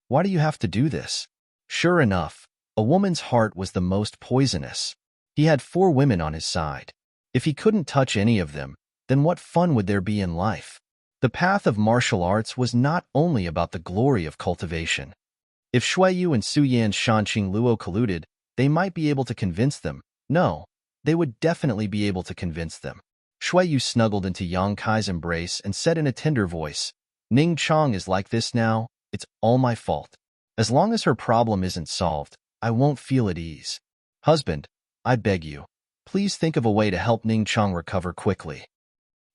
"Why do you have to do this?" Sure enough, a woman's heart was the most poisonous. He had 4 women on his side. If he couldn't touch any of them, then what fun would there be in life? The path of martial arts was not only about the glory of cultivation. If Shuiyu and Su Yan's Shanqing Luo colluded, they might be able to convince them. No, they would definitely be able to convince them. Shuiyu snuggled into Yang Kai's embrace and said in a tender voice, "Ning Chong is like this now, it's all my fault. As long as her problem isn't solved, I won't feel at ease. Husband, I beg you, please think of a way to help Ning Chong recover quickly."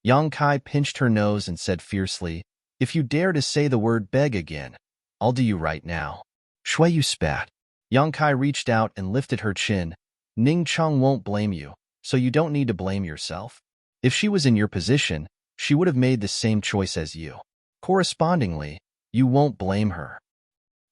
Yang Kai pinched her nose and said fiercely, "If you dare to say the word beg again, I'll do you right now." Shuiyu spat. Yang Kai reached out and lifted her chin. "Ning Chong won't blame you, so you don't need to blame yourself. If she was in your position, she would have made the same choice as you. Correspondingly, you won't blame her."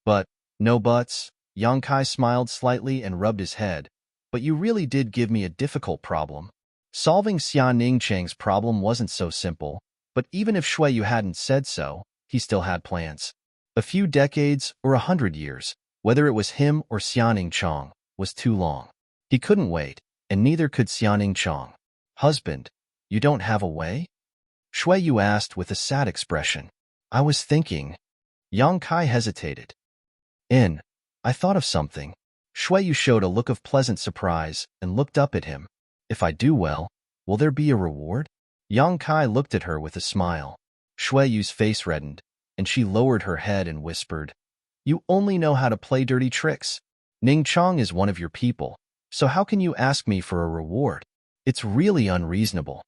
"But, no buts," Yang Kai smiled slightly and rubbed his head. "But you really did give me a difficult problem." Solving Xia Ningchang's problem wasn't so simple, but even if Shuiyu hadn't said so, he still had plans. A few decades or 100 years, whether it was him or Xia Ningchang, was too long. He couldn't wait, and neither could Xia Ningchang. "Husband, you don't have a way?" Shuiyu asked with a sad expression. "I was thinking." Yang Kai hesitated. I thought of something." Shuiyu showed a look of pleasant surprise and looked up at him. "If I do well, will there be a reward?" Yang Kai looked at her with a smile. Shuiyu's face reddened, and she lowered her head and whispered, "You only know how to play dirty tricks. Ning Chong is one of your people, so how can you ask me for a reward? It's really unreasonable."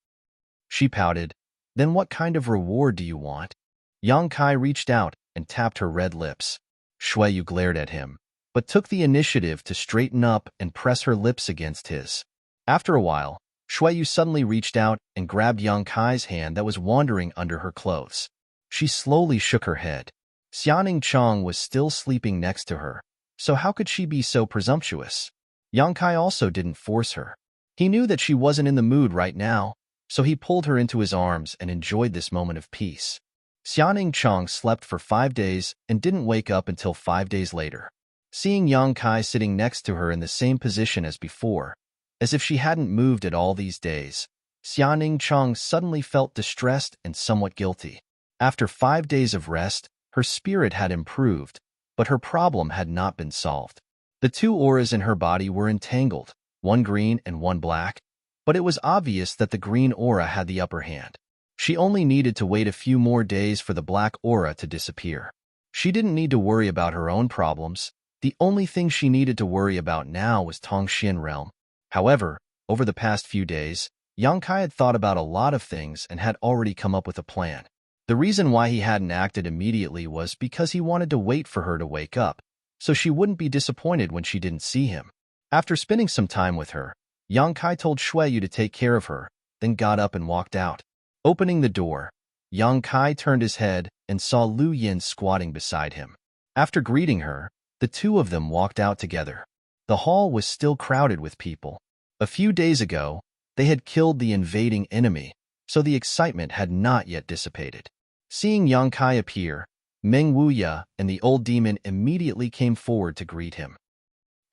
She pouted. "Then what kind of reward do you want?" Yang Kai reached out and tapped her red lips. Shuiyu glared at him, but took the initiative to straighten up and press her lips against his. After a while, Shuiyu suddenly reached out and grabbed Yang Kai's hand that was wandering under her clothes. She slowly shook her head. Xianing Chong was still sleeping next to her, so how could she be so presumptuous? Yang Kai also didn't force her. He knew that she wasn't in the mood right now, so he pulled her into his arms and enjoyed this moment of peace. Xiaoning Chong slept for 5 days and didn't wake up until 5 days later. Seeing Yang Kai sitting next to her in the same position as before, as if she hadn't moved at all these days, Xiaoning Chong suddenly felt distressed and somewhat guilty. After 5 days of rest, her spirit had improved, but her problem had not been solved. The two auras in her body were entangled, one green and one black, but it was obvious that the green aura had the upper hand. She only needed to wait a few more days for the black aura to disappear. She didn't need to worry about her own problems. The only thing she needed to worry about now was Tongxian realm. However, over the past few days, Yang Kai had thought about a lot of things and had already come up with a plan. The reason why he hadn't acted immediately was because he wanted to wait for her to wake up, so she wouldn't be disappointed when she didn't see him. After spending some time with her, Yang Kai told Shuiyu to take care of her, then got up and walked out. Opening the door, Yang Kai turned his head and saw Lu Yin squatting beside him. After greeting her, the two of them walked out together. The hall was still crowded with people. A few days ago, they had killed the invading enemy, so the excitement had not yet dissipated. Seeing Yang Kai appear, Meng Wuya and the old demon immediately came forward to greet him.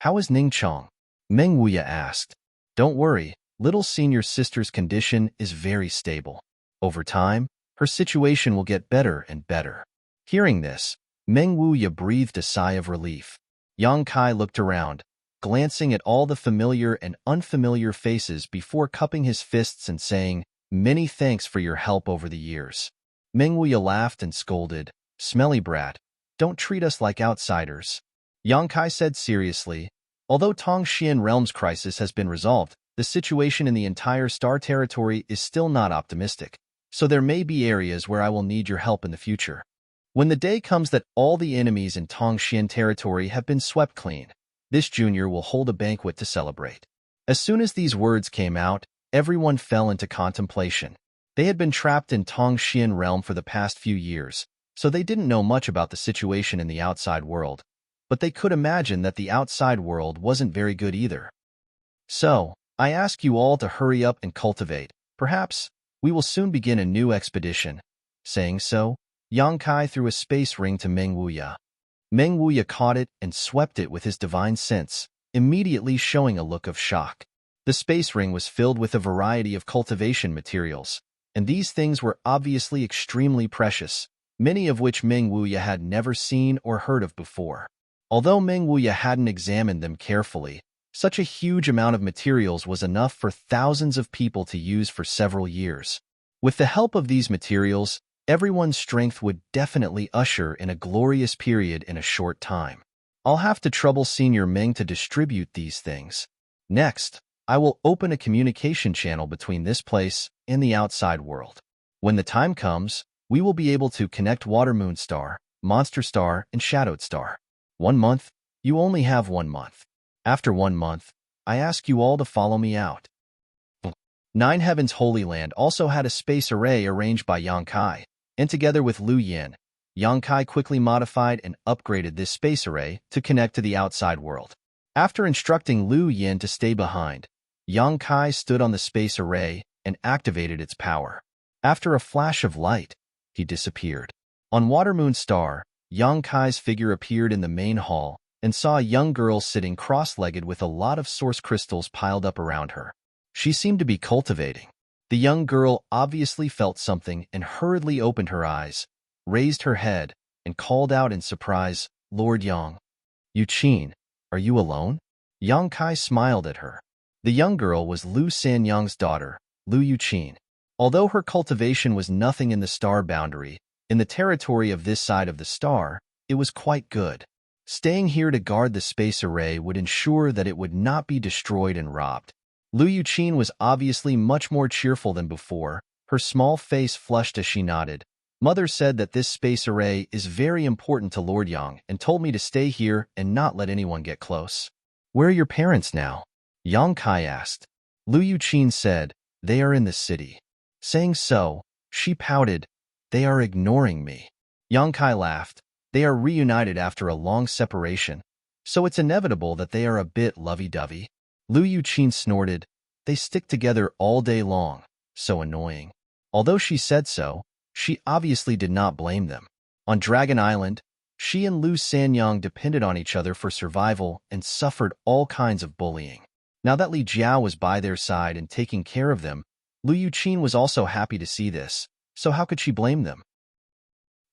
"How is Ning Chong?" Meng Wuya asked. "Don't worry, little senior sister's condition is very stable. Over time, her situation will get better and better." Hearing this, Meng Wuya breathed a sigh of relief. Yang Kai looked around, glancing at all the familiar and unfamiliar faces before cupping his fists and saying, "Many thanks for your help over the years." Meng Wuya laughed and scolded, "Smelly brat, don't treat us like outsiders." Yang Kai said seriously, "Although Tongxian realm's crisis has been resolved, the situation in the entire star territory is still not optimistic, so there may be areas where I will need your help in the future. When the day comes that all the enemies in Tongxian territory have been swept clean, this junior will hold a banquet to celebrate." As soon as these words came out, everyone fell into contemplation. They had been trapped in Tongxian realm for the past few years, so they didn't know much about the situation in the outside world, but they could imagine that the outside world wasn't very good either. "So, I ask you all to hurry up and cultivate. Perhaps we will soon begin a new expedition." Saying so, Yang Kai threw a space ring to Meng Wuya. Meng Wuya caught it and swept it with his divine sense, immediately showing a look of shock. The space ring was filled with a variety of cultivation materials, and these things were obviously extremely precious, many of which Meng Wuya had never seen or heard of before. Although Meng Wuya hadn't examined them carefully, such a huge amount of materials was enough for thousands of people to use for several years. With the help of these materials, everyone's strength would definitely usher in a glorious period in a short time. I'll have to trouble Senior Meng to distribute these things. Next, I will open a communication channel between this place and the outside world. When the time comes, we will be able to connect Water Moon Star, Monster Star, and Shadowed Star. 1 month? You only have 1 month. After 1 month, I ask you all to follow me out. Nine Heavens Holy Land also had a space array arranged by Yang Kai, and together with Lu Yin, Yang Kai quickly modified and upgraded this space array to connect to the outside world. After instructing Lu Yin to stay behind, Yang Kai stood on the space array and activated its power. After a flash of light, he disappeared. On Water Moon Star, Yang Kai's figure appeared in the main hall and saw a young girl sitting cross-legged with a lot of source crystals piled up around her. She seemed to be cultivating. The young girl obviously felt something and hurriedly opened her eyes, raised her head, and called out in surprise, "Lord Yang. Yuqin, are you alone?" Yang Kai smiled at her. The young girl was Lu Sanyang's daughter, Lu Yuqin. Although her cultivation was nothing in the star boundary, in the territory of this side of the star, it was quite good. Staying here to guard the space array would ensure that it would not be destroyed and robbed. Lu Yuqin was obviously much more cheerful than before, her small face flushed as she nodded. "Mother said that this space array is very important to Lord Yang and told me to stay here and not let anyone get close." "Where are your parents now?" Yang Kai asked. Lu Yuqin said, "They are in the city." Saying so, she pouted, "They are ignoring me." Yang Kai laughed. "They are reunited after a long separation, so it's inevitable that they are a bit lovey-dovey. Lu Yuqin snorted. They stick together all day long. So annoying. Although she said so, she obviously did not blame them. On Dragon Island, she and Lu Sanyang depended on each other for survival and suffered all kinds of bullying. Now that Li Jiao was by their side and taking care of them, Lu Yuqin was also happy to see this, so how could she blame them?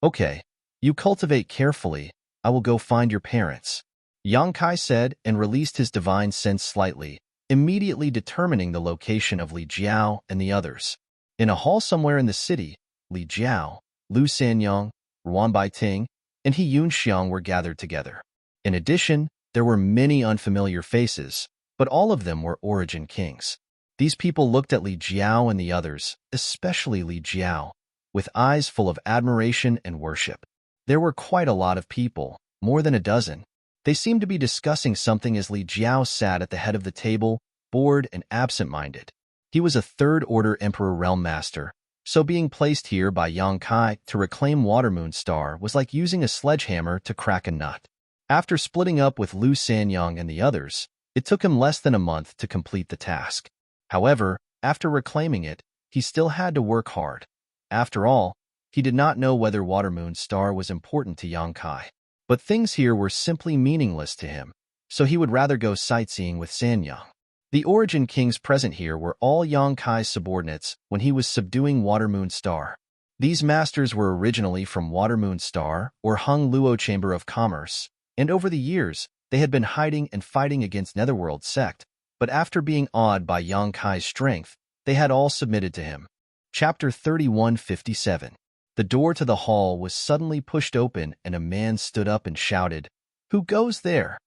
Okay, you cultivate carefully. I will go find your parents, Yang Kai said and released his divine sense slightly, immediately determining the location of Li Jiao and the others. In a hall somewhere in the city, Li Jiao, Lu Sanyang, Ruan Baiting, and He Yunxiang were gathered together. In addition, there were many unfamiliar faces, but all of them were origin kings. These people looked at Li Jiao and the others, especially Li Jiao, with eyes full of admiration and worship. There were quite a lot of people, more than a dozen. They seemed to be discussing something as Li Jiao sat at the head of the table, bored and absent-minded. He was a third-order Emperor Realm Master, so being placed here by Yang Kai to reclaim Watermoon Star was like using a sledgehammer to crack a nut. After splitting up with Lu Sanyang and the others, it took him less than a month to complete the task. However, after reclaiming it, he still had to work hard. After all, he did not know whether Watermoon Star was important to Yang Kai. But things here were simply meaningless to him, so he would rather go sightseeing with Sanyang. The origin kings present here were all Yang Kai's subordinates when he was subduing Watermoon Star. These masters were originally from Watermoon Star or Hung Luo Chamber of Commerce, and over the years, they had been hiding and fighting against Netherworld Sect, but after being awed by Yang Kai's strength, they had all submitted to him. Chapter 3157. The door to the hall was suddenly pushed open and a man stood up and shouted, "Who goes there?"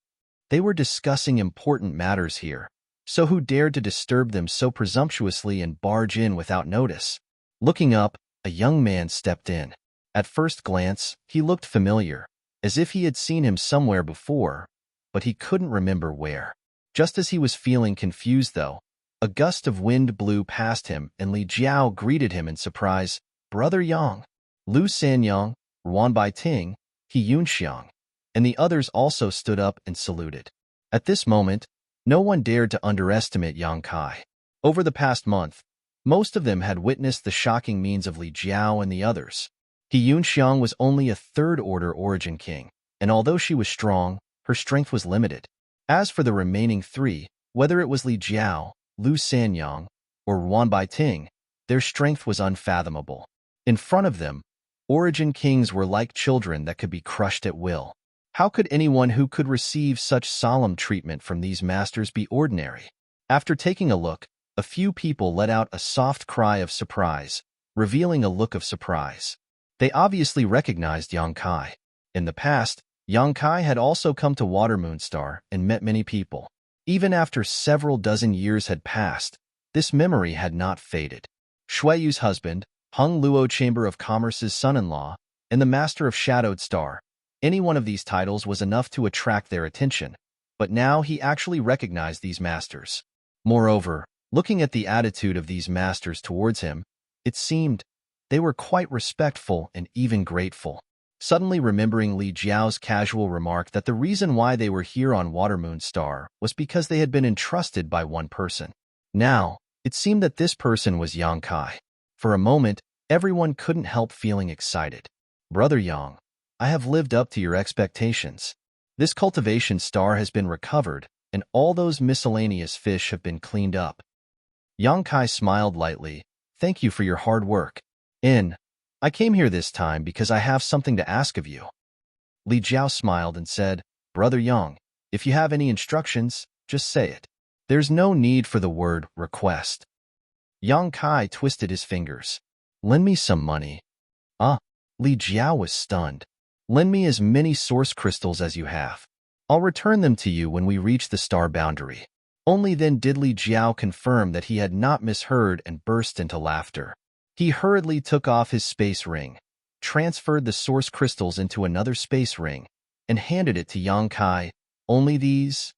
They were discussing important matters here, so who dared to disturb them so presumptuously and barge in without notice? Looking up, a young man stepped in. At first glance, he looked familiar, as if he had seen him somewhere before, but he couldn't remember where. Just as he was feeling confused, though, a gust of wind blew past him and Li Jiao greeted him in surprise. "Brother Yang." Lu Sanyang, Ruan Baiting, He Yunxiang, and the others also stood up and saluted. At this moment, no one dared to underestimate Yang Kai. Over the past month, most of them had witnessed the shocking means of Li Jiao and the others. He Yunxiang was only a third-order origin king, and although she was strong, her strength was limited. As for the remaining three, whether it was Li Jiao, Lu Sanyang, or Ruan Baiting, their strength was unfathomable. In front of them, origin kings were like children that could be crushed at will. How could anyone who could receive such solemn treatment from these masters be ordinary? After taking a look, a few people let out a soft cry of surprise, revealing a look of surprise. They obviously recognized Yang Kai. In the past, Yang Kai had also come to Watermoon Star and met many people. Even after several dozen years had passed, this memory had not faded. Shuiyu's husband, Hung Luo Chamber of Commerce's son-in-law, and the Master of Shadowed Star. Any one of these titles was enough to attract their attention, but now he actually recognized these masters. Moreover, looking at the attitude of these masters towards him, it seemed they were quite respectful and even grateful. Suddenly remembering Li Jiao's casual remark that the reason why they were here on Watermoon Star was because they had been entrusted by one person. Now, it seemed that this person was Yang Kai. For a moment, everyone couldn't help feeling excited. "Brother Yang, I have lived up to your expectations. This cultivation star has been recovered, and all those miscellaneous fish have been cleaned up." Yang Kai smiled lightly. "Thank you for your hard work. I came here this time because I have something to ask of you." Li Jiao smiled and said, "Brother Yang, if you have any instructions, just say it. There's no need for the word request." Yang Kai twisted his fingers. "Lend me some money." Li Jiao was stunned. "Lend me as many source crystals as you have. I'll return them to you when we reach the star boundary." Only then did Li Jiao confirm that he had not misheard and burst into laughter. He hurriedly took off his space ring, transferred the source crystals into another space ring, and handed it to Yang Kai. "Only these?"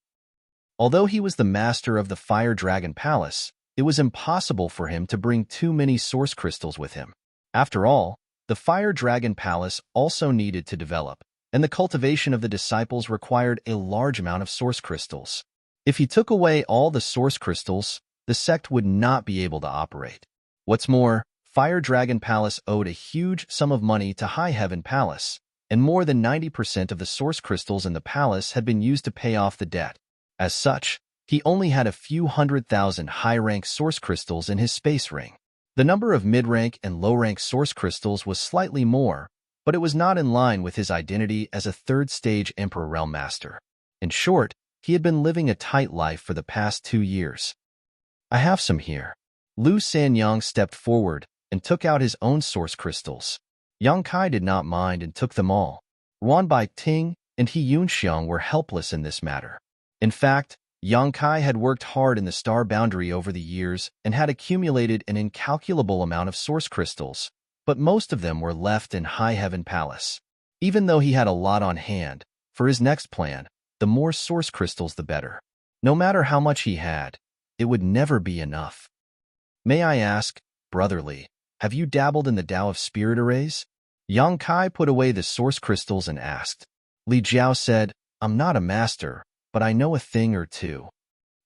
Although he was the master of the Fire Dragon Palace, it was impossible for him to bring too many source crystals with him. After all, the Fire Dragon Palace also needed to develop, and the cultivation of the disciples required a large amount of source crystals. If he took away all the source crystals, the sect would not be able to operate. What's more, Fire Dragon Palace owed a huge sum of money to High Heaven Palace, and more than 90% of the source crystals in the palace had been used to pay off the debt. As such, he only had a few 100,000 high-rank source crystals in his space ring. The number of mid-rank and low-rank source crystals was slightly more, but it was not in line with his identity as a third-stage Emperor Realm Master. In short, he had been living a tight life for the past 2 years. I have some here. Lu Sanyang stepped forward and took out his own source crystals. Yang Kai did not mind and took them all. Ruan Bai Ting and He Yunxiang were helpless in this matter. In fact, Yang Kai had worked hard in the star boundary over the years and had accumulated an incalculable amount of source crystals, but most of them were left in High Heaven Palace. Even though he had a lot on hand, for his next plan, the more source crystals the better. No matter how much he had, it would never be enough. May I ask, brotherly, have you dabbled in the Tao of Spirit Arrays? Yang Kai put away the source crystals and asked. Li Jiao said, I'm not a master, but I know a thing or two.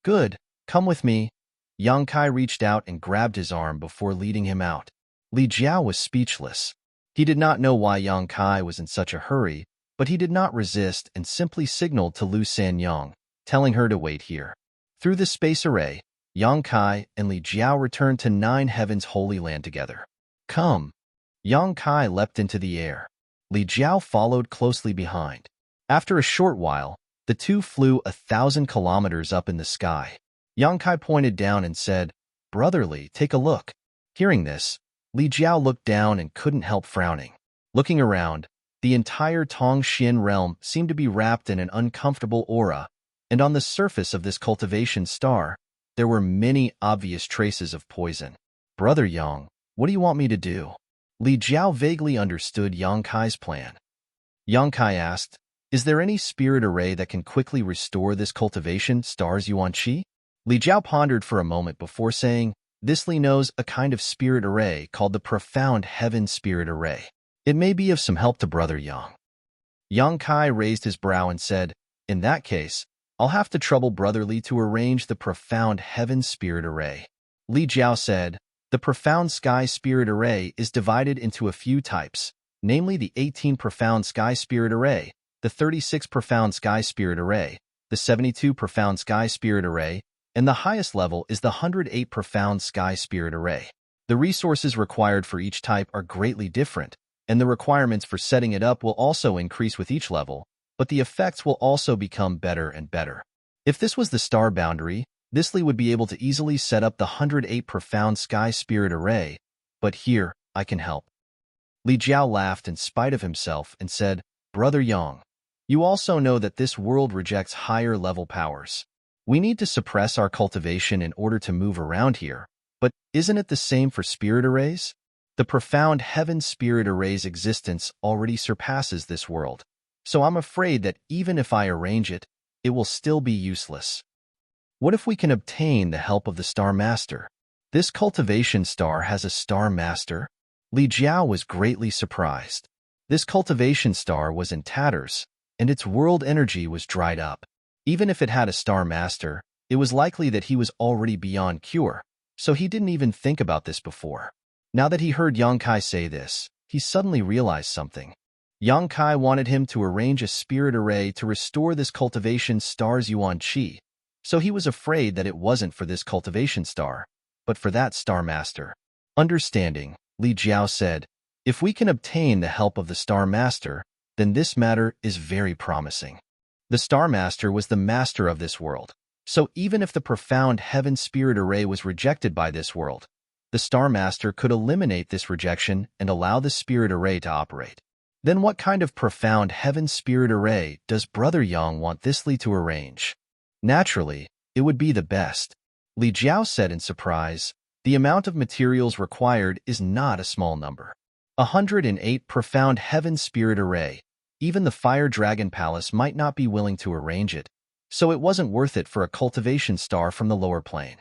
Good, come with me. Yang Kai reached out and grabbed his arm before leading him out. Li Jiao was speechless. He did not know why Yang Kai was in such a hurry, but he did not resist and simply signaled to Lu Sanyang, telling her to wait here. Through the space array, Yang Kai and Li Jiao returned to Nine Heavens Holy Land together. Come. Yang Kai leapt into the air. Li Jiao followed closely behind. After a short while, the two flew 1,000 kilometers up in the sky. Yang Kai pointed down and said, Brotherly, take a look. Hearing this, Li Jiao looked down and couldn't help frowning. Looking around, the entire Tongxian realm seemed to be wrapped in an uncomfortable aura, and on the surface of this cultivation star, there were many obvious traces of poison. Brother Yang, what do you want me to do? Li Jiao vaguely understood Yang Kai's plan. Yang Kai asked, Is there any spirit array that can quickly restore this cultivation star's Yuan-Chi? Li Jiao pondered for a moment before saying, This Li knows a kind of spirit array called the Profound Heaven Spirit Array. It may be of some help to Brother Yang. Yang Kai raised his brow and said, In that case, I'll have to trouble Brotherly to arrange the Profound Heaven Spirit Array. Li Jiao said, The Profound Sky Spirit Array is divided into a few types, namely the 18 Profound Sky Spirit Array, the 36 Profound Sky Spirit Array, the 72 Profound Sky Spirit Array, and the highest level is the 108 Profound Sky Spirit Array. The resources required for each type are greatly different, and the requirements for setting it up will also increase with each level, but the effects will also become better and better. If this was the star boundary, this Li would be able to easily set up the 108 Profound Sky Spirit Array, but here, I can help. Li Jiao laughed in spite of himself and said, Brother Yang, you also know that this world rejects higher level powers. We need to suppress our cultivation in order to move around here, but isn't it the same for spirit arrays? The Profound Heaven Spirit Array's existence already surpasses this world, so I'm afraid that even if I arrange it, it will still be useless. What if we can obtain the help of the Star Master? This cultivation star has a Star Master? Li Jiao was greatly surprised. This cultivation star was in tatters, and its world energy was dried up. Even if it had a Star Master, it was likely that he was already beyond cure, so he didn't even think about this before. Now that he heard Yang Kai say this, he suddenly realized something. Yang Kai wanted him to arrange a spirit array to restore this cultivation star's Yuan-Chi, so he was afraid that it wasn't for this cultivation star, but for that Star Master. Understanding, Li Jiao said, If we can obtain the help of the Star Master, then this matter is very promising. The Star Master was the master of this world, so even if the Profound Heaven Spirit Array was rejected by this world, the Star Master could eliminate this rejection and allow the Spirit Array to operate. Then what kind of Profound Heaven Spirit Array does Brother Yang want this Li to arrange? Naturally, it would be the best. Li Jiao said in surprise, The amount of materials required is not a small number. 108 Profound Heaven Spirit Array. Even the Fire Dragon Palace might not be willing to arrange it, so it wasn't worth it for a cultivation star from the lower plane.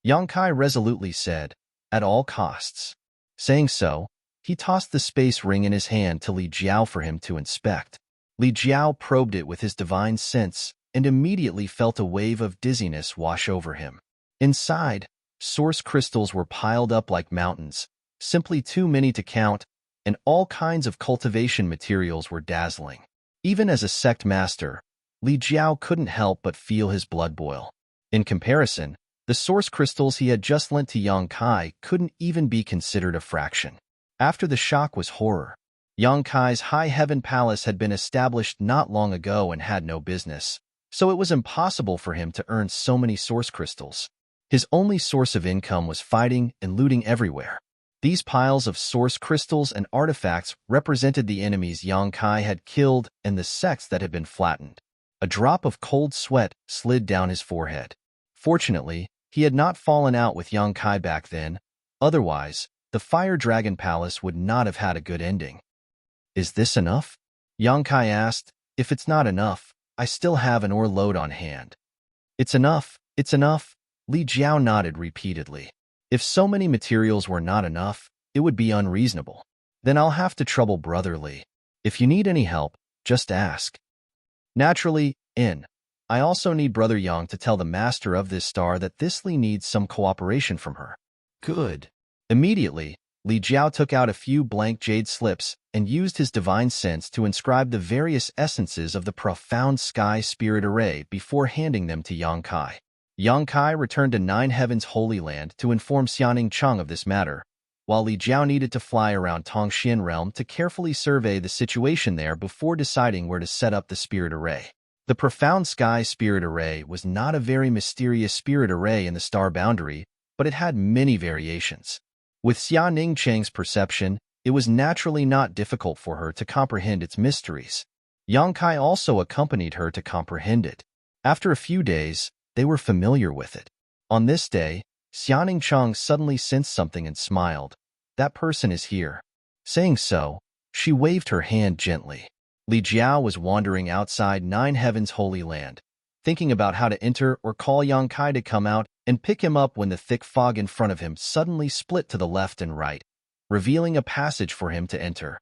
Yang Kai resolutely said, At all costs. Saying so, he tossed the space ring in his hand to Li Jiao for him to inspect. Li Jiao probed it with his divine sense and immediately felt a wave of dizziness wash over him. Inside, source crystals were piled up like mountains, simply too many to count, and all kinds of cultivation materials were dazzling. Even as a sect master, Li Jiao couldn't help but feel his blood boil. In comparison, the source crystals he had just lent to Yang Kai couldn't even be considered a fraction. After the shock was horror. Yang Kai's high heaven palace had been established not long ago and had no business, so it was impossible for him to earn so many source crystals. His only source of income was fighting and looting everywhere. These piles of source crystals and artifacts represented the enemies Yang Kai had killed and the sects that had been flattened. A drop of cold sweat slid down his forehead. Fortunately, he had not fallen out with Yang Kai back then. Otherwise, the Fire Dragon Palace would not have had a good ending. Is this enough? Yang Kai asked. If it's not enough, I still have an ore load on hand. It's enough, it's enough, Li Jiao nodded repeatedly. If so many materials were not enough, it would be unreasonable. Then I'll have to trouble Brother Li. If you need any help, just ask. Naturally, I also need Brother Yang to tell the master of this star that this Li needs some cooperation from her. Good. Immediately, Li Jiao took out a few blank jade slips and used his divine sense to inscribe the various essences of the profound sky spirit array before handing them to Yang Kai. Yang Kai returned to Nine Heavens Holy Land to inform Xianing Cheng of this matter, while Li Jiao needed to fly around Tongxian Realm to carefully survey the situation there before deciding where to set up the spirit array. The profound sky spirit array was not a very mysterious spirit array in the star boundary, but it had many variations. With Xianing Cheng's perception, it was naturally not difficult for her to comprehend its mysteries. Yang Kai also accompanied her to comprehend it. After a few days, they were familiar with it. On this day, Xianing Cheng suddenly sensed something and smiled. That person is here. Saying so, she waved her hand gently. Li Jiao was wandering outside Nine Heavens Holy Land, thinking about how to enter or call Yang Kai to come out and pick him up when the thick fog in front of him suddenly split to the left and right, revealing a passage for him to enter.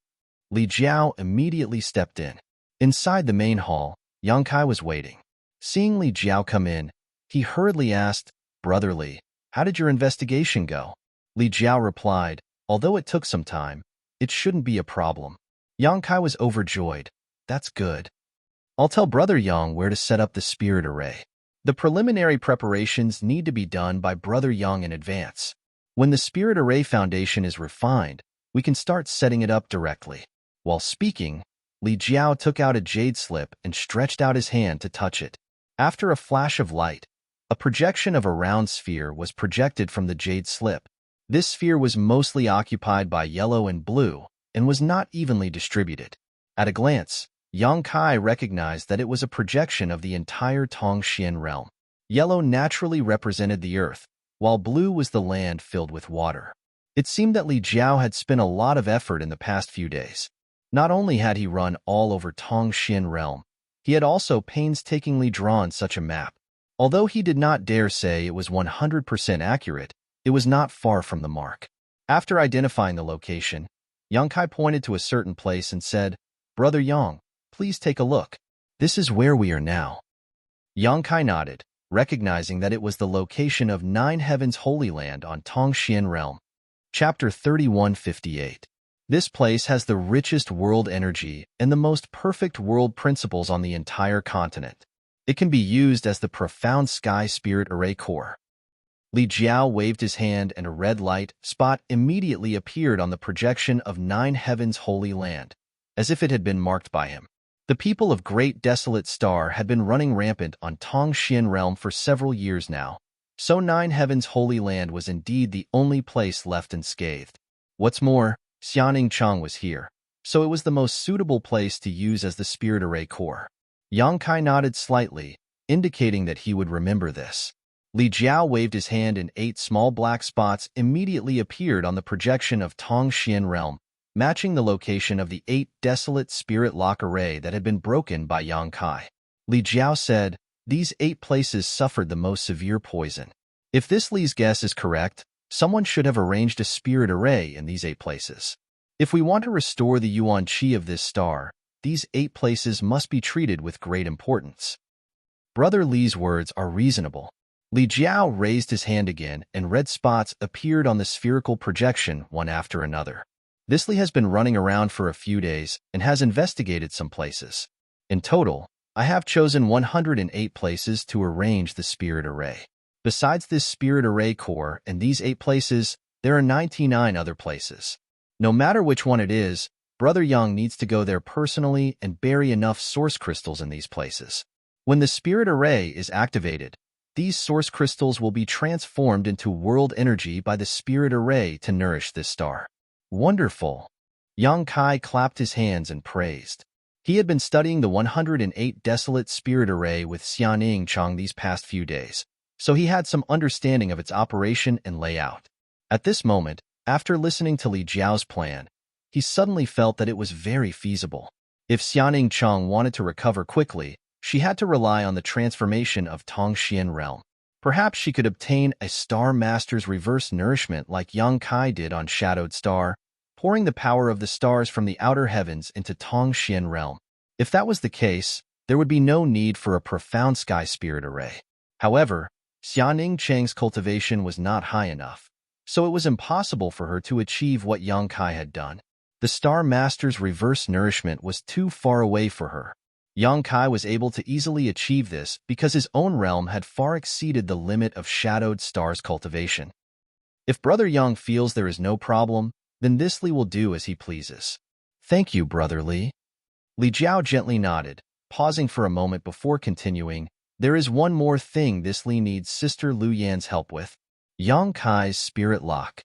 Li Jiao immediately stepped in. Inside the main hall, Yang Kai was waiting. Seeing Li Jiao come in, he hurriedly asked, Brother Li, how did your investigation go? Li Jiao replied, although it took some time, it shouldn't be a problem. Yang Kai was overjoyed. That's good. I'll tell Brother Yang where to set up the spirit array. The preliminary preparations need to be done by Brother Yang in advance. When the spirit array foundation is refined, we can start setting it up directly. While speaking, Li Jiao took out a jade slip and stretched out his hand to touch it. After a flash of light, a projection of a round sphere was projected from the jade slip. This sphere was mostly occupied by yellow and blue and was not evenly distributed. At a glance, Yang Kai recognized that it was a projection of the entire Tongxian realm. Yellow naturally represented the earth, while blue was the land filled with water. It seemed that Li Jiao had spent a lot of effort in the past few days. Not only had he run all over Tongxian realm, he had also painstakingly drawn such a map. Although he did not dare say it was 100% accurate, it was not far from the mark. After identifying the location, Yang Kai pointed to a certain place and said, Brother Yang, please take a look. This is where we are now. Yang Kai nodded, recognizing that it was the location of Nine Heavens Holy Land on Tongxian Realm. Chapter 3158. This place has the richest world energy and the most perfect world principles on the entire continent. It can be used as the profound sky spirit array core. Li Jiao waved his hand and a red light spot immediately appeared on the projection of Nine Heavens Holy Land, as if it had been marked by him. The people of Great Desolate Star had been running rampant on Tongxian Realm for several years now, so Nine Heavens Holy Land was indeed the only place left unscathed. What's more, Xianing Cheng was here, so it was the most suitable place to use as the spirit array core. Yang Kai nodded slightly, indicating that he would remember this. Li Jiao waved his hand and 8 small black spots immediately appeared on the projection of Tongxian Realm, matching the location of the 8 desolate spirit lock array that had been broken by Yang Kai. Li Jiao said, these 8 places suffered the most severe poison. If this Li's guess is correct, someone should have arranged a spirit array in these 8 places. If we want to restore the yuan qi of this star, these 8 places must be treated with great importance. Brother Li's words are reasonable. Li Jiao raised his hand again, and red spots appeared on the spherical projection one after another. This Li has been running around for a few days and has investigated some places. In total, I have chosen 108 places to arrange the spirit array. Besides this spirit array core and these 8 places, there are 99 other places. No matter which one it is, Brother Yang needs to go there personally and bury enough source crystals in these places. When the spirit array is activated, these source crystals will be transformed into world energy by the spirit array to nourish this star. Wonderful! Yang Kai clapped his hands and praised. He had been studying the 108 desolate spirit array with Xianing Chang these past few days, so he had some understanding of its operation and layout. At this moment, after listening to Li Jiao's plan, he suddenly felt that it was very feasible. If Xianing Chang wanted to recover quickly, she had to rely on the transformation of Tongxian realm. Perhaps she could obtain a Star Master's reverse nourishment like Yang Kai did on Shadowed Star, pouring the power of the stars from the outer heavens into Tongxian realm. If that was the case, there would be no need for a profound sky spirit array. However, Xianing Chang's cultivation was not high enough, so it was impossible for her to achieve what Yang Kai had done. The Star Master's reverse nourishment was too far away for her. Yang Kai was able to easily achieve this because his own realm had far exceeded the limit of Shadowed Star's cultivation. If Brother Yang feels there is no problem, then this Li will do as he pleases. Thank you, Brother Li. Li Jiao gently nodded, pausing for a moment before continuing. There is one more thing this Li needs Sister Lu Yan's help with. Yang Kai's spirit lock.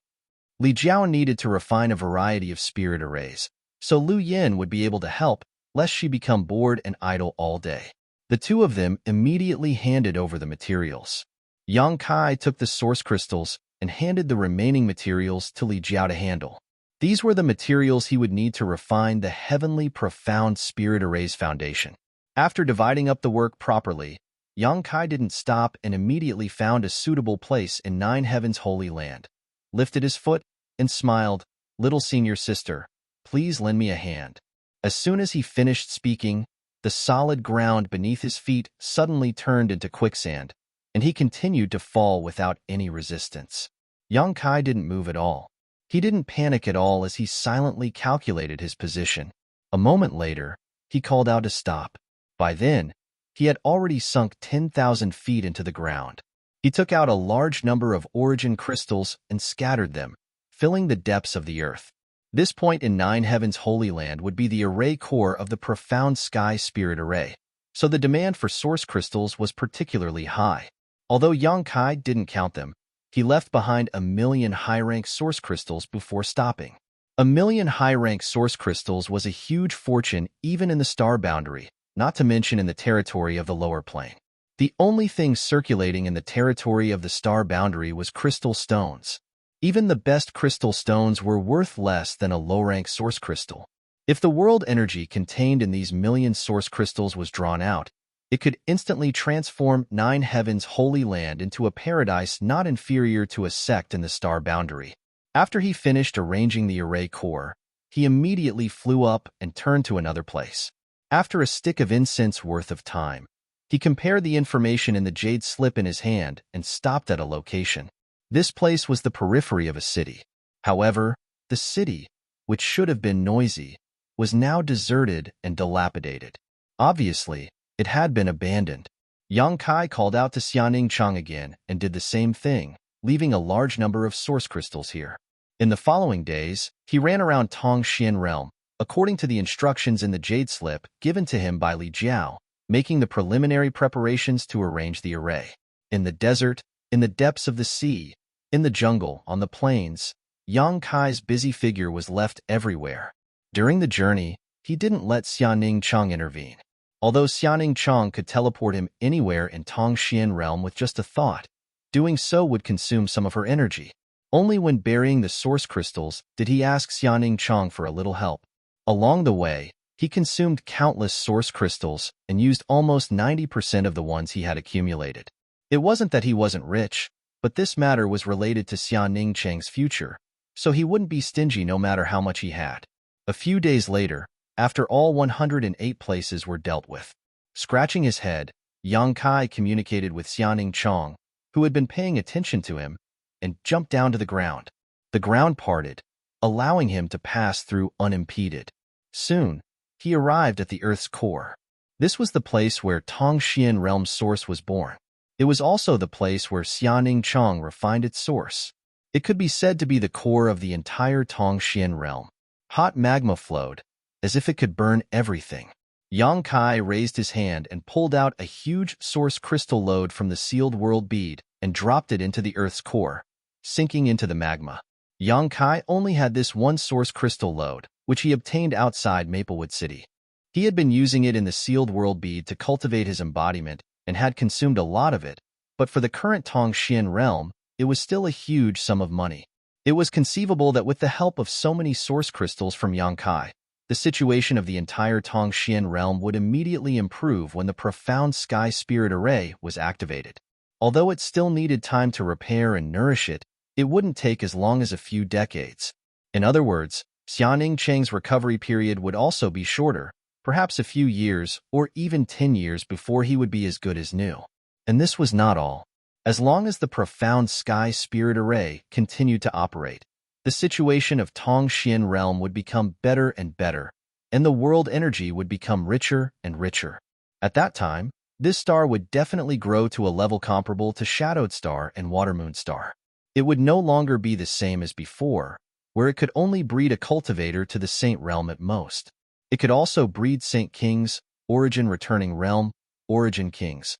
Li Jiao needed to refine a variety of spirit arrays, so Lu Yan would be able to help, lest she become bored and idle all day. The two of them immediately handed over the materials. Yang Kai took the source crystals and handed the remaining materials to Li Jiao to handle. These were the materials he would need to refine the heavenly profound spirit array's foundation. After dividing up the work properly, Yang Kai didn't stop and immediately found a suitable place in Nine Heaven's holy land, lifted his foot, and smiled, "Little senior sister, please lend me a hand." As soon as he finished speaking, the solid ground beneath his feet suddenly turned into quicksand, and he continued to fall without any resistance. Yang Kai didn't move at all. He didn't panic at all as he silently calculated his position. A moment later, he called out to stop. By then, he had already sunk 10,000 feet into the ground. He took out a large number of origin crystals and scattered them, filling the depths of the earth. This point in Nine Heaven's Holy Land would be the array core of the profound sky spirit array, so the demand for source crystals was particularly high. Although Yang Kai didn't count them, he left behind 1,000,000 high-rank source crystals before stopping. 1,000,000 high-rank source crystals was a huge fortune even in the star boundary, not to mention in the territory of the lower plane. The only thing circulating in the territory of the star boundary was crystal stones. Even the best crystal stones were worth less than a low-rank source crystal. If the world energy contained in these 1,000,000 source crystals was drawn out, it could instantly transform Nine Heaven's holy land into a paradise not inferior to a sect in the star boundary. After he finished arranging the array core, he immediately flew up and turned to another place. After a stick of incense worth of time, he compared the information in the jade slip in his hand and stopped at a location. This place was the periphery of a city. However, the city, which should have been noisy, was now deserted and dilapidated. Obviously, it had been abandoned. Yang Kai called out to Xianing Chang again and did the same thing, leaving a large number of source crystals here. In the following days, he ran around Tongxian realm, according to the instructions in the jade slip given to him by Li Jiao, making the preliminary preparations to arrange the array. In the desert, in the depths of the sea, in the jungle, on the plains, Yang Kai's busy figure was left everywhere. During the journey, he didn't let Xianing Chang intervene. Although Xianing Chang could teleport him anywhere in Tongxian realm with just a thought, doing so would consume some of her energy. Only when burying the source crystals did he ask Xianing Chang for a little help. Along the way, he consumed countless source crystals and used almost 90% of the ones he had accumulated. It wasn't that he wasn't rich, but this matter was related to Xianing Chang's future, so he wouldn't be stingy no matter how much he had. A few days later, after all 108 places were dealt with. Scratching his head, Yang Kai communicated with Xianing Chong, who had been paying attention to him, and jumped down to the ground. The ground parted, allowing him to pass through unimpeded. Soon, he arrived at the Earth's core. This was the place where Tongxian realm's source was born. It was also the place where Xianing Chong refined its source. It could be said to be the core of the entire Tongxian realm. Hot magma flowed, as if it could burn everything. Yang Kai raised his hand and pulled out a huge source crystal lode from the sealed world bead and dropped it into the Earth's core, sinking into the magma. Yang Kai only had this one source crystal lode, which he obtained outside Maplewood City. He had been using it in the sealed world bead to cultivate his embodiment and had consumed a lot of it, but for the current Tongxian realm, it was still a huge sum of money. It was conceivable that with the help of so many source crystals from Yang Kai, the situation of the entire Tongxian realm would immediately improve when the profound sky spirit array was activated. Although it still needed time to repair and nourish it, it wouldn't take as long as a few decades. In other words, Xianing Cheng's recovery period would also be shorter, perhaps a few years or even 10 years before he would be as good as new. And this was not all. As long as the profound sky spirit array continued to operate, the situation of Tongxian realm would become better and better, and the world energy would become richer and richer. At that time, this star would definitely grow to a level comparable to Shadowed Star and Watermoon Star. It would no longer be the same as before, where it could only breed a cultivator to the Saint realm at most. It could also breed Saint Kings, Origin Returning Realm, Origin Kings,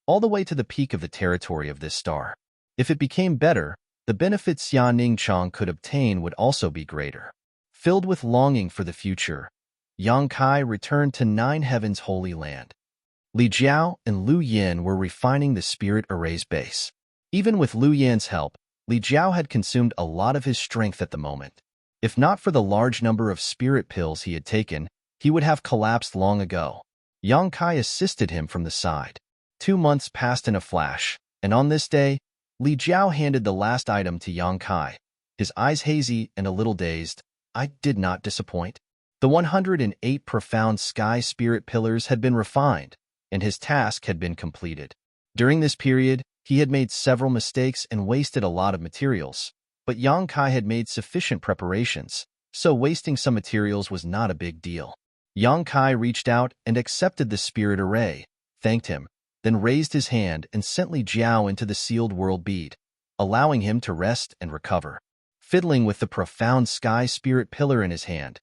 all the way to the peak of the territory of this star. If it became better, the benefits Xianing Chong could obtain would also be greater. Filled with longing for the future, Yang Kai returned to Nine Heaven's Holy Land. Li Jiao and Lu Yin were refining the spirit array's base. Even with Lu Yin's help, Li Jiao had consumed a lot of his strength at the moment. If not for the large number of spirit pills he had taken, he would have collapsed long ago. Yang Kai assisted him from the side. 2 months passed in a flash, and on this day, Li Jiao handed the last item to Yang Kai. His eyes hazy and a little dazed. I did not disappoint. The 108 profound sky spirit pillars had been refined, and his task had been completed. During this period, he had made several mistakes and wasted a lot of materials, but Yang Kai had made sufficient preparations, so wasting some materials was not a big deal. Yang Kai reached out and accepted the spirit array, thanked him, then raised his hand and sent Li Jiao into the sealed world bead, allowing him to rest and recover. Fiddling with the profound sky spirit pillar in his hand,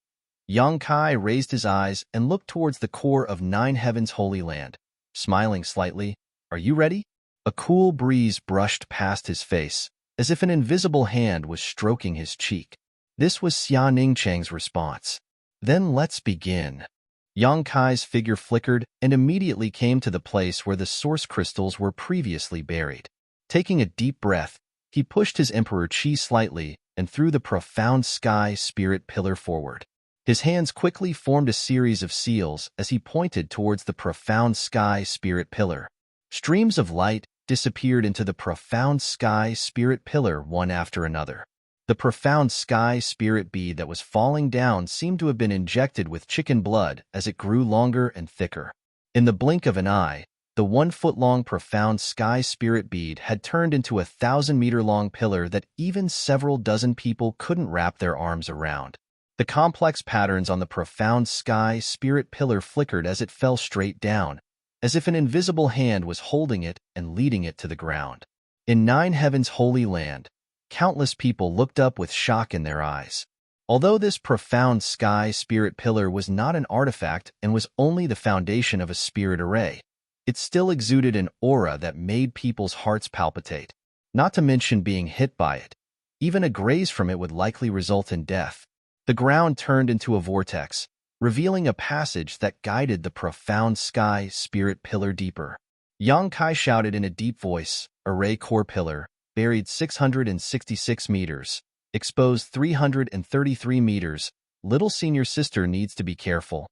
Yang Kai raised his eyes and looked towards the core of Nine Heaven's Holy Land, smiling slightly. Are you ready? A cool breeze brushed past his face, as if an invisible hand was stroking his cheek. This was Xianing Cheng's response. Then let's begin. Yang Kai's figure flickered and immediately came to the place where the source crystals were previously buried. Taking a deep breath, he pushed his Emperor Qi slightly and threw the profound sky spirit pillar forward. His hands quickly formed a series of seals as he pointed towards the profound sky spirit pillar. Streams of light disappeared into the profound sky spirit pillar one after another. The profound sky spirit bead that was falling down seemed to have been injected with chicken blood as it grew longer and thicker. In the blink of an eye, the 1-foot-long profound sky spirit bead had turned into a 1,000-meter-long pillar that even several dozen people couldn't wrap their arms around. The complex patterns on the profound sky spirit pillar flickered as it fell straight down, as if an invisible hand was holding it and leading it to the ground. In Nine Heaven's Holy Land, countless people looked up with shock in their eyes. Although this profound sky spirit pillar was not an artifact and was only the foundation of a spirit array, it still exuded an aura that made people's hearts palpitate. Not to mention being hit by it. Even a graze from it would likely result in death. The ground turned into a vortex, revealing a passage that guided the profound sky spirit pillar deeper. Yang Kai shouted in a deep voice, Array Core Pillar, buried 666 meters, exposed 333 meters, little senior sister needs to be careful.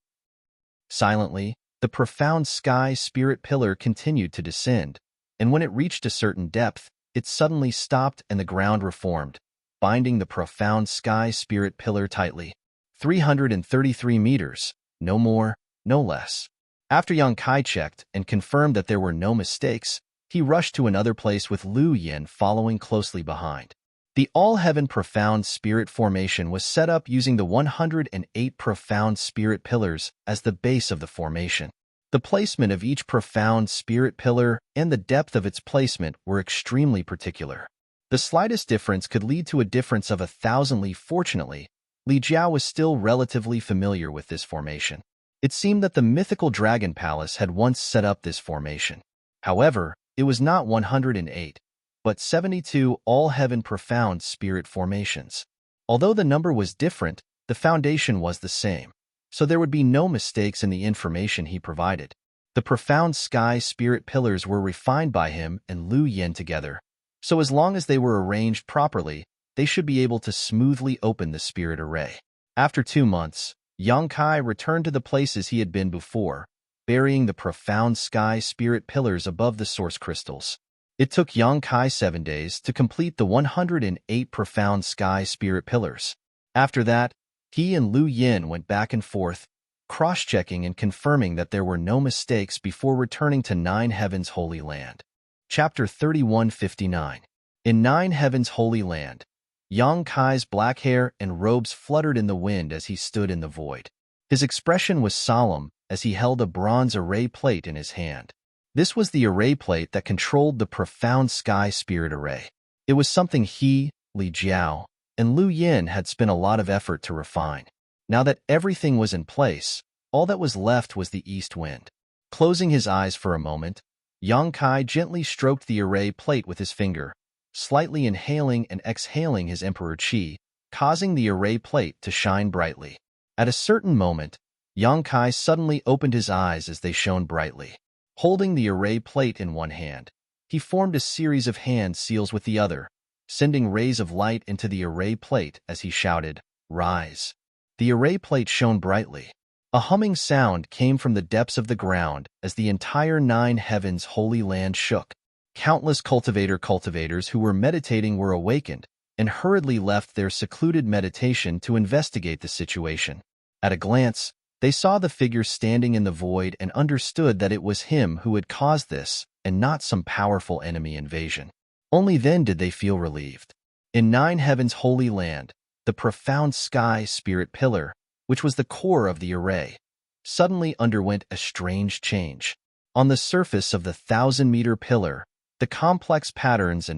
Silently, the profound sky spirit pillar continued to descend, and when it reached a certain depth, it suddenly stopped and the ground reformed, binding the profound sky spirit pillar tightly. 333 meters, No more, no less. After Yang Kai checked and confirmed that there were no mistakes, he rushed to another place with Lu Yin following closely behind. The All-Heaven Profound Spirit Formation was set up using the 108 Profound Spirit Pillars as the base of the formation. The placement of each Profound Spirit Pillar and the depth of its placement were extremely particular. The slightest difference could lead to a difference of 1,000 li. Fortunately, Li Jiao was still relatively familiar with this formation. It seemed that the mythical Dragon Palace had once set up this formation. However, it was not 108, but 72 all-heaven profound spirit formations. Although the number was different, the foundation was the same, so there would be no mistakes in the information he provided. The profound sky spirit pillars were refined by him and Lu Yin together, so as long as they were arranged properly, they should be able to smoothly open the spirit array. After 2 months, Yang Kai returned to the places he had been before, burying the profound sky spirit pillars above the source crystals. It took Yang Kai 7 days to complete the 108 profound sky spirit pillars. After that, he and Lu Yin went back and forth, cross-checking and confirming that there were no mistakes before returning to Nine Heavens Holy Land. Chapter 3159. In Nine Heavens Holy Land, Yang Kai's black hair and robes fluttered in the wind as he stood in the void. His expression was solemn as he held a bronze array plate in his hand. This was the array plate that controlled the profound sky spirit array. It was something he, Li Jiao, and Lu Yin had spent a lot of effort to refine. Now that everything was in place, all that was left was the east wind. Closing his eyes for a moment, Yang Kai gently stroked the array plate with his finger, slightly inhaling and exhaling his emperor qi, causing the array plate to shine brightly. At a certain moment, Yang Kai suddenly opened his eyes as they shone brightly. Holding the array plate in one hand, he formed a series of hand seals with the other, sending rays of light into the array plate as he shouted, "Rise." The array plate shone brightly. A humming sound came from the depths of the ground as the entire Nine Heavens Holy Land shook. Countless cultivators who were meditating were awakened and hurriedly left their secluded meditation to investigate the situation. At a glance, they saw the figure standing in the void and understood that it was him who had caused this and not some powerful enemy invasion. Only then did they feel relieved. In Nine Heavens Holy Land, the profound sky spirit pillar, which was the core of the array, suddenly underwent a strange change. On the surface of the 1,000-meter pillar, the complex patterns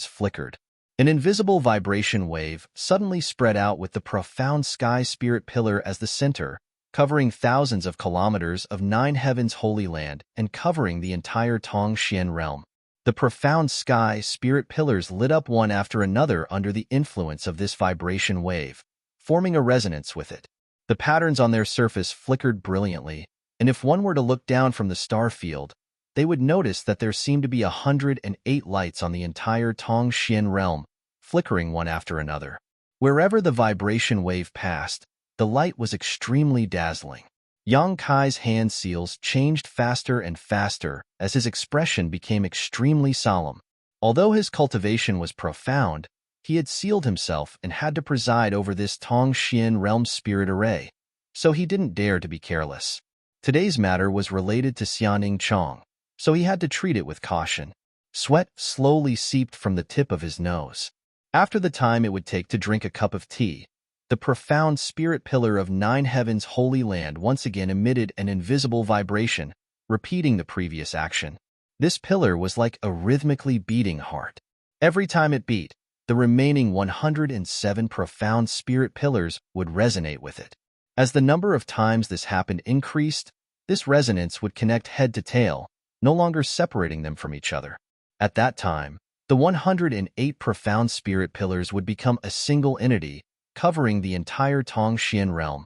flickered. An invisible vibration wave suddenly spread out with the profound sky spirit pillar as the center, covering thousands of kilometers of Nine Heavens Holy Land and covering the entire Tongxian realm. The profound sky spirit pillars lit up one after another under the influence of this vibration wave, forming a resonance with it. The patterns on their surface flickered brilliantly, and if one were to look down from the star field, they would notice that there seemed to be 108 lights on the entire Tongxian realm, flickering one after another. Wherever the vibration wave passed, the light was extremely dazzling. Yang Kai's hand seals changed faster and faster as his expression became extremely solemn. Although his cultivation was profound, he had sealed himself and had to preside over this Tongxian realm spirit array, so he didn't dare to be careless. Today's matter was related to Xianing Chong, so he had to treat it with caution. Sweat slowly seeped from the tip of his nose. After the time it would take to drink a cup of tea, the profound spirit pillar of Nine Heavens Holy Land once again emitted an invisible vibration, repeating the previous action. This pillar was like a rhythmically beating heart. Every time it beat, the remaining 107 profound spirit pillars would resonate with it. As the number of times this happened increased, this resonance would connect head to tail, no longer separating them from each other. At that time, the 108 profound spirit pillars would become a single entity, covering the entire Tongxian realm.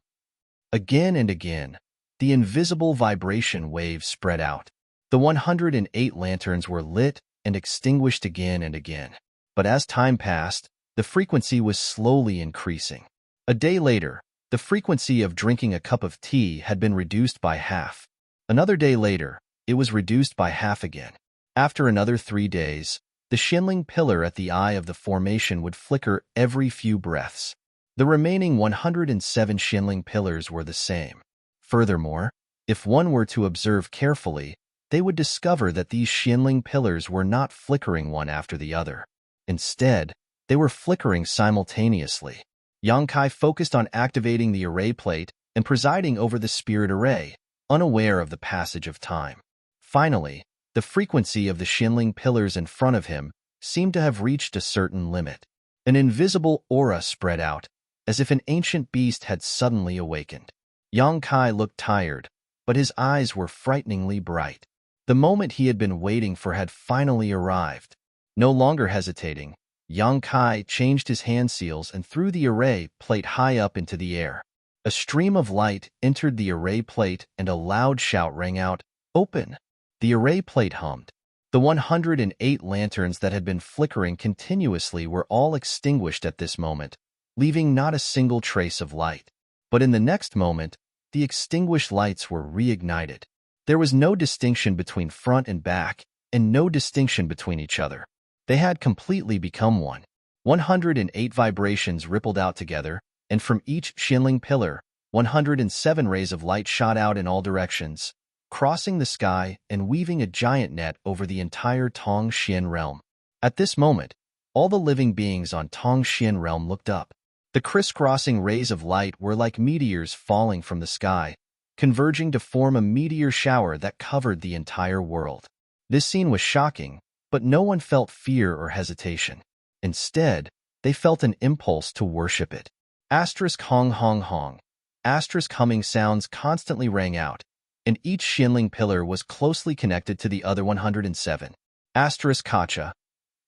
Again and again, the invisible vibration waves spread out. The 108 lanterns were lit and extinguished again and again. But as time passed, the frequency was slowly increasing. A day later, the frequency of drinking a cup of tea had been reduced by half. Another day later, it was reduced by half again. After another 3 days, the Xinling pillar at the eye of the formation would flicker every few breaths. The remaining 107 Xinling pillars were the same. Furthermore, if one were to observe carefully, they would discover that these Xianling pillars were not flickering one after the other. Instead, they were flickering simultaneously. Yang Kai focused on activating the array plate and presiding over the spirit array, unaware of the passage of time. Finally, the frequency of the Xianling pillars in front of him seemed to have reached a certain limit. An invisible aura spread out, as if an ancient beast had suddenly awakened. Yang Kai looked tired, but his eyes were frighteningly bright. The moment he had been waiting for had finally arrived. No longer hesitating, Yang Kai changed his hand seals and threw the array plate high up into the air. A stream of light entered the array plate and a loud shout rang out, "Open!" The array plate hummed. The 108 lanterns that had been flickering continuously were all extinguished at this moment, leaving not a single trace of light. But in the next moment, the extinguished lights were reignited. There was no distinction between front and back, and no distinction between each other. They had completely become one. 108 vibrations rippled out together, and from each Xianling pillar, 107 rays of light shot out in all directions, crossing the sky and weaving a giant net over the entire Tong Xian realm. At this moment, all the living beings on Tong Xian realm looked up. The crisscrossing rays of light were like meteors falling from the sky, converging to form a meteor shower that covered the entire world. This scene was shocking, but no one felt fear or hesitation. Instead, they felt an impulse to worship it. Asterisk hong hong hong. Asterisk humming sounds constantly rang out, and each Xianling pillar was closely connected to the other 107. Asterisk kacha.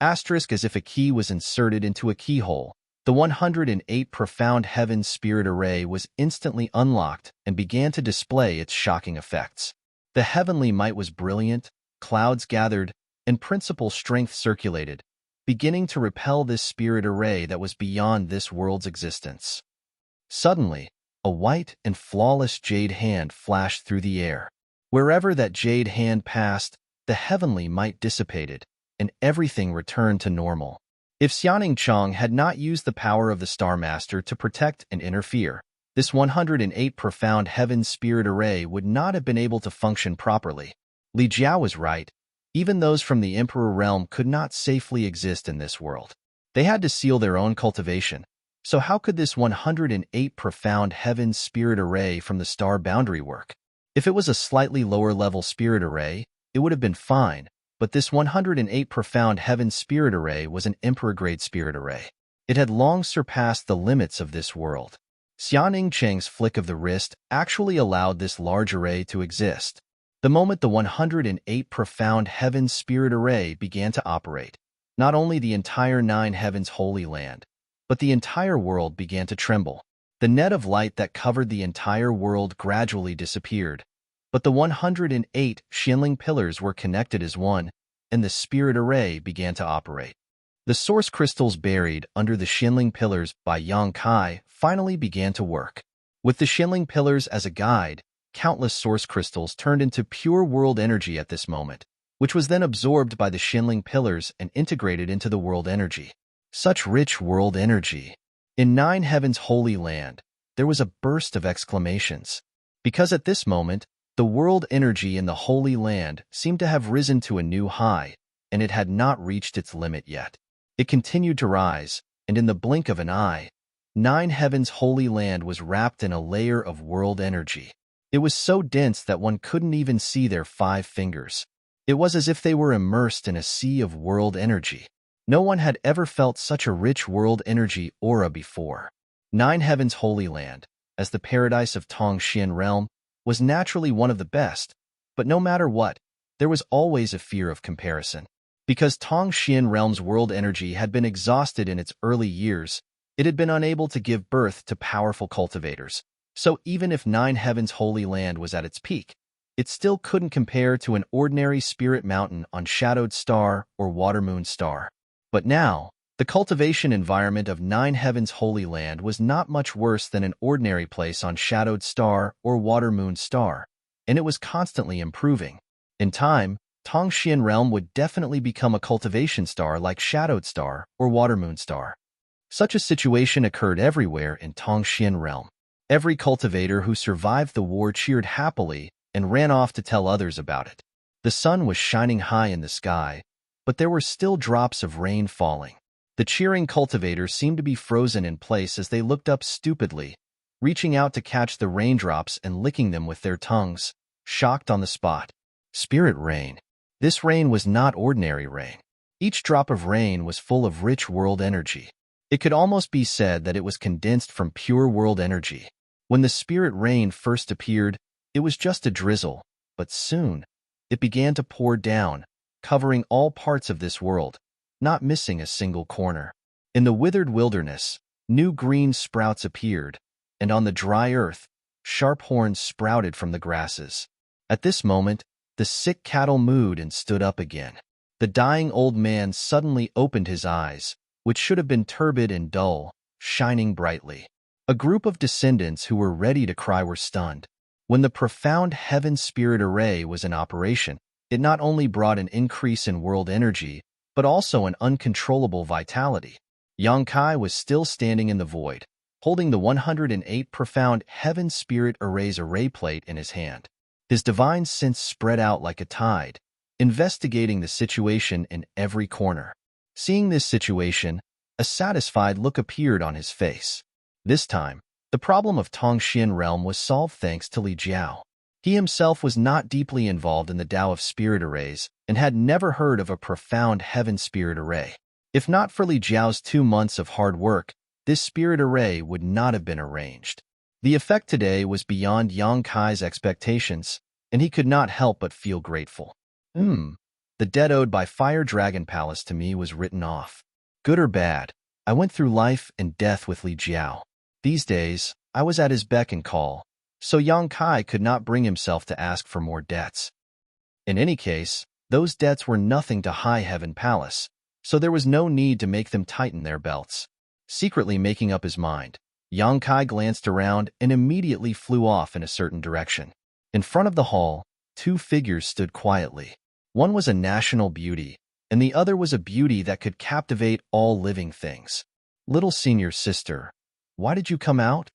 Asterisk as if a key was inserted into a keyhole. The 108 profound heaven spirit array was instantly unlocked and began to display its shocking effects. The heavenly might was brilliant, clouds gathered, and principal strength circulated, beginning to repel this spirit array that was beyond this world's existence. Suddenly, a white and flawless jade hand flashed through the air. Wherever that jade hand passed, the heavenly might dissipated, and everything returned to normal. If Xianing Chong had not used the power of the Star Master to protect and interfere, this 108 profound heaven spirit array would not have been able to function properly. Li Jiao was right. Even those from the Emperor realm could not safely exist in this world. They had to seal their own cultivation. So how could this 108 profound heaven spirit array from the star boundary work? If it was a slightly lower level spirit array, it would have been fine, but this 108 profound heaven spirit array was an emperor-grade spirit array. It had long surpassed the limits of this world. Xianing Cheng's flick of the wrist actually allowed this large array to exist. The moment the 108 profound heaven spirit array began to operate, not only the entire 9 heavens holy land, but the entire world began to tremble. The net of light that covered the entire world gradually disappeared, but the 108 Xianling pillars were connected as one, and the spirit array began to operate. The source crystals buried under the Xianling pillars by Yang Kai finally began to work. With the Xianling pillars as a guide, countless source crystals turned into pure world energy at this moment, which was then absorbed by the Xianling pillars and integrated into the world energy. Such rich world energy. In 9 heavens holy land, there was a burst of exclamations. Because at this moment, the world energy in the holy land seemed to have risen to a new high, and it had not reached its limit yet. It continued to rise, and in the blink of an eye, 9 heavens holy land was wrapped in a layer of world energy. It was so dense that one couldn't even see their 5 fingers. It was as if they were immersed in a sea of world energy. No one had ever felt such a rich world energy aura before. 9 heavens holy land, as the paradise of Tong Xian realm, was naturally one of the best, but no matter what, there was always a fear of comparison. Because Tong Xian realm's world energy had been exhausted in its early years, it had been unable to give birth to powerful cultivators. So even if 9 heavens holy land was at its peak, it still couldn't compare to an ordinary spirit mountain on Shadowed Star or Watermoon Star. But now, the cultivation environment of 9 heavens holy land was not much worse than an ordinary place on Shadowed Star or Watermoon Star, and it was constantly improving. In time, Tong Xian realm would definitely become a cultivation star like Shadowed Star or Watermoon Star. Such a situation occurred everywhere in Tong Xian realm. Every cultivator who survived the war cheered happily and ran off to tell others about it. The sun was shining high in the sky, but there were still drops of rain falling. The cheering cultivators seemed to be frozen in place as they looked up stupidly, reaching out to catch the raindrops and licking them with their tongues, shocked on the spot. Spirit rain. This rain was not ordinary rain. Each drop of rain was full of rich world energy. It could almost be said that it was condensed from pure world energy. When the spirit rain first appeared, it was just a drizzle, but soon, it began to pour down, covering all parts of this world, not missing a single corner. In the withered wilderness, new green sprouts appeared, and on the dry earth, sharp horns sprouted from the grasses. At this moment, the sick cattle mooed and stood up again. The dying old man suddenly opened his eyes, which should have been turbid and dull, shining brightly. A group of descendants who were ready to cry were stunned. When the profound heaven spirit array was in operation, it not only brought an increase in world energy, but also an uncontrollable vitality. Yang Kai was still standing in the void, holding the 108 profound heaven spirit array's array plate in his hand. His divine sense spread out like a tide, investigating the situation in every corner. Seeing this situation, a satisfied look appeared on his face. This time, the problem of Tongxian realm was solved thanks to Li Jiao. He himself was not deeply involved in the Tao of spirit arrays and had never heard of a profound heaven spirit array. If not for Li Jiao's 2 months of hard work, this spirit array would not have been arranged. The effect today was beyond Yang Kai's expectations, and he could not help but feel grateful. The debt owed by Fire Dragon Palace to me was written off. Good or bad, I went through life and death with Li Jiao. These days, I was at his beck and call, so Yang Kai could not bring himself to ask for more debts. In any case, those debts were nothing to High Heaven Palace, so there was no need to make them tighten their belts. Secretly making up his mind, Yang Kai glanced around and immediately flew off in a certain direction. In front of the hall, 2 figures stood quietly. One was a national beauty, and the other was a beauty that could captivate all living things. Little senior sister, why did you come out?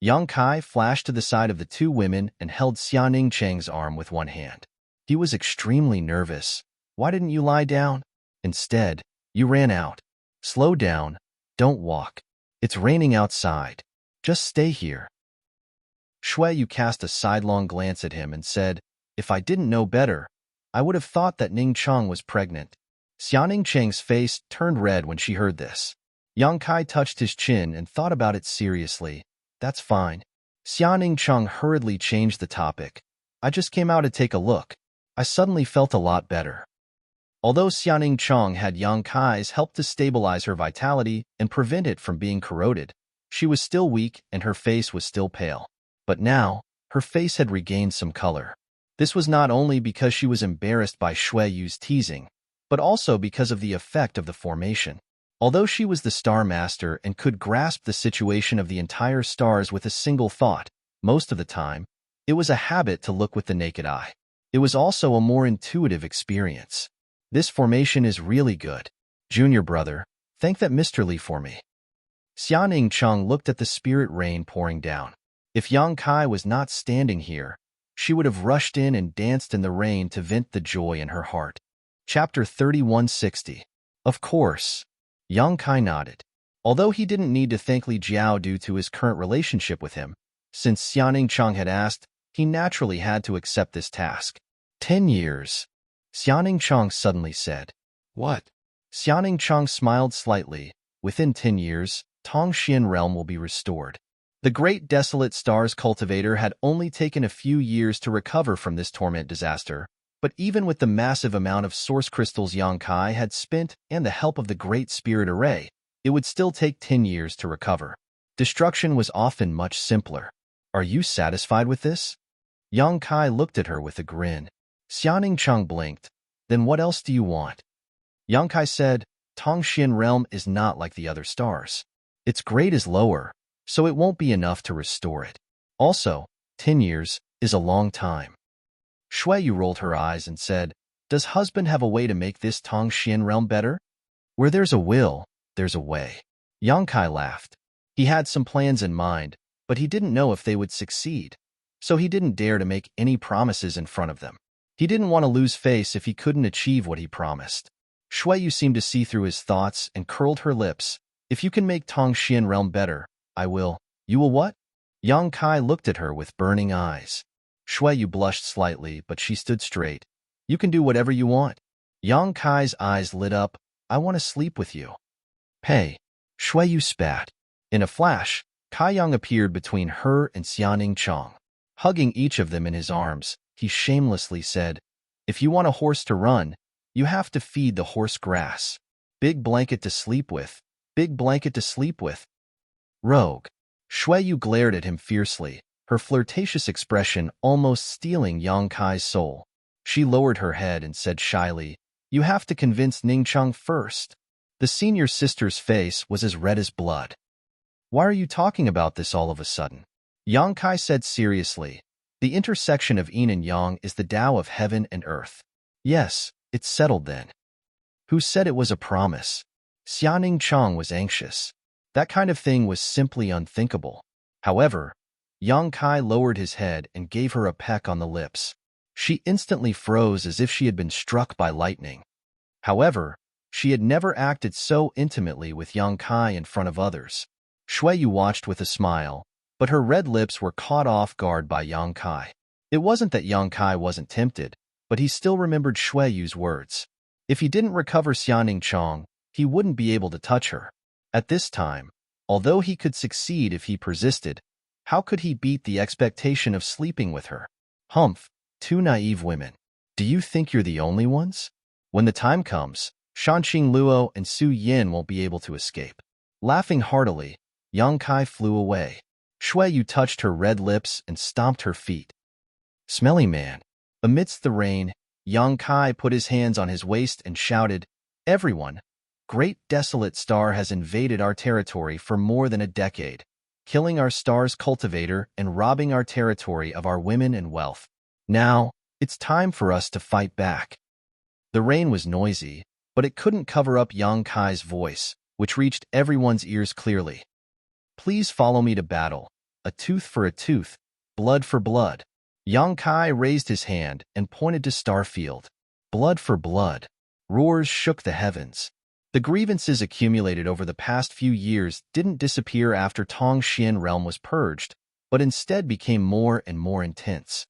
Yang Kai flashed to the side of the 2 women and held Xianing Cheng's arm with one hand. He was extremely nervous. Why didn't you lie down? Instead, you ran out. Slow down. Don't walk. It's raining outside. Just stay here. Shui Yu cast a sidelong glance at him and said, if I didn't know better, I would have thought that Ning Cheng was pregnant. Xianing Cheng's face turned red when she heard this. Yang Kai touched his chin and thought about it seriously. That's fine. Xianing Cheng hurriedly changed the topic. I just came out to take a look. I suddenly felt a lot better. Although Xianing Cheng had Yang Kai's help to stabilize her vitality and prevent it from being corroded, she was still weak and her face was still pale. But now, her face had regained some color. This was not only because she was embarrassed by Shui Yu's teasing, but also because of the effect of the formation. Although she was the Star Master and could grasp the situation of the entire stars with a single thought, most of the time, it was a habit to look with the naked eye. It was also a more intuitive experience. This formation is really good. Junior brother, thank that Mr. Li for me. Xianing Cheng looked at the spirit rain pouring down. If Yang Kai was not standing here, she would have rushed in and danced in the rain to vent the joy in her heart. Chapter 3160. Of course. Yang Kai nodded. Although he didn't need to thank Li Jiao due to his current relationship with him, since Xianing Cheng had asked, he naturally had to accept this task. 10 years. Xianing Cheng suddenly said. What? Xianing Cheng smiled slightly. Within 10 years, Tongxian realm will be restored. The great desolate stars cultivator had only taken a few years to recover from this torment disaster, but even with the massive amount of source crystals Yang Kai had spent and the help of the Great Spirit Array, it would still take 10 years to recover. Destruction was often much simpler. Are you satisfied with this? Yang Kai looked at her with a grin. Xianing Cheng blinked. Then what else do you want? Yang Kai said, Tongxian realm is not like the other stars. Its grade is lower, so it won't be enough to restore it. Also, 10 years is a long time. Shui Yu rolled her eyes and said, does husband have a way to make this Tongxian realm better? Where there's a will, there's a way. Yang Kai laughed. He had some plans in mind, but he didn't know if they would succeed, so he didn't dare to make any promises in front of them. He didn't want to lose face if he couldn't achieve what he promised. Shuiyu seemed to see through his thoughts and curled her lips. If you can make Tongxian realm better, I will. You will what? Yang Kai looked at her with burning eyes. Shuiyu blushed slightly, but she stood straight. You can do whatever you want. Yang Kai's eyes lit up. I want to sleep with you. Pei. Shuiyu spat. In a flash, Kai Yang appeared between her and Xianing Chong. Hugging each of them in his arms, he shamelessly said, if you want a horse to run, you have to feed the horse grass. Big blanket to sleep with. Big blanket to sleep with. Rogue. Shuiyu glared at him fiercely, her flirtatious expression almost stealing Yang Kai's soul. She lowered her head and said shyly, you have to convince Ningcheng first. The senior sister's face was as red as blood. Why are you talking about this all of a sudden? Yang Kai said seriously, the intersection of yin and yang is the Tao of heaven and earth. Yes, it's settled then. Who said it was a promise? Xianing Chong was anxious. That kind of thing was simply unthinkable. However, Yang Kai lowered his head and gave her a peck on the lips. She instantly froze as if she had been struck by lightning. However, she had never acted so intimately with Yang Kai in front of others. Shuiyu watched with a smile, but her red lips were caught off guard by Yang Kai. It wasn't that Yang Kai wasn't tempted, but he still remembered Shuiyu's words. If he didn't recover Xianing Chong, he wouldn't be able to touch her. At this time, although he could succeed if he persisted, how could he beat the expectation of sleeping with her? Humph, two naive women. Do you think you're the only ones? When the time comes, Shanqing Luo and Su Yin won't be able to escape. Laughing heartily, Yang Kai flew away. Shuiyu touched her red lips and stomped her feet. Smelly man. Amidst the rain, Yang Kai put his hands on his waist and shouted, everyone, Great Desolate Star has invaded our territory for more than a decade, killing our star's cultivator and robbing our territory of our women and wealth. Now, it's time for us to fight back. The rain was noisy, but it couldn't cover up Yang Kai's voice, which reached everyone's ears clearly. Please follow me to battle. A tooth for a tooth, blood for blood. Yang Kai raised his hand and pointed to Starfield. Blood for blood. Roars shook the heavens. The grievances accumulated over the past few years didn't disappear after Tongxian realm was purged, but instead became more and more intense.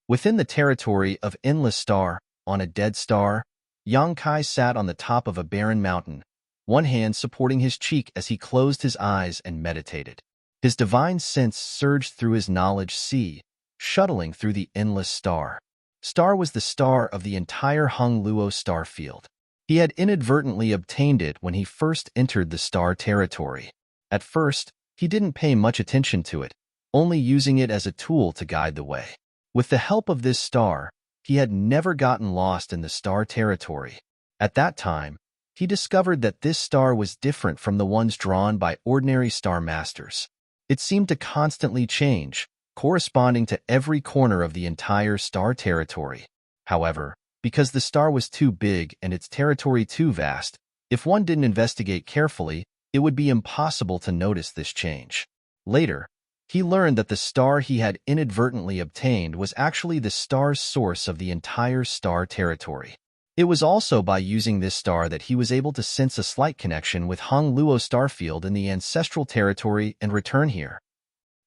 Within the territory of Endless Star, on a dead star, Yang Kai sat on the top of a barren mountain, one hand supporting his cheek as he closed his eyes and meditated. His divine sense surged through his knowledge sea, shuttling through the endless star. Star was the star of the entire Hung Luo star field. He had inadvertently obtained it when he first entered the star territory. At first, he didn't pay much attention to it, only using it as a tool to guide the way. With the help of this star, he had never gotten lost in the star territory. At that time, he discovered that this star was different from the ones drawn by ordinary star masters. It seemed to constantly change, corresponding to every corner of the entire star territory. However, because the star was too big and its territory too vast, if one didn't investigate carefully, it would be impossible to notice this change. Later, he learned that the star he had inadvertently obtained was actually the star's source of the entire star territory. It was also by using this star that he was able to sense a slight connection with Hung Luo Starfield in the ancestral territory and return here.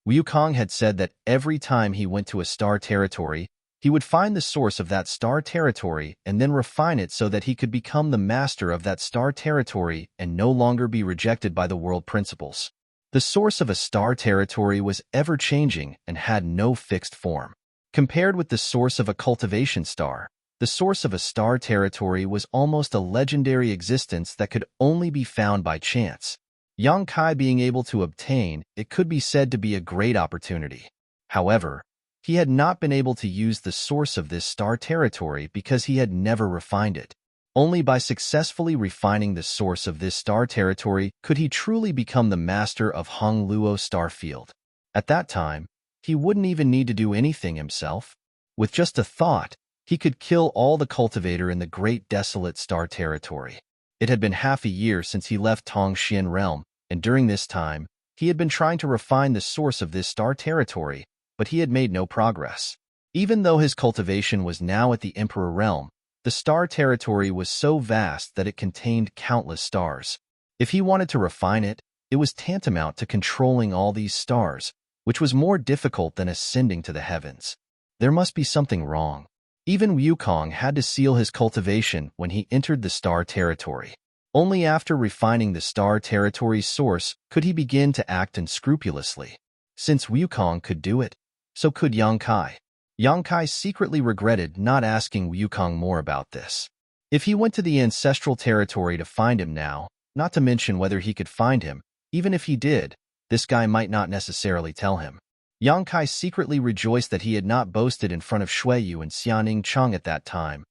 Wukong had said that every time he went to a star territory, he would find the source of that star territory and then refine it so that he could become the master of that star territory and no longer be rejected by the world principles. The source of a star territory was ever-changing and had no fixed form. Compared with the source of a cultivation star, the source of a star territory was almost a legendary existence that could only be found by chance. Yang Kai being able to obtain it could be said to be a great opportunity. However, he had not been able to use the source of this star territory because he had never refined it. Only by successfully refining the source of this star territory could he truly become the master of Hung Luo Starfield. At that time, he wouldn't even need to do anything himself. With just a thought, he could kill all the cultivator in the Great Desolate Star territory. It had been half a year since he left Tongxian realm, and during this time, He had been trying to refine the source of this star territory, but he had made no progress. Even though his cultivation was now at the Emperor realm, the star territory was so vast that it contained countless stars. If he wanted to refine it, it was tantamount to controlling all these stars, which was more difficult than ascending to the heavens. There must be something wrong. Even Wukong had to seal his cultivation when he entered the star territory. Only after refining the star territory's source could he begin to act unscrupulously. Since Wukong could do it, so could Yang Kai. Yang Kai secretly regretted not asking Wukong more about this. If he went to the ancestral territory to find him now, not to mention whether he could find him, even if he did, this guy might not necessarily tell him. Yang Kai secretly rejoiced that he had not boasted in front of Shuiyu and Xianing Cheng at that time.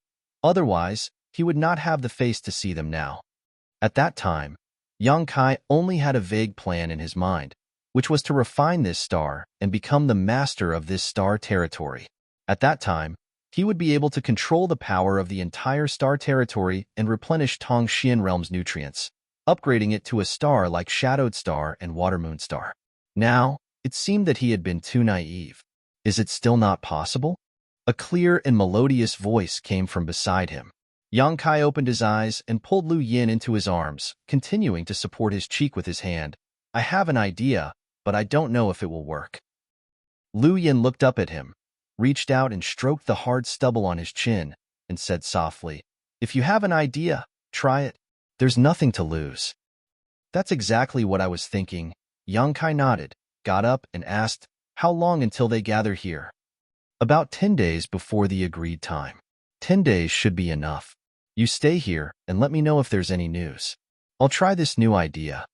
Otherwise, he would not have the face to see them now. At that time, Yang Kai only had a vague plan in his mind, which was to refine this star and become the master of this star territory. At that time, he would be able to control the power of the entire star territory and replenish Tongxian realm's nutrients, upgrading it to a star like Shadowed Star and Watermoon Star. Now, it seemed that he had been too naive. Is it still not possible? A clear and melodious voice came from beside him. Yang Kai opened his eyes and pulled Lu Yin into his arms, continuing to support his cheek with his hand. I have an idea, but I don't know if it will work. Lu Yin looked up at him, reached out and stroked the hard stubble on his chin, and said softly, If you have an idea, try it. There's nothing to lose. That's exactly what I was thinking. Yang Kai nodded, got up, and asked, How long until they gather here? About 10 days before the agreed time. 10 days should be enough. You stay here and let me know if there's any news. I'll try this new idea.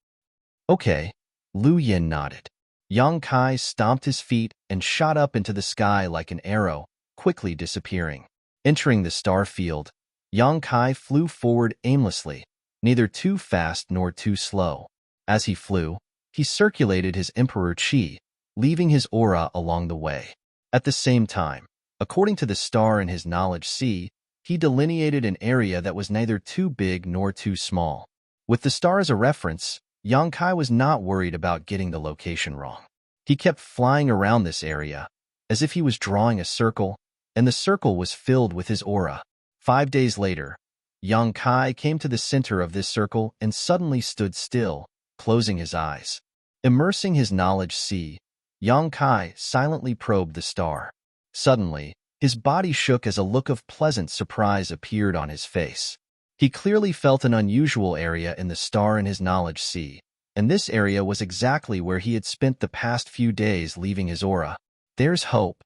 Okay. Lu Yin nodded. Yang Kai stomped his feet and shot up into the sky like an arrow, quickly disappearing. Entering the star field, Yang Kai flew forward aimlessly, neither too fast nor too slow. As he flew, he circulated his Emperor Qi, leaving his aura along the way. At the same time, according to the star in his knowledge sea, he delineated an area that was neither too big nor too small. With the star as a reference, Yang Kai was not worried about getting the location wrong. He kept flying around this area, as if he was drawing a circle, and the circle was filled with his aura. 5 days later, Yang Kai came to the center of this circle and suddenly stood still, closing his eyes. Immersing his knowledge sea, Yang Kai silently probed the star. Suddenly, his body shook as a look of pleasant surprise appeared on his face. He clearly felt an unusual area in the star in his knowledge sea, and this area was exactly where he had spent the past few days leaving his aura. There's hope.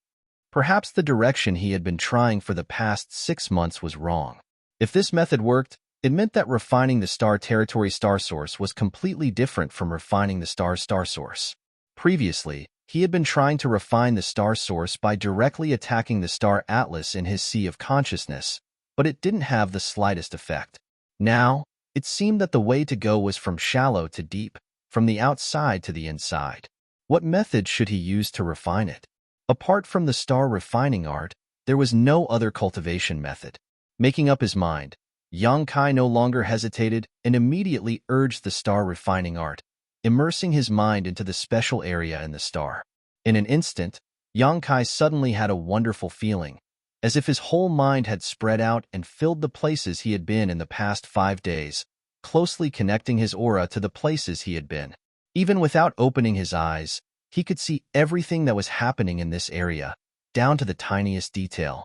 Perhaps the direction he had been trying for the past 6 months was wrong. If this method worked, it meant that refining the star territory star source was completely different from refining the star's star source. Previously, he had been trying to refine the star source by directly attacking the star atlas in his sea of consciousness, but it didn't have the slightest effect. Now, it seemed that the way to go was from shallow to deep, from the outside to the inside. What method should he use to refine it? Apart from the star refining art, there was no other cultivation method. Making up his mind, Yang Kai no longer hesitated and immediately urged the star refining art, immersing his mind into the special area in the star. In an instant, Yang Kai suddenly had a wonderful feeling, as if his whole mind had spread out and filled the places he had been in the past 5 days, closely connecting his aura to the places he had been. Even without opening his eyes, he could see everything that was happening in this area, down to the tiniest detail.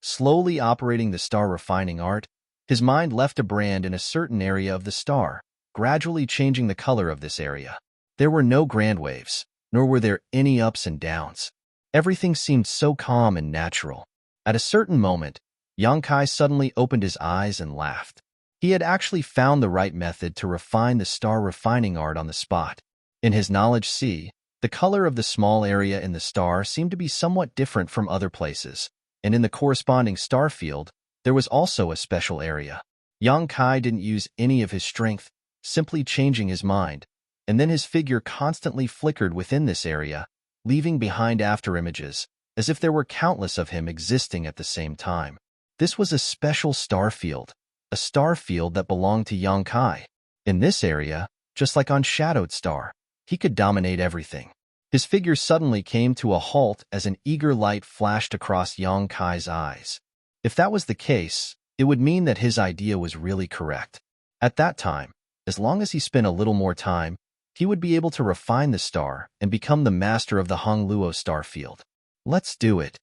Slowly operating the star refining art, his mind left a brand in a certain area of the star, gradually changing the color of this area. There were no grand waves, nor were there any ups and downs. Everything seemed so calm and natural. At a certain moment, Yang Kai suddenly opened his eyes and laughed. He had actually found the right method to refine the star refining art on the spot. In his knowledge sea, the color of the small area in the star seemed to be somewhat different from other places, and in the corresponding star field, there was also a special area. Yang Kai didn't use any of his strength, simply changing his mind, and then his figure constantly flickered within this area, leaving behind afterimages, as if there were countless of him existing at the same time. This was a special star field, a star field that belonged to Yang Kai. In this area, just like on Shadowed Star, He could dominate everything. His figure suddenly came to a halt as an eager light flashed across Yang Kai's eyes. If that was the case, it would mean that his idea was really correct. At that time, as long as he spent a little more time, he would be able to refine the star and become the master of the Hongluo star field. Let's do it.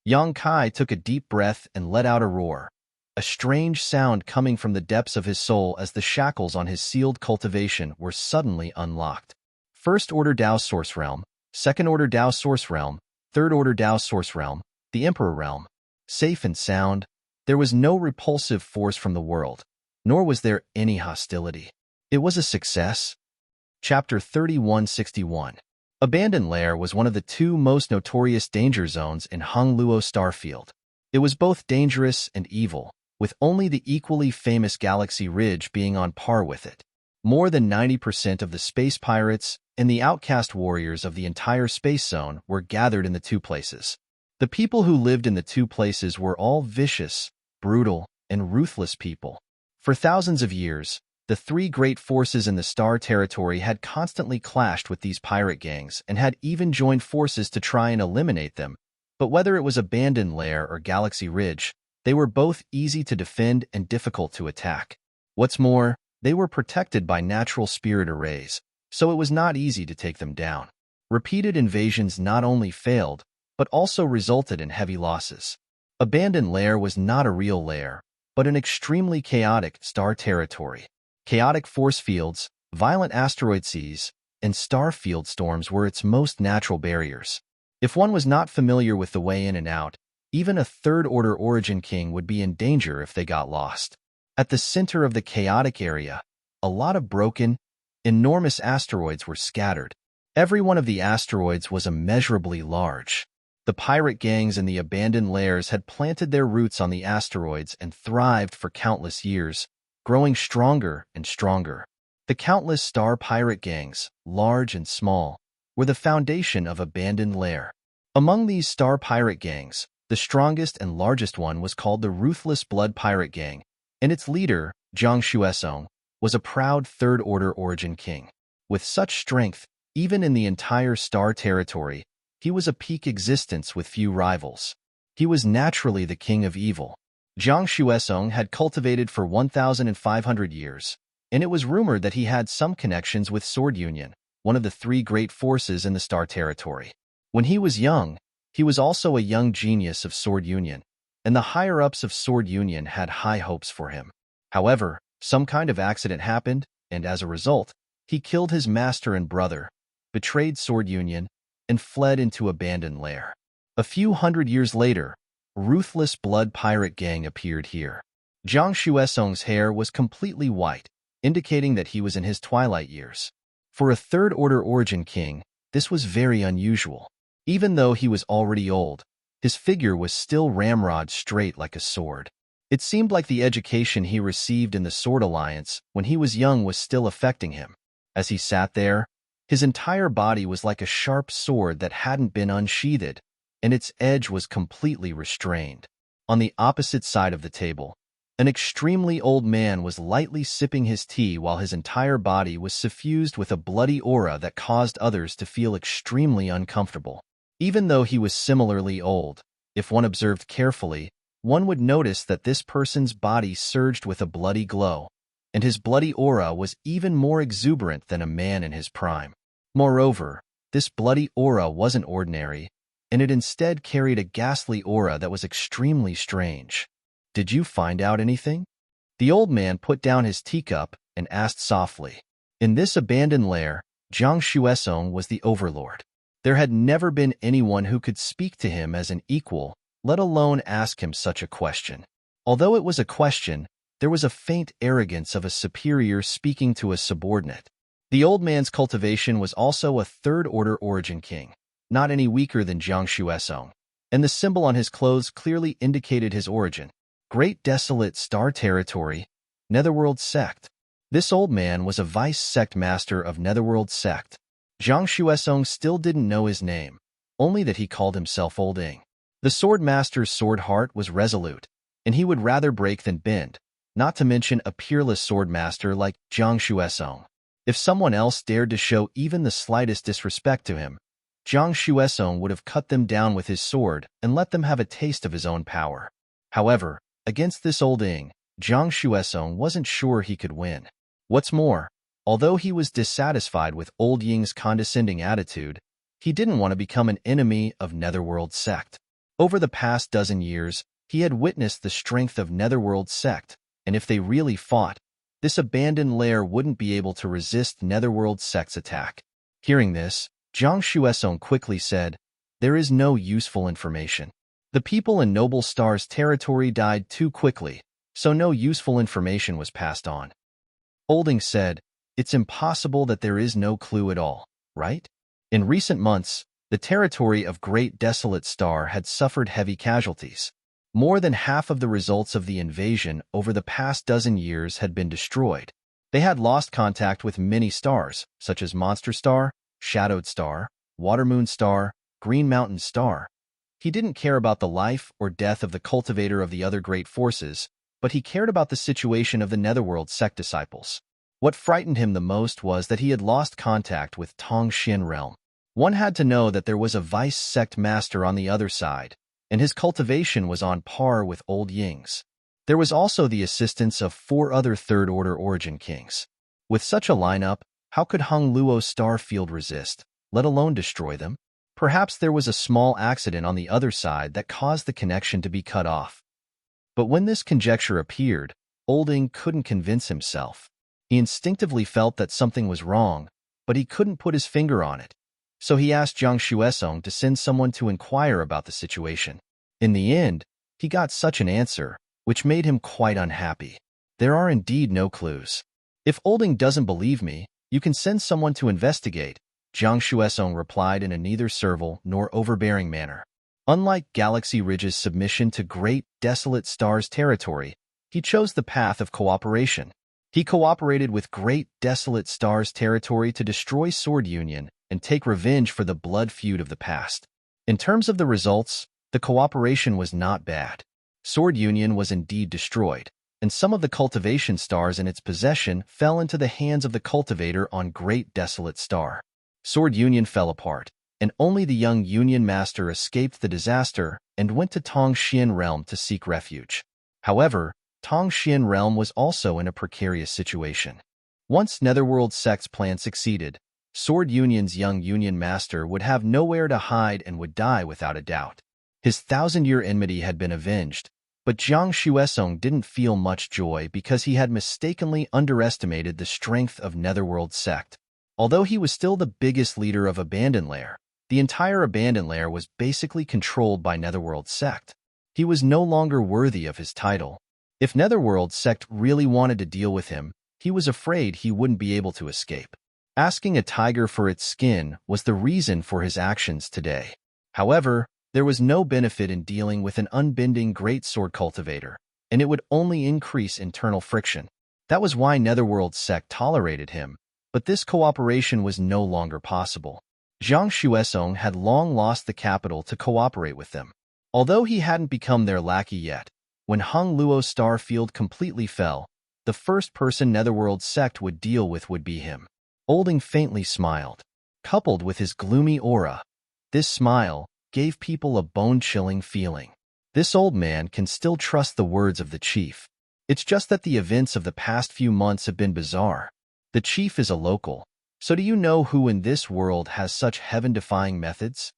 Yang Kai took a deep breath and let out a roar, a strange sound coming from the depths of his soul as the shackles on his sealed cultivation were suddenly unlocked. First-order Dao Source Realm, second-order Dao Source Realm, third-order Dao Source Realm, the Emperor Realm. Safe and sound, there was no repulsive force from the world, nor was there any hostility. It was a success. Chapter 3161. Abandoned Lair was one of the two most notorious danger zones in Hongluo Starfield. It was both dangerous and evil, with only the equally famous Galaxy Ridge being on par with it. More than 90% of the space pirates and the outcast warriors of the entire space zone were gathered in the two places. The people who lived in the two places were all vicious, brutal, and ruthless people. For thousands of years, the three great forces in the Star Territory had constantly clashed with these pirate gangs and had even joined forces to try and eliminate them. But whether it was Abandoned Lair or Galaxy Ridge, they were both easy to defend and difficult to attack. What's more, they were protected by natural spirit arrays, so it was not easy to take them down. Repeated invasions not only failed, but also resulted in heavy losses. Abandoned Lair was not a real lair, but an extremely chaotic star territory. Chaotic force fields, violent asteroid seas, and star field storms were its most natural barriers. If one was not familiar with the way in and out, even a third-order Origin King would be in danger if they got lost. At the center of the chaotic area, a lot of broken, enormous asteroids were scattered. Every one of the asteroids was immeasurably large. The pirate gangs in the abandoned lairs had planted their roots on the asteroids and thrived for countless years, growing stronger and stronger. The countless star pirate gangs, large and small, were the foundation of Abandoned Lair. Among these star pirate gangs, the strongest and largest one was called the Ruthless Blood Pirate Gang, and its leader, Zhang Xuesong, was a proud third-order Origin King. With such strength, even in the entire star territory, he was a peak existence with few rivals. He was naturally the king of evil. Zhang Xuesong had cultivated for 1,500 years, and it was rumored that he had some connections with Sword Union, one of the three great forces in the Star Territory. When he was young, he was also a young genius of Sword Union, and the higher-ups of Sword Union had high hopes for him. However, some kind of accident happened, and as a result, he killed his master and brother, betrayed Sword Union, and fled into Abandoned Lair. A few hundred years later, Ruthless Blood Pirate Gang appeared here. Zhang Xuesong's hair was completely white, indicating that he was in his twilight years. For a third-order Origin King, this was very unusual. Even though he was already old, his figure was still ramrod straight like a sword. It seemed like the education he received in the Sword Alliance when he was young was still affecting him. As he sat there, his entire body was like a sharp sword that hadn't been unsheathed, and its edge was completely restrained. On the opposite side of the table, an extremely old man was lightly sipping his tea while his entire body was suffused with a bloody aura that caused others to feel extremely uncomfortable. Even though he was similarly old, if one observed carefully, one would notice that this person's body surged with a bloody glow, and his bloody aura was even more exuberant than a man in his prime. Moreover, this bloody aura wasn't ordinary, and it instead carried a ghastly aura that was extremely strange. "Did you find out anything?" The old man put down his teacup and asked softly. In this abandoned lair, Zhang Xuesong was the overlord. There had never been anyone who could speak to him as an equal, let alone ask him such a question. Although it was a question, there was a faint arrogance of a superior speaking to a subordinate. The old man's cultivation was also a third-order Origin King, not any weaker than Zhang Xuesong, and the symbol on his clothes clearly indicated his origin. Great Desolate Star Territory, Netherworld Sect. This old man was a vice sect master of Netherworld Sect. Zhang Xuesong still didn't know his name, only that he called himself Old Ing. The sword master's sword heart was resolute, and he would rather break than bend, not to mention a peerless sword master like Zhang Xuesong. If someone else dared to show even the slightest disrespect to him, Jiang Xuesong would have cut them down with his sword and let them have a taste of his own power. However, against this old Ing, Jiang Xuesong wasn't sure he could win. What's more, although he was dissatisfied with old Ying's condescending attitude, he didn't want to become an enemy of Netherworld sect. Over the past dozen years, he had witnessed the strength of Netherworld sect, and if they really fought, this abandoned lair wouldn't be able to resist Netherworld sect's attack. Hearing this, Jiang Xuesong quickly said, "There is no useful information. The people in Noble Star's territory died too quickly, so no useful information was passed on." Olding said, "It's impossible that there is no clue at all, right? In recent months, the territory of Great Desolate Star had suffered heavy casualties. More than half of the results of the invasion over the past dozen years had been destroyed. They had lost contact with many stars, such as Monster Star, Shadowed Star, Watermoon Star, Green Mountain Star. He didn't care about the life or death of the cultivator of the other great forces, but he cared about the situation of the Netherworld sect disciples. What frightened him the most was that he had lost contact with Tongxian realm. One had to know that there was a vice sect master on the other side, and his cultivation was on par with old Ying's. There was also the assistance of 4 other third-order origin kings. With such a lineup, how could Hung Luo's star field resist, let alone destroy them? Perhaps there was a small accident on the other side that caused the connection to be cut off. But when this conjecture appeared, Olding couldn't convince himself. He instinctively felt that something was wrong, but he couldn't put his finger on it. So he asked Jiang Xuesong to send someone to inquire about the situation. In the end, he got such an answer, which made him quite unhappy. There are indeed no clues. If Olding doesn't believe me, you can send someone to investigate, Jiang Xuesong replied in a neither servile nor overbearing manner. Unlike Galaxy Ridge's submission to Great Desolate Star's territory, he chose the path of cooperation. He cooperated with Great Desolate Star's territory to destroy Sword Union and take revenge for the blood feud of the past. In terms of the results, the cooperation was not bad. Sword Union was indeed destroyed, and some of the cultivation stars in its possession fell into the hands of the cultivator on Great Desolate Star. Sword Union fell apart, and only the young Union Master escaped the disaster and went to Tongxian Realm to seek refuge. However, Tongxian Realm was also in a precarious situation. Once Netherworld sect's plan succeeded, Sword Union's young Union Master would have nowhere to hide and would die without a doubt. His 1,000-year enmity had been avenged, but Jiang Xuesong didn't feel much joy because he had mistakenly underestimated the strength of Netherworld sect. Although he was still the biggest leader of Abandoned Lair, the entire Abandoned Lair was basically controlled by Netherworld sect. He was no longer worthy of his title. If Netherworld sect really wanted to deal with him, he was afraid he wouldn't be able to escape. Asking a tiger for its skin was the reason for his actions today. However, there was no benefit in dealing with an unbending greatsword cultivator, and it would only increase internal friction. That was why Netherworld sect tolerated him, but this cooperation was no longer possible. Jiang Xuesong had long lost the capital to cooperate with them. Although he hadn't become their lackey yet, when Hung Luo's star field completely fell, the first person Netherworld sect would deal with would be him. Olding faintly smiled. Coupled with his gloomy aura, this smile gave people a bone-chilling feeling. This old man can still trust the words of the chief. It's just that the events of the past few months have been bizarre. The chief is a local, so do you know who in this world has such heaven-defying methods?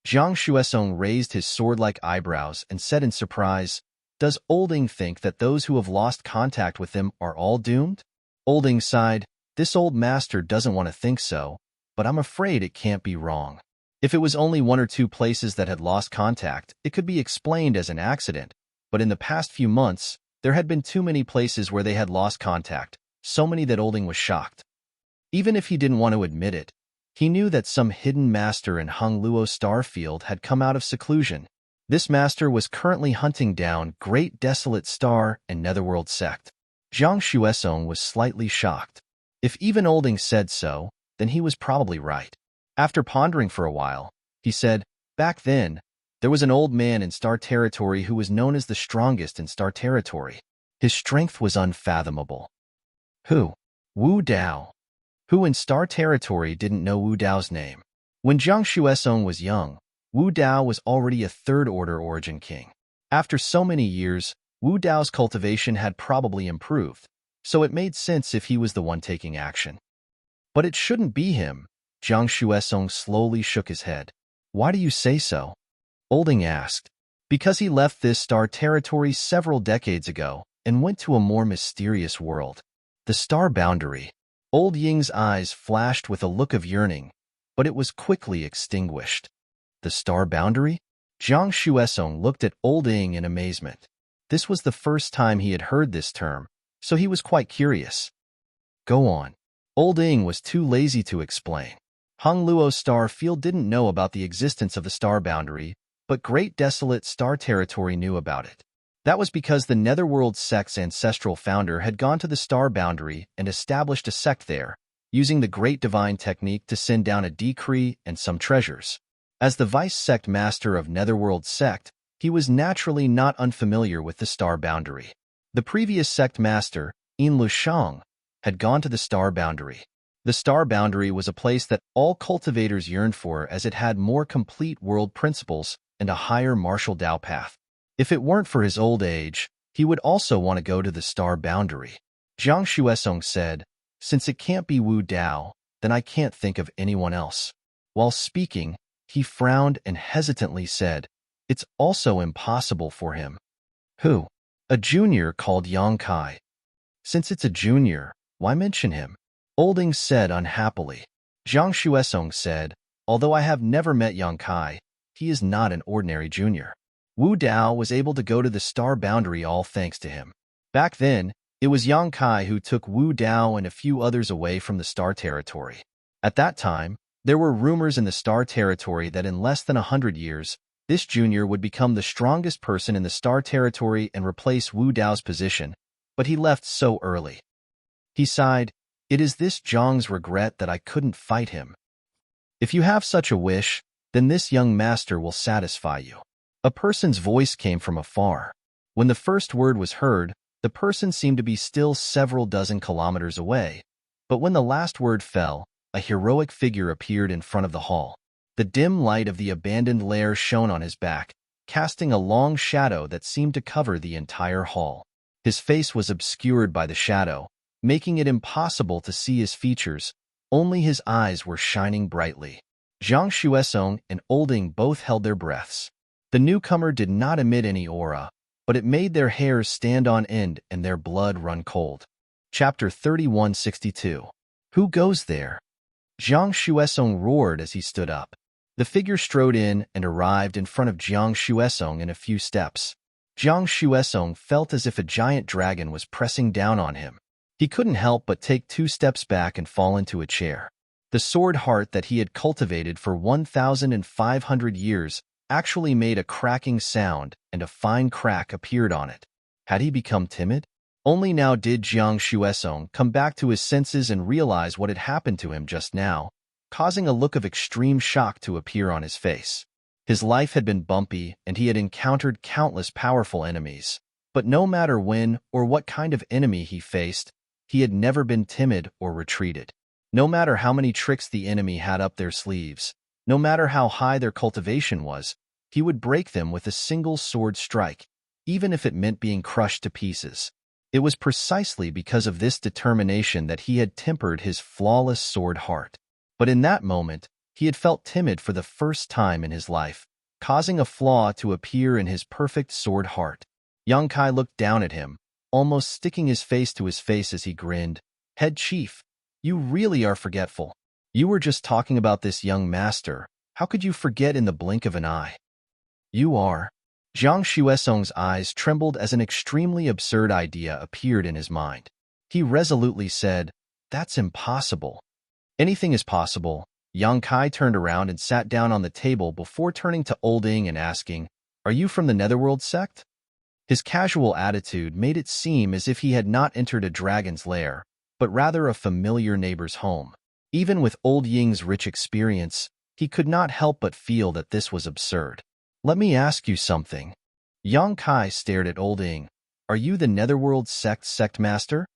Jiang Xuesong raised his sword-like eyebrows and said in surprise, "Does Olding think that those who have lost contact with him are all doomed?" Olding sighed. "This old master doesn't want to think so, but I'm afraid it can't be wrong. If it was only 1 or 2 places that had lost contact, it could be explained as an accident, but in the past few months, there had been too many places where they had lost contact, so many that Olding was shocked. Even if he didn't want to admit it, he knew that some hidden master in Hung Luo's star field had come out of seclusion. This master was currently hunting down Great Desolate Star and Netherworld sect." Jiang Xuesong was slightly shocked. If even Olding said so, then he was probably right. After pondering for a while, he said, "Back then, there was an old man in Star Territory who was known as the strongest in Star Territory. His strength was unfathomable." "Who?" "Wu Dao." Who in Star Territory didn't know Wu Dao's name? When Jiang Xuesong was young, Wu Dao was already a third-order origin king. After so many years, Wu Dao's cultivation had probably improved, so it made sense if he was the one taking action. But it shouldn't be him. Jiang Xuesong slowly shook his head. Why do you say so? Olding asked. Because he left this star territory several decades ago and went to a more mysterious world. The star boundary. Old Ying's eyes flashed with a look of yearning, but it was quickly extinguished. The star boundary? Jiang Xuesong looked at Old Ying in amazement. This was the first time he had heard this term, so he was quite curious. Go on. Old Ying was too lazy to explain. Hung Luo's star field didn't know about the existence of the star boundary, but Great Desolate Star Territory knew about it. That was because the Netherworld sect's ancestral founder had gone to the star boundary and established a sect there, using the Great Divine Technique to send down a decree and some treasures. As the vice-sect master of Netherworld sect, he was naturally not unfamiliar with the star boundary. The previous sect master, Yin Lushang, had gone to the star boundary. The star boundary was a place that all cultivators yearned for as it had more complete world principles and a higher martial Dao path. If it weren't for his old age, he would also want to go to the star boundary. Jiang Xuesong said, since it can't be Wu Dao, then I can't think of anyone else. While speaking, he frowned and hesitantly said, it's also impossible for him. Who? A junior called Yang Kai. Since it's a junior, why mention him? Olding said unhappily. Jiang Xuesong said, although I have never met Yang Kai, he is not an ordinary junior. Wu Dao was able to go to the star boundary all thanks to him. Back then, it was Yang Kai who took Wu Dao and a few others away from the star territory. At that time, there were rumors in the star territory that in less than 100 years, this junior would become the strongest person in the star territory and replace Wu Dao's position, but he left so early. He sighed, it is this Zhang's regret that I couldn't fight him. If you have such a wish, then this young master will satisfy you. A person's voice came from afar. When the first word was heard, the person seemed to be still several dozen kilometers away, but when the last word fell, a heroic figure appeared in front of the hall. The dim light of the abandoned lair shone on his back, casting a long shadow that seemed to cover the entire hall. His face was obscured by the shadow, making it impossible to see his features. Only his eyes were shining brightly. Jiang Xuesong and Olding both held their breaths. The newcomer did not emit any aura, but it made their hairs stand on end and their blood run cold. Chapter 3162. Who goes there? Jiang Xuesong roared as he stood up. The figure strode in and arrived in front of Jiang Xuesong in a few steps. Jiang Xuesong felt as if a giant dragon was pressing down on him. He couldn't help but take 2 steps back and fall into a chair. The sword heart that he had cultivated for 1,500 years actually made a cracking sound, and a fine crack appeared on it. Had he become timid? Only now did Jiang Xuesong come back to his senses and realize what had happened to him just now, causing a look of extreme shock to appear on his face. His life had been bumpy, and he had encountered countless powerful enemies. But no matter when or what kind of enemy he faced, he had never been timid or retreated. No matter how many tricks the enemy had up their sleeves, no matter how high their cultivation was, he would break them with a single sword strike, even if it meant being crushed to pieces. It was precisely because of this determination that he had tempered his flawless sword heart. But in that moment, he had felt timid for the first time in his life, causing a flaw to appear in his perfect sword heart. Yang Kai looked down at him, almost sticking his face to his face as he grinned. Head Chief, you really are forgetful. You were just talking about this young master. How could you forget in the blink of an eye? You are. Jiang Xuesong's eyes trembled as an extremely absurd idea appeared in his mind. He resolutely said, that's impossible. Anything is possible. Yang Kai turned around and sat down on the table before turning to Olding and asking, are you from the Netherworld sect? His casual attitude made it seem as if he had not entered a dragon's lair, but rather a familiar neighbor's home. Even with Old Ying's rich experience, he could not help but feel that this was absurd. Let me ask you something. Yang Kai stared at Olding. Are you the Netherworld sect master?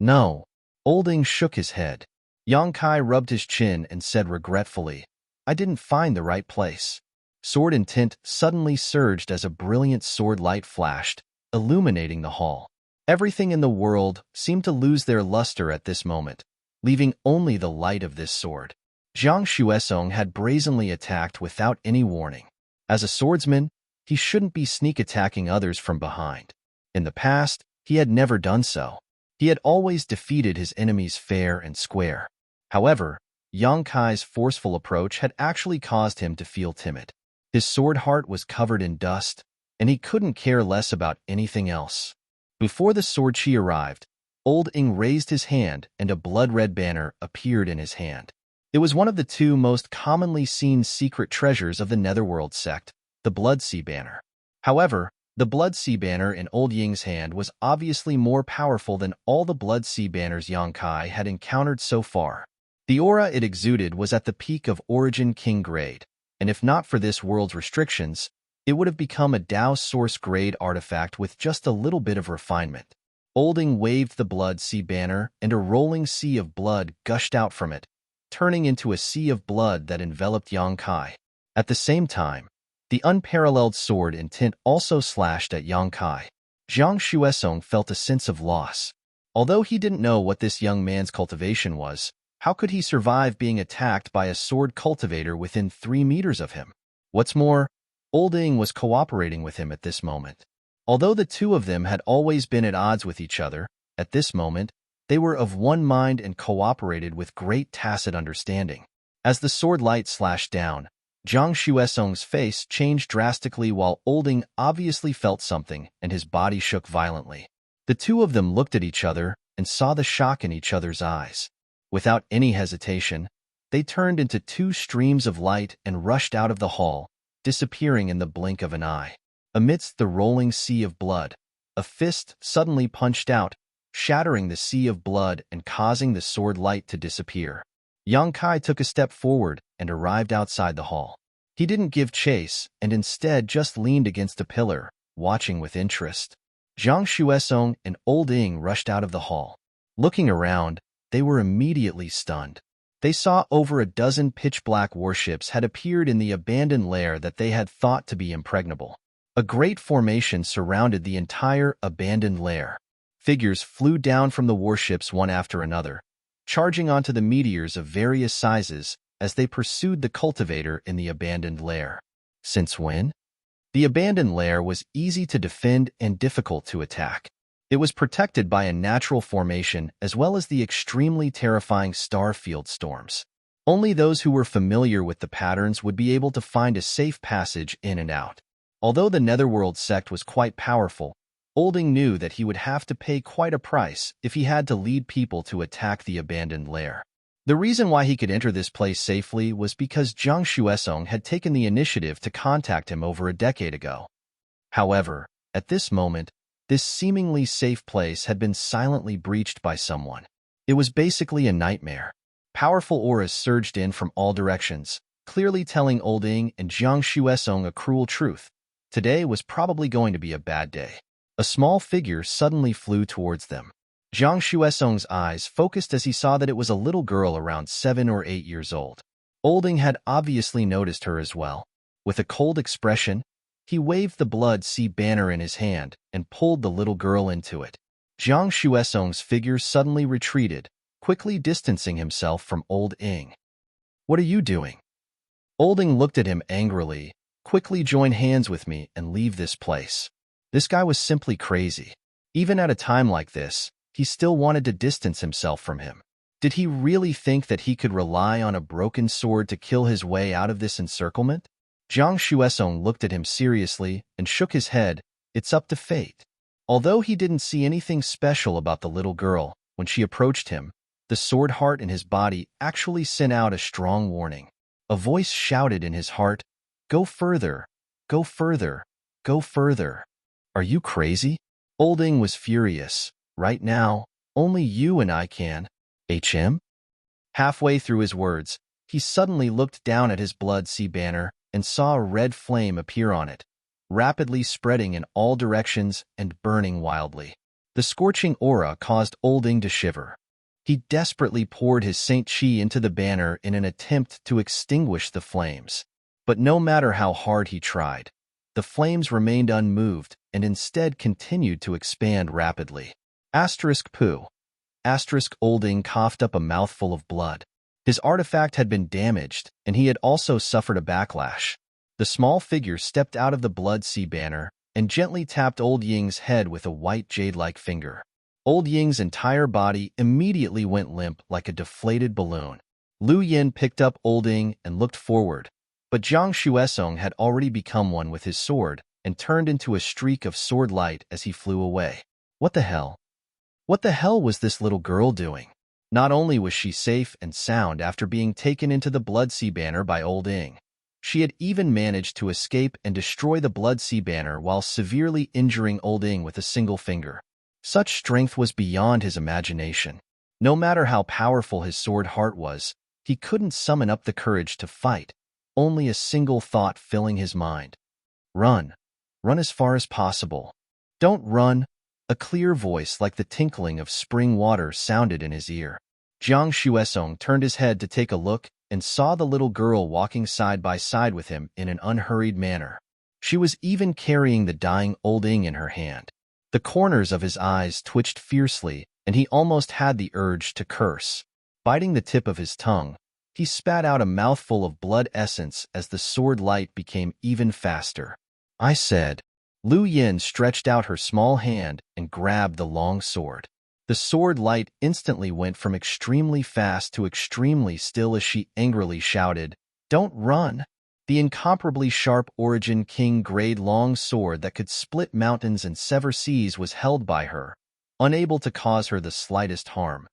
No. Olding shook his head. Yang Kai rubbed his chin and said regretfully, I didn't find the right place. Sword intent suddenly surged as a brilliant sword light flashed, illuminating the hall. Everything in the world seemed to lose their luster at this moment, leaving only the light of this sword. Zhang Xuesong had brazenly attacked without any warning. As a swordsman, he shouldn't be sneak attacking others from behind. In the past, he had never done so. He had always defeated his enemies fair and square. However, Yang Kai's forceful approach had actually caused him to feel timid. His sword heart was covered in dust, and he couldn't care less about anything else. Before the sword chi arrived, Old Ing raised his hand and a blood-red banner appeared in his hand. It was one of the two most commonly seen secret treasures of the Netherworld sect, the Blood Sea Banner. However, the Blood Sea Banner in Old Ying's hand was obviously more powerful than all the Blood Sea Banners Yang Kai had encountered so far. The aura it exuded was at the peak of Origin King grade, and if not for this world's restrictions, it would have become a Dao Source grade artifact with just a little bit of refinement. Olding waved the Blood Sea Banner, and a rolling sea of blood gushed out from it, turning into a sea of blood that enveloped Yang Kai. At the same time, the unparalleled sword intent also slashed at Yang Kai. Zhang Xuesong felt a sense of loss. Although he didn't know what this young man's cultivation was, how could he survive being attacked by a sword cultivator within 3 meters of him? What's more, Old Ing was cooperating with him at this moment. Although the two of them had always been at odds with each other, at this moment, they were of one mind and cooperated with great tacit understanding. As the sword light slashed down, Zhang Xuesong's face changed drastically while Olding obviously felt something and his body shook violently. The two of them looked at each other and saw the shock in each other's eyes. Without any hesitation, they turned into two streams of light and rushed out of the hall, disappearing in the blink of an eye. Amidst the rolling sea of blood, a fist suddenly punched out, shattering the sea of blood and causing the sword light to disappear. Yang Kai took a step forward and arrived outside the hall. He didn't give chase and instead just leaned against a pillar, watching with interest. Zhang Xuesong and Old Ing rushed out of the hall. Looking around, they were immediately stunned. They saw over a dozen pitch-black warships had appeared in the abandoned lair that they had thought to be impregnable. A great formation surrounded the entire abandoned lair. Figures flew down from the warships one after another, charging onto the meteors of various sizes as they pursued the cultivator in the abandoned lair. Since when? The abandoned lair was easy to defend and difficult to attack. It was protected by a natural formation as well as the extremely terrifying star-field storms. Only those who were familiar with the patterns would be able to find a safe passage in and out. Although the Netherworld sect was quite powerful, Olding knew that he would have to pay quite a price if he had to lead people to attack the abandoned lair. The reason why he could enter this place safely was because Zhang Xuesong had taken the initiative to contact him over a decade ago. However, at this moment, this seemingly safe place had been silently breached by someone. It was basically a nightmare. Powerful auras surged in from all directions, clearly telling Olding and Zhang Xuesong a cruel truth. Today was probably going to be a bad day. A small figure suddenly flew towards them. Zhang Xuesong's eyes focused as he saw that it was a little girl around 7 or 8 years old. Olding had obviously noticed her as well. With a cold expression, he waved the Blood Sea Banner in his hand and pulled the little girl into it. Zhang Xuesong's figure suddenly retreated, quickly distancing himself from Old Ing. "What are you doing?" Olding looked at him angrily. "Quickly join hands with me and leave this place." This guy was simply crazy. Even at a time like this, he still wanted to distance himself from him. Did he really think that he could rely on a broken sword to kill his way out of this encirclement? Zhang Xuesong looked at him seriously and shook his head. "It's up to fate." Although he didn't see anything special about the little girl, when she approached him, the sword heart in his body actually sent out a strong warning. A voice shouted in his heart, "Go further, go further, go further." "Are you crazy?" Olding was furious. "Right now, only you and I can. HM?" Halfway through his words, he suddenly looked down at his Blood Sea Banner and saw a red flame appear on it, rapidly spreading in all directions and burning wildly. The scorching aura caused Olding to shiver. He desperately poured his Saint Chi into the banner in an attempt to extinguish the flames. But no matter how hard he tried, the flames remained unmoved and instead continued to expand rapidly. Asterisk poo. Asterisk Olding coughed up a mouthful of blood. His artifact had been damaged, and he had also suffered a backlash. The small figure stepped out of the Blood Sea banner and gently tapped Old Ying's head with a white jade-like finger. Old Ying's entire body immediately went limp like a deflated balloon. Lu Yin picked up Old Ying and looked forward, but Jiang Xuesong had already become one with his sword and turned into a streak of sword light as he flew away. What the hell? What the hell was this little girl doing? Not only was she safe and sound after being taken into the Blood Sea banner by Old Ying, she had even managed to escape and destroy the Blood Sea banner while severely injuring Old Ying with a single finger. Such strength was beyond his imagination. No matter how powerful his sword heart was, he couldn't summon up the courage to fight, only a single thought filling his mind. Run. Run as far as possible. Don't run. A clear voice like the tinkling of spring water sounded in his ear. Jiang Xuesong turned his head to take a look and saw the little girl walking side by side with him in an unhurried manner. She was even carrying the dying Old Ying in her hand. The corners of his eyes twitched fiercely, and he almost had the urge to curse. Biting the tip of his tongue, he spat out a mouthful of blood essence as the sword light became even faster. I said. Lu Yin stretched out her small hand and grabbed the long sword. The sword light instantly went from extremely fast to extremely still as she angrily shouted, "Don't run!" The incomparably sharp Origin King grade long sword that could split mountains and sever seas was held by her, unable to cause her the slightest harm.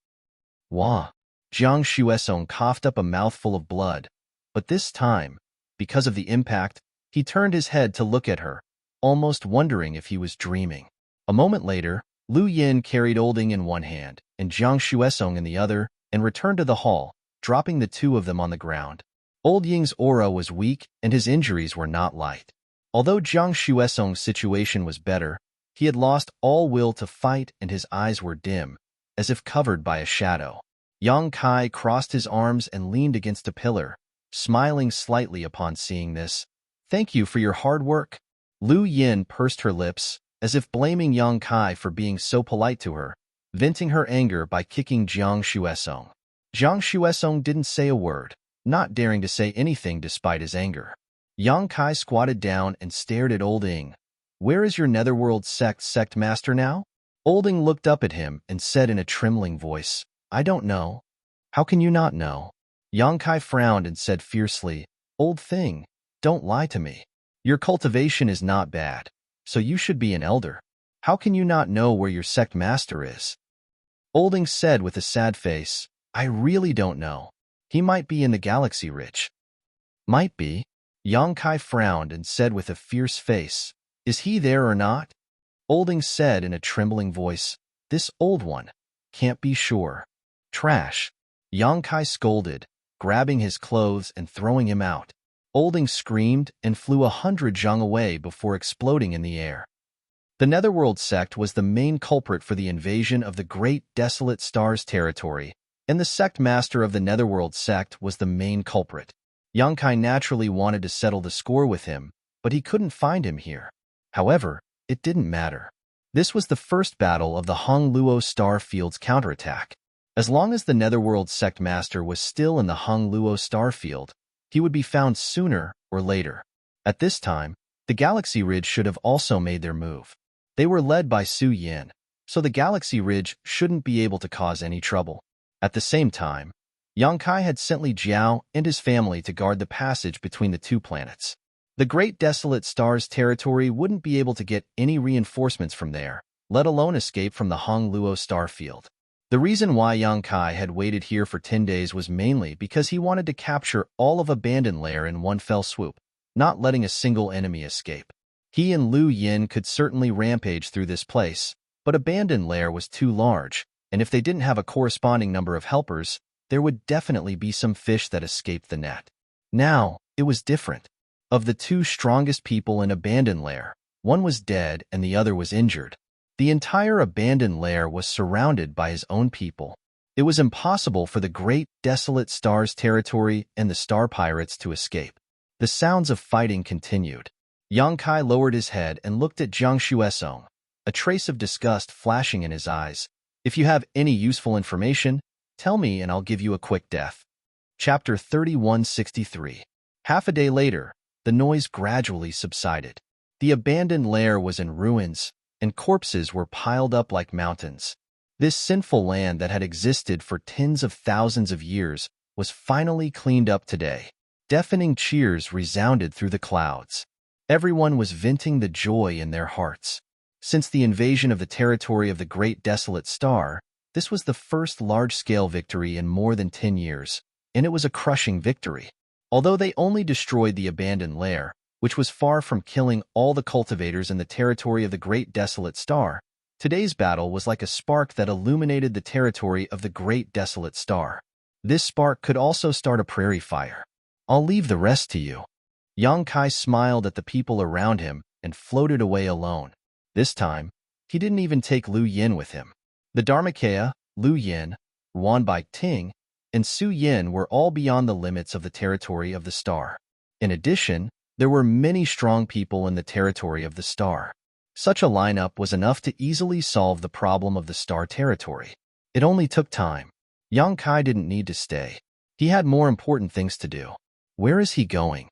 Wah! Jiang Xuesong coughed up a mouthful of blood, but this time, because of the impact, he turned his head to look at her, almost wondering if he was dreaming. A moment later, Lu Yin carried Old Ying in one hand and Jiang Xuesong in the other and returned to the hall, dropping the two of them on the ground. Old Ying's aura was weak and his injuries were not light. Although Jiang Xuesong's situation was better, he had lost all will to fight and his eyes were dim, as if covered by a shadow. Yang Kai crossed his arms and leaned against a pillar, smiling slightly upon seeing this. "Thank you for your hard work." Lu Yin pursed her lips, as if blaming Yang Kai for being so polite to her, venting her anger by kicking Jiang Xuesong. Jiang Xuesong didn't say a word, not daring to say anything despite his anger. Yang Kai squatted down and stared at Old Ying. "Where is your Netherworld sect master now?" Old Ying looked up at him and said in a trembling voice, "I don't know." "How can you not know?" Yang Kai frowned and said fiercely, "Old thing, don't lie to me. Your cultivation is not bad, so you should be an elder. How can you not know where your sect master is?" Old Ying said with a sad face, "I really don't know. He might be in the Galaxy Ridge." "Might be." Yang Kai frowned and said with a fierce face, "Is he there or not?" Old Ying said in a trembling voice, "This old one. Can't be sure." "Trash." Yang Kai scolded, grabbing his clothes and throwing him out. Old Ying screamed and flew 100 zhang away before exploding in the air. The Netherworld sect was the main culprit for the invasion of the Great Desolate Stars territory, and the sect master of the Netherworld sect was the main culprit. Yang Kai naturally wanted to settle the score with him, but he couldn't find him here. However, it didn't matter. This was the first battle of the Hong Luo Star Field's counterattack. As long as the Netherworld sect master was still in the Hong Luo Star Field, he would be found sooner or later. At this time, the Galaxy Ridge should have also made their move. They were led by Su Yin, so the Galaxy Ridge shouldn't be able to cause any trouble. At the same time, Yang Kai had sent Li Jiao and his family to guard the passage between the two planets. The Great Desolate Stars territory wouldn't be able to get any reinforcements from there, let alone escape from the Hong Luo Star Field. The reason why Yang Kai had waited here for 10 days was mainly because he wanted to capture all of Abandoned Lair in one fell swoop, not letting a single enemy escape. He and Lu Yin could certainly rampage through this place, but Abandoned Lair was too large, and if they didn't have a corresponding number of helpers, there would definitely be some fish that escaped the net. Now, it was different. Of the two strongest people in Abandoned Lair, one was dead and the other was injured. The entire Abandoned Lair was surrounded by his own people. It was impossible for the great desolate star's territory and the star pirates to escape. The sounds of fighting continued. Yang Kai lowered his head and looked at Jiang Shuesong, a trace of disgust flashing in his eyes. If you have any useful information, tell me and I'll give you a quick death. Chapter 3163. Half a day later, the noise gradually subsided. The abandoned lair was in ruins, and corpses were piled up like mountains. This sinful land that had existed for tens of thousands of years was finally cleaned up today. Deafening cheers resounded through the clouds. Everyone was venting the joy in their hearts. Since the invasion of the territory of the Great Desolate Star, this was the first large-scale victory in more than 10 years, and it was a crushing victory. Although they only destroyed the abandoned lair, which was far from killing all the cultivators in the territory of the Great Desolate Star, today's battle was like a spark that illuminated the territory of the Great Desolate Star. This spark could also start a prairie fire. I'll leave the rest to you. Yang Kai smiled at the people around him and floated away alone. This time, he didn't even take Lu Yin with him. The Dharmakaya, Lu Yin, Ruanbai Ting, and Su Yin were all beyond the limits of the territory of the star. In addition, there were many strong people in the territory of the star. Such a lineup was enough to easily solve the problem of the star territory. It only took time. Yang Kai didn't need to stay. He had more important things to do. Where is he going?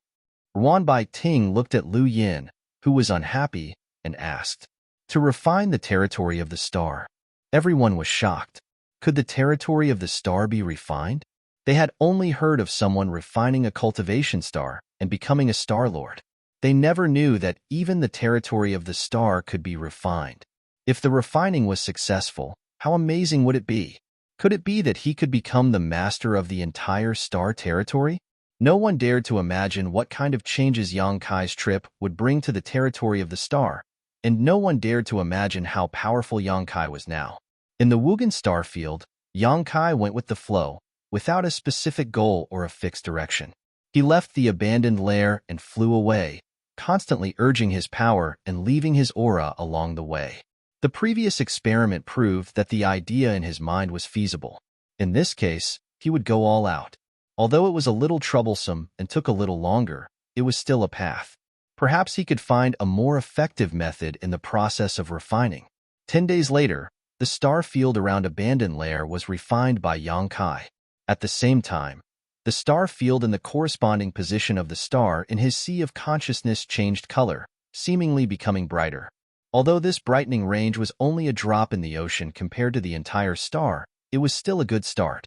Ruanbai Ting looked at Lu Yin, who was unhappy, and asked. To refine the territory of the star. Everyone was shocked. Could the territory of the star be refined? They had only heard of someone refining a cultivation star and becoming a star lord. They never knew that even the territory of the star could be refined. If the refining was successful, how amazing would it be? Could it be that he could become the master of the entire star territory? No one dared to imagine what kind of changes Yang Kai's trip would bring to the territory of the star, and no one dared to imagine how powerful Yang Kai was now. In the Wugan star field, Yang Kai went with the flow, without a specific goal or a fixed direction. He left the abandoned lair and flew away, constantly urging his power and leaving his aura along the way. The previous experiment proved that the idea in his mind was feasible. In this case, he would go all out. Although it was a little troublesome and took a little longer, it was still a path. Perhaps he could find a more effective method in the process of refining. 10 days later, the star field around abandoned lair was refined by Yang Kai. At the same time, the star field in the corresponding position of the star in his sea of consciousness changed color, seemingly becoming brighter. Although this brightening range was only a drop in the ocean compared to the entire star, it was still a good start.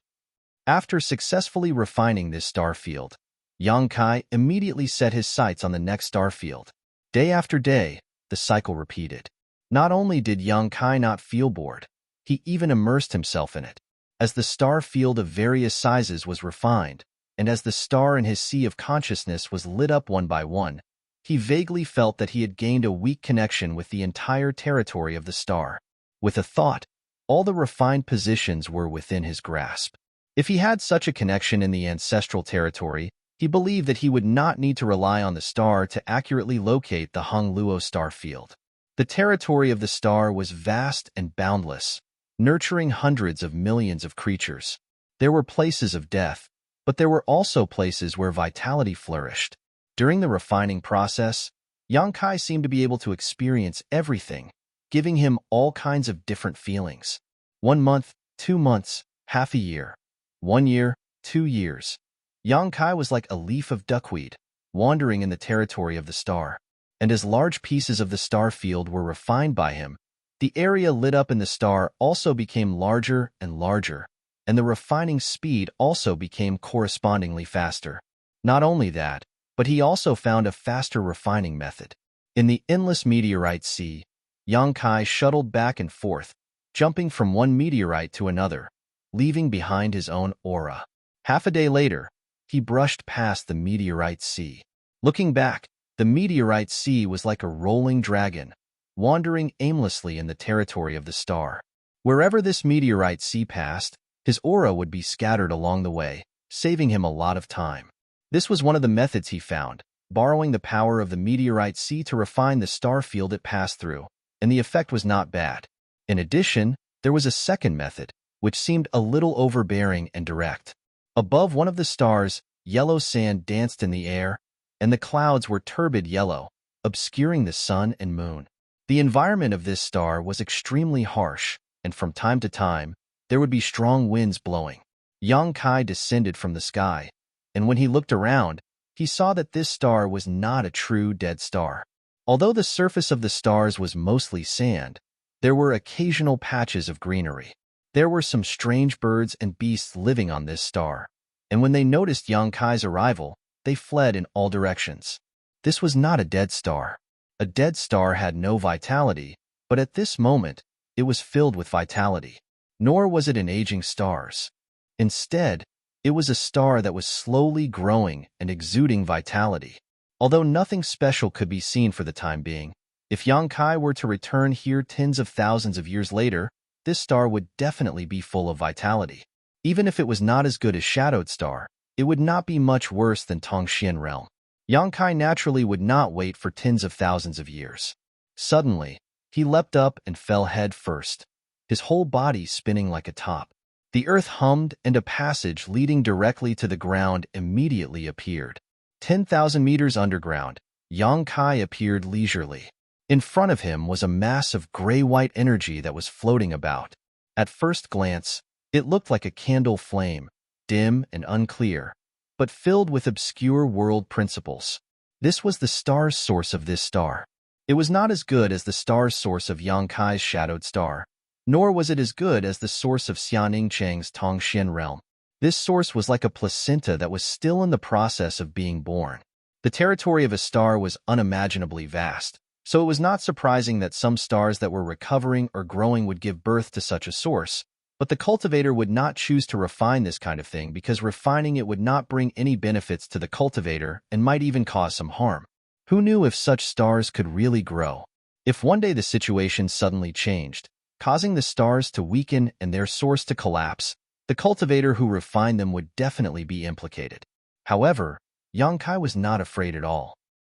After successfully refining this star field, Yang Kai immediately set his sights on the next star field. Day after day, the cycle repeated. Not only did Yang Kai not feel bored, he even immersed himself in it. As the star field of various sizes was refined, and as the star in his sea of consciousness was lit up one by one, he vaguely felt that he had gained a weak connection with the entire territory of the star. With a thought, all the refined positions were within his grasp. If he had such a connection in the ancestral territory, he believed that he would not need to rely on the star to accurately locate the Hung Luo star field. The territory of the star was vast and boundless, nurturing hundreds of millions of creatures. There were places of death, but there were also places where vitality flourished. During the refining process, Yang Kai seemed to be able to experience everything, giving him all kinds of different feelings. 1 month, 2 months, half a year. 1 year, 2 years. Yang Kai was like a leaf of duckweed, wandering in the territory of the star. And as large pieces of the star field were refined by him, the area lit up in the star also became larger and larger, and the refining speed also became correspondingly faster. Not only that, but he also found a faster refining method. In the endless meteorite sea, Yang Kai shuttled back and forth, jumping from one meteorite to another, leaving behind his own aura. Half a day later, he brushed past the meteorite sea. Looking back, the meteorite sea was like a rolling dragon, wandering aimlessly in the territory of the star. Wherever this meteorite sea passed, his aura would be scattered along the way, saving him a lot of time. This was one of the methods he found, borrowing the power of the meteorite sea to refine the star field it passed through, and the effect was not bad. In addition, there was a second method, which seemed a little overbearing and direct. Above one of the stars, yellow sand danced in the air, and the clouds were turbid yellow, obscuring the sun and moon. The environment of this star was extremely harsh, and from time to time, there would be strong winds blowing. Yang Kai descended from the sky, and when he looked around, he saw that this star was not a true dead star. Although the surface of the stars was mostly sand, there were occasional patches of greenery. There were some strange birds and beasts living on this star, and when they noticed Yang Kai's arrival, they fled in all directions. This was not a dead star. A dead star had no vitality, but at this moment, it was filled with vitality. Nor was it an aging star. Instead, it was a star that was slowly growing and exuding vitality. Although nothing special could be seen for the time being, if Yang Kai were to return here tens of thousands of years later, this star would definitely be full of vitality. Even if it was not as good as Shadowed Star, it would not be much worse than Tongxian Realm. Yang Kai naturally would not wait for tens of thousands of years. Suddenly, he leapt up and fell head first, his whole body spinning like a top. The earth hummed, and a passage leading directly to the ground immediately appeared. 10,000 meters underground, Yang Kai appeared leisurely. In front of him was a mass of gray-white energy that was floating about. At first glance, it looked like a candle flame, dim and unclear, but filled with obscure world principles. This was the star's source of this star. It was not as good as the star's source of Yang Kai's shadowed star, nor was it as good as the source of Xianing Cheng's Tongxian realm. This source was like a placenta that was still in the process of being born. The territory of a star was unimaginably vast, so it was not surprising that some stars that were recovering or growing would give birth to such a source, but the cultivator would not choose to refine this kind of thing because refining it would not bring any benefits to the cultivator and might even cause some harm. Who knew if such stars could really grow? If one day the situation suddenly changed, causing the stars to weaken and their source to collapse, the cultivator who refined them would definitely be implicated. However, Yang Kai was not afraid at all.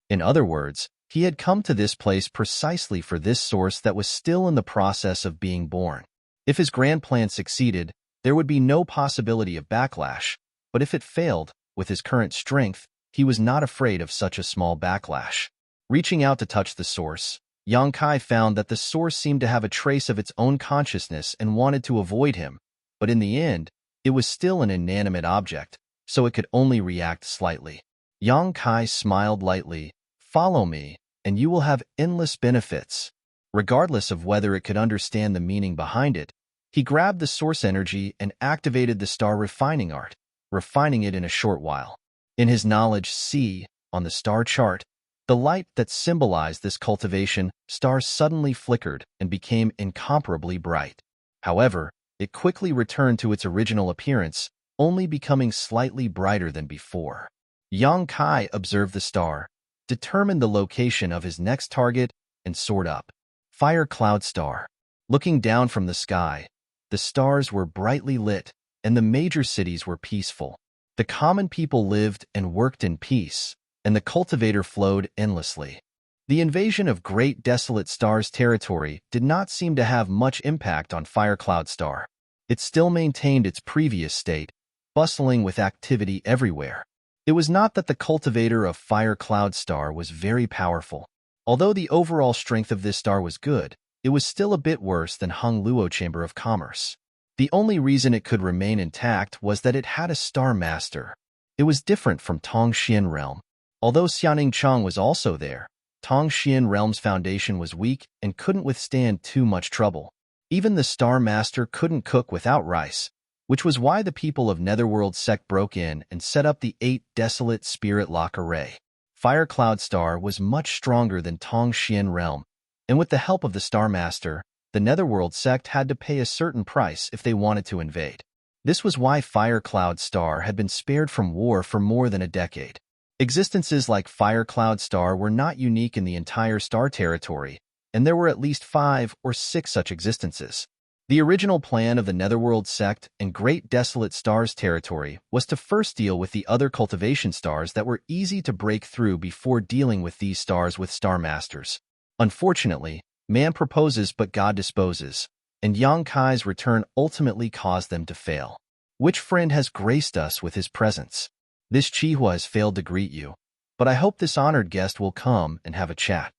In other words, he had come to this place precisely for this source that was still in the process of being born. If his grand plan succeeded, there would be no possibility of backlash, but if it failed, with his current strength, he was not afraid of such a small backlash. Reaching out to touch the source, Yang Kai found that the source seemed to have a trace of its own consciousness and wanted to avoid him, but in the end, it was still an inanimate object, so it could only react slightly. Yang Kai smiled lightly. "Follow me, and you will have endless benefits." Regardless of whether it could understand the meaning behind it, he grabbed the source energy and activated the star refining art, refining it in a short while. In his knowledge C, on the star chart, the light that symbolized this cultivation star suddenly flickered and became incomparably bright. However, it quickly returned to its original appearance, only becoming slightly brighter than before. Yang Kai observed the star, determined the location of his next target, and soared up. Fire Cloud Star. Looking down from the sky, the stars were brightly lit, and the major cities were peaceful. The common people lived and worked in peace, and the cultivator flowed endlessly. The invasion of Great Desolate Star's territory did not seem to have much impact on Fire Cloud Star. It still maintained its previous state, bustling with activity everywhere. It was not that the cultivator of Fire Cloud Star was very powerful. Although the overall strength of this star was good, it was still a bit worse than Hung Luo Chamber of Commerce. The only reason it could remain intact was that it had a star master. It was different from Tongxian Realm. Although Xianing Cheng was also there, Tongxian Realm's foundation was weak and couldn't withstand too much trouble. Even the Star Master couldn't cook without rice, which was why the people of Netherworld sect broke in and set up the 8 Desolate Spirit Lock Array. Fire Cloud Star was much stronger than Tongxian Realm, and with the help of the Star Master, the Netherworld sect had to pay a certain price if they wanted to invade. This was why Fire Cloud Star had been spared from war for more than a decade. Existences like Fire Cloud Star were not unique in the entire star territory, and there were at least 5 or 6 such existences. The original plan of the Netherworld sect and Great Desolate Stars territory was to first deal with the other cultivation stars that were easy to break through before dealing with these stars with Star Masters. Unfortunately, man proposes but God disposes, and Yang Kai's return ultimately caused them to fail. Which friend has graced us with his presence? This Chihua has failed to greet you, but I hope this honored guest will come and have a chat.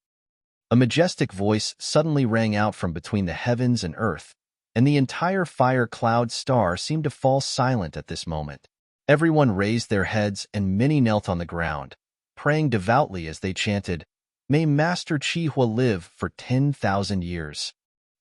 A majestic voice suddenly rang out from between the heavens and earth, and the entire fire cloud star seemed to fall silent at this moment. Everyone raised their heads and many knelt on the ground, praying devoutly as they chanted, "May Master Chihua live for 10,000 years."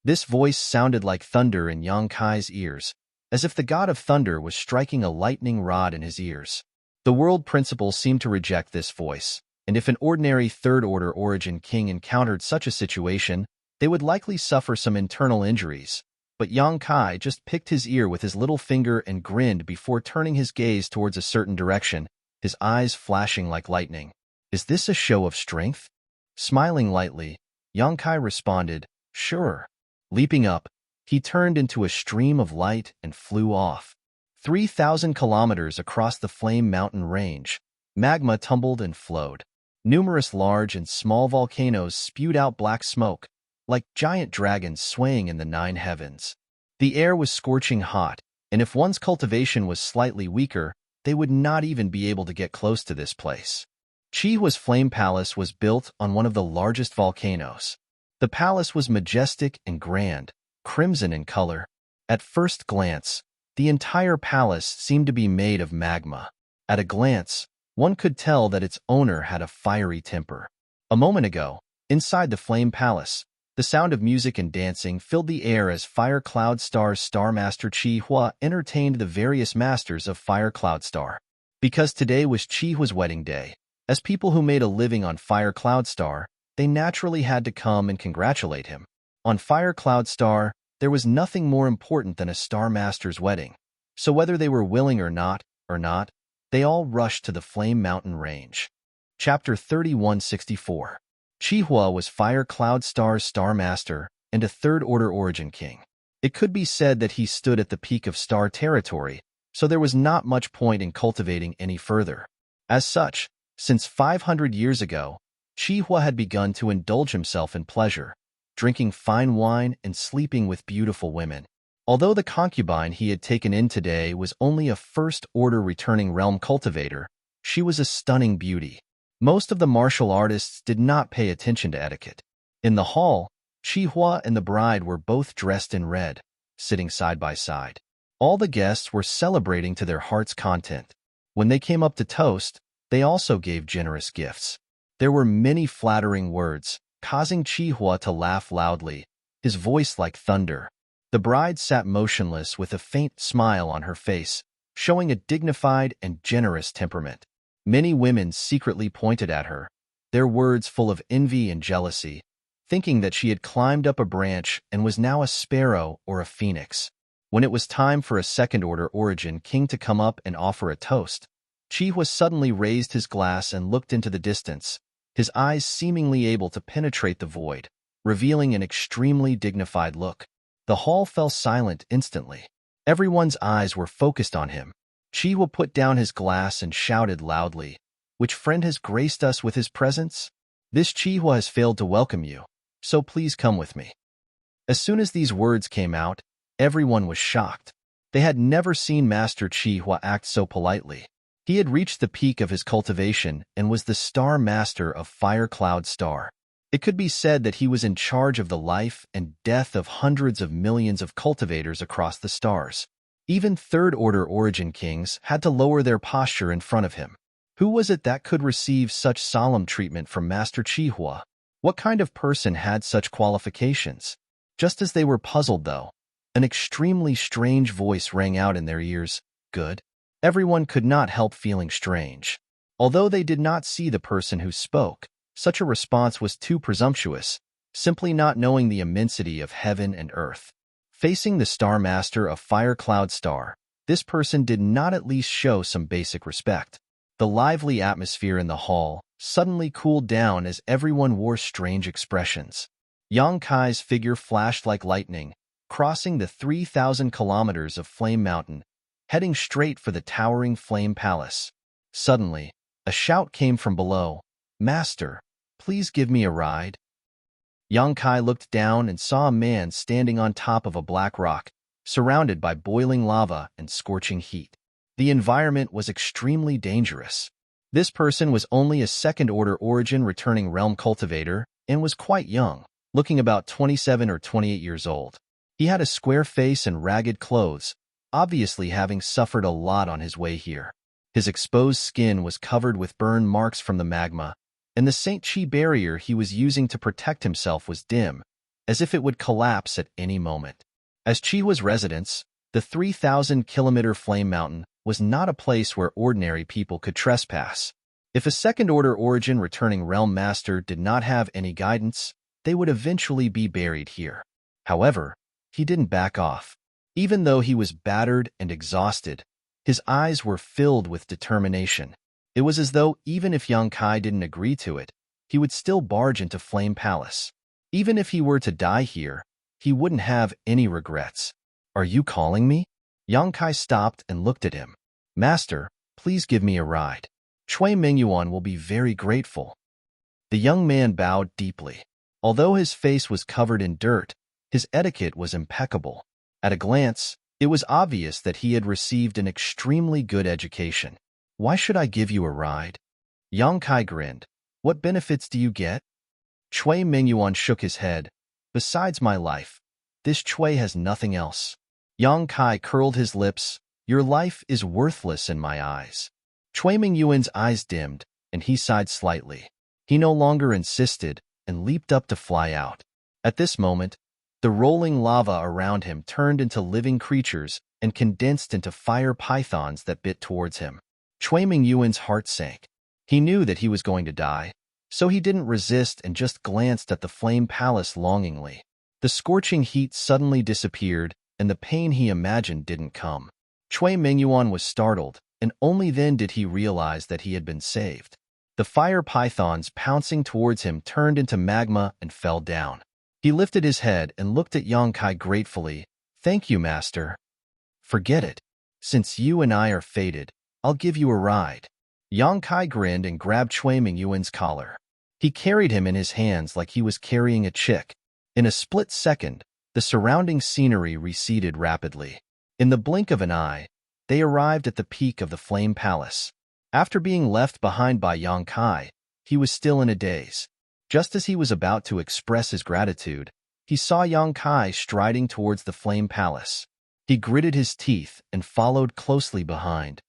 This voice sounded like thunder in Yang Kai's ears, as if the god of thunder was striking a lightning rod in his ears. The world principle seemed to reject this voice, and if an ordinary third-order origin king encountered such a situation, they would likely suffer some internal injuries. But Yang Kai just picked his ear with his little finger and grinned before turning his gaze towards a certain direction, his eyes flashing like lightning. "Is this a show of strength?" Smiling lightly, Yang Kai responded, "Sure." Leaping up, he turned into a stream of light and flew off. 3,000 kilometers across the Flame Mountain range, magma tumbled and flowed. Numerous large and small volcanoes spewed out black smoke, like giant dragons swaying in the nine heavens. The air was scorching hot, and if one's cultivation was slightly weaker, they would not even be able to get close to this place. Chihua's Flame Palace was built on one of the largest volcanoes. The palace was majestic and grand, crimson in color. At first glance, the entire palace seemed to be made of magma. At a glance, one could tell that its owner had a fiery temper. A moment ago, inside the Flame Palace, the sound of music and dancing filled the air as Fire Cloud Star's Star Master Chihua entertained the various masters of Fire Cloud Star. Because today was Chihua's wedding day, as people who made a living on Fire Cloud Star, they naturally had to come and congratulate him. On Fire Cloud Star, there was nothing more important than a Star Master's wedding. So whether they were willing or not, they all rushed to the Flame Mountain range. Chapter 3164. Chihua was Fire Cloud Star's Star Master and a third-order origin king. It could be said that he stood at the peak of star territory, so there was not much point in cultivating any further. As such, since 500 years ago, Chihua had begun to indulge himself in pleasure, drinking fine wine and sleeping with beautiful women. Although the concubine he had taken in today was only a first-order returning realm cultivator, she was a stunning beauty. Most of the martial artists did not pay attention to etiquette. In the hall, Chihua and the bride were both dressed in red, sitting side by side. All the guests were celebrating to their heart's content. When they came up to toast, they also gave generous gifts. There were many flattering words, causing Chihua to laugh loudly, his voice like thunder. The bride sat motionless with a faint smile on her face, showing a dignified and generous temperament. Many women secretly pointed at her, their words full of envy and jealousy, thinking that she had climbed up a branch and was now a sparrow or a phoenix. When it was time for a second-order origin king to come up and offer a toast, Chihua suddenly raised his glass and looked into the distance, his eyes seemingly able to penetrate the void, revealing an extremely dignified look. The hall fell silent instantly. Everyone's eyes were focused on him. Chihua put down his glass and shouted loudly, "Which friend has graced us with his presence? This Chihua has failed to welcome you, so please come with me." As soon as these words came out, everyone was shocked. They had never seen Master Chihua act so politely. He had reached the peak of his cultivation and was the Star Master of Fire Cloud Star. It could be said that he was in charge of the life and death of hundreds of millions of cultivators across the stars. Even third-order origin kings had to lower their posture in front of him. Who was it that could receive such solemn treatment from Master Chihua? What kind of person had such qualifications? Just as they were puzzled, though, an extremely strange voice rang out in their ears, "Good?" Everyone could not help feeling strange. Although they did not see the person who spoke, such a response was too presumptuous, simply not knowing the immensity of heaven and earth. Facing the Star Master of Fire Cloud Star, this person did not at least show some basic respect. The lively atmosphere in the hall suddenly cooled down as everyone wore strange expressions. Yang Kai's figure flashed like lightning, crossing the 3,000 kilometers of Flame Mountain, heading straight for the towering Flame Palace. Suddenly, a shout came from below, "Master, please give me a ride." Yang Kai looked down and saw a man standing on top of a black rock, surrounded by boiling lava and scorching heat. The environment was extremely dangerous. This person was only a second-order origin returning realm cultivator and was quite young, looking about 27 or 28 years old. He had a square face and ragged clothes, obviously having suffered a lot on his way here. His exposed skin was covered with burn marks from the magma, and the St. Chi barrier he was using to protect himself was dim, as if it would collapse at any moment. As Chihua's residence, the 3,000-kilometer Flame Mountain was not a place where ordinary people could trespass. If a second-order origin returning realm master did not have any guidance, they would eventually be buried here. However, he didn't back off. Even though he was battered and exhausted, his eyes were filled with determination. It was as though even if Yang Kai didn't agree to it, he would still barge into Flame Palace. Even if he were to die here, he wouldn't have any regrets. "Are you calling me?" Yang Kai stopped and looked at him. "Master, please give me a ride. Chui Mingyuan will be very grateful." The young man bowed deeply. Although his face was covered in dirt, his etiquette was impeccable. At a glance, it was obvious that he had received an extremely good education. "Why should I give you a ride?" Yang Kai grinned. "What benefits do you get?" Chui Mingyuan shook his head. "Besides my life, this Chui has nothing else." Yang Kai curled his lips. "Your life is worthless in my eyes." Chui Mingyuan's eyes dimmed, and he sighed slightly. He no longer insisted and leaped up to fly out. At this moment, the rolling lava around him turned into living creatures and condensed into fire pythons that bit towards him. Chui Mingyuan's heart sank. He knew that he was going to die, so he didn't resist and just glanced at the Flame Palace longingly. The scorching heat suddenly disappeared, and the pain he imagined didn't come. Chui Mingyuan was startled, and only then did he realize that he had been saved. The fire pythons pouncing towards him turned into magma and fell down. He lifted his head and looked at Yang Kai gratefully. "Thank you, Master." "Forget it. Since you and I are fated, I'll give you a ride." Yang Kai grinned and grabbed Chui Mingyuan's collar. He carried him in his hands like he was carrying a chick. In a split second, the surrounding scenery receded rapidly. In the blink of an eye, they arrived at the peak of the Flame Palace. After being left behind by Yang Kai, he was still in a daze. Just as he was about to express his gratitude, he saw Yang Kai striding towards the Flame Palace. He gritted his teeth and followed closely behind.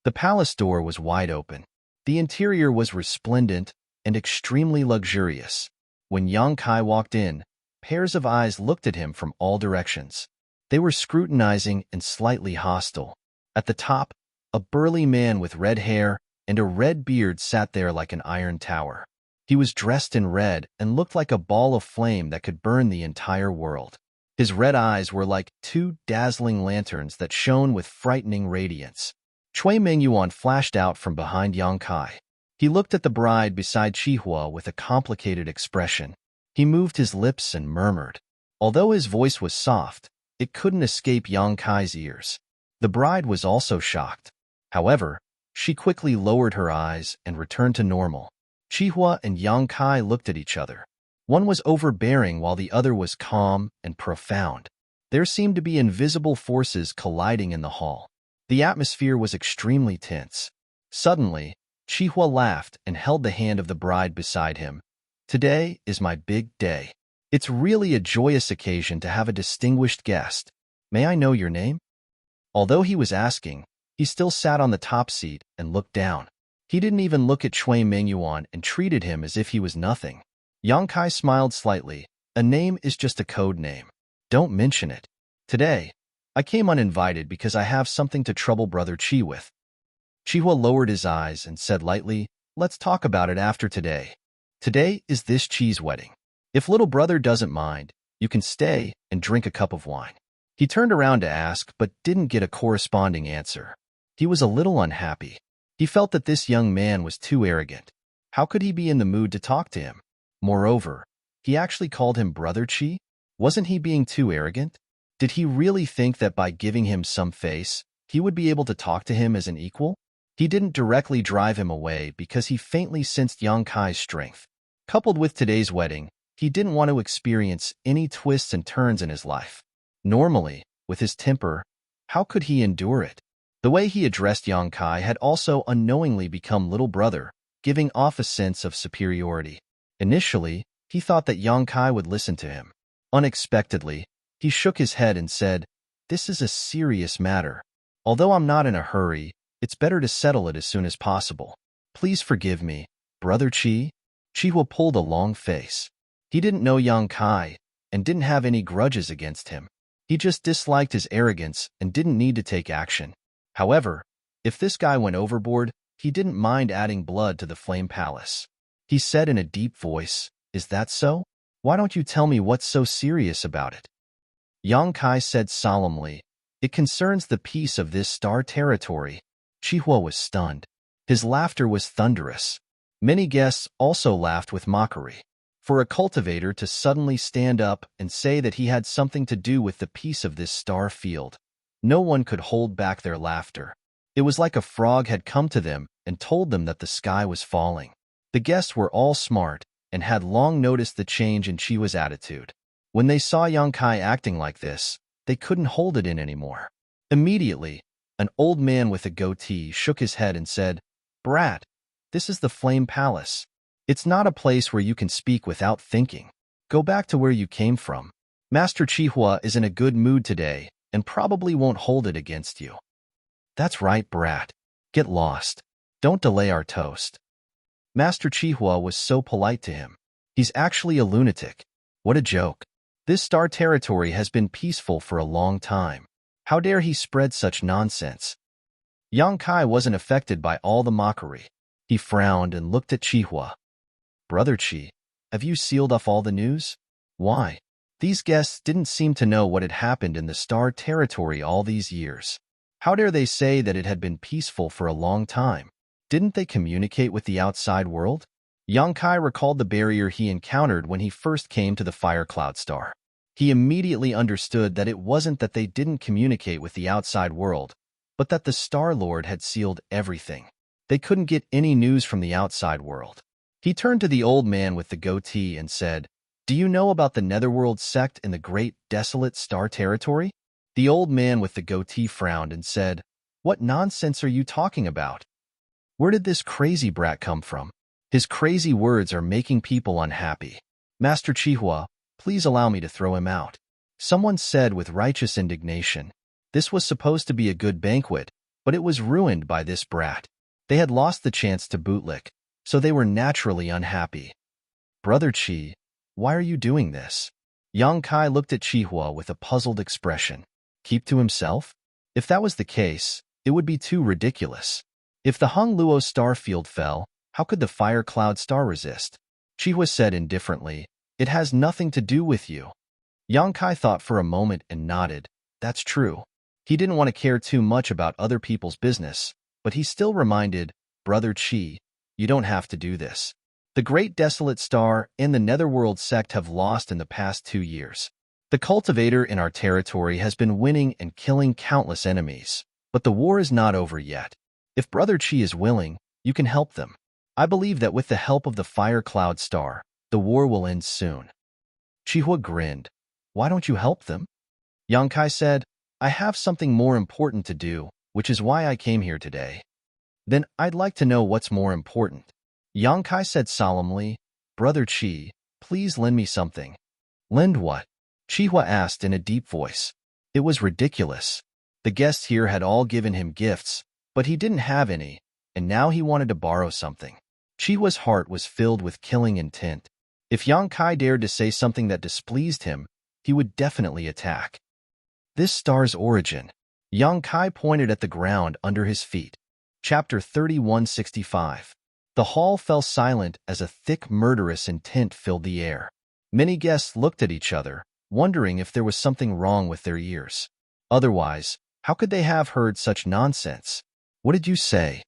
The palace door was wide open. The interior was resplendent and extremely luxurious. When Yang Kai walked in, pairs of eyes looked at him from all directions. They were scrutinizing and slightly hostile. At the top, a burly man with red hair and a red beard sat there like an iron tower. He was dressed in red and looked like a ball of flame that could burn the entire world. His red eyes were like two dazzling lanterns that shone with frightening radiance. Chui Mingyuan flashed out from behind Yang Kai. He looked at the bride beside Chihua with a complicated expression. He moved his lips and murmured. Although his voice was soft, it couldn't escape Yang Kai's ears. The bride was also shocked. However, she quickly lowered her eyes and returned to normal. Chihua and Yang Kai looked at each other. One was overbearing while the other was calm and profound. There seemed to be invisible forces colliding in the hall. The atmosphere was extremely tense. Suddenly, Chihua laughed and held the hand of the bride beside him. "Today is my big day. It's really a joyous occasion to have a distinguished guest. May I know your name?" Although he was asking, he still sat on the top seat and looked down. He didn't even look at Chui Mingyuan and treated him as if he was nothing. Yang Kai smiled slightly. "A name is just a code name. Don't mention it. Today, I came uninvited because I have something to trouble Brother Chi with." Chihua lowered his eyes and said lightly, "Let's talk about it after today. Today is this Chi's wedding. If little brother doesn't mind, you can stay and drink a cup of wine." He turned around to ask, but didn't get a corresponding answer. He was a little unhappy. He felt that this young man was too arrogant. How could he be in the mood to talk to him? Moreover, he actually called him Brother Chi? Wasn't he being too arrogant? Did he really think that by giving him some face, he would be able to talk to him as an equal? He didn't directly drive him away because he faintly sensed Yang Kai's strength. Coupled with today's wedding, He didn't want to experience any twists and turns in his life. Normally, with his temper, how could he endure it? The way he addressed Yang Kai had also unknowingly become little brother, giving off a sense of superiority. Initially, he thought that Yang Kai would listen to him. Unexpectedly, he shook his head and said, "This is a serious matter. Although I'm not in a hurry, it's better to settle it as soon as possible. Please forgive me, Brother Chi." Chihua pulled a long face. He didn't know Yang Kai and didn't have any grudges against him. He just disliked his arrogance and didn't need to take action. However, if this guy went overboard, he didn't mind adding blood to the Flame Palace. He said in a deep voice, "Is that so? Why don't you tell me what's so serious about it?" Yang Kai said solemnly, "It concerns the peace of this star territory." Chihua was stunned. His laughter was thunderous. Many guests also laughed with mockery. For a cultivator to suddenly stand up and say that he had something to do with the peace of this star field, no one could hold back their laughter. It was like a frog had come to them and told them that the sky was falling. The guests were all smart and had long noticed the change in Chihua's attitude. When they saw Yang Kai acting like this, they couldn't hold it in anymore. Immediately, an old man with a goatee shook his head and said, "Brat, this is the Flame Palace. It's not a place where you can speak without thinking. Go back to where you came from. Master Chihua is in a good mood today and probably won't hold it against you." "That's right, brat. Get lost. Don't delay our toast." Master Chihua was so polite to him. He's actually a lunatic. What a joke. This star territory has been peaceful for a long time. How dare he spread such nonsense? Yang Kai wasn't affected by all the mockery. He frowned and looked at Chihua. "Brother Chi, have you sealed off all the news? Why? These guests didn't seem to know what had happened in the star territory all these years. How dare they say that it had been peaceful for a long time? Didn't they communicate with the outside world?" Yang Kai recalled the barrier he encountered when he first came to the Fire Cloud Star. He immediately understood that it wasn't that they didn't communicate with the outside world, but that the Star Lord had sealed everything. They couldn't get any news from the outside world. He turned to the old man with the goatee and said, "Do you know about the Netherworld sect in the great desolate star territory?" The old man with the goatee frowned and said, "What nonsense are you talking about? Where did this crazy brat come from? His crazy words are making people unhappy. Master Chihua, please allow me to throw him out." Someone said with righteous indignation, "This was supposed to be a good banquet, but it was ruined by this brat." They had lost the chance to bootlick, so they were naturally unhappy. "Brother Chi, why are you doing this?" Yang Kai looked at Chihua with a puzzled expression. Keep to himself? If that was the case, it would be too ridiculous. If the Hung Luo star field fell, how could the Fire Cloud Star resist? Chihua said indifferently, "It has nothing to do with you." Yang Kai thought for a moment and nodded. That's true. He didn't want to care too much about other people's business, but he still reminded, "Brother Chi, you don't have to do this. The Great Desolate Star and the Netherworld sect have lost in the past 2 years. The cultivator in our territory has been winning and killing countless enemies, but the war is not over yet. If Brother Chi is willing, you can help them. I believe that with the help of the Fire Cloud Star, the war will end soon." Chihua grinned. "Why don't you help them?" Yang Kai said, "I have something more important to do, which is why I came here today." "Then I'd like to know what's more important." Yang Kai said solemnly, "Brother Chi, please lend me something." "Lend what?" Chihua asked in a deep voice. It was ridiculous. The guests here had all given him gifts, but he didn't have any, and now he wanted to borrow something. Chihua's heart was filled with killing intent. If Yang Kai dared to say something that displeased him, he would definitely attack. This star's origin. Yang Kai pointed at the ground under his feet. Chapter 3165. The hall fell silent as a thick, murderous intent filled the air. Many guests looked at each other, wondering if there was something wrong with their ears. Otherwise, how could they have heard such nonsense? "What did you say?"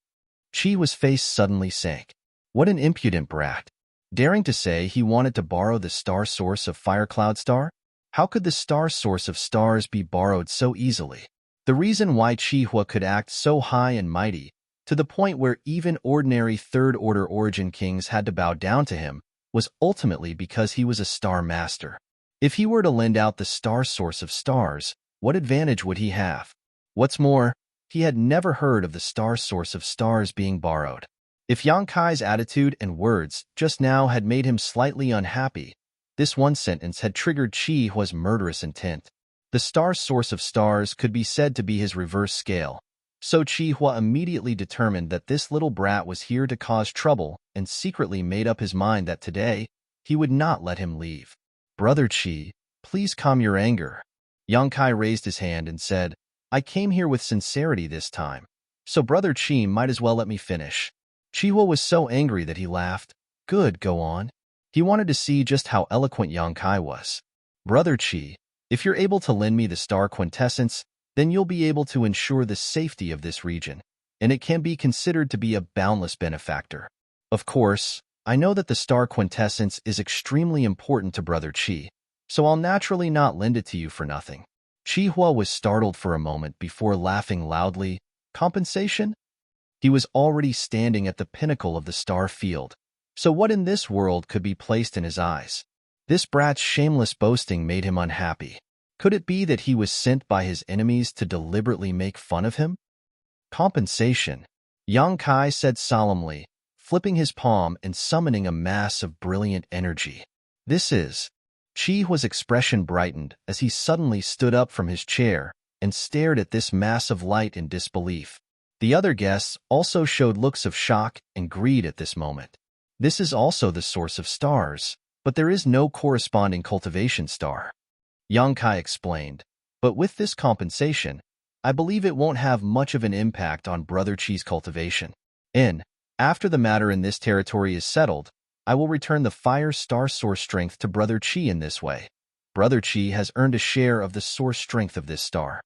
Chihua's face suddenly sank. What an impudent brat. Daring to say he wanted to borrow the star source of Fire Cloud Star? How could the star source of stars be borrowed so easily? The reason why Chihua could act so high and mighty, to the point where even ordinary third-order origin kings had to bow down to him, was ultimately because he was a star master. If he were to lend out the star source of stars, what advantage would he have? What's more, he had never heard of the star source of stars being borrowed. If Yang Kai's attitude and words just now had made him slightly unhappy, this one sentence had triggered Chi Hua's murderous intent. The star source of stars could be said to be his reverse scale. So Chi Hua immediately determined that this little brat was here to cause trouble and secretly made up his mind that today he would not let him leave. Brother Chi, please calm your anger. Yang Kai raised his hand and said, I came here with sincerity this time, so Brother Chi might as well let me finish. Chi Hua was so angry that he laughed. Good, go on. He wanted to see just how eloquent Yang Kai was. Brother Chi, if you're able to lend me the star quintessence, then you'll be able to ensure the safety of this region, and it can be considered to be a boundless benefactor. Of course, I know that the star quintessence is extremely important to Brother Chi, so I'll naturally not lend it to you for nothing. Chi Hua was startled for a moment before laughing loudly. Compensation? He was already standing at the pinnacle of the star field, so what in this world could be placed in his eyes? This brat's shameless boasting made him unhappy. Could it be that he was sent by his enemies to deliberately make fun of him? Compensation, Yang Kai said solemnly, flipping his palm and summoning a mass of brilliant energy. This is. Chi Hua's expression brightened as he suddenly stood up from his chair and stared at this mass of light in disbelief. The other guests also showed looks of shock and greed at this moment. This is also the source of stars, but there is no corresponding cultivation star. Yang Kai explained, but with this compensation, I believe it won't have much of an impact on Brother Chi's cultivation. After the matter in this territory is settled, I will return the fire star source strength to Brother Chi in this way. Brother Chi has earned a share of the source strength of this star.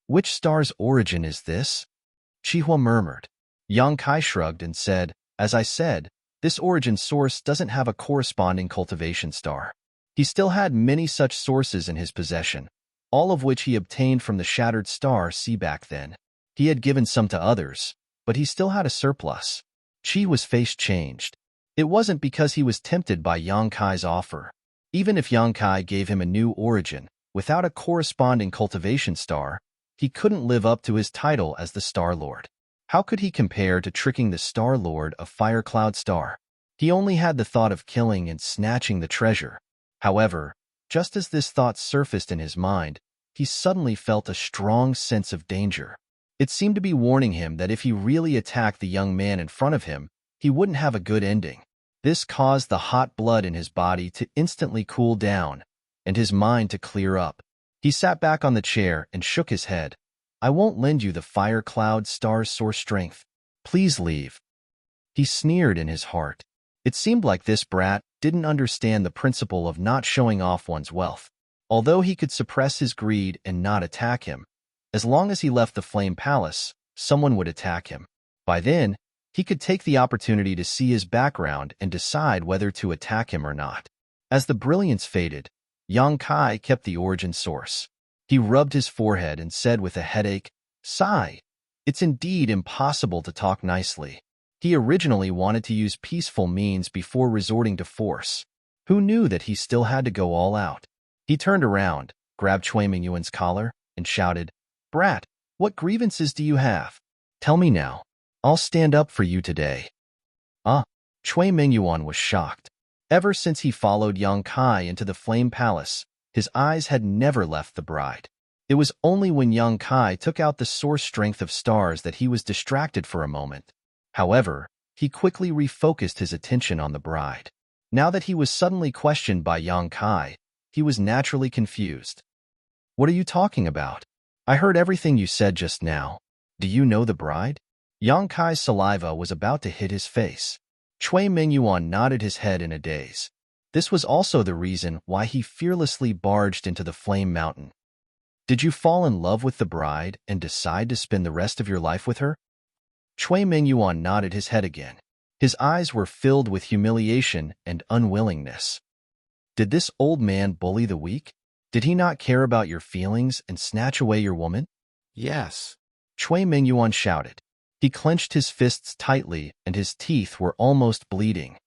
Which star's origin is this? Chi Hua murmured. Yang Kai shrugged and said, as I said, this origin source doesn't have a corresponding cultivation star. He still had many such sources in his possession, all of which he obtained from the shattered star sea back then. He had given some to others, but he still had a surplus. Chi Hua's face changed. It wasn't because he was tempted by Yang Kai's offer. Even if Yang Kai gave him a new origin, without a corresponding cultivation star, he couldn't live up to his title as the Star Lord. How could he compare to tricking the Star Lord of Fire Cloud Star? He only had the thought of killing and snatching the treasure. However, just as this thought surfaced in his mind, he suddenly felt a strong sense of danger. It seemed to be warning him that if he really attacked the young man in front of him, he wouldn't have a good ending. This caused the hot blood in his body to instantly cool down and his mind to clear up. He sat back on the chair and shook his head. I won't lend you the Fire Cloud Star's source strength. Please leave. He sneered in his heart. It seemed like this brat didn't understand the principle of not showing off one's wealth. Although he could suppress his greed and not attack him, as long as he left the Flame Palace, someone would attack him. By then, he could take the opportunity to see his background and decide whether to attack him or not. As the brilliance faded, Yang Kai kept the origin source. He rubbed his forehead and said with a headache, Sigh, it's indeed impossible to talk nicely. He originally wanted to use peaceful means before resorting to force. Who knew that he still had to go all out? He turned around, grabbed Cui Mingyuan's collar, and shouted, Brat, what grievances do you have? Tell me now. I'll stand up for you today. Cui Mingyuan was shocked. Ever since he followed Yang Kai into the Flame Palace, his eyes had never left the bride. It was only when Yang Kai took out the source strength of stars that he was distracted for a moment. However, he quickly refocused his attention on the bride. Now that he was suddenly questioned by Yang Kai, he was naturally confused. What are you talking about? I heard everything you said just now. Do you know the bride? Yang Kai's saliva was about to hit his face. Cui Mingyuan nodded his head in a daze. This was also the reason why he fearlessly barged into the Flame Mountain. Did you fall in love with the bride and decide to spend the rest of your life with her? Cui Mingyuan nodded his head again. His eyes were filled with humiliation and unwillingness. Did this old man bully the weak? Did he not care about your feelings and snatch away your woman? Yes. Cui Mingyuan shouted. He clenched his fists tightly and his teeth were almost bleeding.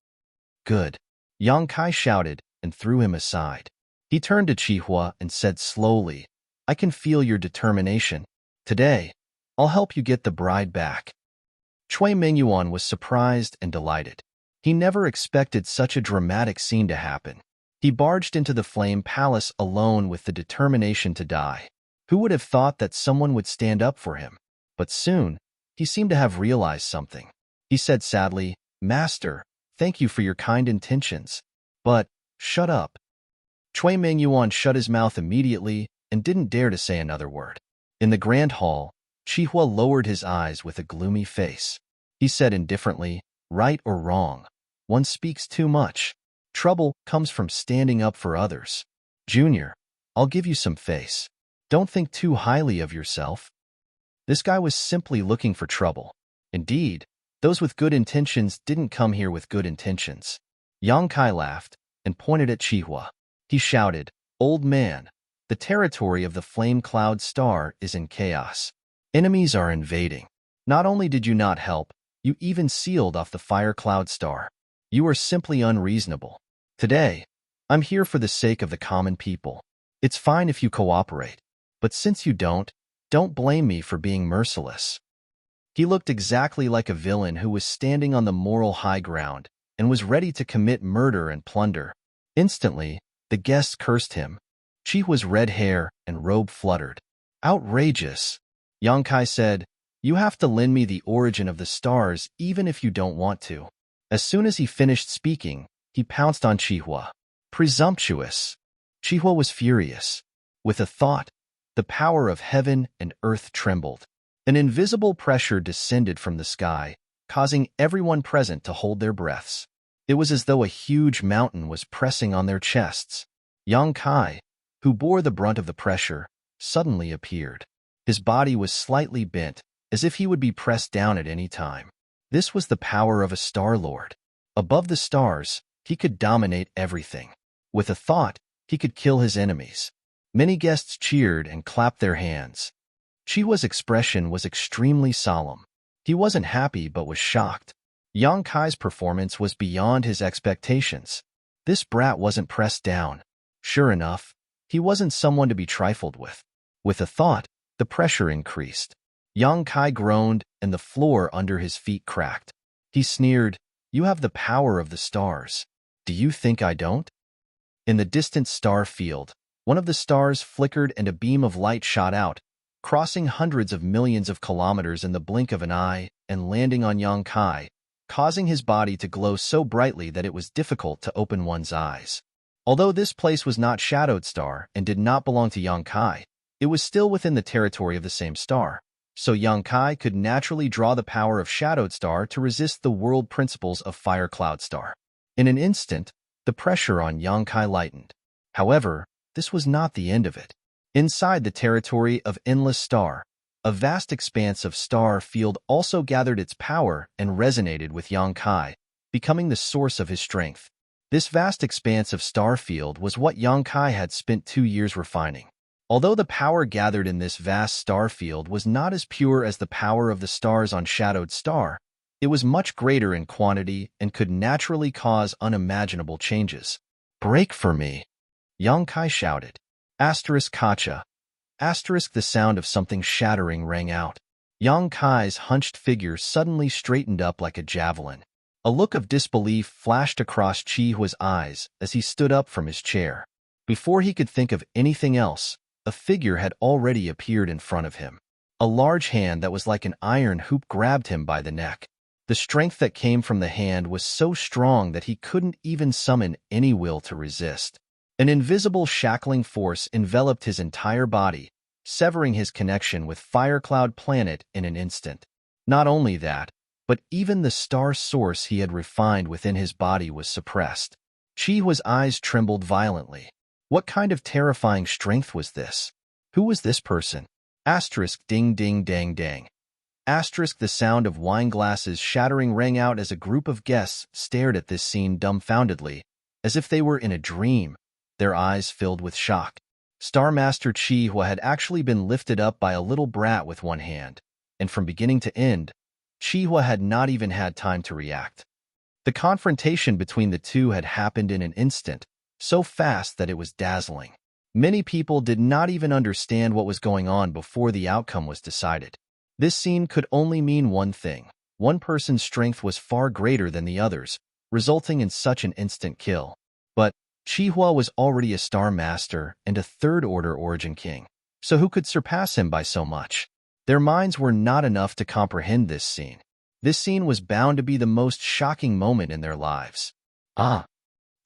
Good. Yang Kai shouted and threw him aside. He turned to Chihua and said slowly, I can feel your determination. Today, I'll help you get the bride back. Cui Mingyuan was surprised and delighted. He never expected such a dramatic scene to happen. He barged into the flame palace alone with the determination to die. Who would have thought that someone would stand up for him? But soon, he seemed to have realized something. He said sadly, Master, thank you for your kind intentions. But, shut up. Cui Mingyuan shut his mouth immediately and didn't dare to say another word. In the grand hall, Chihua lowered his eyes with a gloomy face. He said indifferently, right or wrong, one speaks too much. Trouble comes from standing up for others. Junior, I'll give you some face. Don't think too highly of yourself. This guy was simply looking for trouble. Indeed, those with good intentions didn't come here with good intentions. Yang Kai laughed and pointed at Chihua. He shouted, Old man, the territory of the flame cloud star is in chaos. Enemies are invading. Not only did you not help, you even sealed off the fire cloud star. You are simply unreasonable. Today, I'm here for the sake of the common people. It's fine if you cooperate, but since you don't blame me for being merciless. He looked exactly like a villain who was standing on the moral high ground and was ready to commit murder and plunder. Instantly, the guests cursed him. Chihua's red hair and robe fluttered. Outrageous! Yang Kai said, You have to lend me the origin of the stars even if you don't want to. As soon as he finished speaking, he pounced on Chihua. Presumptuous! Chihua was furious. With a thought, the power of heaven and earth trembled. An invisible pressure descended from the sky, causing everyone present to hold their breaths. It was as though a huge mountain was pressing on their chests. Yang Kai, who bore the brunt of the pressure, suddenly appeared. His body was slightly bent, as if he would be pressed down at any time. This was the power of a Star Lord. Above the stars, he could dominate everything. With a thought, he could kill his enemies. Many guests cheered and clapped their hands. Chihua's expression was extremely solemn. He wasn't happy but was shocked. Yang Kai's performance was beyond his expectations. This brat wasn't pressed down. Sure enough, he wasn't someone to be trifled with. With a thought, the pressure increased. Yang Kai groaned and the floor under his feet cracked. He sneered, You have the power of the stars. Do you think I don't? In the distant star field, one of the stars flickered and a beam of light shot out, crossing hundreds of millions of kilometers in the blink of an eye and landing on Yang Kai, causing his body to glow so brightly that it was difficult to open one's eyes. Although this place was not Shadowed Star and did not belong to Yang Kai, it was still within the territory of the same star, so Yang Kai could naturally draw the power of Shadowed Star to resist the world principles of Fire Cloud Star. In an instant, the pressure on Yang Kai lightened. However, this was not the end of it. Inside the territory of Endless Star, a vast expanse of star field also gathered its power and resonated with Yang Kai, becoming the source of his strength. This vast expanse of star field was what Yang Kai had spent 2 years refining. Although the power gathered in this vast star field was not as pure as the power of the stars on Shadowed Star, it was much greater in quantity and could naturally cause unimaginable changes. Break for me! Yang Kai shouted. Asterisk Kacha. Asterisk the sound of something shattering rang out. Yang Kai's hunched figure suddenly straightened up like a javelin. A look of disbelief flashed across Chihua's eyes as he stood up from his chair. Before he could think of anything else, a figure had already appeared in front of him. A large hand that was like an iron hoop grabbed him by the neck. The strength that came from the hand was so strong that he couldn't even summon any will to resist. An invisible shackling force enveloped his entire body, severing his connection with Firecloud Planet in an instant. Not only that, but even the star source he had refined within his body was suppressed. Chihua's eyes trembled violently. What kind of terrifying strength was this? Who was this person? Asterisk ding ding dang dang. Asterisk the sound of wine glasses shattering rang out as a group of guests stared at this scene dumbfoundedly, as if they were in a dream, their eyes filled with shock. Star Master Chihua had actually been lifted up by a little brat with one hand, and from beginning to end, Chihua had not even had time to react. The confrontation between the two had happened in an instant, so fast that it was dazzling. Many people did not even understand what was going on before the outcome was decided. This scene could only mean one thing. One person's strength was far greater than the others, resulting in such an instant kill. But Chihua was already a Star Master and a Third-Order Origin King, so who could surpass him by so much? Their minds were not enough to comprehend this scene. This scene was bound to be the most shocking moment in their lives. Ah!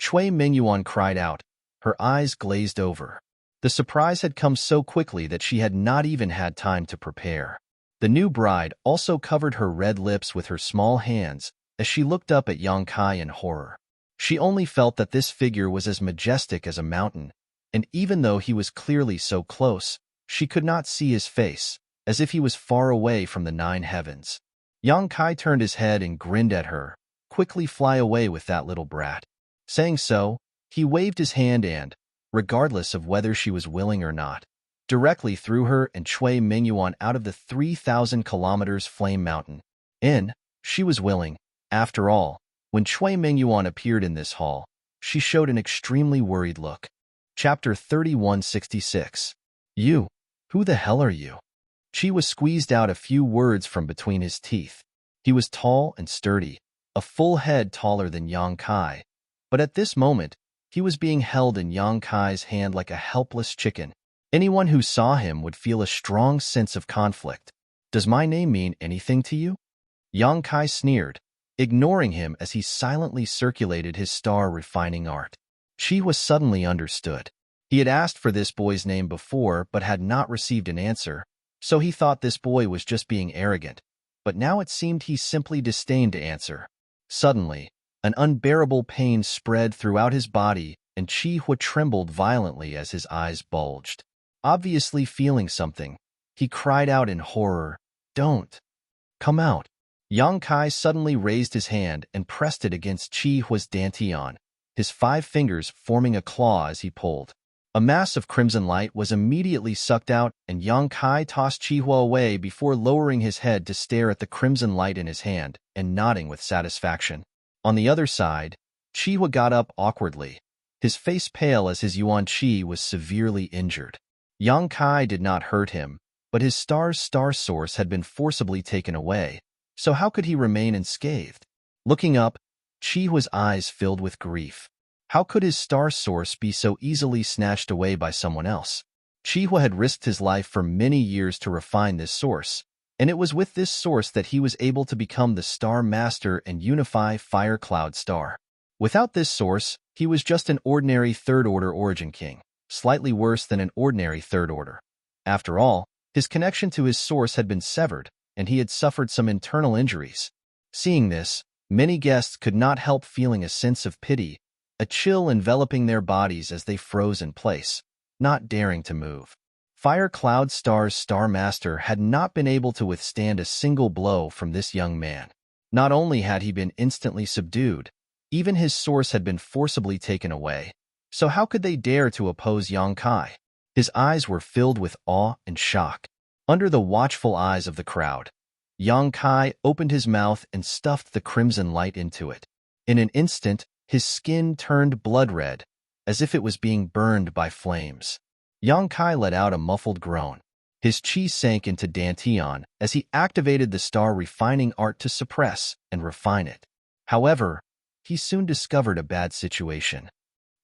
Cui Mingyuan cried out, her eyes glazed over. The surprise had come so quickly that she had not even had time to prepare. The new bride also covered her red lips with her small hands as she looked up at Yang Kai in horror. She only felt that this figure was as majestic as a mountain, and even though he was clearly so close, she could not see his face, as if he was far away from the 9 heavens. Yang Kai turned his head and grinned at her. Quickly fly away with that little brat. Saying so, he waved his hand and, regardless of whether she was willing or not, directly threw her and Cui Mingyuan out of the 3,000 kilometers Flame Mountain. She was willing. After all, when Cui Mingyuan appeared in this hall, she showed an extremely worried look. Chapter 3166. You? Who the hell are you? Chi was squeezed out a few words from between his teeth. He was tall and sturdy, a full head taller than Yang Kai, but at this moment, he was being held in Yang Kai's hand like a helpless chicken. Anyone who saw him would feel a strong sense of conflict. Does my name mean anything to you? Yang Kai sneered, ignoring him as he silently circulated his star refining art. Chi was suddenly understood. He had asked for this boy's name before but had not received an answer, so he thought this boy was just being arrogant, but now it seemed he simply disdained to answer. Suddenly, an unbearable pain spread throughout his body and Chihua trembled violently as his eyes bulged. Obviously feeling something, he cried out in horror, "Don't! Come out!" Yang Kai suddenly raised his hand and pressed it against Chihua's dantian, his 5 fingers forming a claw as he pulled. A mass of crimson light was immediately sucked out, and Yang Kai tossed Chihua away before lowering his head to stare at the crimson light in his hand and nodding with satisfaction. On the other side, Chihua got up awkwardly, his face pale as his Yuan Chi was severely injured. Yang Kai did not hurt him, but his star's star source had been forcibly taken away, so how could he remain unscathed? Looking up, Chihua's eyes filled with grief. How could his star source be so easily snatched away by someone else? Chihua had risked his life for many years to refine this source, and it was with this source that he was able to become the Star Master and unify Fire Cloud Star. Without this source, he was just an ordinary Third-Order Origin King, slightly worse than an ordinary Third Order. After all, his connection to his source had been severed, and he had suffered some internal injuries. Seeing this, many guests could not help feeling a sense of pity, a chill enveloping their bodies as they froze in place, not daring to move. Fire Cloud Star's Star Master had not been able to withstand a single blow from this young man. Not only had he been instantly subdued, even his source had been forcibly taken away. So how could they dare to oppose Yang Kai? His eyes were filled with awe and shock. Under the watchful eyes of the crowd, Yang Kai opened his mouth and stuffed the crimson light into it. In an instant, his skin turned blood red, as if it was being burned by flames. Yang Kai let out a muffled groan. His chi sank into dantian as he activated the star refining art to suppress and refine it. However, he soon discovered a bad situation.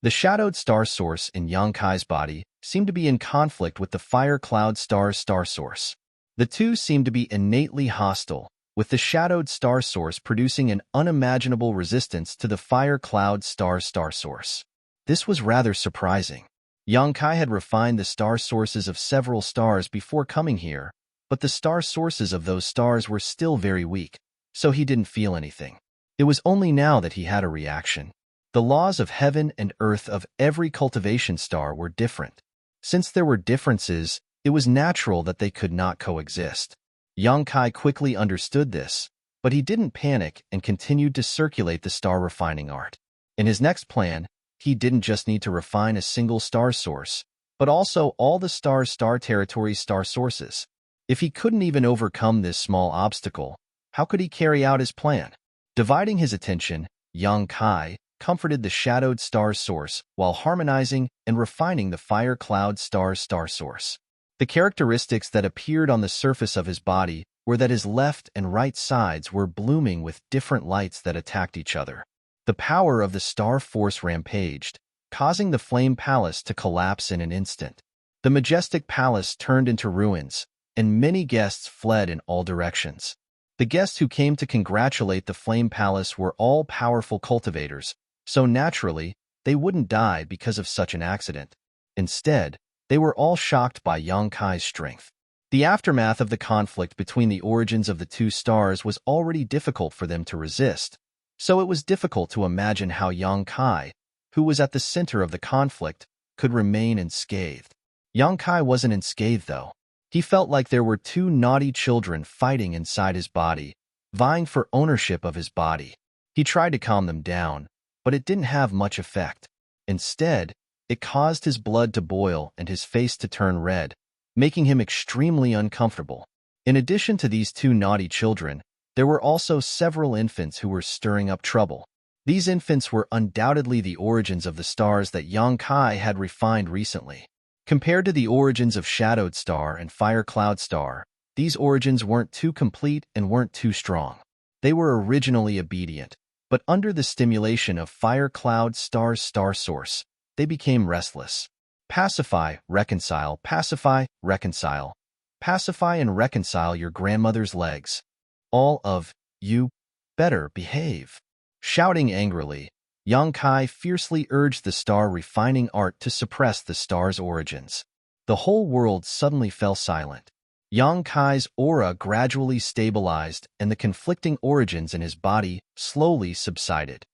The shadowed star source in Yang Kai's body seemed to be in conflict with the Fire Cloud Star's star source. The two seemed to be innately hostile, with the shadowed star source producing an unimaginable resistance to the Fire Cloud Star's star source. This was rather surprising. Yang Kai had refined the star sources of several stars before coming here, but the star sources of those stars were still very weak, so he didn't feel anything. It was only now that he had a reaction. The laws of heaven and earth of every cultivation star were different. Since there were differences, it was natural that they could not coexist. Yang Kai quickly understood this, but he didn't panic and continued to circulate the star refining art. In his next plan, he didn't just need to refine a single star source, but also all the star's star territory star sources. If he couldn't even overcome this small obstacle, how could he carry out his plan? Dividing his attention, Yang Kai, comforted the shadowed star source while harmonizing and refining the fire cloud star source. The characteristics that appeared on the surface of his body were that his left and right sides were blooming with different lights that attacked each other. The power of the star force rampaged, causing the flame palace to collapse in an instant. The majestic palace turned into ruins, and many guests fled in all directions. The guests who came to congratulate the flame palace were all powerful cultivators, so naturally, they wouldn't die because of such an accident. Instead, they were all shocked by Yang Kai's strength. The aftermath of the conflict between the origins of the two stars was already difficult for them to resist, so it was difficult to imagine how Yang Kai, who was at the center of the conflict, could remain unscathed. Yang Kai wasn't unscathed, though. He felt like there were two naughty children fighting inside his body, vying for ownership of his body. He tried to calm them down, but it didn't have much effect. Instead, it caused his blood to boil and his face to turn red, making him extremely uncomfortable. In addition to these two naughty children, there were also several infants who were stirring up trouble. These infants were undoubtedly the origins of the stars that Yang Kai had refined recently. Compared to the origins of Shadowed Star and Fire Cloud Star, these origins weren't too complete and weren't too strong. They were originally obedient, but under the stimulation of Fire Cloud Star's star source, they became restless. Pacify, reconcile, pacify, reconcile. Pacify and reconcile your grandmother's legs. All of you better behave. Shouting angrily, Yang Kai fiercely urged the star refining art to suppress the star's origins. The whole world suddenly fell silent. Yang Kai's aura gradually stabilized and the conflicting origins in his body slowly subsided.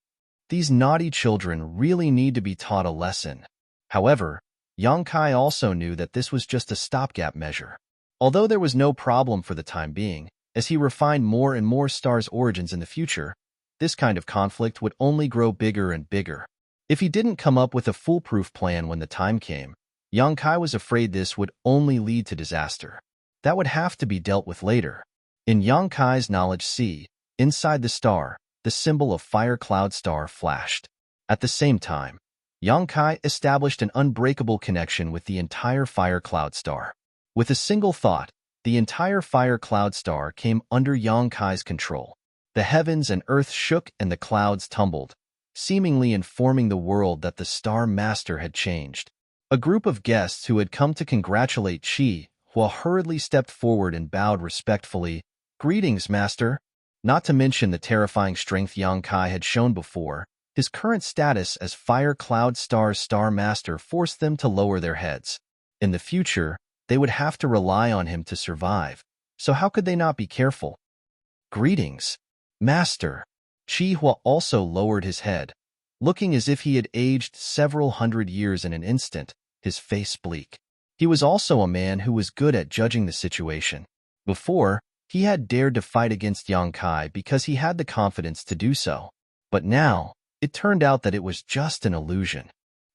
These naughty children really need to be taught a lesson. However, Yang Kai also knew that this was just a stopgap measure. Although there was no problem for the time being, as he refined more and more stars' origins in the future, this kind of conflict would only grow bigger and bigger. If he didn't come up with a foolproof plan when the time came, Yang Kai was afraid this would only lead to disaster. That would have to be dealt with later. In Yang Kai's knowledge sea, inside the star, the symbol of Fire Cloud Star flashed. At the same time, Yang Kai established an unbreakable connection with the entire Fire Cloud Star. With a single thought, the entire Fire Cloud Star came under Yang Kai's control. The heavens and earth shook and the clouds tumbled, seemingly informing the world that the Star Master had changed. A group of guests who had come to congratulate Qi Hua hurriedly stepped forward and bowed respectfully. "Greetings, Master." Not to mention the terrifying strength Yang Kai had shown before, his current status as Fire Cloud Star's Star Master forced them to lower their heads. In the future, they would have to rely on him to survive, so how could they not be careful? "Greetings, Master." Qi Hua also lowered his head, looking as if he had aged several hundred years in an instant, his face bleak. He was also a man who was good at judging the situation. Before, he had dared to fight against Yang Kai because he had the confidence to do so. But now, it turned out that it was just an illusion.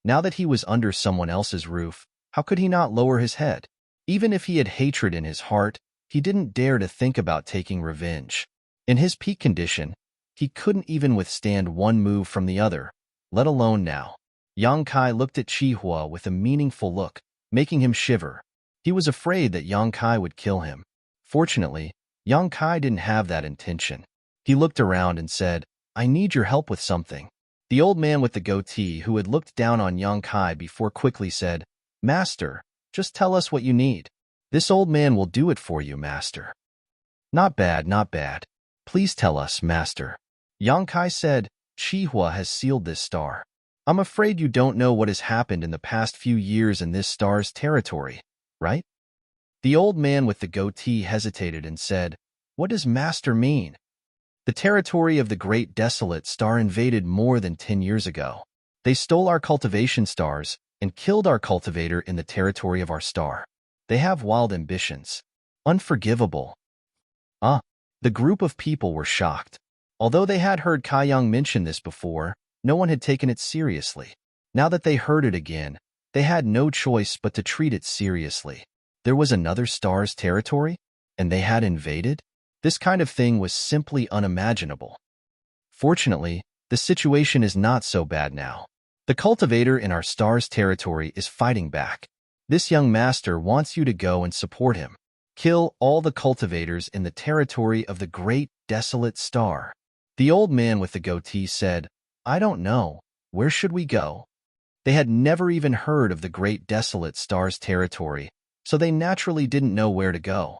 Now that he was under someone else's roof, how could he not lower his head? Even if he had hatred in his heart, he didn't dare to think about taking revenge. In his peak condition, he couldn't even withstand one move from the other, let alone now. Yang Kai looked at Qi Hua with a meaningful look, making him shiver. He was afraid that Yang Kai would kill him. Fortunately, Yang Kai didn't have that intention. He looked around and said, "I need your help with something." The old man with the goatee who had looked down on Yang Kai before quickly said, "Master, just tell us what you need. This old man will do it for you, Master." "Not bad, not bad. Please tell us, Master." Yang Kai said, "Qi Hua has sealed this star. I'm afraid you don't know what has happened in the past few years in this star's territory, right?" The old man with the goatee hesitated and said, "What does Master mean?" "The territory of the Great Desolate Star invaded more than 10 years ago. They stole our cultivation stars and killed our cultivator in the territory of our star. They have wild ambitions. Unforgivable." The group of people were shocked. Although they had heard Kaiyang mention this before, no one had taken it seriously. Now that they heard it again, they had no choice but to treat it seriously. There was another star's territory, and they had invaded? This kind of thing was simply unimaginable. Fortunately, The situation is not so bad now. The cultivator in our star's territory is fighting back. This young master wants you to go and support him. Kill all the cultivators in the territory of the great desolate star." The old man with the goatee said, "I don't know. Where should we go?" They had never even heard of the great desolate star's territory, so they naturally didn't know where to go.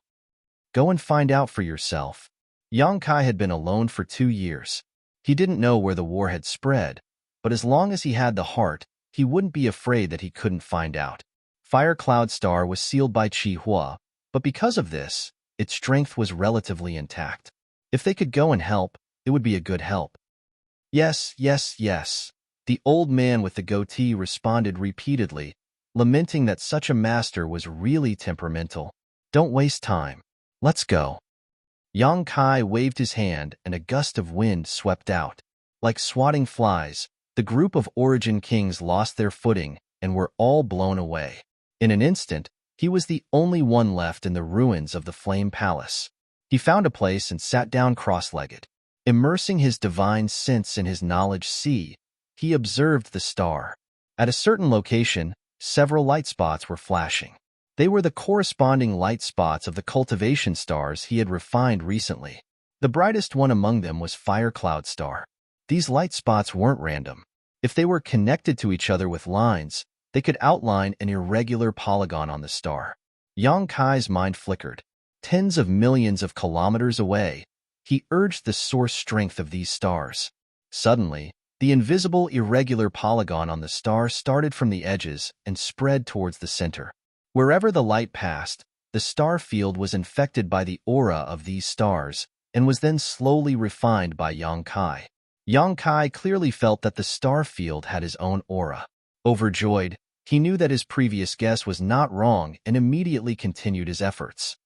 "Go and find out for yourself." Yang Kai had been alone for 2 years. He didn't know where the war had spread, but as long as he had the heart, he wouldn't be afraid that he couldn't find out. Fire Cloud Star was sealed by Qi Hua, but because of this, its strength was relatively intact. If they could go and help, it would be a good help. "Yes, yes, yes," the old man with the goatee responded repeatedly, lamenting that such a master was really temperamental. "Don't waste time. Let's go." Yang Kai waved his hand and a gust of wind swept out. Like swatting flies, the group of Origin Kings lost their footing and were all blown away. In an instant, he was the only one left in the ruins of the Flame Palace. He found a place and sat down cross-legged. Immersing his divine sense in his knowledge sea, he observed the star. At a certain location, several light spots were flashing. They were the corresponding light spots of the cultivation stars he had refined recently. The brightest one among them was Fire Cloud Star. These light spots weren't random. If they were connected to each other with lines, they could outline an irregular polygon on the star. Yang Kai's mind flickered. Tens of millions of kilometers away, he urged the source strength of these stars. Suddenly, the invisible irregular polygon on the star started from the edges and spread towards the center. Wherever the light passed, the star field was infected by the aura of these stars and was then slowly refined by Yang Kai. Yang Kai clearly felt that the star field had his own aura. Overjoyed, he knew that his previous guess was not wrong and immediately continued his efforts.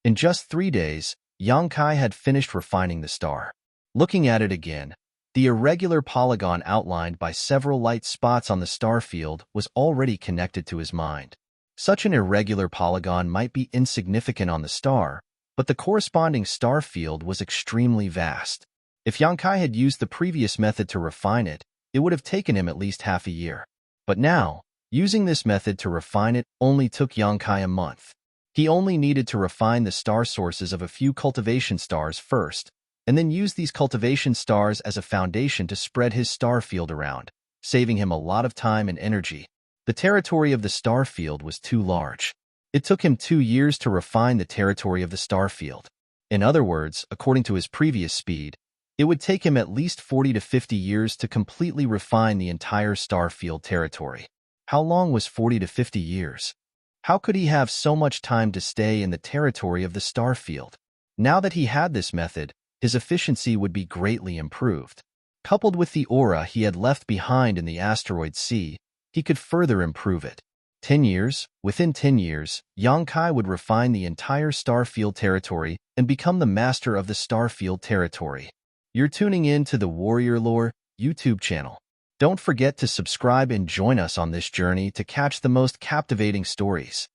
In just 3 days, Yang Kai had finished refining the star. Looking at it again, the irregular polygon outlined by several light spots on the star field was already connected to his mind. Such an irregular polygon might be insignificant on the star, but the corresponding star field was extremely vast. If Yang Kai had used the previous method to refine it, it would have taken him at least half a year. But now, using this method to refine it only took Yang Kai a month. He only needed to refine the star sources of a few cultivation stars first, and then use these cultivation stars as a foundation to spread his star field around, saving him a lot of time and energy. The territory of the star field was too large. It took him 2 years to refine the territory of the star field. In other words, according to his previous speed, it would take him at least 40 to 50 years to completely refine the entire star field territory. How long was 40 to 50 years? How could he have so much time to stay in the territory of the star field? Now that he had this method, his efficiency would be greatly improved. Coupled with the aura he had left behind in the asteroid sea, he could further improve it. 10 years, within 10 years, Yang Kai would refine the entire star field territory and become the master of the star field territory. You're tuning in to the Warrior Lore YouTube channel. Don't forget to subscribe and join us on this journey to catch the most captivating stories.